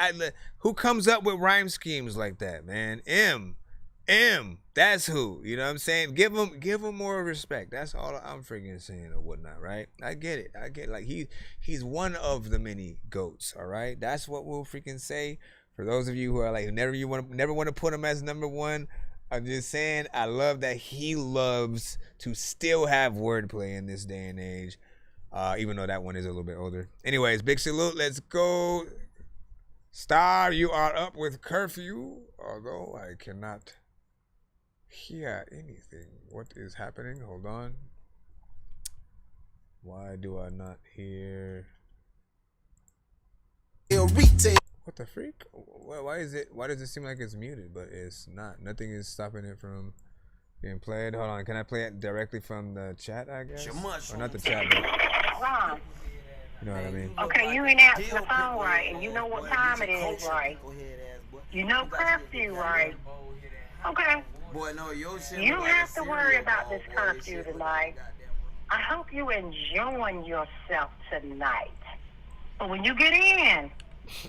Speaker 5: who comes up with rhyme schemes like that, man? M, that's who, you know what I'm saying? Give him more respect. That's all I'm freaking saying or whatnot, right? I get it. Like, he's one of the many goats, all right? That's what we'll freaking say. For those of you who are like, never want to put him as number one, I'm just saying, I love that he loves to still have wordplay in this day and age, even though that one is a little bit older. Anyways, big salute. Let's go. Star, you are up with curfew, although I cannot hear anything. What is happening? Hold on. Why do I not hear? What the freak? Why does it seem like it's muted, but it's not? Nothing is stopping it from being played. Hold on. Can I play it directly from the chat, I guess? Or not the chat, but You know what I mean?
Speaker 9: Okay, you ain't answering the phone right, and you know what time it is, right? You know curfew, right? Okay.
Speaker 21: Boy, no, your shit.
Speaker 9: You don't have to worry about this curfew tonight. I hope you enjoying yourself tonight. But when you get in,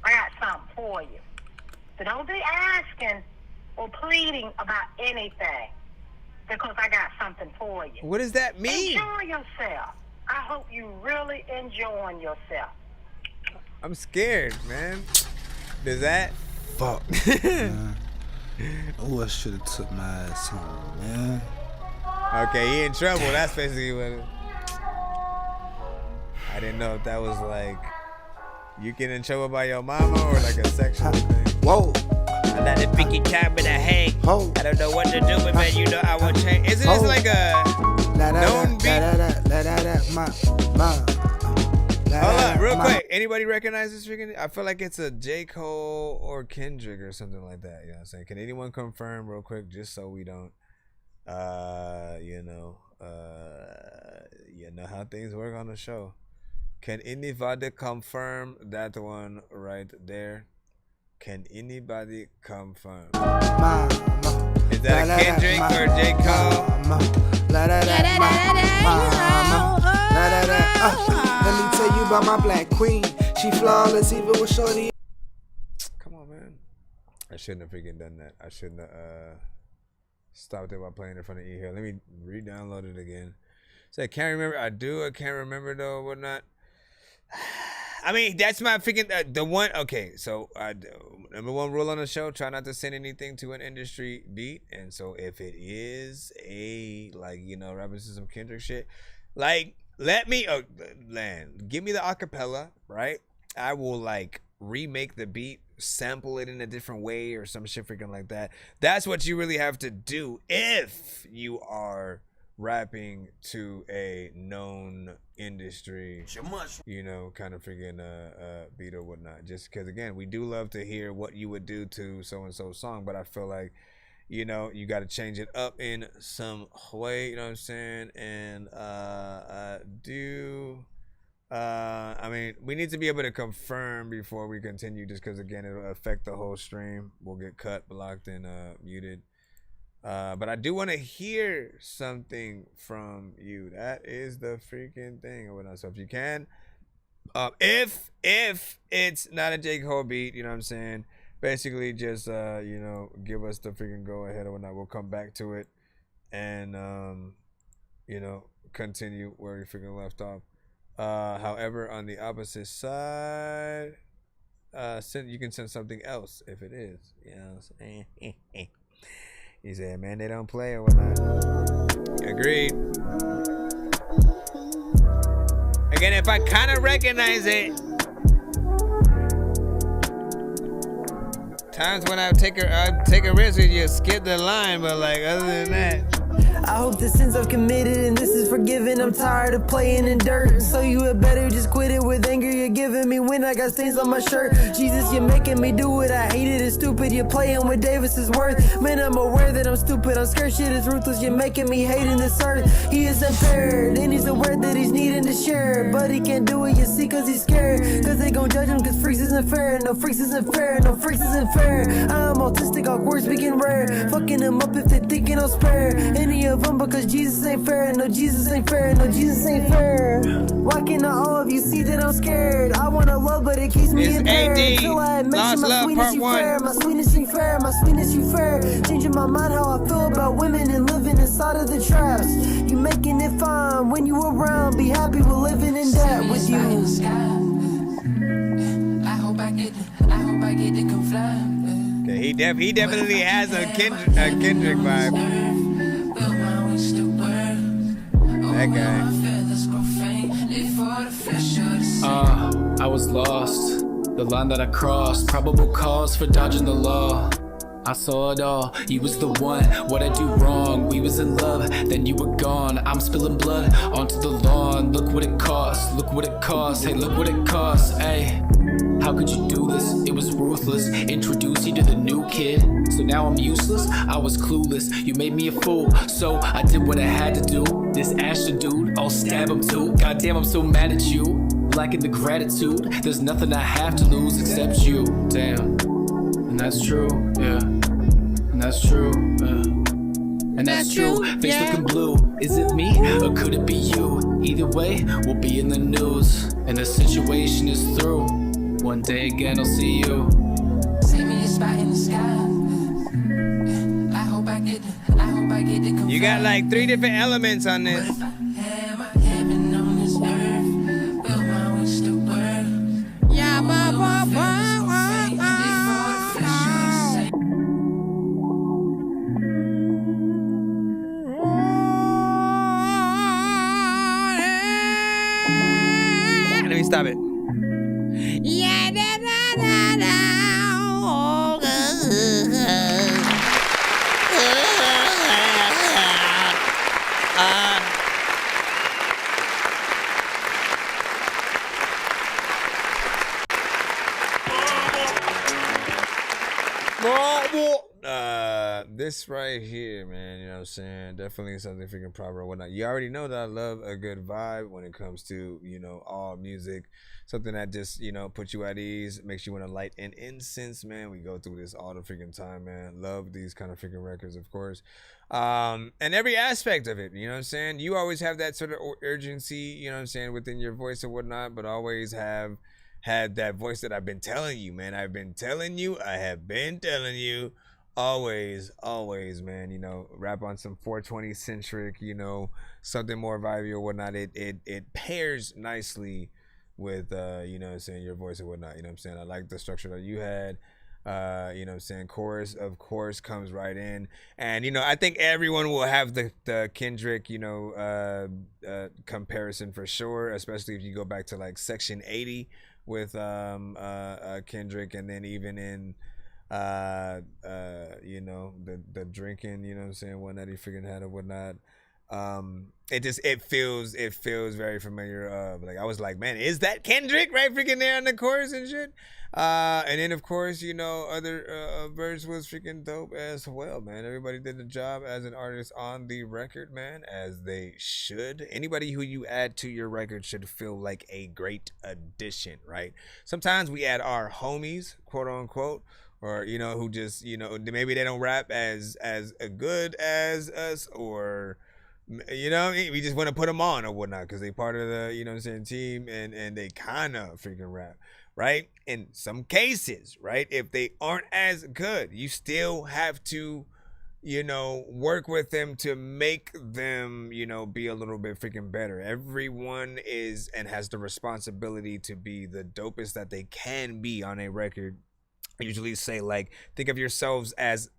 Speaker 9: I got something for you. So don't be asking or pleading about anything, because I got something for you.
Speaker 5: What does that mean?
Speaker 9: Enjoy yourself. I hope you really enjoying yourself.
Speaker 5: I'm scared, man. Does that?
Speaker 21: Fuck. Oh, I should have took my ass home, man.
Speaker 5: Okay, he in trouble. That's basically what it... I didn't know if that was like you get in trouble by your mama or like a sexual thing.
Speaker 21: Whoa.
Speaker 11: I let it pick your time in a hang. I don't know what to do, but man, you know I will change. Isn't this like a known beat?
Speaker 5: Hold on, real quick. Anybody recognize this freaking? I feel like it's a J. Cole or Kendrick or something like that. You know what I'm saying? Can anyone confirm real quick, just so we don't, you know how things work on the show. Can anybody confirm that one right there? Can anybody confirm? Is that a Kendrick or J. Cole?
Speaker 21: Let me tell you about my black queen. She flawless even with shorty.
Speaker 5: Come on, man. I shouldn't have freaking done that. I shouldn't have stopped it while playing in front of E here. Let me re-download it again. Say, can't remember. I do. I can't remember though. Whatnot. I mean, that's my freaking the one. Okay, so number one rule on the show: try not to send anything to an industry beat. And so, if it is a rapping to some Kendrick shit, like let me give me the acapella, right? I will remake the beat, sample it in a different way or some shit freaking like that. That's what you really have to do if you are rapping to a known industry, kind of freaking beat or whatnot. Just because, again, we do love to hear what you would do to so-and-so song, but I feel like, you got to change it up in some way, you know what I'm saying? And I mean, we need to be able to confirm before we continue, just because, again, it'll affect the whole stream. We'll get cut, blocked, and muted. But I do want to hear something from you. That is the freaking thing or whatnot. So if you can, if it's not a J. Cole beat, you know what I'm saying? Basically just, give us the freaking go ahead or whatnot. We'll come back to it and, continue where we freaking left off. However, on the opposite side, you can send something else if it is. You know what I'm saying? He said, man, they don't play or whatnot. Agreed. Again, if I kind of recognize it, times when I take a risk with you, skip the line, but other than that.
Speaker 16: I hope the sins I've committed and this is forgiven. I'm tired of playing in dirt, so you had better just quit it with anger you're giving me when I got stains on my shirt. Jesus, you're making me do what I hated. It's stupid, you're playing with Davis's worth. Man, I'm aware that I'm stupid, I'm scared, shit is ruthless. You're making me hate in this earth. He is impaired and he's aware that he's needing to share, but he can't do it, you see, cause he's scared. Cause they gon' judge him cause freaks isn't fair. No freaks isn't fair, no freaks isn't fair. I'm autistic, awkward, speaking rare. Fucking them up if they thinking I'll spare any of them, because Jesus ain't fair. No, Jesus ain't fair. No, Jesus ain't fair. Why can't all of you see that I'm scared? I wanna love, but it keeps me impaired. Until I admit my sweetness you fair. My sweetness you fair. My sweetness you fair. Changing my mind how I feel about women and living inside of the traps. You making it fine when you around. Be happy with living in that with you.
Speaker 22: I hope I get to come fly.
Speaker 5: Okay, he definitely has a Kendrick vibe. That guy.
Speaker 24: I was lost. The line that I crossed, probable cause for dodging the law. I saw it all, you was the one. What I do wrong? We was in love, then you were gone. I'm spilling blood onto the lawn. Look what it costs, look what it costs. Hey, look what it costs, hey. How could you do this? It was ruthless. Introduce you to the new kid. So now I'm useless? I was clueless. You made me a fool, so I did what I had to do. This Ashton dude, I'll stab him too. Goddamn, I'm so mad at you. lacking the gratitude. There's nothing I have to lose except you. Damn. And that's true, yeah. And that's true, and that's true. Face looking blue. Is it me or could it be you? Either way, we'll be in the news. And the situation is through. One day again, I'll see you.
Speaker 22: Save me a spot in the sky. I hope I get the
Speaker 5: You got like 3 different elements on this.
Speaker 22: heaven on this earth. Build my wings to work.
Speaker 10: Yeah,
Speaker 5: Let me stop it.
Speaker 10: Yeah, da, da, da, da. Oh,
Speaker 5: This right here, man, you know what I'm saying? Definitely something freaking proper and whatnot. You already know that I love a good vibe when it comes to, you know, all music. Something that just, you know, puts you at ease, makes you want to light an incense, man. We go through this all the freaking time, man. Love these kind of freaking records, of course. And every aspect of it, you know what I'm saying? You always have that sort of urgency, you know what I'm saying, within your voice and whatnot, but always have had that voice that I've been telling you, man. I've been telling you, I have been telling you. Always, man, you know, rap on some 420 centric, you know, something more vibey or whatnot. It pairs nicely with, you know what I'm saying, your voice and whatnot, you know what I'm saying? I like the structure that you had, you know what I'm saying? Chorus, of course, comes right in. And, you know, I think everyone will have the Kendrick, you know, comparison for sure, especially if you go back to like Section 80 with Kendrick, and then even in you know, the drinking, you know what I'm saying, one that he freaking had or whatnot. It feels very familiar. Like I was like, man, is that Kendrick right freaking there on the chorus and shit? And then of course, you know, other verse was freaking dope as well, man. Everybody did the job as an artist on the record, man, as they should. Anybody who you add to your record should feel like a great addition, right? Sometimes we add our homies, quote unquote, or, you know, who just, you know, maybe they don't rap as good as us, or, you know, we just want to put them on or whatnot because they part of the, you know what I'm saying, team, and they kind of freaking rap, right? In some cases, right, if they aren't as good, you still have to, you know, work with them to make them, you know, be a little bit freaking better. Everyone is and has the responsibility to be the dopest that they can be on a record. I usually say, like, think of yourselves as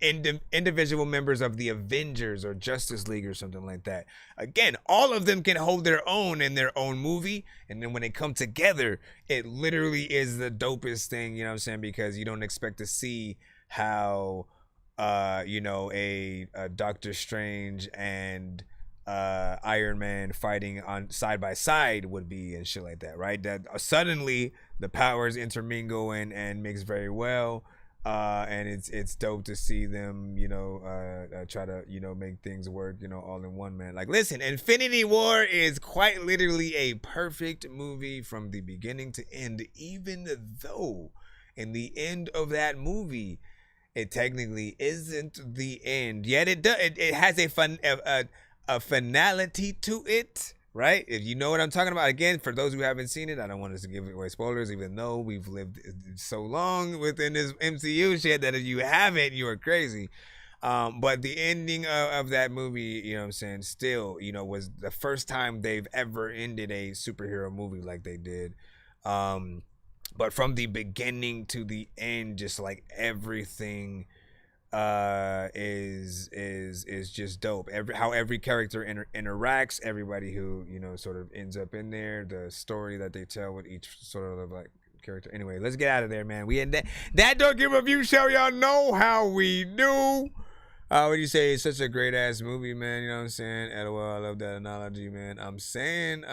Speaker 5: individual members of the Avengers or Justice League or something like that. Again, all of them can hold their own in their own movie, and then when they come together, it literally is the dopest thing, you know what I'm saying? Because you don't expect to see how you know, a Doctor Strange and Iron Man fighting on side by side would be and shit like that, right? That suddenly the powers intermingle and mix very well, and it's dope to see them, you know, try to, you know, make things work, you know, all in one, man. Like, listen, Infinity War is quite literally a perfect movie from the beginning to end, even though in the end of that movie it technically isn't the end, yet it does. It has a finality to it, right? If you know what I'm talking about. Again, for those who haven't seen it, I don't want us to give away spoilers, even though we've lived so long within this MCU shit that if you haven't, you are crazy. But the ending of that movie, you know what I'm saying, still, you know, was the first time they've ever ended a superhero movie like they did. But from the beginning to the end, just like everything is just dope. How every character interacts, everybody who, you know, sort of ends up in there, the story that they tell with each sort of like character. Anyway, let's get out of there, man. We in that Dorky Review Show. Y'all know how we do. What do you say? It's such a great ass movie, man. You know what I'm saying? LOL, I love that analogy, man. I'm saying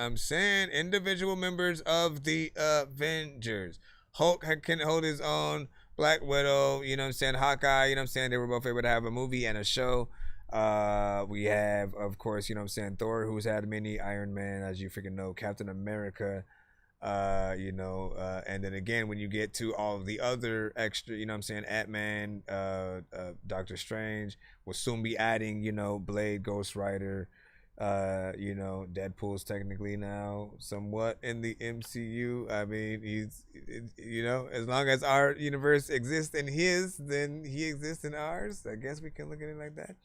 Speaker 5: individual members of the Avengers. Hulk can hold his own. Black Widow, you know what I'm saying? Hawkeye, you know what I'm saying? They were both able to have a movie and a show. We have, of course, you know what I'm saying, Thor, who's had many, Iron Man, as you freaking know, Captain America, And then again, when you get to all of the other extra, Ant-Man, Doctor Strange, will soon be adding, Blade, Ghost Rider, Deadpool's technically now somewhat in the MCU. I mean, he's, as long as our universe exists in his, then he exists in ours. I guess we can look at it like that.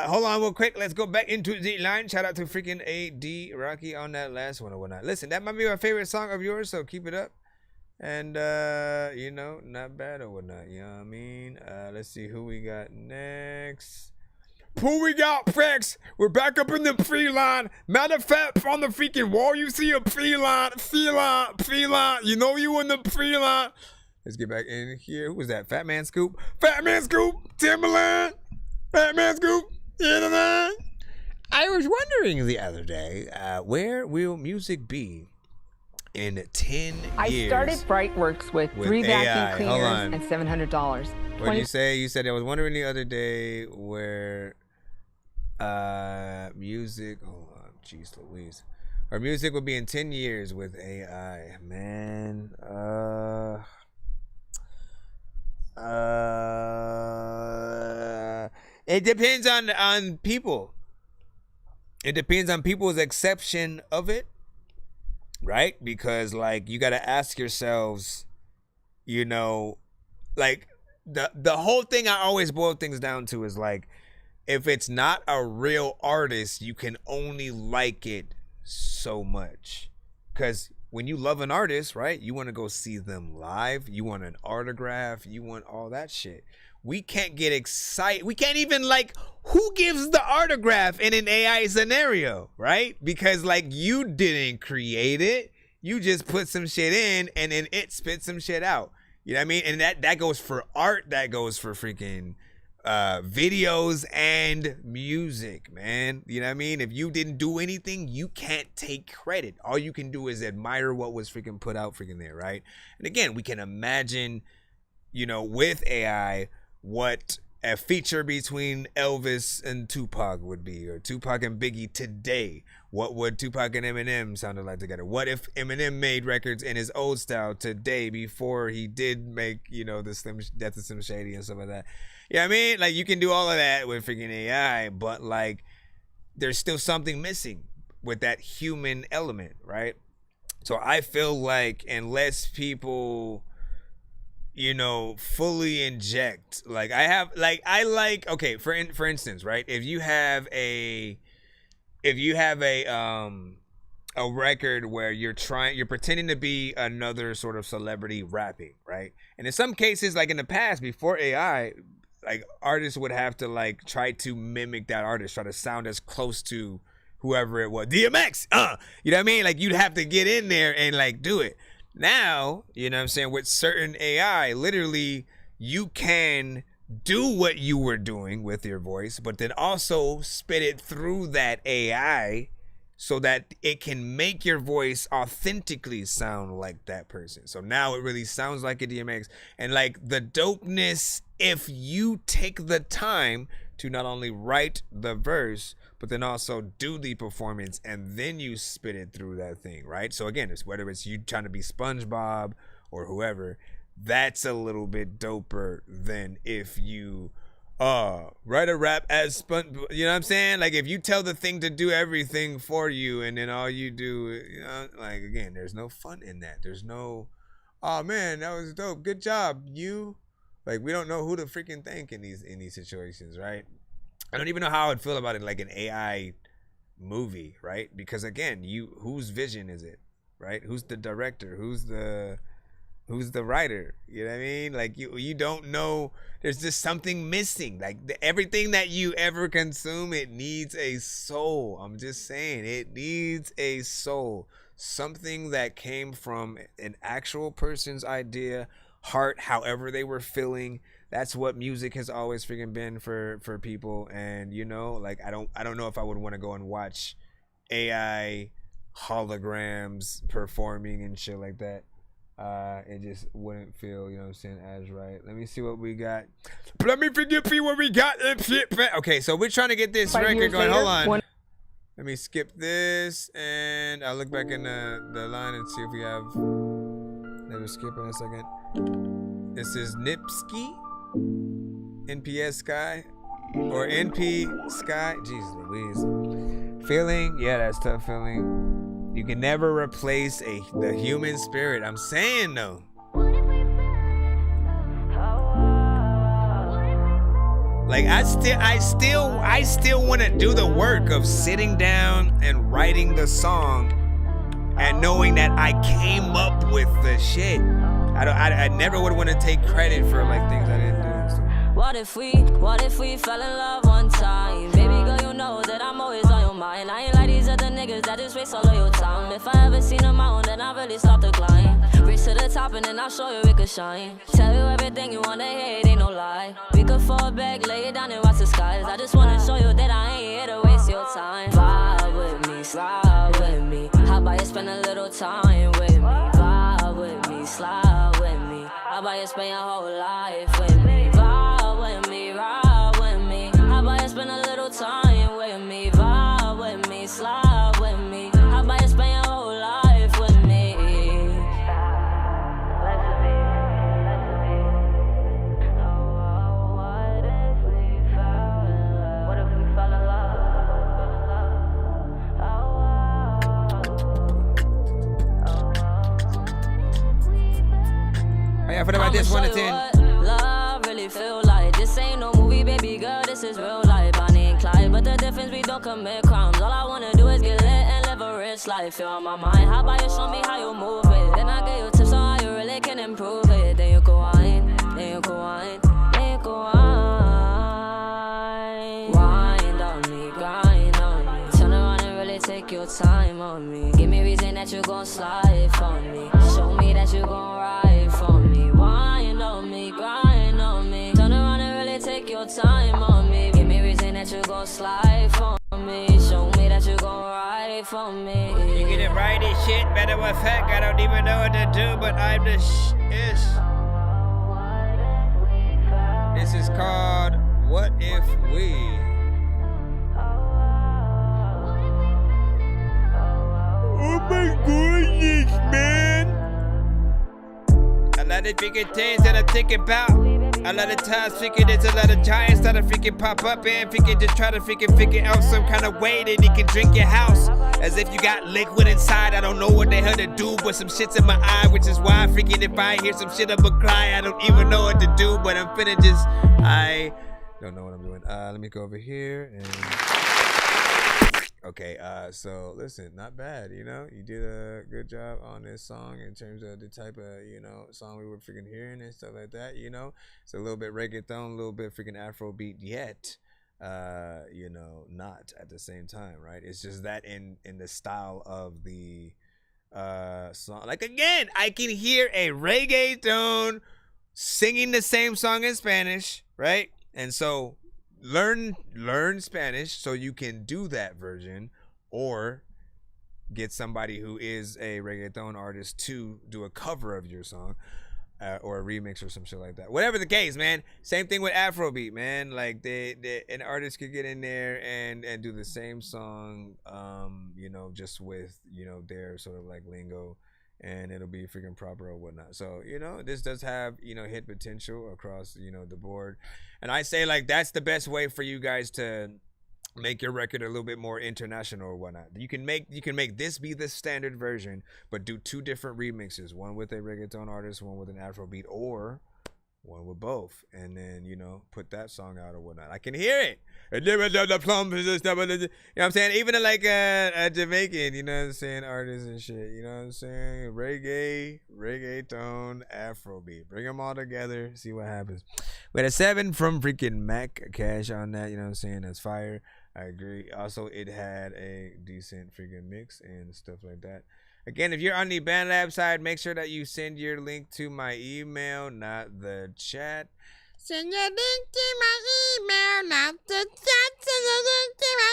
Speaker 5: Hold on real quick. Let's go back into the line. Shout out to freaking AD Rocky on that last one or whatnot. Listen, that might be my favorite song of yours, so keep it up. And, not bad or whatnot. You know what I mean? Let's see who we got next. Who we got, Fex? We're back up in the feline. Matter of fact, on the freaking wall, you see a feline. You know you in the feline. Let's get back in here. Who was that? Fat Man Scoop? Timberland. Fat Man Scoop. I was wondering the other day, where will music be in 10 years?
Speaker 1: I started Brightworks with 3 vacuum cleaners and $700.
Speaker 5: What did you say? You said I was wondering the other day where music. Hold on, jeez Louise. Our music will be in 10 years with AI. Man, it depends on people. It depends on people's exception of it, right? Because like you got to ask yourselves, like the whole thing I always boil things down to is like, if it's not a real artist, you can only like it so much. Because when you love an artist, right, you want to go see them live. You want an autograph. You want all that shit. We can't get excited. We can't even like, who gives the autograph in an AI scenario, right? Because like you didn't create it. You just put some shit in and then it spits some shit out. You know what I mean? And that goes for art. That goes for freaking videos and music, man. You know what I mean? If you didn't do anything, you can't take credit. All you can do is admire what was freaking put out freaking there, right? And again, we can imagine, with AI, what a feature between Elvis and Tupac would be, or Tupac and Biggie today. What would Tupac and Eminem sound like together? What if Eminem made records in his old style today before he did make, the Death of Slim Shady and stuff like that? You know what I mean? Like, you can do all of that with freaking AI, but like, there's still something missing with that human element, right? So I feel like unless people, fully inject, okay, for instance, right? If you have a record where you're pretending to be another sort of celebrity rapping, right? And in some cases, like in the past, before AI, like artists would have to like try to mimic that artist, try to sound as close to whoever it was. DMX, you know what I mean? Like you'd have to get in there and like do it. Now, you know what I'm saying, with certain AI, literally you can do what you were doing with your voice, but then also spit it through that AI so that it can make your voice authentically sound like that person. So now it really sounds like a DMX. And like the dopeness, if you take the time to not only write the verse, but then also do the performance and then you spit it through that thing, right? So again, it's whether it's you trying to be SpongeBob or whoever, that's a little bit doper than if you write a rap as Sponge, you know what I'm saying? Like if you tell the thing to do everything for you and then all you do, like again, there's no fun in that. There's no, oh man, that was dope. Good job, you. Like we don't know who to freaking thank in these situations, right? I don't even know how I'd feel about it like an AI movie, right? Because again, whose vision is it, right? Who's the director? Who's the writer? You know what I mean? Like you don't know. There's just something missing. Like everything that you ever consume, it needs a soul. I'm just saying, it needs a soul. Something that came from an actual person's idea, heart, however they were feeling. That's what music has always freaking been for people. And like I don't know if I would want to go and watch AI holograms performing and shit like that. It just wouldn't feel, as right. Let me see what we got. Let me forget what we got. Okay, so we're trying to get this record going. Hold on. Let me skip this and I'll look back in the line and see if we have. Let me skip in a second. This is Nipsky, NPS Sky, or NP Sky. Jeez Louise. Feeling, yeah, that's tough feeling. You can never replace the human spirit. I'm saying though. Like I still want to do the work of sitting down and writing the song and knowing that I came up with the shit. I never would want to take credit for like things I didn't do. So.
Speaker 4: What if we fell in love one time? Baby girl, you know that I'm always on your mind. I ain't like these other niggas that just waste all of your time. If I ever seen a mountain, then I really start to climb. Reach to the top and then I'll show you it could shine. Tell you everything you wanna hear, it ain't no lie. We could fall back, lay it down and watch the skies. I just wanna show you that I ain't here to waste your time. Vibe with me, slide with me. How about you spend a little time with me? Vibe with me, slide with me. How about you spend your whole life with me? Vibe with me, ride with me. How about you spend a little time with me? Vibe with me, slide with me. How about you spend your whole life with me?
Speaker 5: For about this 1 to 10.
Speaker 4: Love really feel like. This ain't no movie, baby girl. This is real life. Bonnie and Clyde, but the difference we don't commit crimes. All I wanna do is get lit and live a rich life. You're on my mind. How about you show me how you move it? Then I get you tips on how you really can improve it. Then you go wine, then you go wine, then you go wine. Wind on me, grind on me. Turn around and really take your time on me. Give me reason that you gon' slide for me. Show me that you gon' ride for me. Wine on me, grind on me. Turn around and really take your time on me. Give me reason that you gon' slide for me. Show me that you gon' ride for me.
Speaker 5: You get it right, this shit. Better with heck, I don't even know what to do, but I'm the ish. This is called What If We. Oh my goodness, man. A lot of freaking things that I think about. A lot of times freaking there's a lot of giants that are freaking pop up and freaking just try to freaking figure out some kind of way that he can drink your house. As if you got liquid inside. I don't know what the hell to do, but some shit's in my eye, which is why freaking if I hear some shit I'ma cry. I don't even know what to do, but I'm finna just, I don't know what I'm doing. Let me go over here and okay, so listen, not bad, you know, you did a good job on this song in terms of the type of, you know, song we were freaking hearing and stuff like that, you know. It's a little bit reggaeton, a little bit freaking Afrobeat, yet you know, not at the same time, right? It's just that in the style of the song. Like again, I can hear a reggaeton singing the same song in Spanish, right? And so learn Spanish so you can do that version, or get somebody who is a reggaeton artist to do a cover of your song, or a remix or some shit like that. Whatever the case, man. Same thing with Afrobeat, man. Like an artist could get in there and do the same song, you know, just with, you know, their sort of like lingo, and it'll be freaking proper or whatnot. So, you know, this does have, you know, hit potential across, you know, the board. And I say like that's the best way for you guys to make your record a little bit more international or whatnot. You can make this be the standard version, but do two different remixes, one with a reggaeton artist, one with an Afrobeat, or one with both, and then, you know, put that song out or whatnot. I can hear it. You know what I'm saying? Even like a Jamaican, you know what I'm saying, artists and shit, you know what I'm saying? Reggaeton, Afrobeat. Bring them all together, see what happens. We had a 7 from freaking Mac Cash on that, you know what I'm saying? That's fire. I agree. Also, it had a decent freaking mix and stuff like that. Again, if you're on the BandLab side, make sure that you send your link to my email, not the chat.
Speaker 10: Send your link to my email, not the chat. Send your link to my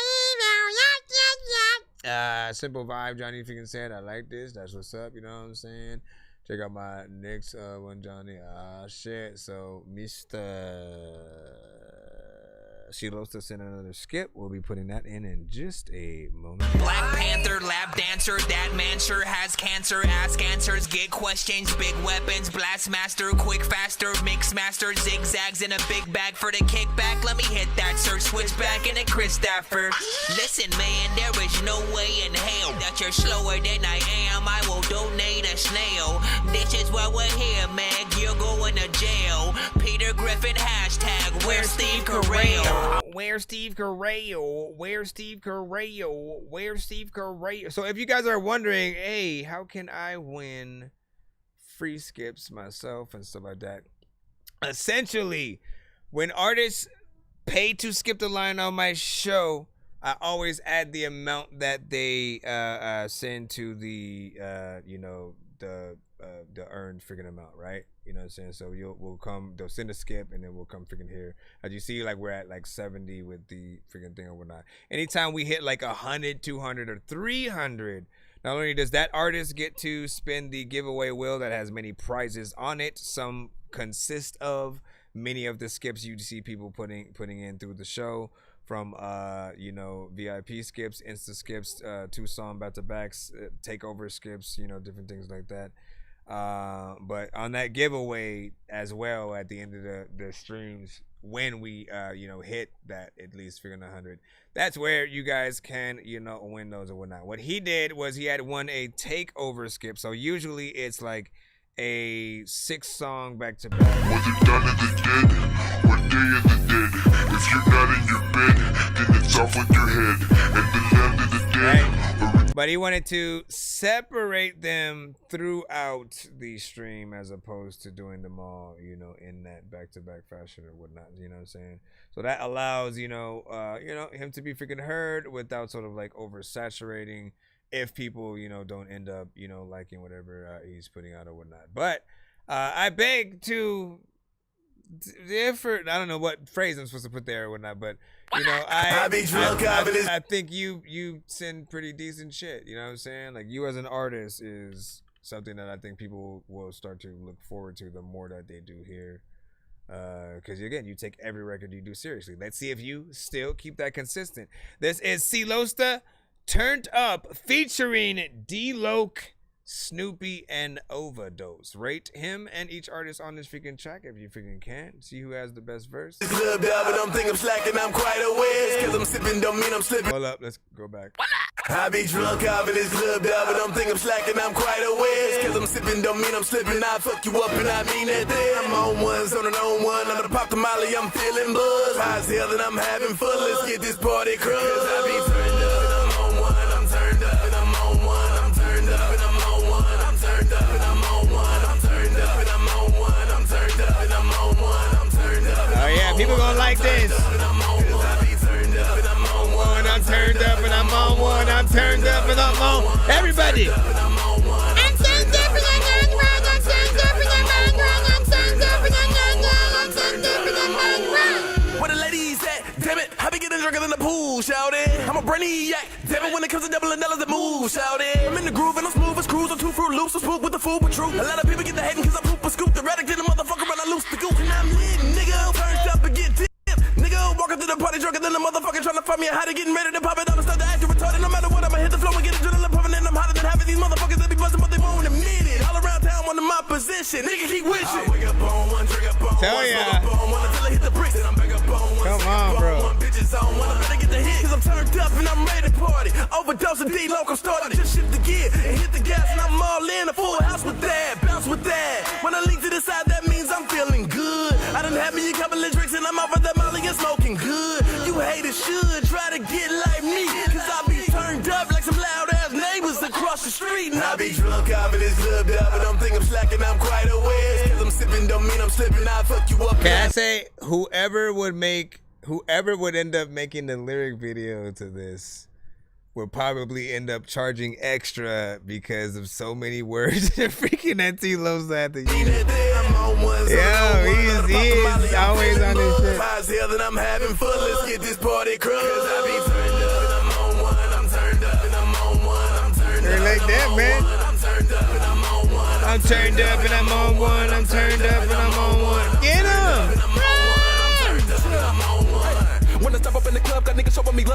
Speaker 10: email.
Speaker 5: Simple vibe, Johnny freaking said. I like this. That's what's up. You know what I'm saying? Check out my next one, Johnny. Shit. So, Mr.
Speaker 19: She loves to send another skip. We'll be putting that in just a moment.
Speaker 11: Black Panther, lap dancer, that man sure has cancer. Ask answers, get questions, big weapons, blast master, quick faster, mix master, zigzags in a big bag for the kickback. Let me hit that, sir, switch back in a Chris Stafford. Listen, man, there is no way in hell that you're slower than I am. I will donate a snail. This is why we're here, man. You're going to jail. Peter Griffin hashtag, where's Steve Carell?
Speaker 19: Where's Steve Carell? Where's Steve Carell? Where's Steve Carell? So if you guys are wondering, hey, how can I win free skips myself and stuff like that? Essentially, when artists pay to skip the line on my show, I always add the amount that they send to the the earned freaking amount, right? You know what I'm saying? So they'll send a skip and then we'll come freaking here. As you see, like we're at like 70 with the freaking thing or whatnot. Anytime we hit like 100, 200, or 300, not only does that artist get to spin the giveaway wheel that has many prizes on it, some consist of many of the skips you see people putting in through the show, from VIP skips, Insta skips, 2-song back-to-backs, takeover skips, different things like that. But on that giveaway as well, at the end of the streams, when we hit that at least freaking 100, that's where you guys can win those or whatnot. What he did was he had won a takeover skip. So usually it's like a 6-song back-to-back.
Speaker 14: Was it done in the dead or day of the dead? If you're not in your bed, then it's off with your head. And the land of the dead.
Speaker 19: Right. But he wanted to separate them throughout the stream as opposed to doing them all, in that back-to-back fashion or whatnot. You know what I'm saying? So that allows, him to be freaking heard without sort of like oversaturating, if people, don't end up, liking whatever he's putting out or whatnot. But I beg to differ. I don't know what phrase I'm supposed to put there or whatnot, but I think you send pretty decent shit. You know what I'm saying? Like, you as an artist is something that I think people will start to look forward to the more that they do here. Because again, you take every record you do seriously. Let's see if you still keep that consistent. This is Silosta Turned Up featuring D-Loc, Snoopy, and Overdose. Rate him and each artist on this freaking track if you freaking can. See who has the best verse.
Speaker 6: Club dub, but don't think I'm slacking, I'm quite aware. Cause I'm sipping, don't mean I'm slipping.
Speaker 19: Hold up, let's go back.
Speaker 6: I be drunk off in this club dub, but don't think I'm slacking, I'm quite aware. Cause I'm sipping, don't mean I'm slipping. I fuck you up and I mean that thing. I'm on ones, on an on one. I'm gonna pop the molly, I'm feeling buzz. High as hell and I'm having fun. Let's get this party crunk. Cause I be turned up and I'm on one. I'm turned up and I'm on one. I'm turned up and I'm on one. I'm turned up and I'm on one. I'm turned up and I'm on one. I'm turned up and I'm on one. I'm turned up.
Speaker 19: Oh yeah, people gonna like this. I'm turned up and I'm on one. I'm turned up and I'm on. Everybody.
Speaker 10: I'm turned up and I'm on one. I'm turned up and I'm on one. I'm turned up and I'm on one. I'm turned up and I'm on one.
Speaker 6: Where the ladies at? Damn it, I be getting drunker than the pool, shout it. I'm a brainiac. Damn it, when it comes to doubling dollars that move, shout it. I'm in the groove and I'm smooth as cruise on 2 Fruit Loops. I'm spook with the food, but true. A lot of people get the hating cause I poop a scoop. The radic to the motherfucker when I loose the goop. And I'm lit, nigga. Turned up and get tipped. Nigga, walking through the party drunker than the motherfucker trying to find me a hottie, getting ready to pop it. I'ma start to act retarded. No matter what, I'ma hit the floor and get adrenaline pumping. And I'm hotter than half of these motherfuckers that be buzzing, but they won't admit it. All around town, one of my position. Nigga, keep wishing. I wake up on one, drink up on
Speaker 19: Tell
Speaker 6: one,
Speaker 19: ya.
Speaker 6: smoke up on one until I hit the bricks. And I'm back up on one.
Speaker 19: Come on, bro.
Speaker 6: One, bitches on one. I better get the hit. Cause I'm turned up and I'm ready to party. Overdose and D-Loc, I'm started. Just shift the gear and hit the gas. And I'm all in a full house with that. Bounce with that. When I lean to the side, that means I'm feeling good. I done had me a couple of drinks and I'm off of that molly and smoking good. You haters should try to get like me. Cause I be turned up like some loud ass neighbors across the street. And I be drunk off in this club dub, but don't think I'm slacking, I'm quite aware. Cause I'm sipping, don't mean I'm slipping. I fuck you up.
Speaker 19: Can I say whoever would end up making the lyric video to this would probably end up charging extra because of so many words they're freaking at T-Lo's at the he's always on this shit.
Speaker 6: That I'm having fun. Let's get this party crunk. Cause I be turned up and I'm on one. I'm turned up and I'm on one. I'm turned up
Speaker 19: like that, man.
Speaker 6: I'm turned up and I'm on one.
Speaker 19: I'm turned up and I'm on one. I'm turned up and I'm on one. Get him!
Speaker 6: When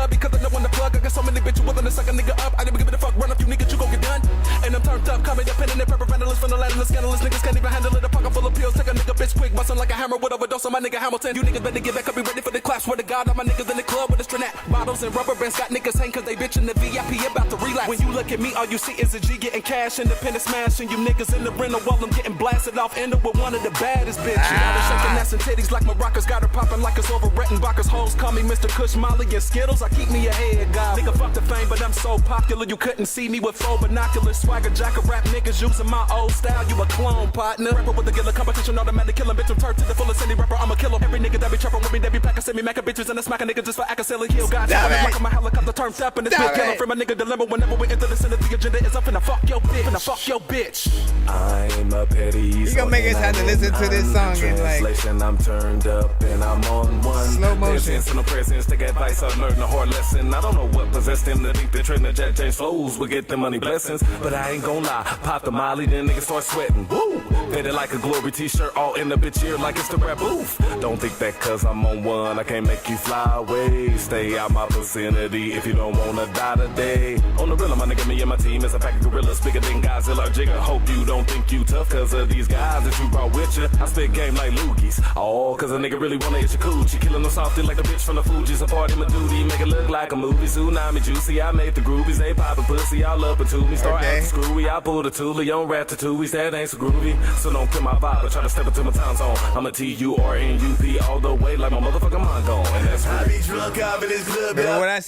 Speaker 6: club because I know when the plug. I got so many bitches willing to suck a nigga up. I never give it a fuck, run up you niggas, you gon' get done. And I'm turned up, coming up, independent, pepper vandalist from the land of the scandalous. Niggas can't even handle it, a pocket full of pills. Take a nigga bitch quick, bustin' like a hammer with overdose on my nigga Hamilton. You niggas better get back up, be ready for the clap. Swear to God, all my niggas in the club with a string at bottles and rubber bands. Got niggas hang cause they bitch in the VIP about to relapse. When you look at me, all you see is a G getting cash, independent smashing. You niggas in the rental while I'm getting blasted off, end up with one of the baddest bitches. Got her shaking ass and titties like Maracas, got her popping like it's over Rettenbachers. Hoes call me Mr. Kush, Molly, and Skittles. I keep me a head guy. Nigga, fuck the fame, but I'm so popular you couldn't see me with 4 binoculars. Swagger jacker rap niggas using my old style. You a clone partner. Rapper with the killer competition, automatic killing bitch. I'm turned to the fullest indie rapper. I'm a killer. Every nigga that be trapping with me, they be packing, send me macka bitches and I smack a nigga just for acting silly. Heal God. I'm my helicopter turned up and it's big killer from a nigga dilemma. Whenever we enter the center, the agenda is up and I fuck your bitch. And I fuck your bitch.
Speaker 15: I'm a petty.
Speaker 5: You gonna make us have to listen to this song in like
Speaker 15: I'm turned up and I'm on one.
Speaker 5: Slow motion.
Speaker 15: There's no presence, take advice, I learned a hard lesson. I don't know what possessed them to think the trend of Jack James flows will get them money blessings. But I ain't gon' lie, pop the molly, then niggas start sweating. Woo! Fitted like a glory t-shirt, all in the bitch ear like it's the rap booth. Don't think that cause I'm on one, I can't make you fly away. Stay out my vicinity if you don't wanna die today. On the real, my nigga, me and my team is a pack of gorillas, bigger than Godzilla or Jigga. Hope you don't think you tough cause of these guys that you brought with you. I spit game like loogies, all cause a nigga really wanna hit your coochie. Killing them softy like the bitch from the Fugees. A part of my duty, make it look like a movie. Tsunami juicy, I made the groovies. They poppin' pussy all up into me. Start acting screwy, I pull the Thule on Ratatouille. That ain't so groovy, so don't kill my vibe. I try to step into my time zone. I'm a TURNUP all the way like my motherfucking mind gone. And that's
Speaker 6: I be drunk up in this club.
Speaker 5: Remember what I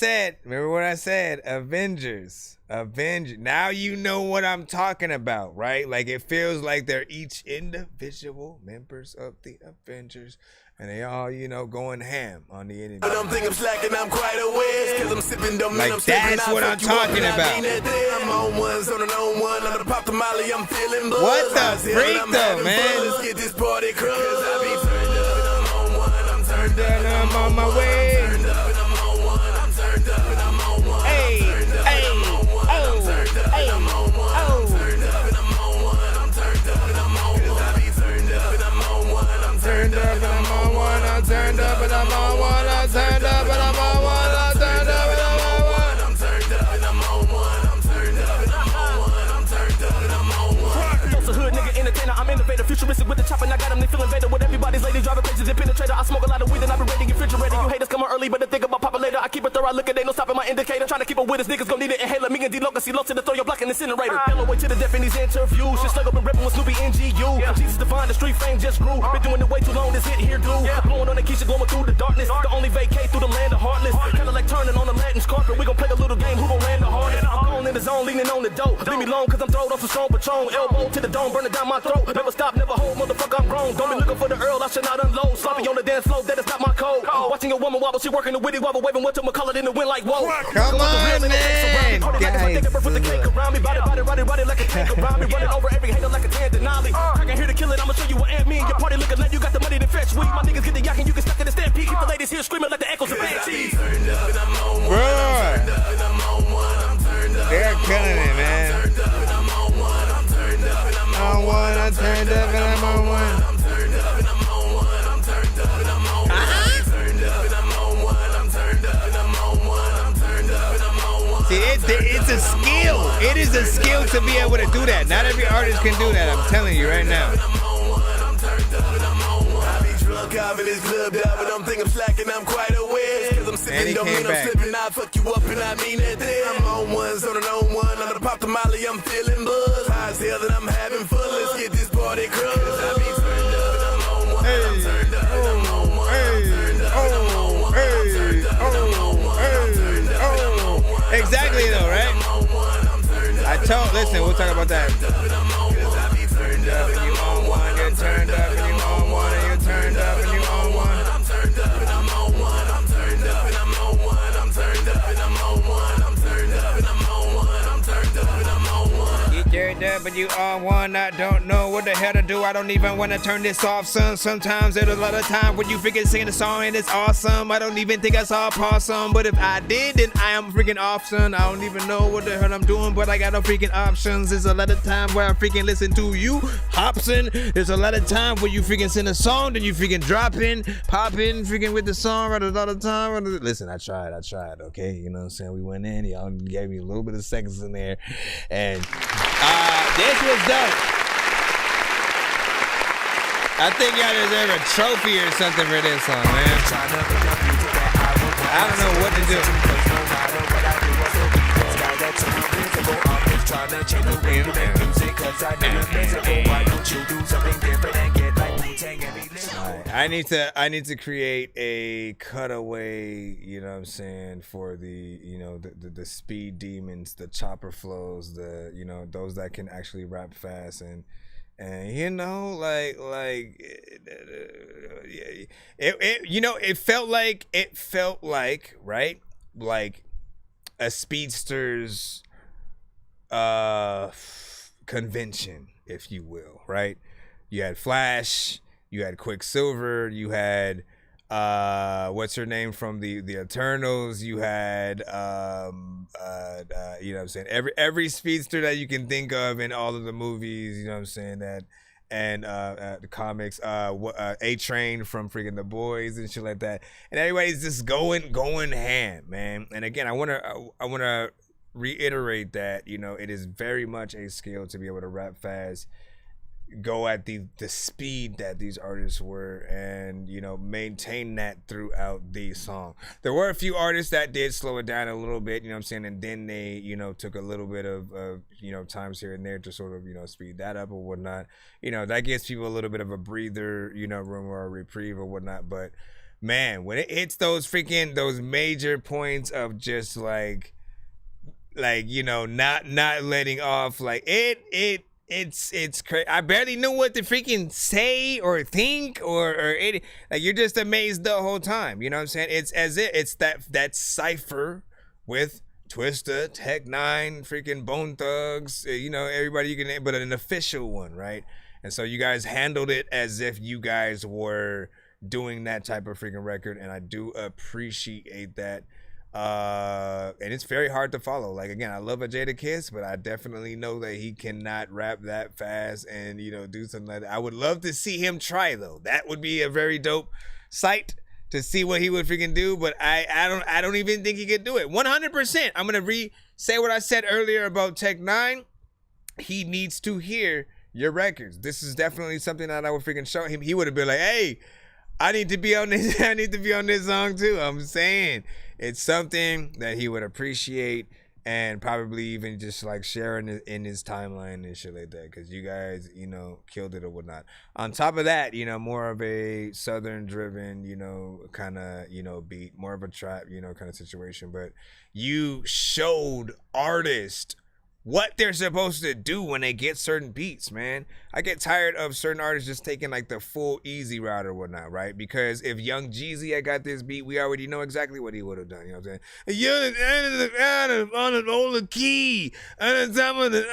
Speaker 5: said? Avengers. Now you know what I'm talking about, right? Like it feels like they're each individual members of the Avengers. And they all, you know, going ham on the enemy.
Speaker 6: But I'm thinking I'm slacking, I'm quite aware. Cause I'm sipping, don't mean
Speaker 5: like
Speaker 6: I'm stepping
Speaker 5: that's
Speaker 6: out.
Speaker 5: what I'm talking about.
Speaker 6: I'm on ones, on an on one. I'm gonna pop the molly, I'm feeling buzz.
Speaker 5: What the freak though, man?
Speaker 6: Let's get this party crunk. Cause I be turned up and I'm on one. I'm turned up and
Speaker 5: I'm on my way.
Speaker 6: I'm turned up and I'm on one. I'm turned up and I'm on one.
Speaker 5: Hey, hey, oh,
Speaker 6: I'm turned up and I'm on one. I'm turned up and I'm on one. I'm turned up and I'm on one. Cause I be turned up and I'm on one. I'm turned up and I'm on one. I'm turned up and I'm on one. I'm turned up and I'm on one. I'm turned up and I'm on one. I'm turned up and I'm on one. I'm turned up and I'm on one. I'm turned up and I'm on one.
Speaker 17: Just a hood nigga entertainer, I'm innovator, futuristic with the chopper. I got them, they feeling better with everybody's lady driving crazy and penetrator. I smoke a lot of weed and I be ready refrigerator. You haters come on early, but they think about popping later. I keep it thorough, I look at they no stopping my indicator. Trying to keep up with us, niggas gon' need it. Inhaler, me and D-Loca, see low to the throw your block in the incinerator. Hell away to the death in these interviews. Just slug up and ripping with Snoopy NGU. Jesus divine, the street fame just grew. Been doing it way too long, this hit here do. Blowing on the Keisha, glowing through the darkness. The only vacate through the land of heartless. Kinda like turning on the Latin's carpet. We gon' play the little game, who gon' land the hardest. I'm going in the zone, leaning on the dope. Leave me alone, cause I'm throwed off some strong Patron. Elbow to the dome, burning down my throat. Never stop, never hold, motherfucker, I'm grown. Don't be looking for the Earl, I should not unload. Sloppy on the dance floor, that is not my code. Watching a woman wobble, she working the witty wobble, waving one to McCullough in the wind like whoa.
Speaker 5: Come on, man. Guys.
Speaker 17: Ride it like a tank around me, running over every hater like a tan Denali. I can hear the killing, I'ma show you what and me. Your party looking like you got the money to fetch weed. My niggas get the yak and you can stuck in the stampede. Keep the ladies here screaming like the echoes of Banshees.
Speaker 5: Bro, they're killing it, man. I'm on one, I'm turned up and I'm on one. See, it's a skill. It is a skill to be able to do that. Not every artist can do that. I'm telling you right now.
Speaker 6: Out in this club, but I'm thinking I'm slacking, I'm quite aware. Cause I'm sipping, don't mean I'm slipping. I fuck you up and I mean it there. I'm on ones, on an on one. I'm gonna pop the molly, I'm feeling buzz. High as hell that I'm having fun. Let's get this party crunk. Cause I be turned up and I'm on one. I'm turned up and I'm on one. I'm turned up and I'm on one. I'm turned up and I'm on one. I'm turned up and I'm on one.
Speaker 5: Exactly though, right? Listen, we'll talk about that.
Speaker 6: Cause I be turned up and you on one.
Speaker 5: You're turned up and you on one. And you're turned up and you on one.
Speaker 6: I'm turned up and I'm on one. I'm turned up and I'm on one. I'm turned up and I'm on one. I'm turned up and I'm on one. I'm turned up and I'm on one.
Speaker 5: Get turned up yeah, but you are one. I don't know what the hell to do. I don't even want to turn this off, son. Sometimes there's a lot of time when you freaking sing the song and it's awesome. I don't even think I saw a possum, but if I did, then I am freaking off, son. I don't even know what the hell I'm doing, but I got no freaking options. There's a lot of time where I freaking listen to you, Hobson. There's a lot of time where you freaking sing a song, then you freaking drop in, pop in, freaking with the song at a lot of time. Listen, I tried, okay? You know what I'm saying? We went in, y'all gave me a little bit of seconds in there, and this was dope. I think y'all deserve a trophy or something for this song, man. I don't know what to do. I need to create a cutaway, you know what I'm saying, for the, you know, the speed demons, the chopper flows, the, you know, those that can actually rap fast and you know, like you know, it felt like right, like a speedster's convention, if you will, right? You had Flash, you had Quicksilver, you had what's her name from the Eternals, you had you know what I'm saying, every speedster that you can think of in all of the movies, you know what I'm saying, that, and the comics, A-Train from freaking The Boys and shit like that, and everybody's just going ham, man. And again, I wanna reiterate that, you know, it is very much a skill to be able to rap fast, go at the speed that these artists were, and, you know, maintain that throughout the song. There were a few artists that did slow it down a little bit, you know what I'm saying, and then they, you know, took a little bit of you know, times here and there to sort of, you know, speed that up or whatnot. You know, that gives people a little bit of a breather, you know, room or a reprieve or whatnot. But man, when it hits those major points of just like you know, not letting off, like it's crazy. I barely knew what to freaking say or think or it, like, you're just amazed the whole time, you know what I'm saying? It's as if it's that cipher with Twista, Tech Nine, freaking Bone Thugs, you know, everybody you can name, but an official one, right? And so you guys handled it as if you guys were doing that type of freaking record, and I do appreciate that. And it's very hard to follow. Like, again, I love a Jadakiss, but I definitely know that he cannot rap that fast and, you know, do something like that. I would love to see him try, though. That would be a very dope sight to see what he would freaking do, but I don't even think he could do it. 100%. I'm gonna say what I said earlier about Tech Nine. He needs to hear your records. This is definitely something that I would freaking show him. He would have been like, hey, I need to be on this. I need to be on this song too. I'm saying it's something that he would appreciate, and probably even just like sharing it in his timeline and shit like that, because you guys, you know, killed it or whatnot. On top of that, you know, more of a southern driven, you know, kind of, you know, beat, more of a trap, you know, kind of situation. But you showed artists what they're supposed to do when they get certain beats, man. I get tired of certain artists just taking like the full easy route or whatnot, right? Because if Young Jeezy had got this beat, we already know exactly what he would have done, you know what I'm saying? On an older key, on top of the,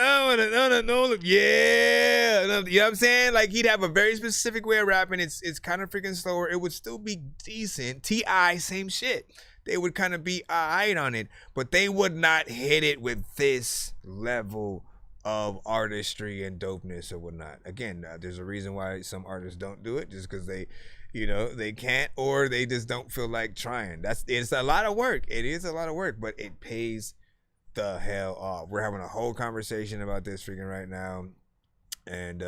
Speaker 5: yeah, you know what I'm saying? Like, he'd have a very specific way of rapping. It's kind of freaking slower. It would still be decent. T.I., same shit. They would kind of be alright on it, but they would not hit it with this level of artistry and dopeness or whatnot. Again, there's a reason why some artists don't do it, just because they, you know, they can't, or they just don't feel like trying. It's a lot of work. It is a lot of work, but it pays the hell off. We're having a whole conversation about this freaking right now, and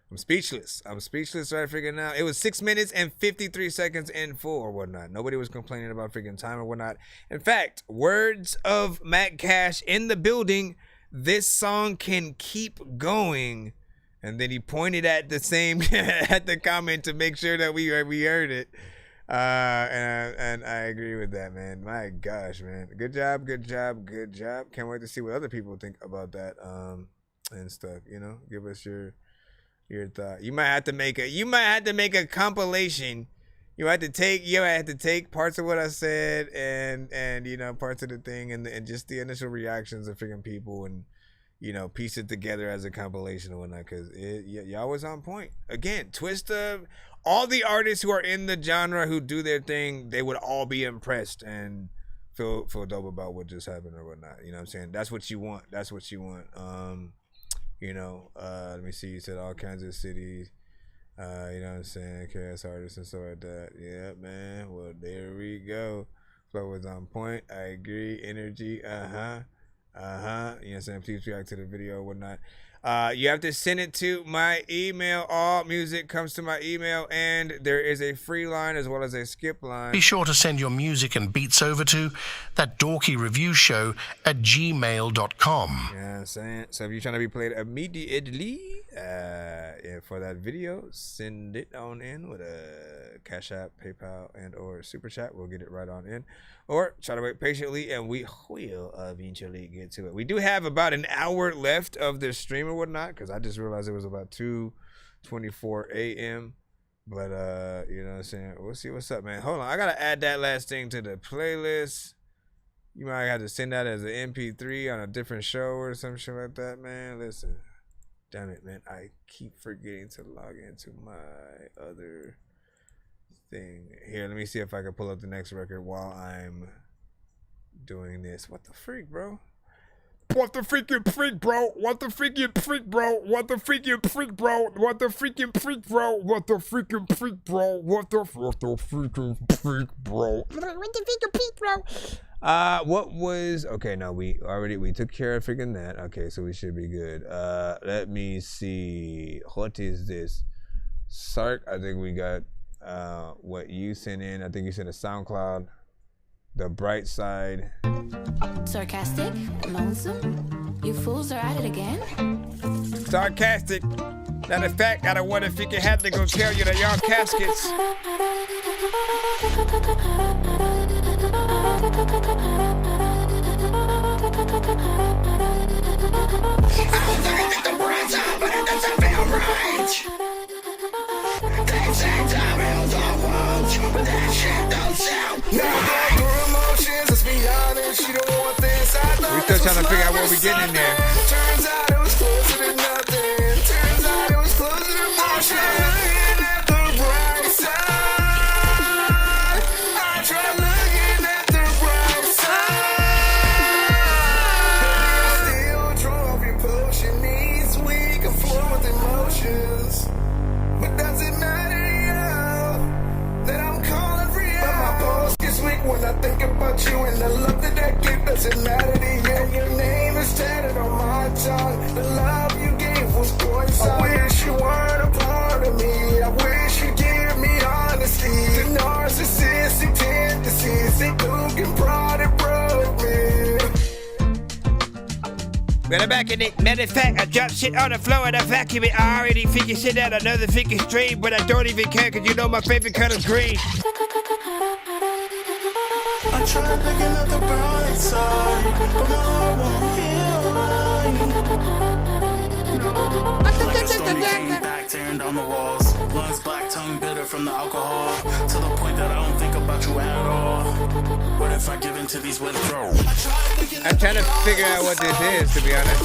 Speaker 5: I'm speechless. I'm speechless right freaking now. It was 6 minutes and 53 seconds in full or whatnot. Nobody was complaining about freaking time or whatnot. In fact, words of Matt Cash in the building, this song can keep going. And then he pointed at the same, at the comment to make sure that we heard it. And I agree with that, man. My gosh, man. Good job, good job, good job. Can't wait to see what other people think about that and stuff, you know. Give us your thought. You might have to make a compilation. You have to take parts of what I said and you know, parts of the thing and just the initial reactions of freaking people, and you know, piece it together as a compilation and whatnot, because y'all was on point. Again, Twista, all the artists who are in the genre who do their thing, they would all be impressed and feel dope about what just happened or whatnot. You know what I'm saying? That's what you want. That's what you want. You know, let me see. You said all kinds of cities. You know what I'm saying? KS artists and stuff like that. Yeah, man. Well, there we go. Flow was on point. I agree. Energy. You know what I'm saying? Please react to the video or whatnot. You have to send it to my email. All music comes to my email, and there is a free line as well as a skip line.
Speaker 2: Be sure to send your music and beats over to ThatDorkyReviewShow@gmail.com.
Speaker 5: You know what I'm saying? So if you're trying to be played immediately for that video, send it on in with a Cash App, PayPal, and or Super Chat. We'll get it right on in. Or try to wait patiently, and we will eventually get to it. We do have about an hour left of the stream or whatnot, because I just realized it was about 2:24 a.m. But, you know what I'm saying? We'll see what's up, man. Hold on. I got to add that last thing to the playlist. You might have to send that as an MP3 on a different show or some shit like that, man. Listen. Damn it, man. I keep forgetting to log into my other thing. Here, let me see if I can pull up the next record while I'm doing this. What the freak, bro? What the freaking freak, bro? What the freaking freak, bro? What the freaking freak, bro? What the freaking freak, bro? What the freaking freak, bro? What the freaking freak, bro? What the freaking freak, bro? What was okay? No, we took care of freaking that. Okay, so we should be good. Let me see. What is this? Sark, I think we got what you sent in. I think you sent a SoundCloud. The Bright Side.
Speaker 22: Sarcastic, lonesome, you fools are at it again.
Speaker 5: Sarcastic. Matter of fact, I don't wonder if you can have to go tell you that y'all caskets.
Speaker 6: The bright side, but it doesn't feel right. They say time heals all wounds, but that shit don't sound. Now that your emotions, let's be honest, you don't want this. I thought
Speaker 5: we still trying to figure out what we getting in there.
Speaker 6: Turns out it was closer to nothing. Turns out it was closer to motion. Looking at the bright side. I tried looking at the bright side. Still drove your potion, knees weak, I'm flowing with emotions. But does it matter to you that I'm calling for you? But my pulse gets weak when I think about you, and the love that I give doesn't matter to you. Your name is tatted on my tongue. The love you gave was poison. I wish you weren't a part of me. I wish you'd give me honesty. The narcissistic tendencies, they took and brought it broke me.
Speaker 5: Well, I'm back in it. Matter of fact, I dropped shit on the floor and I vacuum it. I already figured shit out another figure stream, but I don't even care because you know my favorite color's green.
Speaker 6: I tried looking at the bright side, but my heart won't heal mine. Like a stormy king, back tearing down the walls. Lungs black, tongue bitter from the alcohol. To the point that I don't think about you at all. What if I give in to these withdrawals?
Speaker 5: I'm trying to figure out what this is, to be honest.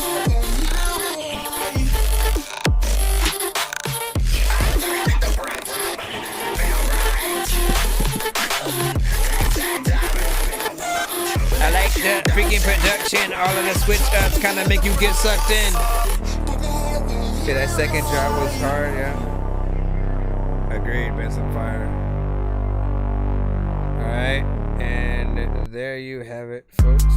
Speaker 5: I like the freaking production. All of the switch ups kind of make you get sucked in. Okay, that second drop was hard, yeah. Agreed, been some fire. Alright, and there you have it, folks. Ooh.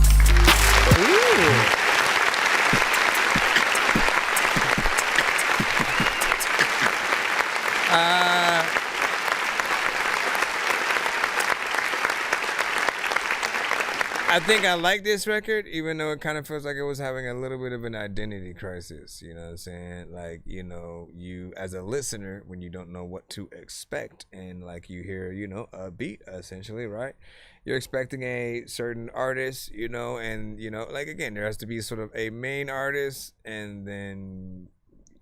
Speaker 5: I think I like this record, even though it kind of feels like it was having a little bit of an identity crisis. You know what I'm saying? Like, you know, you as a listener, when you don't know what to expect, and like you hear, you know, a beat essentially, right? You're expecting a certain artist, you know, and, you know, like, again, there has to be sort of a main artist, and then,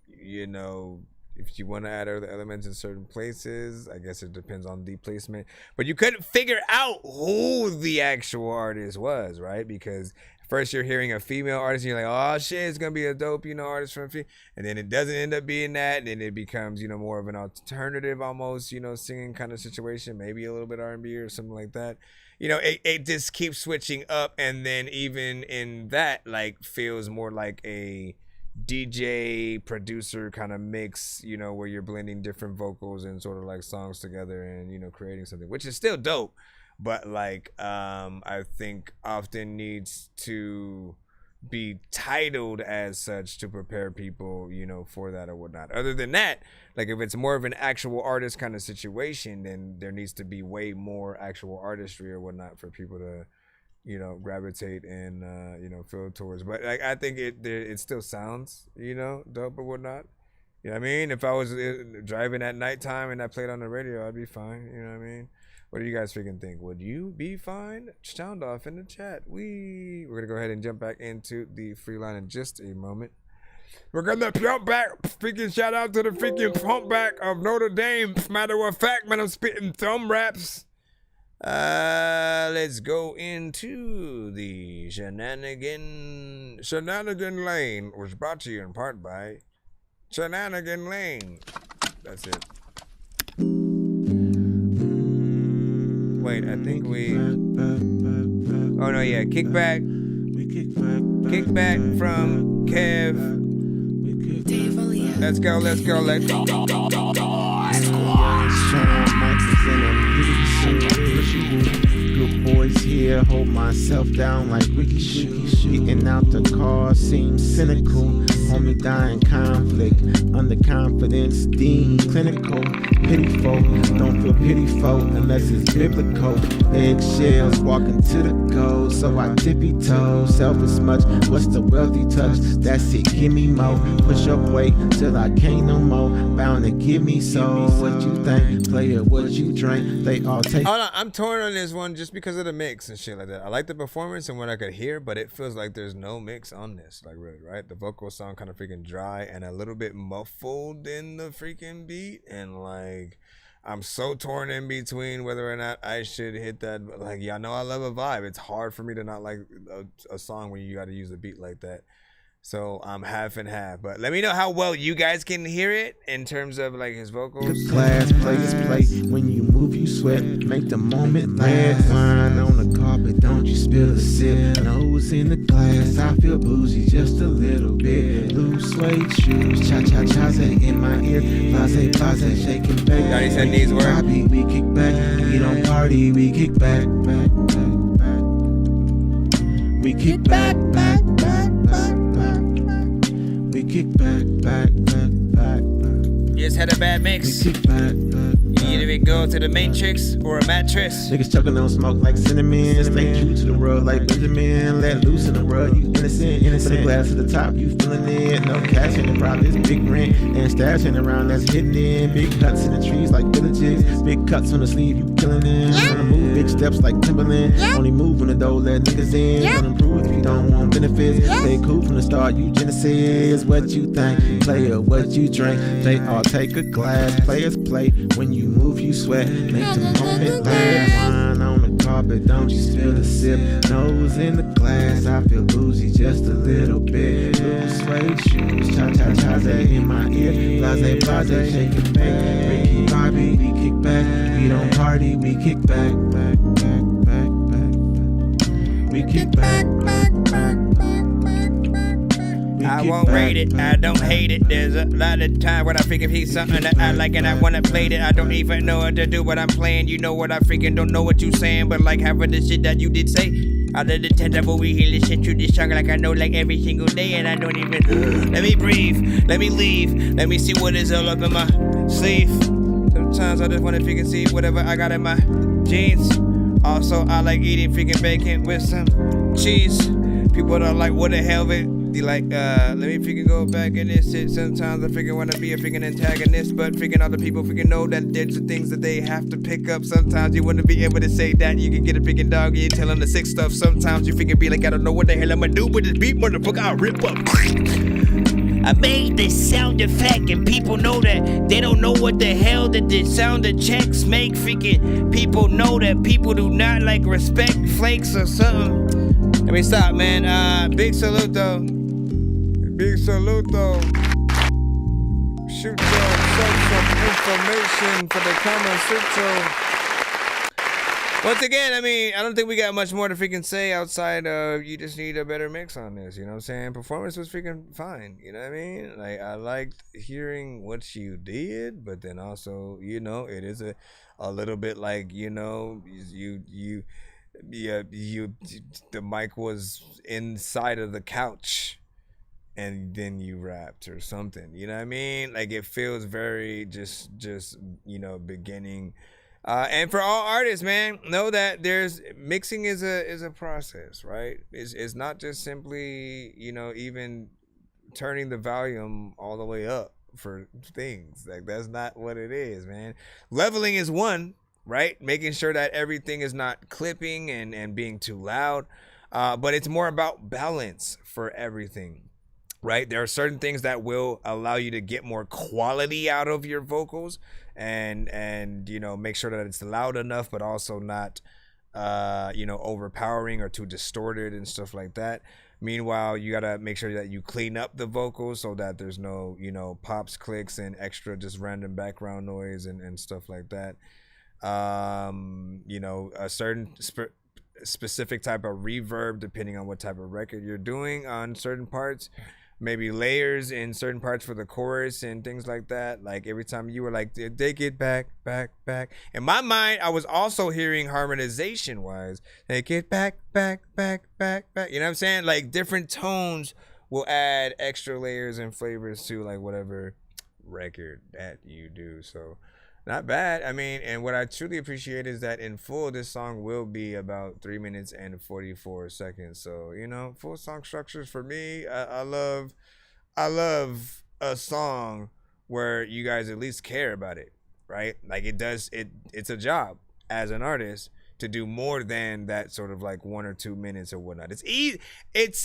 Speaker 5: you know, if you want to add other elements in certain places, I guess it depends on the placement. But you couldn't figure out who the actual artist was, right? Because first you're hearing a female artist and you're like, oh shit, it's gonna be a dope, artist from female. And then it doesn't end up being that, and then it becomes, more of an alternative almost, singing kind of situation, maybe a little bit R&B or something like that. It just keeps switching up, and then even in that, like, feels more like a DJ producer kind of mix, where you're blending different vocals and sort of like songs together and, creating something, which is still dope. But like, I think often needs to be titled as such to prepare people, for that or whatnot. Other than that, like if it's more of an actual artist kind of situation, then there needs to be way more actual artistry or whatnot for people to, gravitate and, feel towards. But like, I think it still sounds, dope or whatnot. You know what I mean? If I was driving at nighttime and I played on the radio, I'd be fine. You know what I mean? What do you guys freaking think? Would you be fine? Sound off in the chat. We're going to go ahead and jump back into the free line in just a moment. We're going to jump back. Freaking shout out to the freaking humpback of Notre Dame. Matter of fact, man, I'm spitting thumb raps. Let's go into the Shenanigan Lane, was brought to you in part by Shenanigan Lane. That's it. Wait, I think we... Oh, no, yeah. Kickback. Kickback from Kev. Let's go.
Speaker 3: Good boys here, hold myself down like Ricky Shoe. Getting out the car seems cynical. Homie dying conflict, underconfidence, deemed clinical. Pitiful, don't feel pitiful unless it's biblical. Eggshells walking to the goal, so I tippy toe. Selfish much, what's the wealthy touch? That's it, give me more. Push up weight till I can't no more. Bound to give me so. What you think? Player, what you drink? They all take.
Speaker 5: Hold on, I'm torn on this one just because of the mix and shit like that. I like the performance and what I could hear, but it feels like there's no mix on this, like really, right? The vocals sound kind of freaking dry and a little bit muffled in the freaking beat, and like I'm so torn in between whether or not I should hit that. But like, y'all know I love a vibe. It's hard for me to not like a song when you got to use a beat like that. So I'm half and half, but let me know how well you guys can hear it in terms of like his vocals.
Speaker 3: Good class, players play. When you move, you sweat. Make the moment last. Wine on the carpet, don't you spill a sip. Nose in the glass, I feel boozy just a little bit. Loose suede shoes, cha-cha-cha's in my ear. Blase, shaking back.
Speaker 5: Daddy said these words.
Speaker 3: We kick back, we don't party, we kick back. We kick back. We kick back.
Speaker 5: You just had a bad mix. You either go to the matrix or a mattress.
Speaker 3: Niggas chugging on smoke like cinnamon. Stay true to the world like Benjamin. Let loose in the world, you innocent. Put the glass to the top, you feeling it. No cash in the profits, big rent. And stashing around, that's hitting in. Big cuts in the trees like villages. Big cuts on the sleeve, you killing it. Wanna move, big steps like Timberland. Only move when the door let niggas in. Don't improve if you don't want benefits. Stay cool from the start, you Genesis. What you think, player, what you drink. They all take a glass, players play. When you move, you sweat, make the moment last. Wine on the carpet, don't you spill a sip. Nose in the glass, I feel boozy just a little bit. Loose suede shoes, cha-cha-cha's in my ear. Blase, shaking back. Ricky Bobby, we kick back. We don't party, we kick back. We kick back.
Speaker 5: I won't rate it, I don't hate it. There's a lot of time when I figure he's something that I like and I wanna play it. I don't even know what to do, what I'm playing. You know what I freaking don't know what you saying, but like half of the shit that you did say. Out of the 10 that we hear this shit through this song like I know like every single day, and I don't even let me breathe, let me leave, let me see what is all up in my sleeve. Sometimes I just wanna freaking see whatever I got in my jeans. Also, I like eating freaking bacon with some cheese. People don't like what the hell it. They like, let me freaking go back in this shit. Sometimes I freaking wanna be a freaking antagonist, but freaking other people freaking know that there's the things that they have to pick up. Sometimes you wouldn't be able to say that. You can get a freaking dog, you ain't telling the sick stuff. Sometimes you freaking be like, I don't know what the hell I'ma do with this beat, motherfucker, I'll rip up.
Speaker 12: I made this sound effect and people know that they don't know what the hell that the sound effects make. Freaking people know that people do not like respect flakes or something. Let me stop, man. Big salute though. Big salute though. Shoot some information for the comment. Once again, I mean, I don't think we got much more to freaking say outside of you just need a better mix on this, you know what I'm saying? Performance was freaking fine, you know what I mean? Like, I liked hearing what you did, but then also, you know, it is a little bit like, you know, the mic was inside of the couch and then you rapped or something, you know what I mean? Like, it feels very just, you know, beginning. And for all artists, man, know that mixing is a process, right? It's not just simply, you know, even turning the volume all the way up for things. Like, that's not what it is, man. Leveling is one, right? Making sure that everything is not clipping and being too loud. But it's more about balance for everything, right? There are certain things that will allow you to get more quality out of your vocals and you know, make sure that it's loud enough but also not you know, overpowering or too distorted and stuff like that. Meanwhile, you gotta make sure that you clean up the vocals so that there's no, you know, pops, clicks, and extra just random background noise and stuff like that. You know, a certain specific type of reverb depending on what type of record you're doing on certain parts. Maybe layers in certain parts for the chorus and things like that. Like, every time you were like, take it back. In my mind, I was also hearing harmonization wise, take it back. You know what I'm saying? Like, different tones will add extra layers and flavors to like whatever record that you do. So not bad. I mean, and what I truly appreciate is that in full, this song will be about 3 minutes and 44 seconds. So, you know, full song structures for me, I love a song where you guys at least care about it, right? Like, it's a job as an artist to do more than that sort of like 1 or 2 minutes or whatnot. It's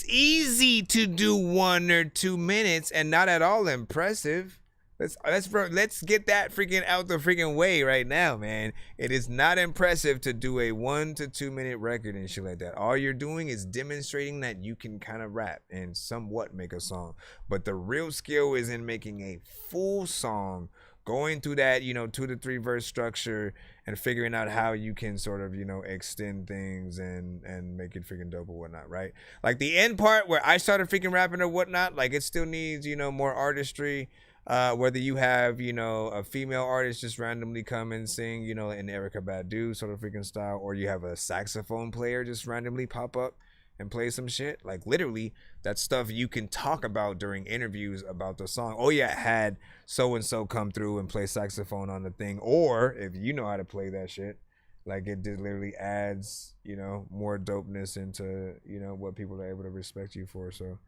Speaker 12: easy to do 1 or 2 minutes and not at all impressive. Let's get that freaking out the freaking way right now, man. It is not impressive to do a 1 to 2 minute record and shit like that. All you're doing is demonstrating that you can kind of rap and somewhat make a song. But the real skill is in making a full song, going through that, you know, 2 to 3 verse structure and figuring out how you can sort of, you know, extend things and make it freaking dope or whatnot, right? Like the end part where I started freaking rapping or whatnot, like it still needs, you know, more artistry. Whether you have, you know, a female artist just randomly come and sing, you know, in Erykah Badu sort of freaking style, or you have a saxophone player just randomly pop up and play some shit. Like, literally, that's stuff you can talk about during interviews about the song. Oh yeah, it had so-and-so come through and play saxophone on the thing. Or if you know how to play that shit, like, it just literally adds, you know, more dopeness into, you know, what people are able to respect you for. So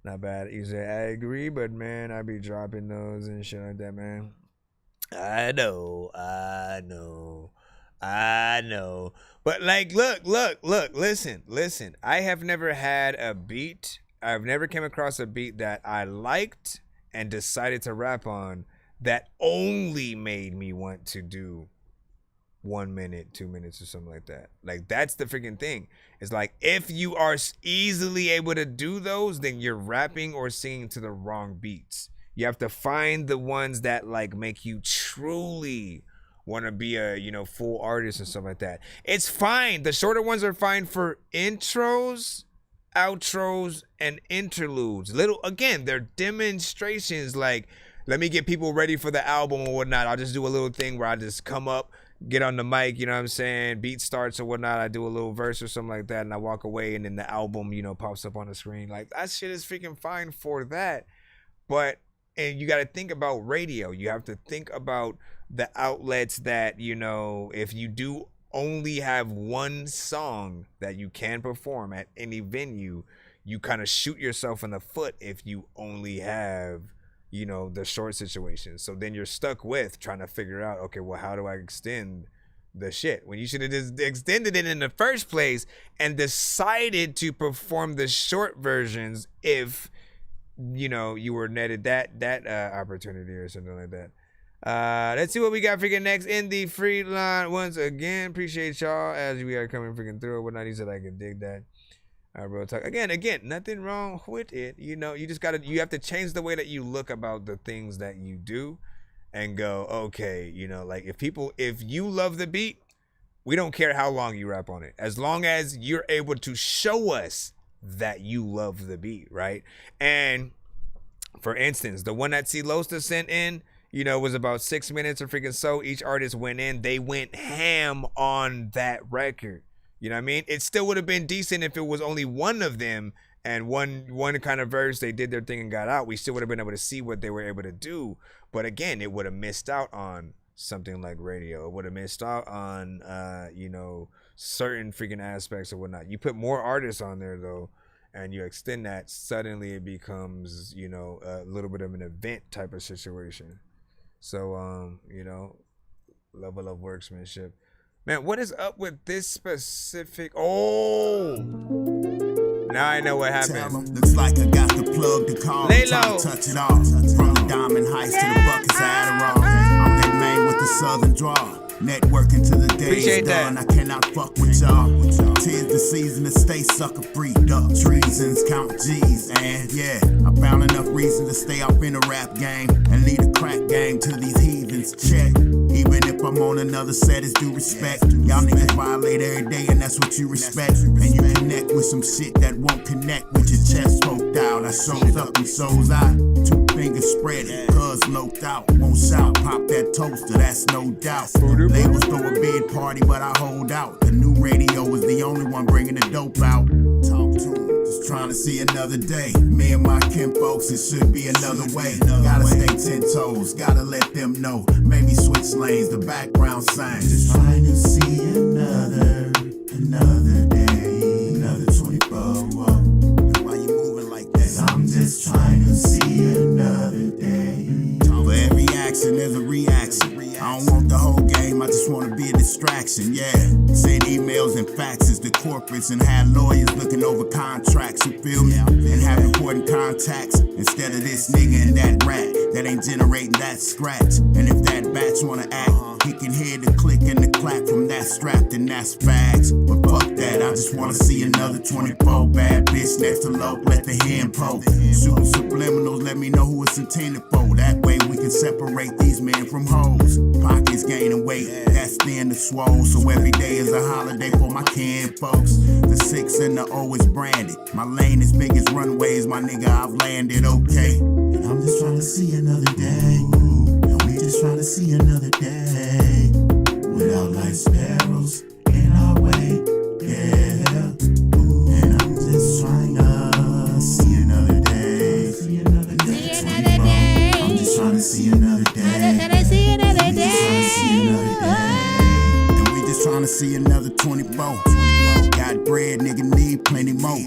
Speaker 12: not bad. You say, I agree, but man, I be dropping those and shit like that, man. I know. But like, look, listen. I have never had a beat. I've never came across a beat that I liked and decided to rap on that only made me want to do 1 minute, 2 minutes or something like that. Like, that's the freaking thing. It's like, if you are easily able to do those, then you're rapping or singing to the wrong beats. You have to find the ones that like make you truly want to be a, you know, full artist and stuff like that. It's fine. The shorter ones are fine for intros, outros, and interludes. Again, they're demonstrations. Like, let me get people ready for the album or whatnot. I'll just do a little thing where I just come up, get on the mic, you know what I'm saying, beat starts or whatnot, I do a little verse or something like that, and I walk away, and then the album, you know, pops up on the screen. Like, that shit is freaking fine for that. But, and you got to think about radio. You have to think about the outlets that, you know, if you do only have one song that you can perform at any venue, you kind of shoot yourself in the foot if you only have, you know, the short situation. So then you're stuck with trying to figure out, okay, well, how do I extend the shit? When you should have just extended it in the first place and decided to perform the short versions if
Speaker 5: you were netted that opportunity or something like that. Let's see what we got freaking next in the free line. Once again, appreciate y'all as we are coming freaking through or whatnot. He said I can dig that. Real talk. Again, nothing wrong with it. You just you have to change the way that you look about the things that you do and go, okay, like if you love the beat, we don't care how long you rap on it. As long as you're able to show us that you love the beat, right? And for instance, the one that Cilosta sent in, was about 6 minutes or freaking so. Each artist went in. They went ham on that record. You know what I mean? It still would have been decent if it was only one of them and one kind of verse. They did their thing and got out. We still would have been able to see what they were able to do. But again, it would have missed out on something like radio. It would have missed out on, certain freaking aspects or whatnot. You put more artists on there, though, and you extend that, suddenly it becomes, a little bit of an event type of situation. So, level of workmanship. Man, what is up with this specific? Oh, now I know what happened.
Speaker 13: Looks like I got the plug to call.
Speaker 5: Lay low.
Speaker 13: Touch it off. From the Diamond Heights to the buckets of Adderall. I'm that man with the southern draw. Networking to the day's done. I cannot fuck with y'all. Tis the season to stay sucker free. Duck treasons, count G's. And yeah, I found enough reason to stay up in the rap game and lead a crack game to these heathens. Check. Even if I'm on another set, it's due respect. Y'all niggas violate every day, and that's what you respect. And you connect with some shit that won't connect with your chest poked out. I shows up and shows out. 2 fingers spread it, cuz loped out. Won't shout, pop that toaster, that's no doubt. Labels throw a big party, but I hold out. The new radio is the only one bringing the dope out. Talk to 'em. Just trying to see another day. Me and my kin folks, it should be another way. Gotta stay 10 toes, gotta let them know. Maybe switch lanes, the background sign. Just trying to see another day, another 24. And why you moving like that? I'm just trying to see another day. For every action, there's a reaction. I don't want the whole game, I just want to be a distraction, yeah. Send emails and faxes to corporates and have lawyers looking over contracts, you feel me? And have important contacts instead of this nigga and that rat that ain't generating that scratch. And if that batch wanna act, he can hear the click and the clap from that strap, then that's facts. But fuck that, I just wanna see another 24 bad bitch next to Loke, let the hand poke. Shooting subliminals, let me know who it's intended for. That way we can separate these men from hoes. Pockets gaining weight, that's thin to swole. So every day is a holiday for my kin folks. The 6 and the O is branded. My lane as big as runways, my nigga, I've landed, okay. And I'm just trying to see another day. And we just trying to see another day. Without like sparrows in our way, yeah. And I'm just trying to see another day. See another day. I'm just trying to see another day. And we just trying to see another 24. Got bread, nigga, need plenty more.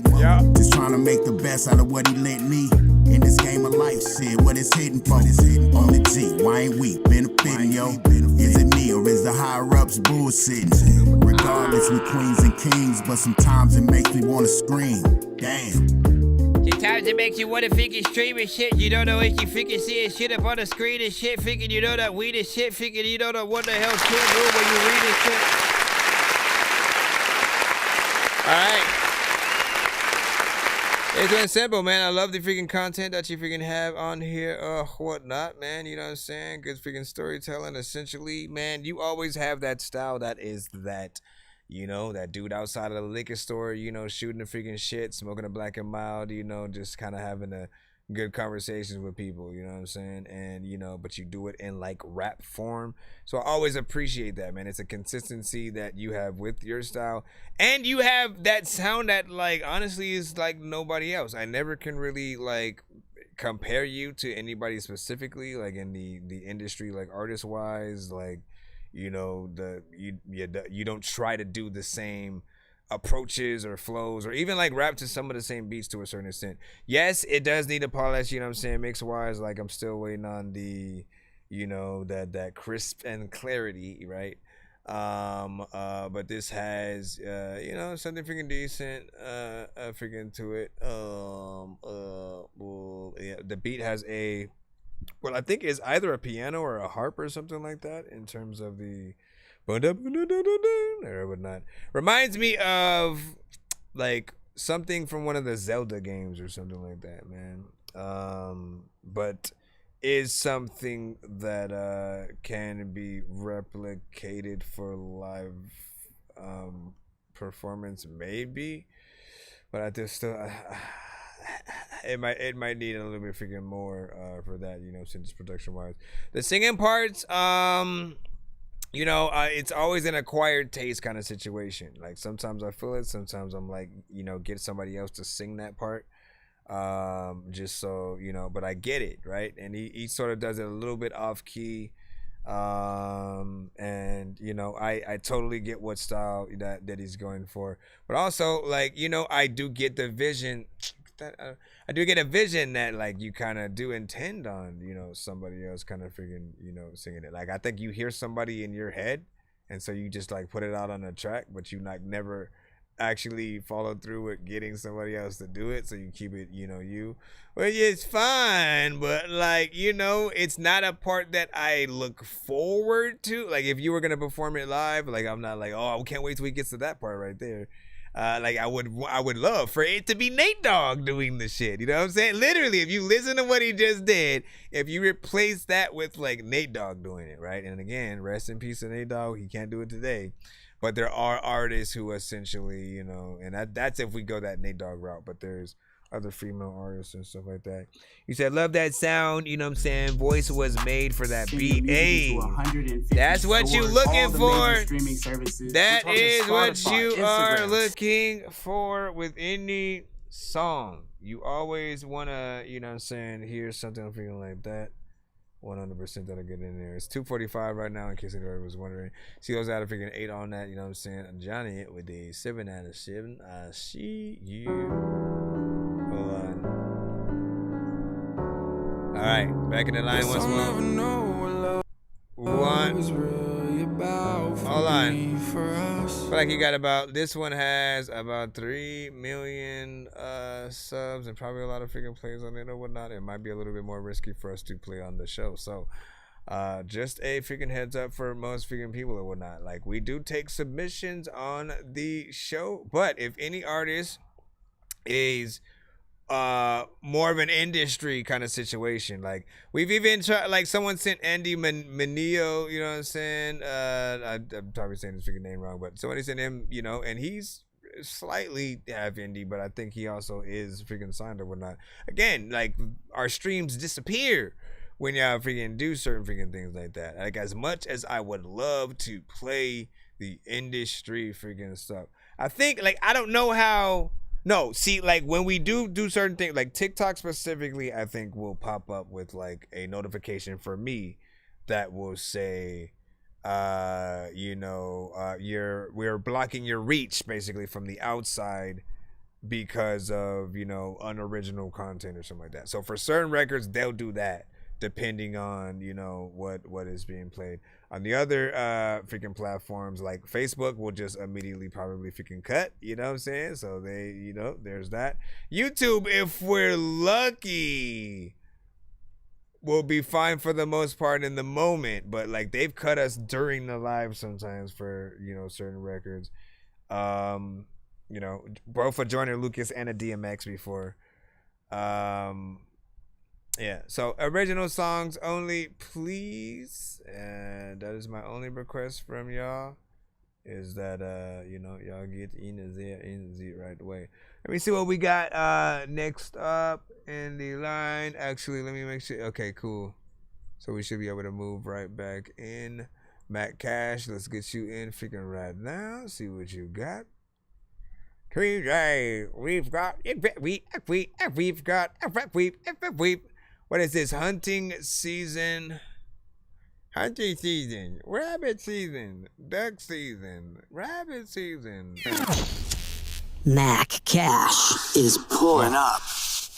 Speaker 13: Just trying to make the best out of what he lent me. In this game of life, shit, what it's hitting for? On the G, why ain't we benefiting, yo? Is it me or is the higher-ups bullshitting? Regardless, we queens and kings, but sometimes it makes me wanna scream. Damn.
Speaker 5: Sometimes it makes you wanna freaking stream and shit. You don't know if you freaking see shit up on the screen and shit. Freaking you know that weed is shit. Freaking you don't know what the hell shit do when you read this shit. Alright. It's been simple, man. I love the freaking content that you freaking have on here. Whatnot, man. You know what I'm saying? Good freaking storytelling. Essentially, man, you always have that style that is that. That dude outside of the liquor store, shooting the freaking shit, smoking a black and mild, just kind of having a good conversations with people, you know what I'm saying? And, but you do it in like rap form. So I always appreciate that, man. It's a consistency that you have with your style. And you have that sound that like, honestly is like nobody else. I never can really like compare you to anybody specifically, like in the industry, like artist wise, like, you don't try to do the same approaches or flows or even like rap to some of the same beats to a certain extent. Yes, it does need a polish, you know what I'm saying, mix wise. Like I'm still waiting on the that crisp and clarity, right?
Speaker 12: But this has you know, something freaking decent freaking to it. Well, yeah, the beat has a, well, I think it's either a piano or a harp or something like that in terms of the or whatnot. Reminds me of like something from one of the Zelda games or something like that, man. But is something that can be replicated for live performance, maybe. But I just still it might need a little bit freaking more for that, you know, since production wise. The singing parts, you know, it's always an acquired taste kind of situation. Like sometimes I feel it, sometimes I'm like, you know, get somebody else to sing that part, just so, you know, but I get it, right? And he sort of does it a little bit off key, and you know, I totally get what style that he's going for, but also, like, you know, I do get the vision that I do get a vision that, like, you kind of do intend on, you know, somebody else kind of freaking, you know, singing it. Like, I think you hear somebody in your head, and so you just like put it out on a track, but you like never actually follow through with getting somebody else to do it, so you keep it, you know, well, it's fine, but like, you know, it's not a part that I look forward to. Like, if you were gonna perform it live, like, I'm not like, oh, I can't wait till he gets to that part right there. Like, I would love for it to be Nate Dogg doing the shit, you know what I'm saying? Literally, if you listen to what he just did, if you replace that with like Nate Dogg doing it, right? And again, rest in peace to Nate Dogg, he can't do it today. But there are artists who essentially, you know, and that's if we go that Nate Dogg route, but there's other female artists and stuff like that. You said, love that sound, you know what I'm saying? Voice was made for that beat. Hey, that's what you looking for. That is what you are looking for with any song. You always want to, you know what I'm saying, hear something feeling like that. 100% that'll get in there. It's 2:45 right now, in case anybody was wondering. CEO's out of freaking 8 on that, you know what I'm saying? Johnny with the 7 out of 7. I see you. Hold on. Alright, back in the line once more. Hold on. I feel like you got about, this one has about 3 million subs and probably a lot of freaking plays on it or whatnot. It might be a little bit more risky for us to play on the show. So just a freaking heads up for most freaking people or whatnot. Like, we do take submissions on the show, but if any artist is more of an industry kind of situation, like we've even tried, like someone sent Andy Manio, you know what I'm saying, I'm probably saying his freaking name wrong, but somebody sent him, you know, and he's slightly half indie, but I think he also is freaking signed or whatnot. Again, like, our streams disappear when y'all freaking do certain freaking things like that. Like, as much as I would love to play the industry freaking stuff, I think, like, I don't know how. No, see, like, when we do certain things, like TikTok specifically, I think will pop up with like a notification for me that will say, you know, we're blocking your reach basically from the outside because of, you know, unoriginal content or something like that. So for certain records, they'll do that depending on, you know, what is being played. On the other freaking platforms, like Facebook, will just immediately probably freaking cut, you know what I'm saying? So they, you know, there's that. YouTube, if we're lucky, will be fine for the most part in the moment, but like, they've cut us during the live sometimes for, you know, certain records. You know, both for Joyner Lucas and a DMX before. Yeah, so original songs only, please. And that is my only request from y'all, is that you know, y'all get in the right way. Let me see what we got next up in the line. Actually, let me make sure. Okay, cool. So we should be able to move right back in. Matt Cash, let's get you in freaking right now. See what you got. TJ, we've got what is this? Hunting season, rabbit season, duck season, rabbit season.
Speaker 8: Mac Cash is pulling up.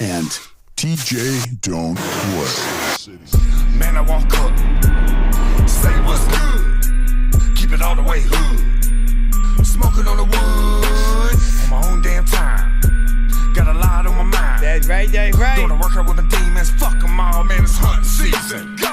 Speaker 14: And TJ don't play.
Speaker 18: Man, I walk up, say what's good, keep
Speaker 6: it all the way hood. Smoking on the wood, on my own damn time. Got a lot on my mind.
Speaker 5: That's right, that's right.
Speaker 6: Going to work out with the demons, fuck them all, man, it's hunting season. Go!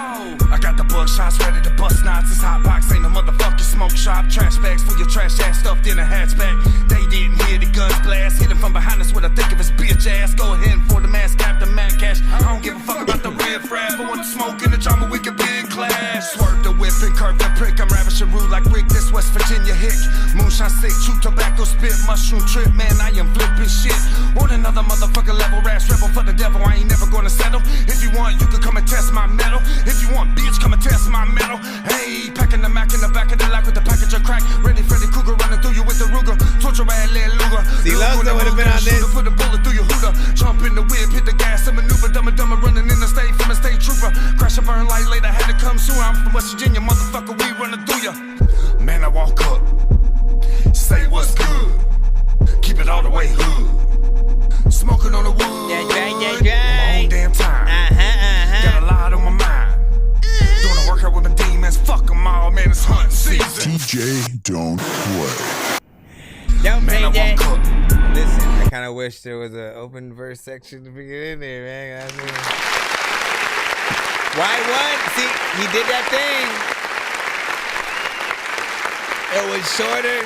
Speaker 6: I got the buckshots ready to bust knots. It's hot box, ain't a motherfucking smoke shop. Trash bags for your trash ass stuffed in a hatchback. They didn't hear the guns blast. Hit him from behind us what I think of his bitch ass. Go ahead and for the mask, Captain Mac Cash. I don't give a fuck about the red flag. But want the smoke in the drama, we can be in class. Swerve the whip and curve the prick. I'm ravishing rude like Rick, this West Virginia hick. Moonshine sick, chew tobacco spit, mushroom trip, man, I am flipping shit. On another motherfucking level, rash rebel for the devil, I ain't never gonna settle. If you want, you can come and test my metal. If you want, bitch, come and test my metal. Hey, packing the Mac in the back of the lock with the package of crack. Ready Freddy Cougar running through you with the Ruger. Torture rat, let Luger.
Speaker 5: See, Lonzo would have been on this.
Speaker 6: Put a bullet through your hooter. Jump in the whip, hit the gas and maneuver. Dumber running in the state from a state trooper. Crash a burn light later, had to come soon. I'm from West Virginia, motherfucker, we running through ya. Man, I walk up, say what's good. Keep it all the way hood. Smoking on the wood.
Speaker 5: Yeah.
Speaker 6: My own damn time. Got a lot on my mind. Doing the workout with the demons. Fuck them all, man. It's hunting season.
Speaker 14: DJ, don't play.
Speaker 5: Don't
Speaker 6: Man, I
Speaker 5: play
Speaker 6: walk up.
Speaker 5: Listen, I kind of wish there was an open verse section to get in there, man. I mean, why what? See, he did that thing. It was shorter.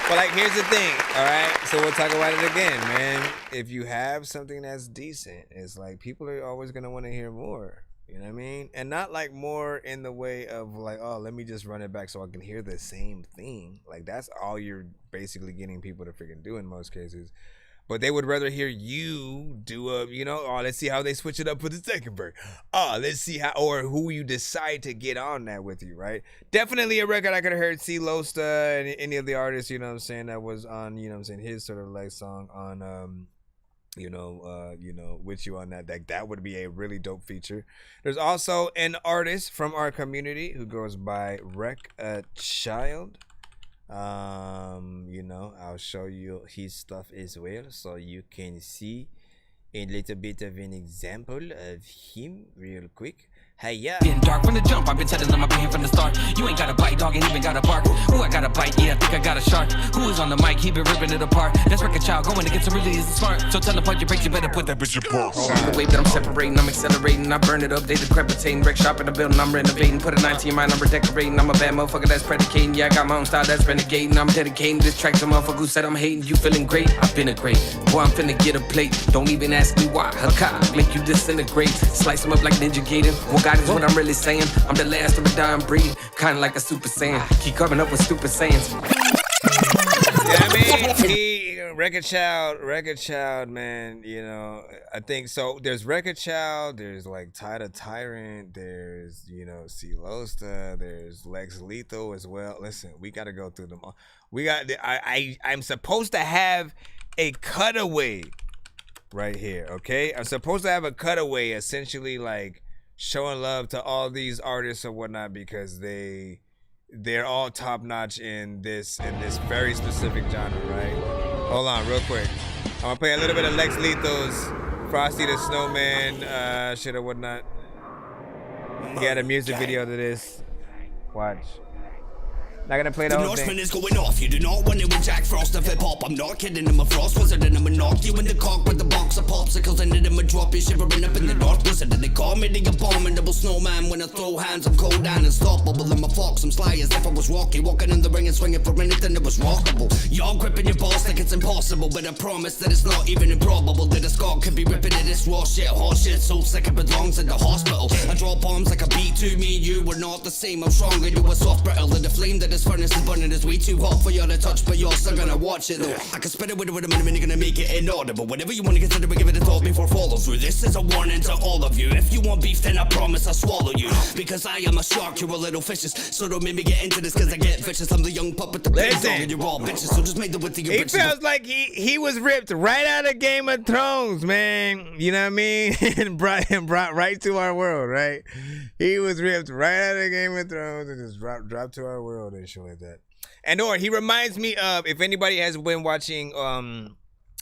Speaker 5: But like, here's the thing, all right? So we'll talk about it again, man. If you have something that's decent, it's like people are always gonna want to hear more. You know what I mean? And not like more in the way of like, oh, let me just run it back so I can hear the same thing. Like that's all you're basically getting people to freaking do in most cases. But they would rather hear you do a, you know, oh, let's see how they switch it up for the second verse. Oh, let's see how, or who you decide to get on that with you, right? Definitely a record I could have heard C. Losta and any of the artists, you know what I'm saying, that was on, you know what I'm saying, his sort of like song on, with you on that. That would be a really dope feature. There's also an artist from our community who goes by Wreck a Child. I'll show you his stuff as well so you can see a little bit of an example of him real quick. Hey, yeah.
Speaker 22: Been dark from the jump, I've been telling them I've been from the start. You ain't got a bite, dog, ain't even got a bark. Ooh, I got a bite, yeah, I think I got a shark. Who is on the mic, he been ripping it apart. That's Wreck a Child, going to get some really isn't smart. So tell the punch your brakes, you better put that bitch apart. The wave that I'm separating, I'm accelerating, I burn it up, they decrepitating. Wreck shop in the building, I'm renovating. Put a 19 in my number, decorating. I'm a bad motherfucker that's predicating. Yeah, I got my own style that's renegading. I'm dedicating this track to motherfucker who said I'm hating. You feeling great? I've been a great. Boy, I'm finna get a plate. Don't even ask me why. Haka, make you disintegrate. Slice them up like Ninja Gator. Well, God is what I'm really saying. I'm the last of a dying breed, kinda like a Super Saiyan. Keep coming up with stupid sayings.
Speaker 5: Yeah, I mean, Record Child, man, you know, I think so. There's Record Child, there's like Tida Tyrant, there's, you know, C. Losta, there's Lex Lethal as well. Listen, we got to go through them all. We got, I'm supposed to have a cutaway right here, okay? I'm supposed to have a cutaway essentially like showing love to all these artists or whatnot because they're all top notch in this very specific genre, right? Hold on, real quick. I'm gonna play a little bit of Lex Lethal's Frosty the Snowman shit or whatnot. He had a music video to this. Watch. Not gonna play the whole thing.
Speaker 7: is going off. You do not want it with Jack Frost of hip hop. I'm not kidding. I'm a frost wizard and I'm a knock you in the cock with the box of popsicles and then I'm a drop you shivering up in the north blizzard. And they call me the abominable snowman. When I throw hands, I'm cold and unstoppable. I'm a fox, I'm sly as if I was Rocky, walking in the ring and swinging for anything that was rockable. Y'all gripping your balls like it's impossible, but I promise that it's not even improbable that a Scot could be ripping at this raw shit, hot shit, so sick it belongs in the hospital. I draw bombs like a B2. Me and you were not the same. I'm stronger, you were soft, brittle, and the flame that is furnace is burning is way too hot for y'all to touch, but y'all still gonna watch it though. I can spit it with a minute, you're gonna make it inaudible. Whatever you wanna consider, we give it a thought before follow through. This is a warning to all of you. If you want beef, then I promise I'll swallow you. Because I am a shark, you're a little fishes. So don't make me get into this, cause I get vicious. I'm the young puppet, the big dog, and you're all bitches. So just make the width of your
Speaker 5: He feels like he was ripped right out of Game of Thrones, man. You know what I mean? and brought right to our world, right? He was ripped right out of Game of Thrones and just dropped to our world and shit like that. And or he reminds me of, if anybody has been watching,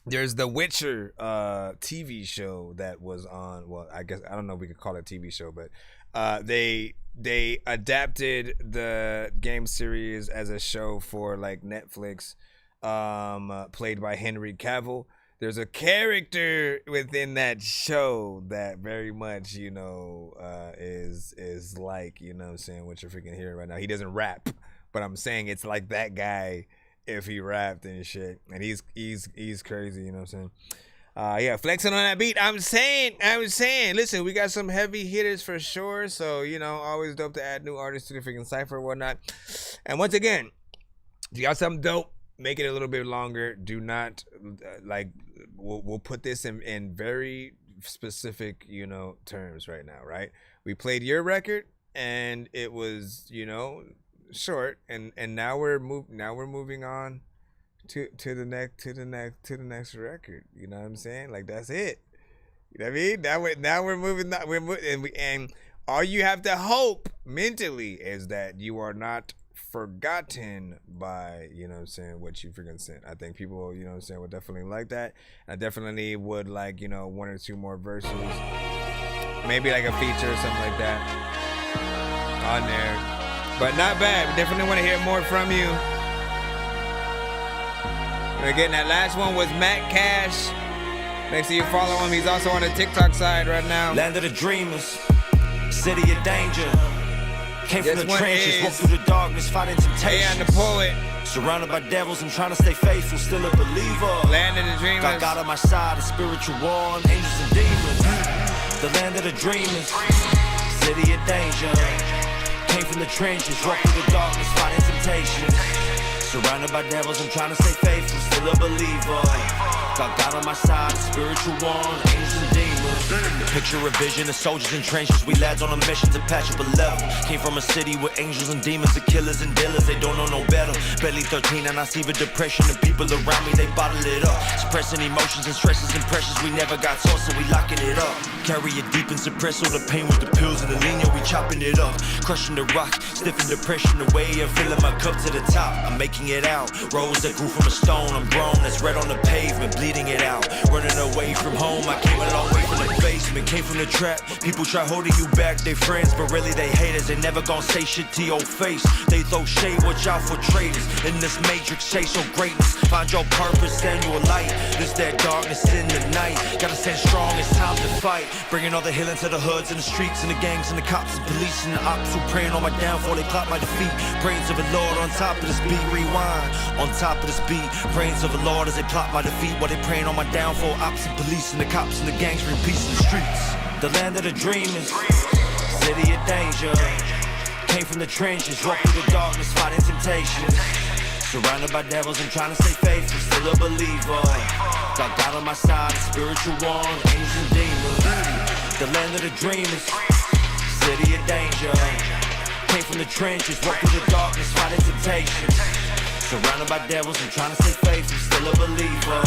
Speaker 5: there's the Witcher TV show that was on. Well, I guess I don't know if we could call it a TV show, but they they adapted the game series as a show for like Netflix, played by Henry Cavill. There's a character within that show that very much, you know, is like, you know what I'm saying, what you're freaking hearing right now. He doesn't rap, but I'm saying it's like that guy if he rapped and shit. And he's crazy, you know what I'm saying? Yeah, flexing on that beat. I'm saying, listen, we got some heavy hitters for sure. So, you know, always dope to add new artists to the freaking cypher and whatnot. And once again, if you got something dope, make it a little bit longer. Do not we'll put this in very specific, you know, terms right now, right? We played your record and it was, you know, short, and now we're moving on to the next record. You know what I'm saying? Like, that's it. You know what I mean? Now we're moving. And all you have to hope mentally is that you are not forgotten by, you know what I'm saying, what you freaking sent. I think people, you know what I'm saying, would definitely like that. I definitely would like, you know, 1 or 2 more verses, maybe like a feature or something like that on there, but not bad. We definitely want to hear more from you. And again, that last one was Matt Cash. Make sure you follow him. He's also on the TikTok side right now.
Speaker 9: Land of the dreamers, city of danger. Came from the trenches, walked through the darkness, fighting temptation.
Speaker 5: The poet.
Speaker 9: Surrounded by devils, I'm trying to stay faithful, still a believer.
Speaker 5: Land of the dreamers.
Speaker 9: Got God on my side, a spiritual war, angels and demons. The land of the dreamers, city of danger. Came from the trenches, walked through the darkness, fighting temptation. Surrounded by devils, I'm trying to stay faithful, still a believer. Got God on my side, a spiritual war, angels and demons. Picture a vision of soldiers in trenches. We lads on a mission to patch up a level. Came from a city with angels and demons, the killers and dealers. They don't know no better. Barely 13 and I see the depression. The people around me, they bottle it up. Suppressing emotions and stresses and pressures. We never got taught, so we locking it up. Carry it deep and suppress all the pain with the pills and the lean. We chopping it up. Crushing the rock, stiffing depression away and filling my cup to the top. I'm making it out. Rose that grew from a stone. I'm grown, that's red on the pavement, bleeding it out. Running away from home. I came a long way from the basement. Came from the trap. People try holding you back, they friends, but really they haters. They never gon' say shit to your face. They throw shade, watch out for traitors. In this matrix, chase your greatness. Find your purpose and your light. This that darkness in the night. Gotta stand strong, it's time to fight. Bringing all the healing to the hoods and the streets and the gangs and the cops and police and the ops who praying on my downfall. They plot my defeat. Brains of the Lord on top of this beat. Rewind on top of this beat. Brains of the Lord as they plot my defeat while they praying on my downfall. Ops and police and the cops and the gangs bring peace in the streets. The land of the dreamers, city of danger. Came from the trenches, walked through the darkness, fighting temptation. Surrounded by devils, I'm trying to stay faithful, still a believer. Got God on my side, a spiritual war, angels and demons. The land of the dreamers, city of danger. Came from the trenches, walked through the darkness, fighting temptation. Surrounded by devils, I'm trying to stay faithful, still a believer.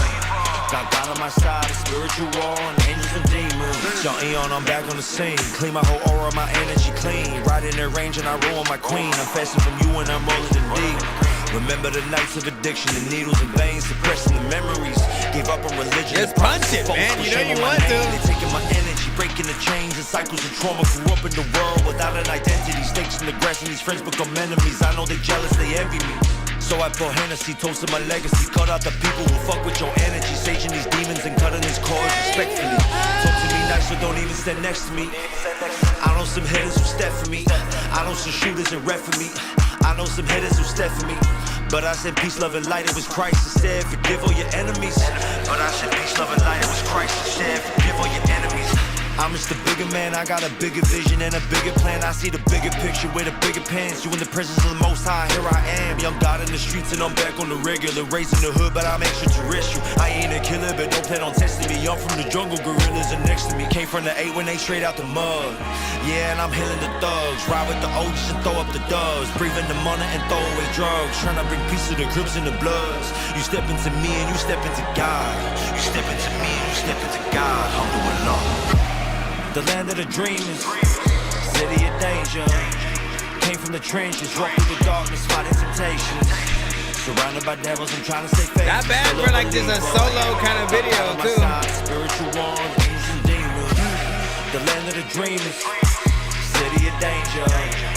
Speaker 9: Got God on my side, a spiritual war, angels and demons. Young Eon, I'm back on the scene. Clean my whole aura, my energy clean. Riding the range and I ruin my queen. I'm fasting from you and I'm rolling in deep. Remember the nights of addiction, the needles and veins, suppressing the memories. Gave up on religion.
Speaker 5: Just punch it, man. You know you want to.
Speaker 9: They taking my energy, breaking the chains and cycles of trauma. Grew up in the world without an identity. Stakes in the grass and these friends become enemies. I know they jealous, they envy me. So I pour Hennessy, toasting my legacy. Cut out the people who fuck with your energy. Saging these demons and cutting these cords respectfully. Talk to me nice, so don't even stand next to me. I know some hitters who step for me. I know some shooters and ref for me. I know some hitters who step for me. But I said peace, love, and light, it was Christ instead. Forgive all your enemies. But I said peace, love, and light, it was Christ instead. Forgive all your enemies. I'm just a bigger man, I got a bigger vision and a bigger plan. I see the bigger picture with a bigger pants. You in the presence of the Most High, here I am. Young God in the streets and I'm back on the regular. Raising the hood, but I'm extraterrestrial. I ain't a killer, but don't plan on testing me. I'm from the jungle, gorillas are next to me. Came from the 8 when they straight out the mud. Yeah, and I'm healing the thugs. Ride with the OGs and throw up the dubs. Breathing the money and throw away drugs. Trying to bring peace to the Crips and the Bloods. You step into me and you step into God. You step into me and you step into God. I'm doing all. The land of the dreamers, city of danger. Came from the trenches, walked through the darkness, fighting temptation. Surrounded by devils, I'm trying to stay faithful.
Speaker 5: Not bad for like just a solo kind of video too.
Speaker 9: Spiritual war, angels and demons. The land of the dreamers, city of danger.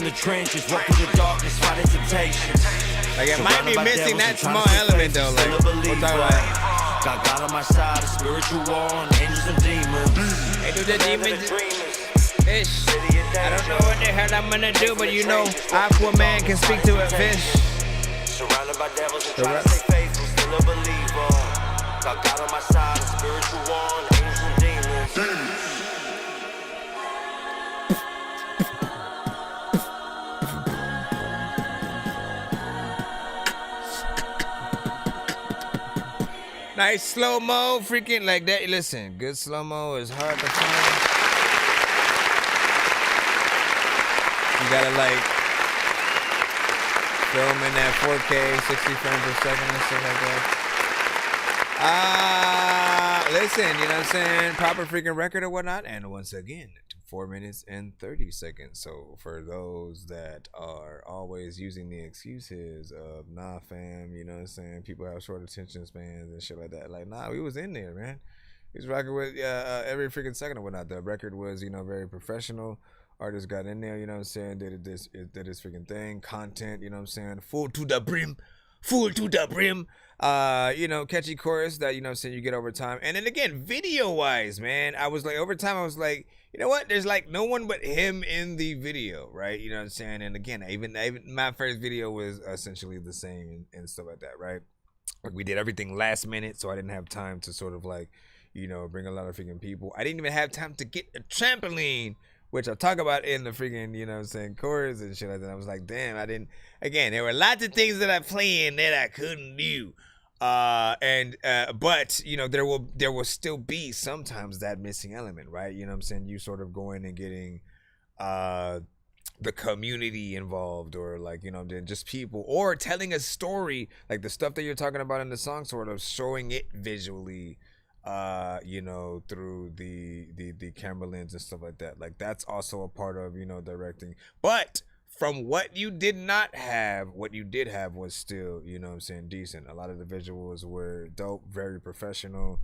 Speaker 9: from the trenches, walk through the darkness, fighting temptation.
Speaker 12: Like it might be missing that small element though. Like we'll talk about.
Speaker 9: Got God on my side, a spiritual war on angels and demons.
Speaker 12: Hey, do the demons. Fish. I don't know what the hell I'm gonna do, but you know, Aquaman can speak to a fish.
Speaker 9: Surrounded by devils and trying to stay faithful, still a believer. Got God on my side, a spiritual war on angels and demons.
Speaker 12: Nice slow-mo, freaking like that. Listen, good slow-mo is hard to find. You gotta like film in that 4K, 60 frames per second and stuff like that. Listen, you know what I'm saying? Proper freaking record or whatnot. And once again, 4 minutes and 30 seconds. So for those that are always using the excuses of nah fam, you know what I'm saying, people have short attention spans and shit like that, like nah, we was in there, man. We was rocking with every freaking second or whatnot. The record was, you know, very professional. Artists got in there, you know what I'm saying, did this freaking thing. Content, you know what I'm saying, full to the brim. You know, catchy chorus that, you know what I'm saying, you get over time. And then again, video wise, man, I was like, over time I was like, you know what, there's like no one but him in the video, right? You know what I'm saying? And again, even my first video was essentially the same and stuff like that, right? Like we did everything last minute, so I didn't have time to sort of like, you know, bring a lot of freaking people. I didn't even have time to get a trampoline, which I talk about in the freaking, you know what I'm saying, chorus and shit like that. I was like, damn, I didn't, again, there were lots of things that I planned that I couldn't do. But you know, there will still be sometimes that missing element, right? You know what I'm saying? You sort of going and getting the community involved, or like, you know, just people, or telling a story, like the stuff that you're talking about in the song, sort of showing it visually, you know, through the camera lens and stuff like that. Like that's also a part of, you know, directing. But from what you did not have, what you did have was still, you know what I'm saying, decent. A lot of the visuals were dope, very professional.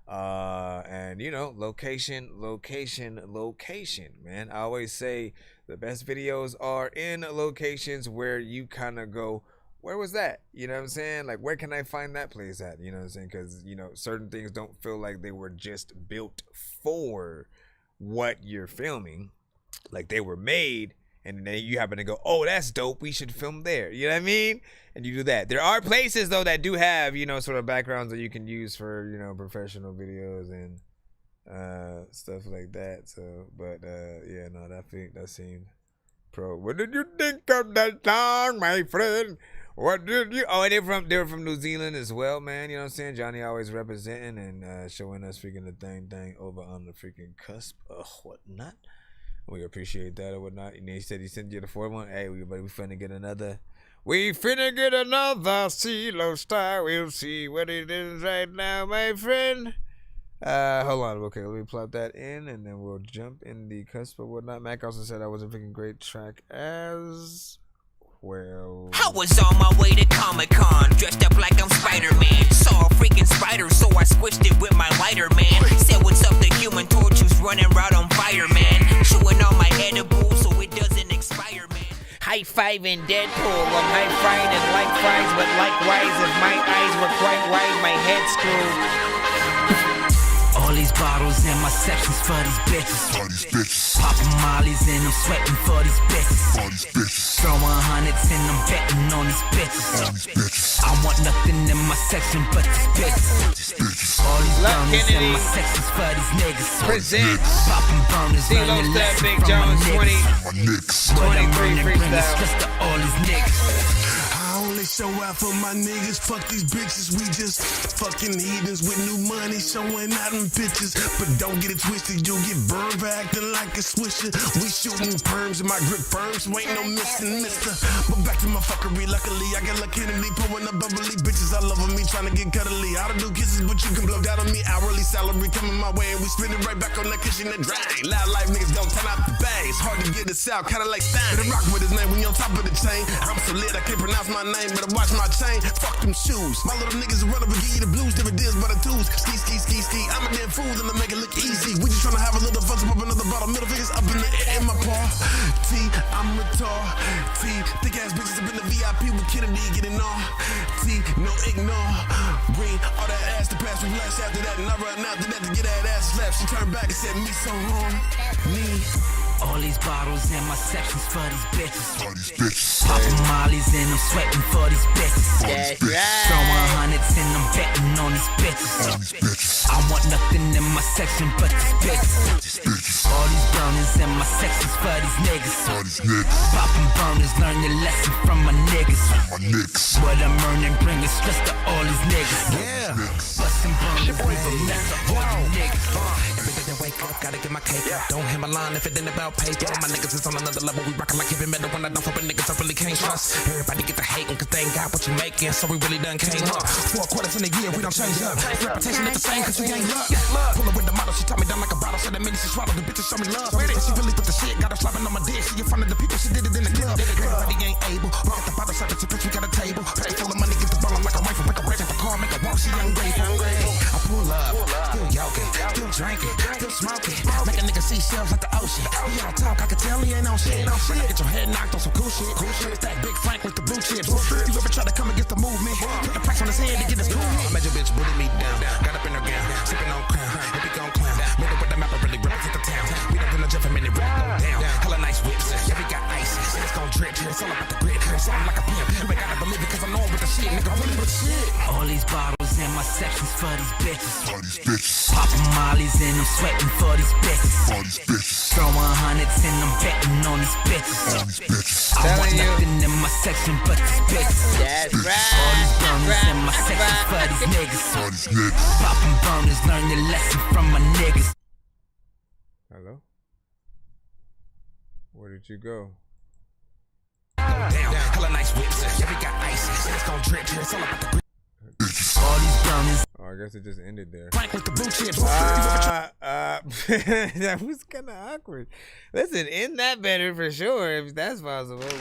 Speaker 12: And you know, location, man. I always say the best videos are in locations where you kind of go, where was that? You know what I'm saying? Like, where can I find that place at? You know what I'm saying? Because, you know, certain things don't feel like they were just built for what you're filming. Like they were made, and then you happen to go, oh, that's dope, we should film there. You know what I mean? And you do that. There are places, though, that do have, you know, sort of backgrounds that you can use for, you know, professional videos and stuff like that. So, but, yeah, no, that seemed pro. What did you think of that song, my friend? What did you... Oh, and they're from New Zealand as well, man. You know what I'm saying? Johnny always representing and showing us freaking the thing over on the freaking cusp of whatnot. We appreciate that or whatnot. And he said he sent you the 4-1. Hey, we finna get another. We finna get another CeeLo star. We'll see what it is right now, my friend. Hold on. Okay, let me plop that in, and then we'll jump in the cusp or whatnot. Mac also said that was a freaking great track as well.
Speaker 11: I was on my way to Comic-Con, dressed up like I'm Spider-Man. Saw a freaking spider, so I squished it with my lighter, man. Said what's up, the Human Torch who's running around on fire, man. Chewing on my edible so it doesn't expire, man. High-fiving Deadpool, I'm high-frying and like fries, but likewise, if my eyes were quite wide, my head screwed.
Speaker 6: All these bottles in my sections for these bitches. Popping mollies and I'm sweating for these bitches. Throwing hundreds and I'm betting on these bitches. I want nothing in my section but these bitches. All these burners in my sections for these niggas.
Speaker 12: Presents
Speaker 6: popping burners,
Speaker 12: running left Big Jones 23 freestyle.
Speaker 6: Just to all these niggas.
Speaker 18: Only show out for my niggas, fuck these bitches. We just fucking heathens with new money showing out in pictures. But don't get it twisted, you'll get burned for acting like a swisher. We shooting perms and my grip firm, so ain't no missing, mister. But back to my fuckery, luckily I got lucky Kennedy pouring up bubbly bitches. I love me trying to get cuddly. I don't do kisses, but you can blow down on me. Hourly salary coming my way, and we spin it right back on that cushion and drain. Loud life niggas don't turn out the bags. Hard to get this out, kinda like Stein. But rock with his name when you on top of the chain. I'm so lit, I can't pronounce my name, but better watch my chain, fuck them shoes. My little niggas run up and give you the blues, dividends by the twos. Ski, ski, ski, ski. I'm a damn fool, and I make it look easy. We just tryna have a little fun, so pop another bottle. Middle fingers up in the air in my paw. T, I'm retard. T, thick ass bitches up in the VIP with Kennedy getting on. T, no ignore. Bring all that ass to pass. We flash after that, and I run after that to get that ass slapped. She turned back and said, me so hard. Me.
Speaker 22: All these bottles in my sections for these bitches. Popping mollies and I'm sweating for these bitches. Throwing hundreds and I'm betting on these bitches. I want nothing in my section but these bitches. All these burners in my sections for these niggas. Popping burners, learn your lesson from my niggas. What I'm earning, bringing stress to all these niggas. Yeah. Busting burners, leave a mess to all you niggas. Every day I wake up, gotta get my cake up. Don't hit my line if it ain't about paper. My niggas is on another level, we rockin' like heavy metal. When I don't fuck with niggas, I really can't trust. Everybody get the hating, cause they ain't got what you making. So we really done came up. 4 quarters in a year, we don't change up. Reputation is the same, cause we ain't luck. Pull her with the model, she taught me down like a bottle. Said that minute she swallowed, the bitches show me love. And she really put the shit, got her slobbing on my dick. She in front of the people, she did it in the club. Everybody ain't able, but at the bottle, such a bitch, we got a table. Play full of money, get the ball like a rifle. Break a break at the car, make a walk, she ungrateful. I pull up, still yoking, still drinking, still smoking. Make a nigga see shells like the ocean. He all talk, I can tell he ain't on shit. Get your head knocked on some cool shit. Stack Big Frank with the blue chips. You ever try to come against the movement? Put the price on his head to get his cool. I made your bitch booty me down. Got up in her gown, sipping on crown. If we gon' clown, made it with the map, I really represent the town. We don't put no Jeff a minute, really go down. Hella nice whips, yeah, we got ice. It's gon' drip, it's all about the grip. Sound like a pimp, you ain't gotta believe it, cause I know I'm with the shit. Nigga, really with shit. All these bottles in my sections for these bitches. Popping mollies and I'm sweating for these bitches. Throwing hundreds and I'm betting on these bitches. I want nothing in my section but these bitches.
Speaker 5: That's right.
Speaker 22: All these burners in my section for these niggas. Popping burners, learn your lesson from my niggas.
Speaker 5: Hello? Where did you go?
Speaker 22: Down, hella nice whips, yeah, we got ice. It's gon' drip, it's all about the grip. All these burners.
Speaker 5: Oh, I guess it just ended there.
Speaker 22: Frank with the blue chips.
Speaker 5: That was kind of awkward. Listen, end that better for sure if that's possible. But...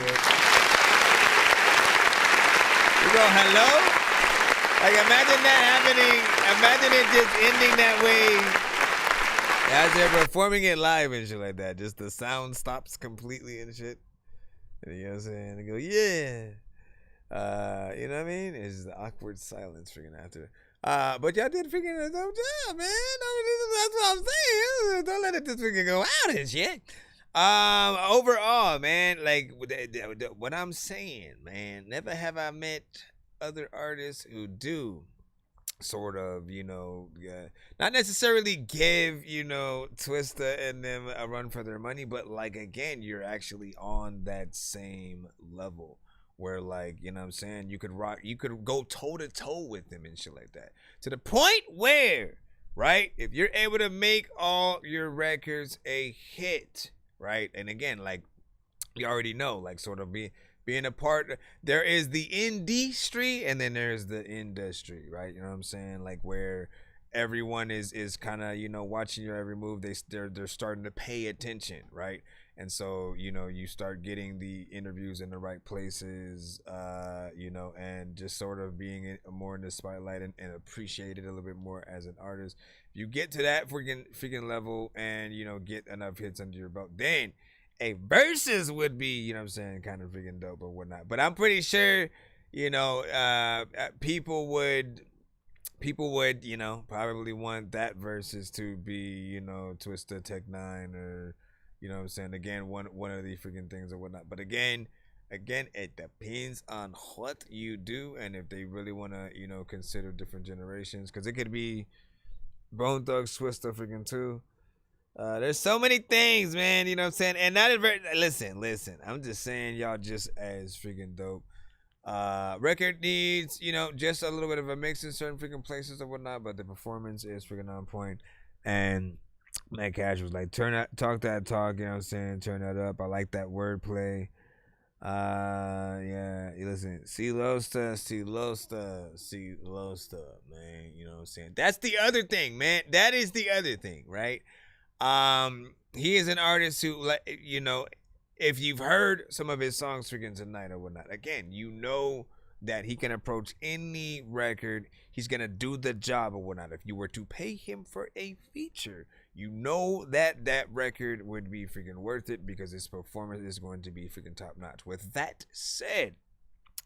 Speaker 5: You go, hello? Like, imagine that happening. Imagine it just ending that way. As they're performing it live and shit like that. Just the sound stops completely and shit. And you know what I'm saying? They go, yeah. You know what I mean? It's just the awkward silence freaking after. But y'all did freaking a dope job, man. That's what I'm saying. Don't let it just freaking go out and shit. Overall, man, like what I'm saying, man, never have I met other artists who do sort of, you know, not necessarily give, you know, Twista and them a run for their money, but like, again, you're actually on that same level where, like, you know what I'm saying, you could go toe to toe with them and shit like that, to the point where, right, if you're able to make all your records a hit, right, and again, like, you already know, like, sort of being a part, there is the industry and then there's the industry, right? You know what I'm saying? Like, where everyone is kind of, you know, watching your every move. They're starting to pay attention, right? And so, you know, you start getting the interviews in the right places, you know, and just sort of being more in the spotlight and appreciated a little bit more as an artist. If you get to that freaking level and, you know, get enough hits under your belt, then a versus would be, you know what I'm saying, kind of freaking dope or whatnot. But I'm pretty sure, you know, people would, you know, probably want that versus to be, you know, Twista, Tech Nine, or, you know what I'm saying, again, one of these freaking things or whatnot. But again, it depends on what you do and if they really want to, you know, consider different generations. Because it could be Bone Thugs, Twista freaking too. There's so many things, man, you know what I'm saying? And not a very, listen, I'm just saying, y'all just as freaking dope. Record needs, you know, just a little bit of a mix in certain freaking places or whatnot, but the performance is freaking on point. And Matt Cash was like, talk that talk, you know what I'm saying? Turn that up. I like that wordplay. Yeah, listen, see Losta, man, you know what I'm saying? That's the other thing, man. That is the other thing, right? He is an artist who, you know, if you've heard some of his songs freaking tonight or whatnot, again, you know that he can approach any record. He's going to do the job or whatnot. If you were to pay him for a feature, you know that that record would be freaking worth it because his performance is going to be freaking top notch. With that said,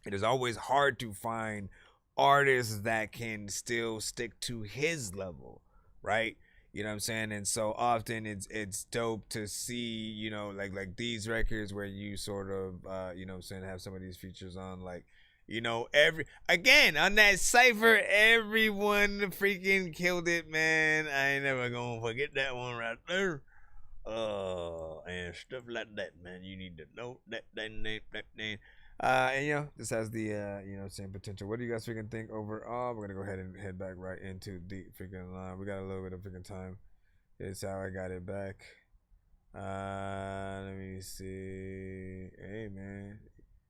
Speaker 5: it is always hard to find artists that can still stick to his level, right? You know what I'm saying? And so often it's dope to see, you know, like these records where you sort of, you know what I'm saying, have some of these features on, like, you know, again, on that Cypher, everyone freaking killed it, man. I ain't never gonna forget that one right there. And stuff like that, man. You need to know that name. And, you know, this has the, you know, same potential. What do you guys freaking think overall? We're going to go ahead and head back right into the freaking line. We got a little bit of freaking time. It's how I got it back. Let me see. Hey, man.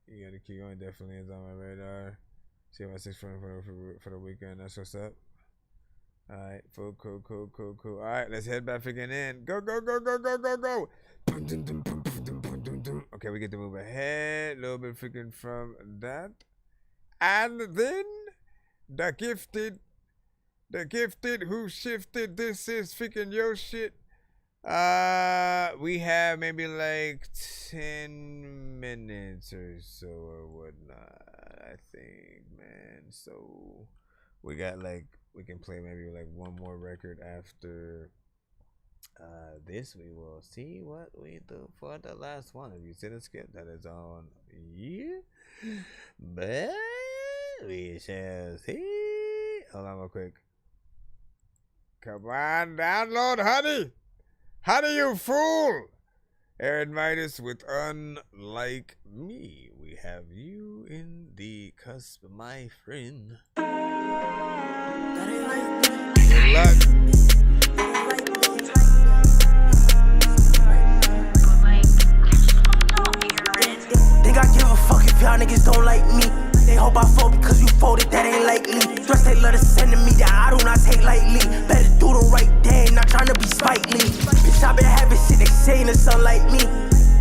Speaker 5: You got to keep going. Definitely is on my radar. See my 6 for the weekend. That's what's up. All right. Cool. All right. Let's head back freaking in. Go. Okay, we get to move ahead a little bit freaking from that. And then the gifted who shifted. This is freaking your shit. We have maybe like 10 minutes or so or whatnot, I think, man. So we got like, we can play maybe like one more record after this. We will see what we do for the last one. If you see the skip, that is on you, but we shall see. Hold on real quick. Come on, download, honey. Honey, you fool. Aaron Midas with Unlike Me. We have you in the cusp, my friend. Good luck.
Speaker 16: Think I give a fuck if y'all niggas don't like me. They hope I fold because you folded, that ain't likely. Dress they letter sending me that I do not take lightly. Better do the right thing, not trying to be spitely. Bitch, I been having shit they saying to son like me.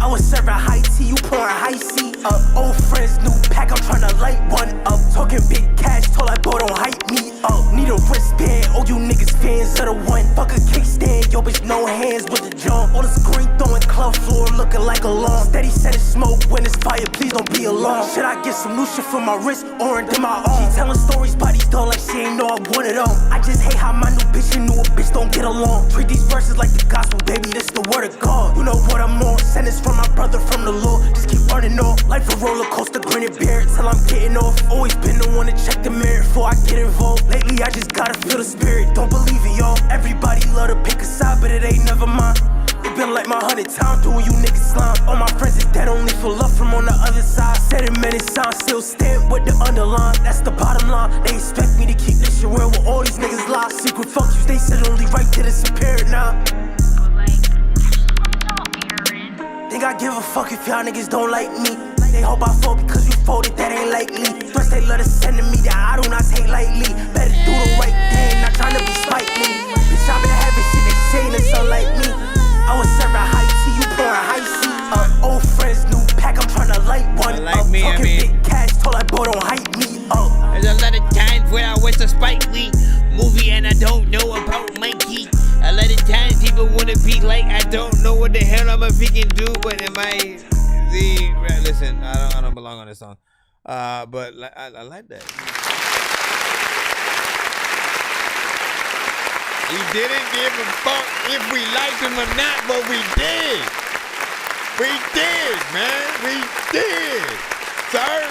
Speaker 16: I was serving high tea, you pouring high C up. Old friends, new pack, I'm trying to light one up. Talking big cash, told I boy don't hype me up. Need a wristband, oh you niggas fans of the one. Fuck a kickstand, yo bitch no hands with the jump. On the screen throwing club floor looking like a lawn. Steady sending smoke when it's fire, please don't be alarmed. Should I get some new shit for my wrist or into my arm? She telling stories by these dogs like she ain't know I want it all. I just hate how my new bitch and new bitch don't get along. Treat these verses like the gospel, baby, this the word of God. You know what I'm on, send this from my brother from the Lord. Just keep running on, life a roller coaster, grinning beard till I'm getting off. Always been the one to check the mirror before I get involved. Lately I just gotta feel the spirit, don't believe it y'all. Everybody love to pick a side, but it ain't never mine. It been like my 100 times doing you niggas slime. All my friends is dead only for love from on the other side. Said it many times, still stand with the underline. That's the bottom line. They expect me to keep this shit real with all these niggas lie. Secret fuck you, they said only right to the superior now. Think I give a fuck if y'all niggas don't like me. They hope I fold because you folded, that ain't likely. Dress they letter sending me that I do not take lightly. Better do the right thing, not trying to be spiteful. Bitch, I been having shit they saying to son like me. I was serving high tea, you pouring high C up. Old friends, new pack, I'm trying to light one up. Talking big cash, told I boy don't hype me up.
Speaker 20: There's a lot of times where I watch a Spike Lee movie and I don't know about Mikey. A lot of times people wanna be like, I don't know what the hell I'ma freaking do, but am I listen, I don't belong on this song. But I like that.
Speaker 5: We didn't give a fuck if we liked him or not, but we did. We did, man. We did, sir.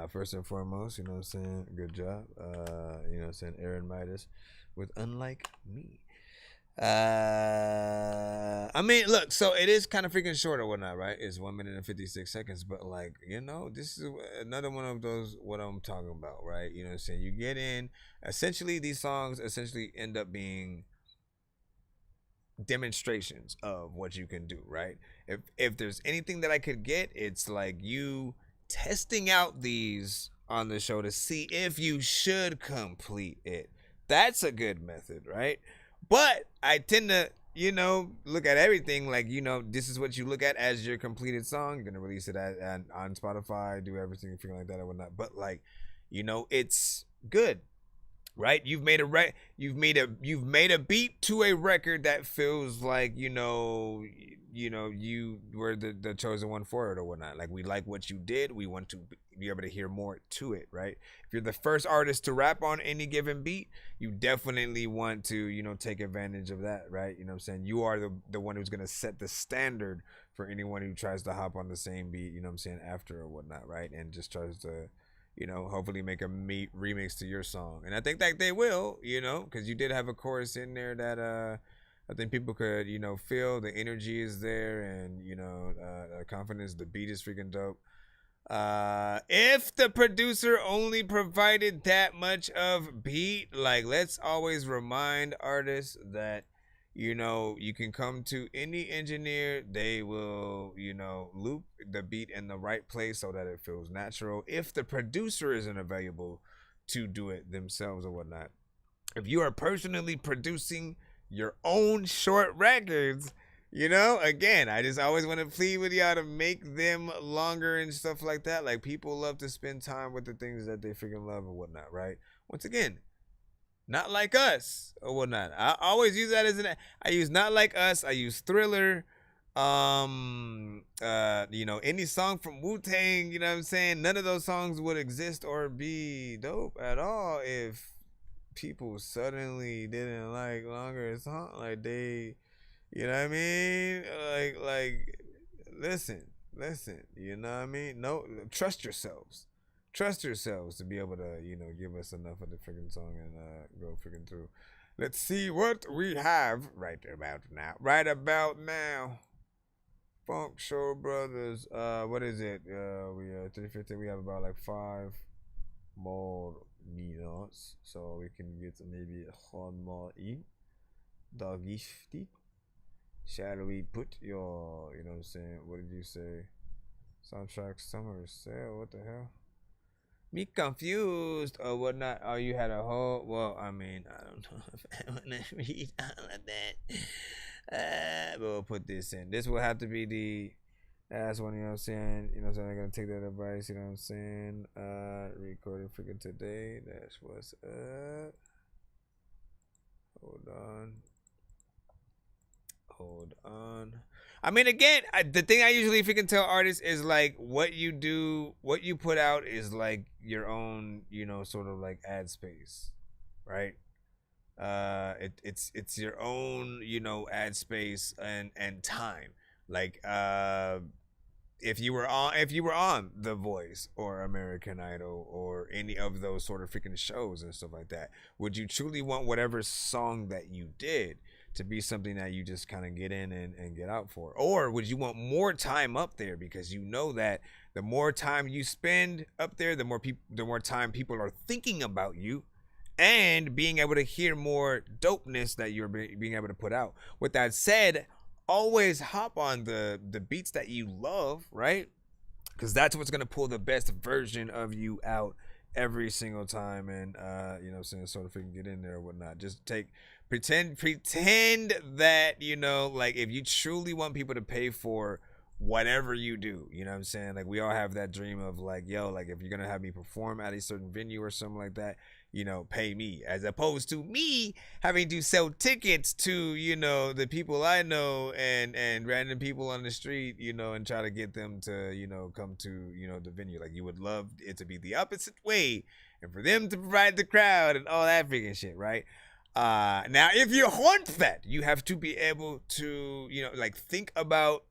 Speaker 12: First and foremost, you know what I'm saying? Good job. You know what I'm saying? Aaron Midas with Unlike Me.
Speaker 5: I mean, look, so it is kind of freaking short or whatnot, right? It's 1 minute and 56 seconds, but like, you know, this is another one of those, what I'm talking about, right? You know what I'm saying? You get in, essentially these songs essentially end up being demonstrations of what you can do, right? If there's anything that I could get, it's like you testing out these on the show to see if you should complete it. That's a good method, right? But I tend to,
Speaker 12: you know, look at everything like, you know, this is what you look at as your completed song. You're gonna release it on Spotify, do everything like that or whatnot. But like, you know, it's good, right? You've made a beat to a record that feels like, you know, you were the chosen one for it or whatnot. Like, we like what you did. We want to be able to hear more to it, right? If you're the first artist to rap on any given beat, you definitely want to, you know, take advantage of that, right? You know what I'm saying? You are the one who's going to set the standard for anyone who tries to hop on the same beat, you know what I'm saying, after or whatnot, right? And just tries to, you know, hopefully make a remix to your song. And I think that they will, you know, because you did have a chorus in there that I think people could, you know, feel. The energy is there, and, you know, confidence. The beat is freaking dope. If the producer only provided that much of beat, like, let's always remind artists that, you know, you can come to any engineer, they will, you know, loop the beat in the right place so that it feels natural. If the producer isn't available to do it themselves or whatnot, if you are personally producing your own short records, you know, again, I just always want to plead with y'all to make them longer and stuff like that. Like, people love to spend time with the things that they freaking love or whatnot, right? Once again, Not Like Us or whatnot. I always use that as I use Not Like Us. I use Thriller. You know, any song from Wu-Tang, you know what I'm saying? None of those songs would exist or be dope at all if people suddenly didn't like longer songs. Like, they, you know what I mean? Like, listen, you know what I mean? No, trust yourselves to be able to, you know, give us enough of the freaking song and go freaking through. Let's see what we have right about now. Funk Show Brothers. What is it? We 350. We have about like 5 more minutes, so we can get maybe one more in. Doggy. Shall we put your, you know what I'm saying? What did you say? Soundtrack summer sale. What the hell? Me confused or whatnot. Oh, you had a whole. Well, I mean, I don't know if I want to read all of that. But we'll put this in. This will have to be the last one. You know what I'm saying? You know what I'm saying? I'm gonna take that advice. You know what I'm saying? Recording freaking today. That's what's up. Hold on. I mean, again, the thing I usually freaking tell artists is like, what you do, what you put out is like your own, you know, sort of like ad space, right? It's your own, you know, ad space and time. Like, if you were on The Voice or American Idol or any of those sort of freaking shows and stuff like that, would you truly want whatever song that you did to be something that you just kind of get in and get out for? Or would you want more time up there because you know that the more time you spend up there, the more time people are thinking about you and being able to hear more dopeness that you're being able to put out? With that said, always hop on the beats that you love, right? Because that's what's going to pull the best version of you out every single time. And you know what I'm saying, sort of freaking get in there or whatnot. Just pretend that, you know, like, if you truly want people to pay for whatever you do, you know what I'm saying? Like, we all have that dream of like, yo, like, if you're gonna have me perform at a certain venue or something like that, you know, pay me, as opposed to me having to sell tickets to, you know, the people I know and random people on the street, you know, and try to get them to, you know, come to, you know, the venue. Like, you would love it to be the opposite way and for them to provide the crowd and all that freaking shit, right? Now, if you want that, you have to be able to, you know, like, think about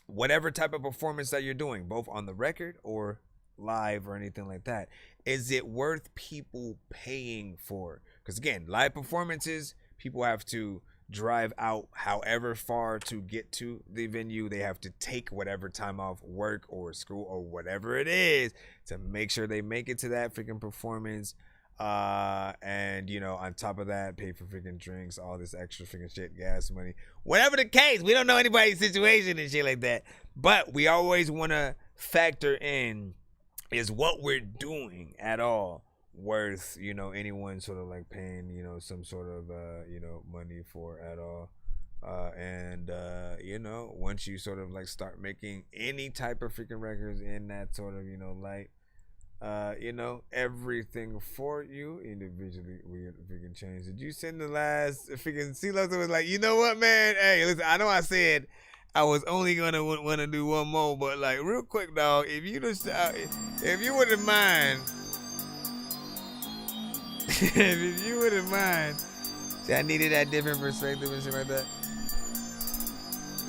Speaker 12: whatever type of performance that you're doing, both on the record or live or anything like that. Is it worth people paying for? Because again, live performances, people have to drive out however far to get to the venue. They have to take whatever time off work or school or whatever it is to make sure they make it to that freaking performance. And, you know, on top of that, pay for freaking drinks, all this extra freaking shit, gas money, whatever the case. We don't know anybody's situation and shit like that, but we always want to factor in, is what we're doing at all worth, you know, anyone sort of like paying, you know, some sort of, you know, money for at all. You know, once you sort of like start making any type of freaking records in that sort of, you know, light, you know, everything for you individually we freaking change. Did you send the last freaking C-Love was like, you know what, man? Hey, listen, I know I said I was only gonna want to do one more, but like real quick, dog, if you wouldn't mind, if you wouldn't mind, see, I needed that different perspective and shit like that.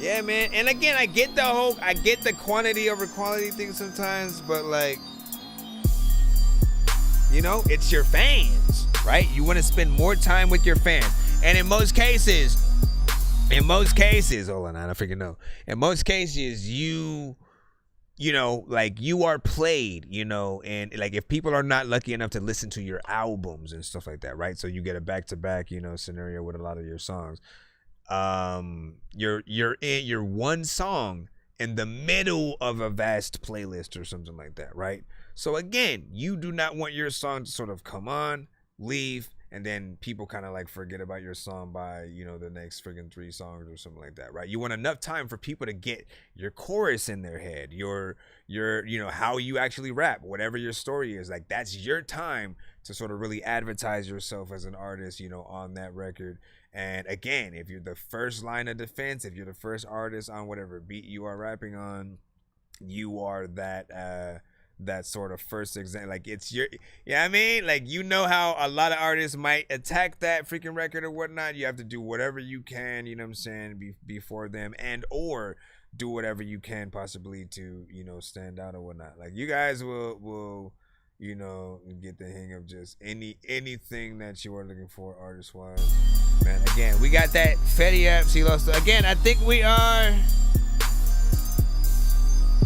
Speaker 12: Yeah, man. And again, I get the quantity over quality thing sometimes, but like, you know, it's your fans, right? You want to spend more time with your fans. And in most cases, hold on, I don't freaking know. In most cases, you know, like you are played, you know, and like if people are not lucky enough to listen to your albums and stuff like that, right? So you get a back-to-back, you know, scenario with a lot of your songs. You're one song in the middle of a vast playlist or something like that, right? So again, you do not want your song to sort of come on, leave, and then people kind of like forget about your song by, you know, the next friggin' 3 songs or something like that, right? You want enough time for people to get your chorus in their head, your you know, how you actually rap, whatever your story is. Like that's your time to sort of really advertise yourself as an artist, you know, on that record. And again, if you're the first line of defense, if you're the first artist on whatever beat you are rapping on, you are that sort of first example. Like it's your, yeah, I mean, like, you know how a lot of artists might attack that freaking record or whatnot. You have to do whatever you can, you know what I'm saying, before them, and or do whatever you can possibly to, you know, stand out or whatnot. Like you guys will you know, get the hang of just anything that you are looking for artist wise, man. Again, we got that Fetty app. See, lost again. I think we are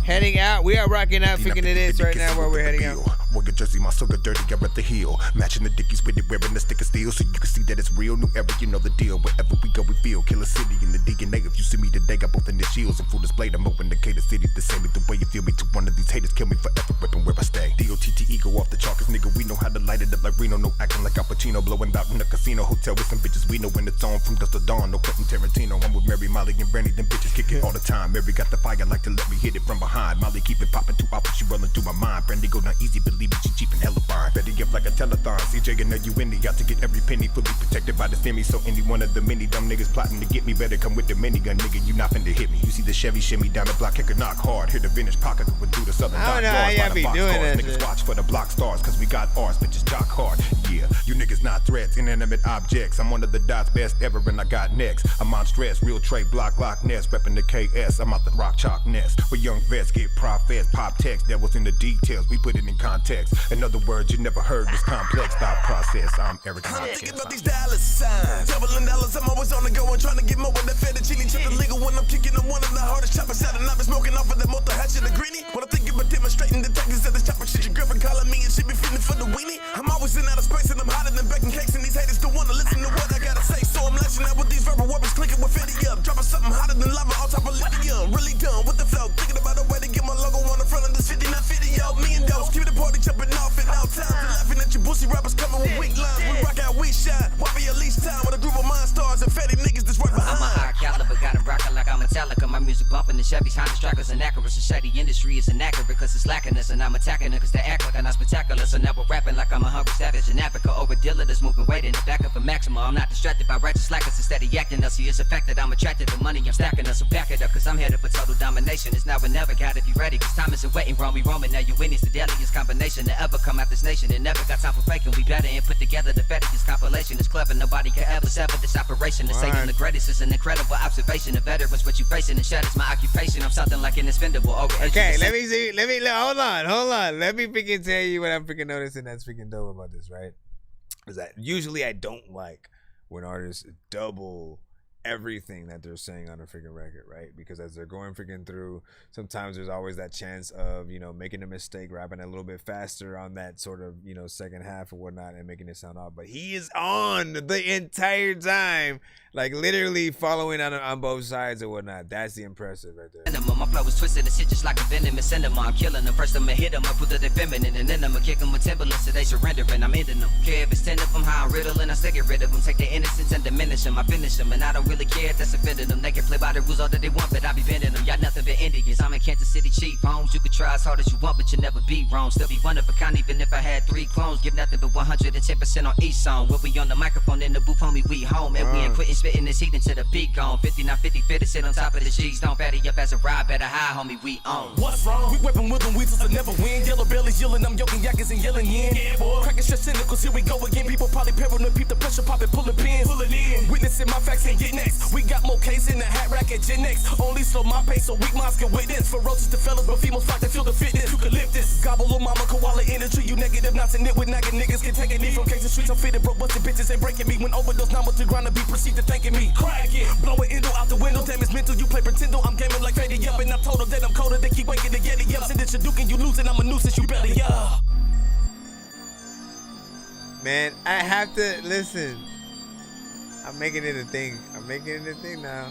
Speaker 12: heading out. We are rocking out, thinking it is right now where we're heading out.
Speaker 1: Royal jersey, my sugar dirty, I'm at the heel. Matching the dickies with it, wearing the stick of steel, so you can see that it's real. New era, you know the deal. Wherever we go, we feel. Killer City in the DNA. If you see me today, got both in the shields and full display. I'm open to Cater City, the same with the way you feel me. To one of these haters, kill me forever, ripping where I stay. DOTTE go off the chalkers, nigga. We know how to light it up like Reno. No acting like Al Pacino, blowing out in the casino hotel with some bitches. We know when it's on from dusk to dawn. No Quentin Tarantino. I'm with Mary, Molly, and Brandy. Them bitches kick it all the time. Mary got the fire, like to let me hit it from behind. Molly keep it popping, 2 hours, she rolling through my mind. Brandy go down easy, believe it, she cheap and hella fine. Better give like a telethon. CJ and you in out to get every penny, fully protected by the semi. So any one of the many dumb niggas plotting to get me better come with the minigun, nigga. You not finna hit me. You see the Chevy shimmy down the block, kick a knock hard. Hit the vintage pocket going through the southern dock. I don't know how y'all be doing that. Niggas watch for the block stars, cause we got ours. Bitches jock hard. Yeah, you niggas not threats, inanimate objects. I'm one of the dots best ever, and I got next. I'm on stress, real Trey, block, lock, nest, reppin' the KS. I'm out the rock chalk nest. Where young vets get profits, pop text. That was in the details, we put it in context. In other words, you never heard this complex thought process. I'm Eric Hopkins.
Speaker 21: Thinking about these dollar signs. Doubling dollars, I'm always on the go and trying to get more with that fettuccine. Chip illegal when I'm kicking. I'm one of the hardest choppers out, and I've been smoking off of that motor hatch and the greenie. When I'm thinking about demonstrating the tactics of this chopper shit, your girlfriend calling me and she be feeling for the weenie. I'm always in outer space and I'm hotter than baking cakes, and these haters don't wanna listen to what I gotta say. So I'm lashing out with these verbal weapons, clicking with Fetty up, dropping something hotter than lava on top of lithium. Really done with the flow, thinking about a way to get my logo on the front of this 50, not 50, yo. Me and those keep the party jumping off in out town, laughing at you pussy rappers coming with weak lines. We rock out, we shine. Why be at least time with a group of mind stars and Fetty niggas that's right behind?
Speaker 22: I'm a high caliber, got him rockin' like I'm Metallica. My music bumping the Chevys, Honda Strikers, and Acura's. The shady industry is inaccurate because it's lacking us, and I'm attacking it because they act like I'm not spectacular. So now we're rapping like I'm a hungry savage in Africa, or a dealer that's moving weight in the back of a Maxima. I'm not distracted by righteous slackers instead of acting us. He is affected, I'm attracted to money, I'm stacking us. So back it up, cause I'm headed for total domination. It's now or never, gotta be ready, cause time isn't waiting. Roam, we roaming, now you win. It's the deadliest combination to ever come out this nation. And never got time for faking, we better and put together the fettiest compilation. It's clever, nobody can ever sever this operation. To say I'm the greatest is an incredible observation. The veterans, what you facing, and shatters my occupation. I'm something like an expendable.
Speaker 12: Okay, let me see. Hold on. Let me freaking tell you what I'm freaking noticing that's freaking dope about this, right? Is that usually I don't like when artists double everything that they're saying on a freaking record, right? Because as they're going freaking through, sometimes there's always that chance of, you know, making a mistake, rapping a little bit faster on that sort of, you know, second half or whatnot and making it sound off. But he is on the entire time, like literally following on both sides or whatnot. That's the impressive right there.
Speaker 22: My flow is twisted and shit just like a venomous cinema. I'm killing them. First I'ma hit them up with the feminine, and then I'ma kick them with Timberlands so they surrender, and I'm ending them. Care if it's 10 of them, how I'm riddling, I still get rid of them. Take their innocence and diminish them. I finish them, and I don't really
Speaker 4: really care if that's offending them. They can play by the rules all that they want, but I be bending them. Y'all nothing but Indians. I'm in Kansas City, cheap homes. You can try as hard as you want, but you never be wrong. Still be one of a kind, even if I had 3 clones. Give nothing but 110% on each song. We'll be on the microphone in the booth, homie, we home. And we ain't quitting spitting this heat until the beat gone. 5950 fit to sit on top of the G's. Don't batty up as a ride, better high, homie, we on.
Speaker 17: What's wrong? We whipping with them weasels to never win. Yellow bellies yelling, I'm yoking yackers and yelling in. Yeah, boy. Cracking shit cynicals, here we go again. People probably paranoid, peep the pressure popping, pulling pins. Pulling in. Witnessing my facts and get next. We got more case in the hat rack at Gen X. Only slow my pace so weak minds can witness. Ferocious the fellas, but females fight to feel the fitness. You can lift this. Gobble little mama, koala energy. You negative, not to knit with nagging niggas. Can take a knee from case the streets. I'm fitted, broke, busted bitches ain't breaking me. When overdose, now to grind to be proceed to thanking me. Crack it. Blowing endo out the window. Damn, it's mental. You play pretendo. I'm gaming like Fady up. And I told them that I'm colder. They keep waking the Yeti up. Send it to Duke and you losing. I'm a nuisance. You belly up.
Speaker 12: Man, I have to listen. I'm making it a thing. I'm making it a thing now.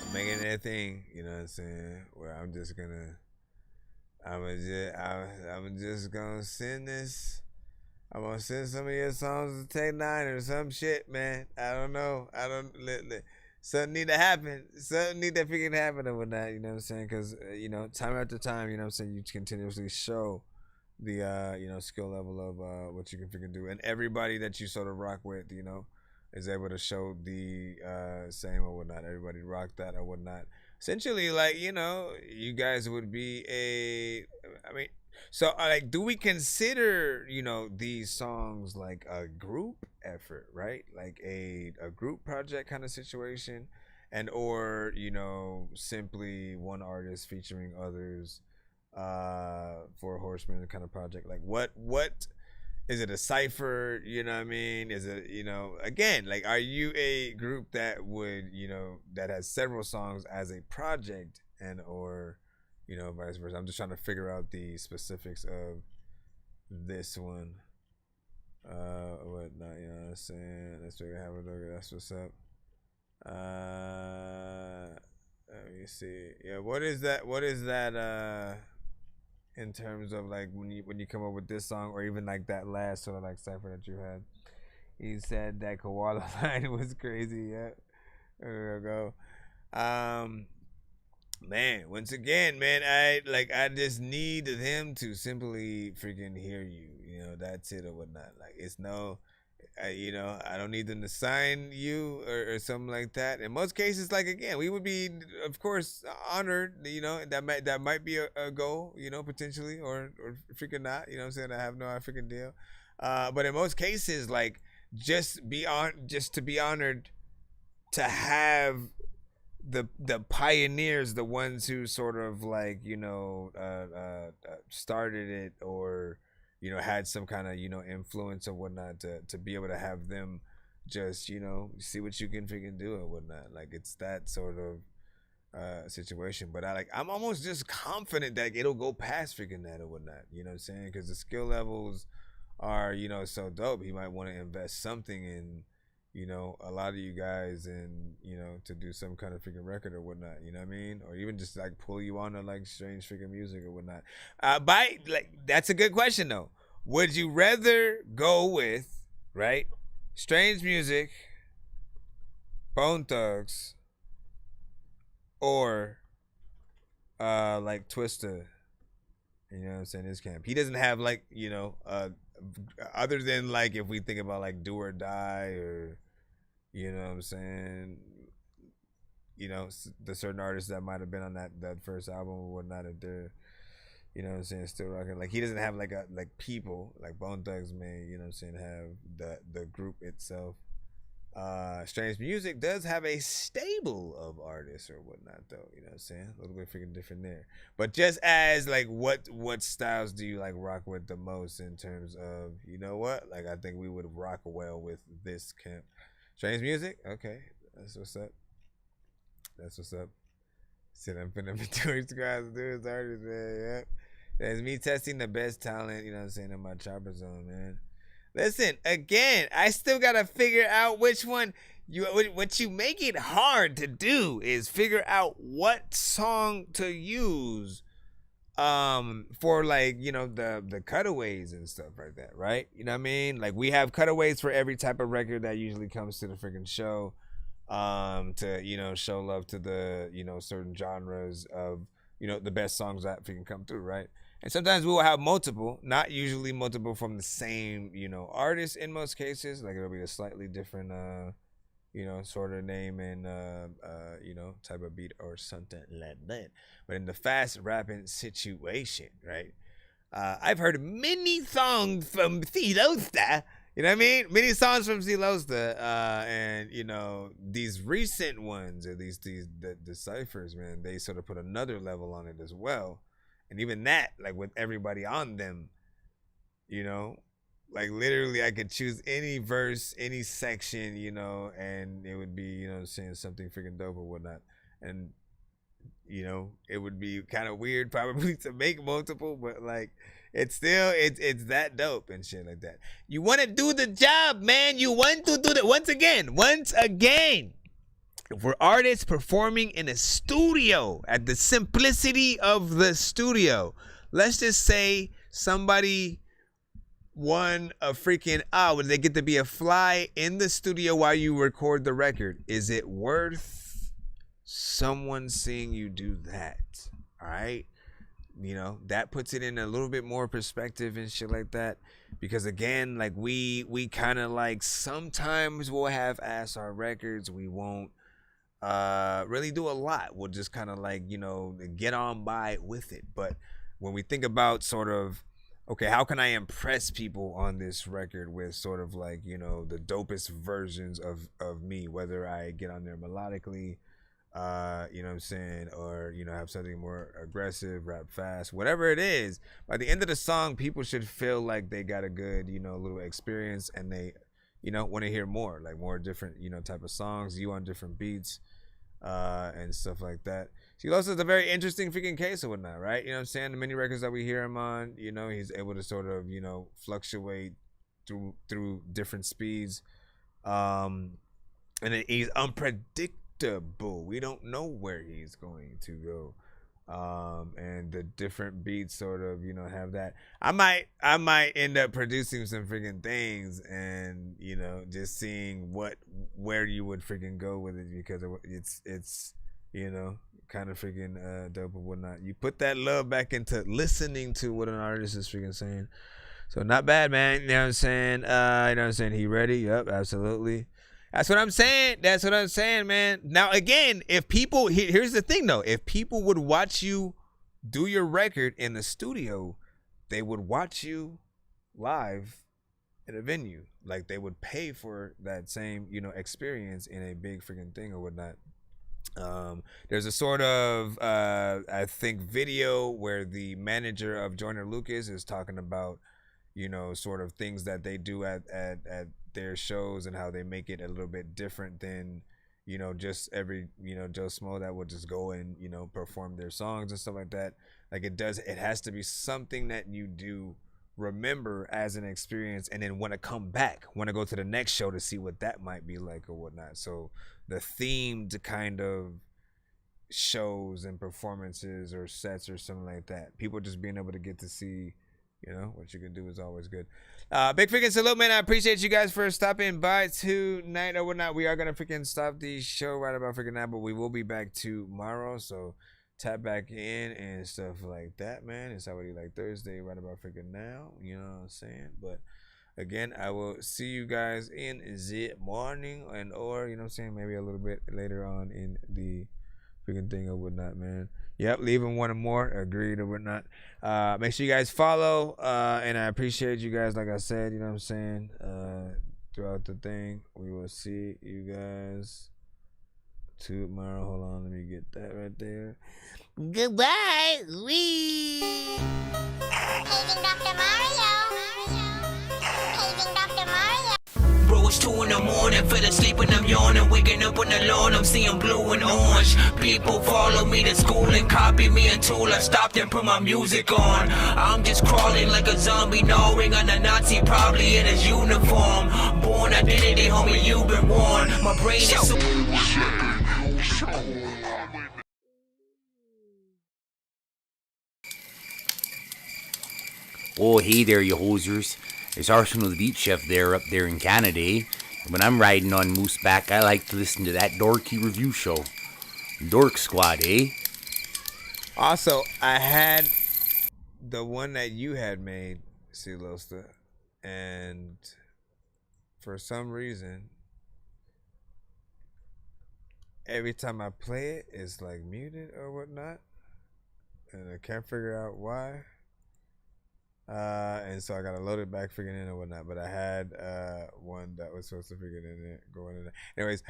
Speaker 12: I'm making it a thing. You know what I'm saying? Where I'm just gonna send this. I'm gonna send some of your songs to Take 9 or some shit, man. I don't know. Something need to happen. Something need to freaking happen or whatnot. You know what I'm saying? Because you know, time after time, you know what I'm saying, you continuously show the you know, skill level of what you can freaking do, and everybody that you sort of rock with, you know, is able to show the same or whatnot. Everybody rock that or whatnot. Essentially, like, you know, you guys would be so like, do we consider, you know, these songs like a group effort, right? Like a group project kind of situation, and or, you know, simply one artist featuring others for a Horseman kind of project? Like what is it, a cipher? You know what I mean? Is it, you know, again, like, are you a group that would, you know, that has several songs as a project, and or, you know, vice versa? I'm just trying to figure out the specifics of this one. Whatnot, you know what I'm saying? Let's figure out how we're doing. That's what's up. Let me see. Yeah, what is that? In terms of like when you come up with this song, or even like that last sort of like cipher that you had, you said that koala line was crazy. Yeah, there we go. Man, once again, man, I just need them to simply freaking hear you. You know, that's it or whatnot. Like, it's no, you know, I don't need them to sign you or something like that. In most cases, like, again, we would be, of course, honored. You know, that might be a goal. You know, potentially, or freaking not. You know what I'm saying? I have no freaking deal. But in most cases, like, just to be honored to have the pioneers, the ones who sort of like, you know, started it, or, you know, had some kind of, you know, influence or whatnot, to be able to have them just, you know, see what you can freaking do or whatnot. Like, it's that sort of situation. But I'm almost just confident that it'll go past freaking that or whatnot. You know what I'm saying? Because the skill levels are, you know, so dope. He might want to invest something in, you know, a lot of you guys, and, you know, to do some kind of freaking record or whatnot, you know what I mean? Or even just like pull you on to like strange freaking music or whatnot. That's a good question though. Would you rather go with, right, strange music, Bone Thugs, or like Twista? You know what I'm saying? His camp. He doesn't have like, you know, other than like, if we think about like Do or Die, or, you know what I'm saying, you know, the certain artists that might have been on that first album or whatnot, if they're, you know what I'm saying, still rocking. Like, he doesn't have like people like Bone Thugs may, you know what I'm saying, have the group itself. Strange Music does have a stable of artists or whatnot though, you know what I'm saying? A little bit freaking different there. But just as like, what styles do you like rock with the most in terms of, you know what, like, I think we would rock well with this camp. Strange Music, okay, that's what's up. Shit, I'm finna be doing guys do his artists, man. Yep. That's me testing the best talent, you know what I'm saying, in my chopper zone, man. Listen, again, I still gotta figure out which one. What you make it hard to do is figure out what song to use for, like, you know, the cutaways and stuff like that, right? You know what I mean? Like, we have cutaways for every type of record that usually comes to the freaking show. to, you know, show love to the, you know, certain genres of, you know, the best songs that can come through, right? And sometimes we will have multiple, not usually multiple from the same, you know, artist in most cases. Like it'll be a slightly different, you know, sort of name and, you know, type of beat or something like that. But in the fast rapping situation, right? I've heard many songs from Silosta. You know what I mean? Many songs from Silosta, and you know these recent ones, or the ciphers, man, they sort of put another level on it as well. And even that, like with everybody on them, you know, like literally I could choose any verse, any section, you know, and it would be, you know, saying something freaking dope or whatnot. And you know, it would be kind of weird probably to make multiple, but like it's still it's that dope and shit like that. You want to do the job, man. You want to do that once again. If we're artists performing in a studio, at the simplicity of the studio, let's just say somebody won a freaking would they get to be a fly in the studio while you record the record? Is it worth someone seeing you do that? All right, you know, that puts it in a little bit more perspective and shit like that. Because again, like we kind of like sometimes we'll have ass our records, we won't really do a lot. We'll just kind of like, you know, get on by with it. But when we think about sort of, okay, how can I impress people on this record with sort of like, you know, the dopest versions of me, whether I get on there melodically, you know what I'm saying, or, you know, have something more aggressive, rap fast, whatever it is, by the end of the song, people should feel like they got a good, you know, little experience, and they, you know, want to hear more, like more different, you know, type of songs, you on different beats, and stuff like that. He also has a very interesting freaking case or whatnot, right? You know what I'm saying? The many records that we hear him on, you know, he's able to sort of, you know, fluctuate through different speeds. And he's unpredictable. We don't know where he's going to go. And the different beats sort of, you know, have that. I might end up producing some freaking things and, you know, just seeing where you would freaking go with it, because it's you know, kind of freaking dope and whatnot. You put that love back into listening to what an artist is freaking saying. So not bad, man. You know what I'm saying? You know what I'm saying? He ready? Yep, absolutely. That's what I'm saying. That's what I'm saying, man. Now, again, if people, here's the thing, though. If people would watch you do your record in the studio, they would watch you live in a venue. Like, they would pay for that same, you know, experience in a big freaking thing or whatnot. There's a sort of, I think, video where the manager of Joyner Lucas is talking about, you know, sort of things that they do at their shows and how they make it a little bit different than, you know, just every, you know, Joe Smo that would just go and, you know, perform their songs and stuff like that. Like it has to be something that you do remember as an experience and then want to come back, want to go to the next show to see what that might be like or whatnot. So the themed kind of shows and performances or sets or something like that, people just being able to get to see, you know, what you can do is always good. Big freaking salute, man. I appreciate you guys for stopping by tonight or whatnot. We are going to freaking stop the show right about freaking now, but we will be back tomorrow. So tap back in and stuff like that, man. It's already like Thursday right about freaking now. You know what I'm saying? But again, I will see you guys in the morning and or, you know what I'm saying, maybe a little bit later on in the freaking thing or whatnot, man. Yep, leaving one or more, agreed or whatnot. Make sure you guys follow, and I appreciate you guys, like I said, you know what I'm saying, throughout the thing. We will see you guys tomorrow. Hold on, let me get that right there.
Speaker 20: Goodbye.
Speaker 10: Paging Dr. Mario. Paging Dr. Mario.
Speaker 11: Bro, it's 2 in the morning, fell asleep and I'm yawning. Waking up on the lawn, I'm seeing blue and orange. People follow me to school and copy me until I stopped and put my music on. I'm just crawling like a zombie, gnawing on a Nazi, probably in his uniform. Born identity, homie, you've been warned. My brain is so...
Speaker 19: Oh, hey there, you hosers. It's Arsenal the Beat Chef there up there in Canada.
Speaker 15: When I'm riding on Mooseback, I like to listen to That Dorky Review Show. Dork Squad, eh?
Speaker 12: Also, I had the one that you had made, Silosta, and for some reason, every time I play it, it's like muted or whatnot, and I can't figure out why. And so I gotta load it back, figure it in or whatnot. But I had one that was supposed to figure it in there, going in there. Anyways,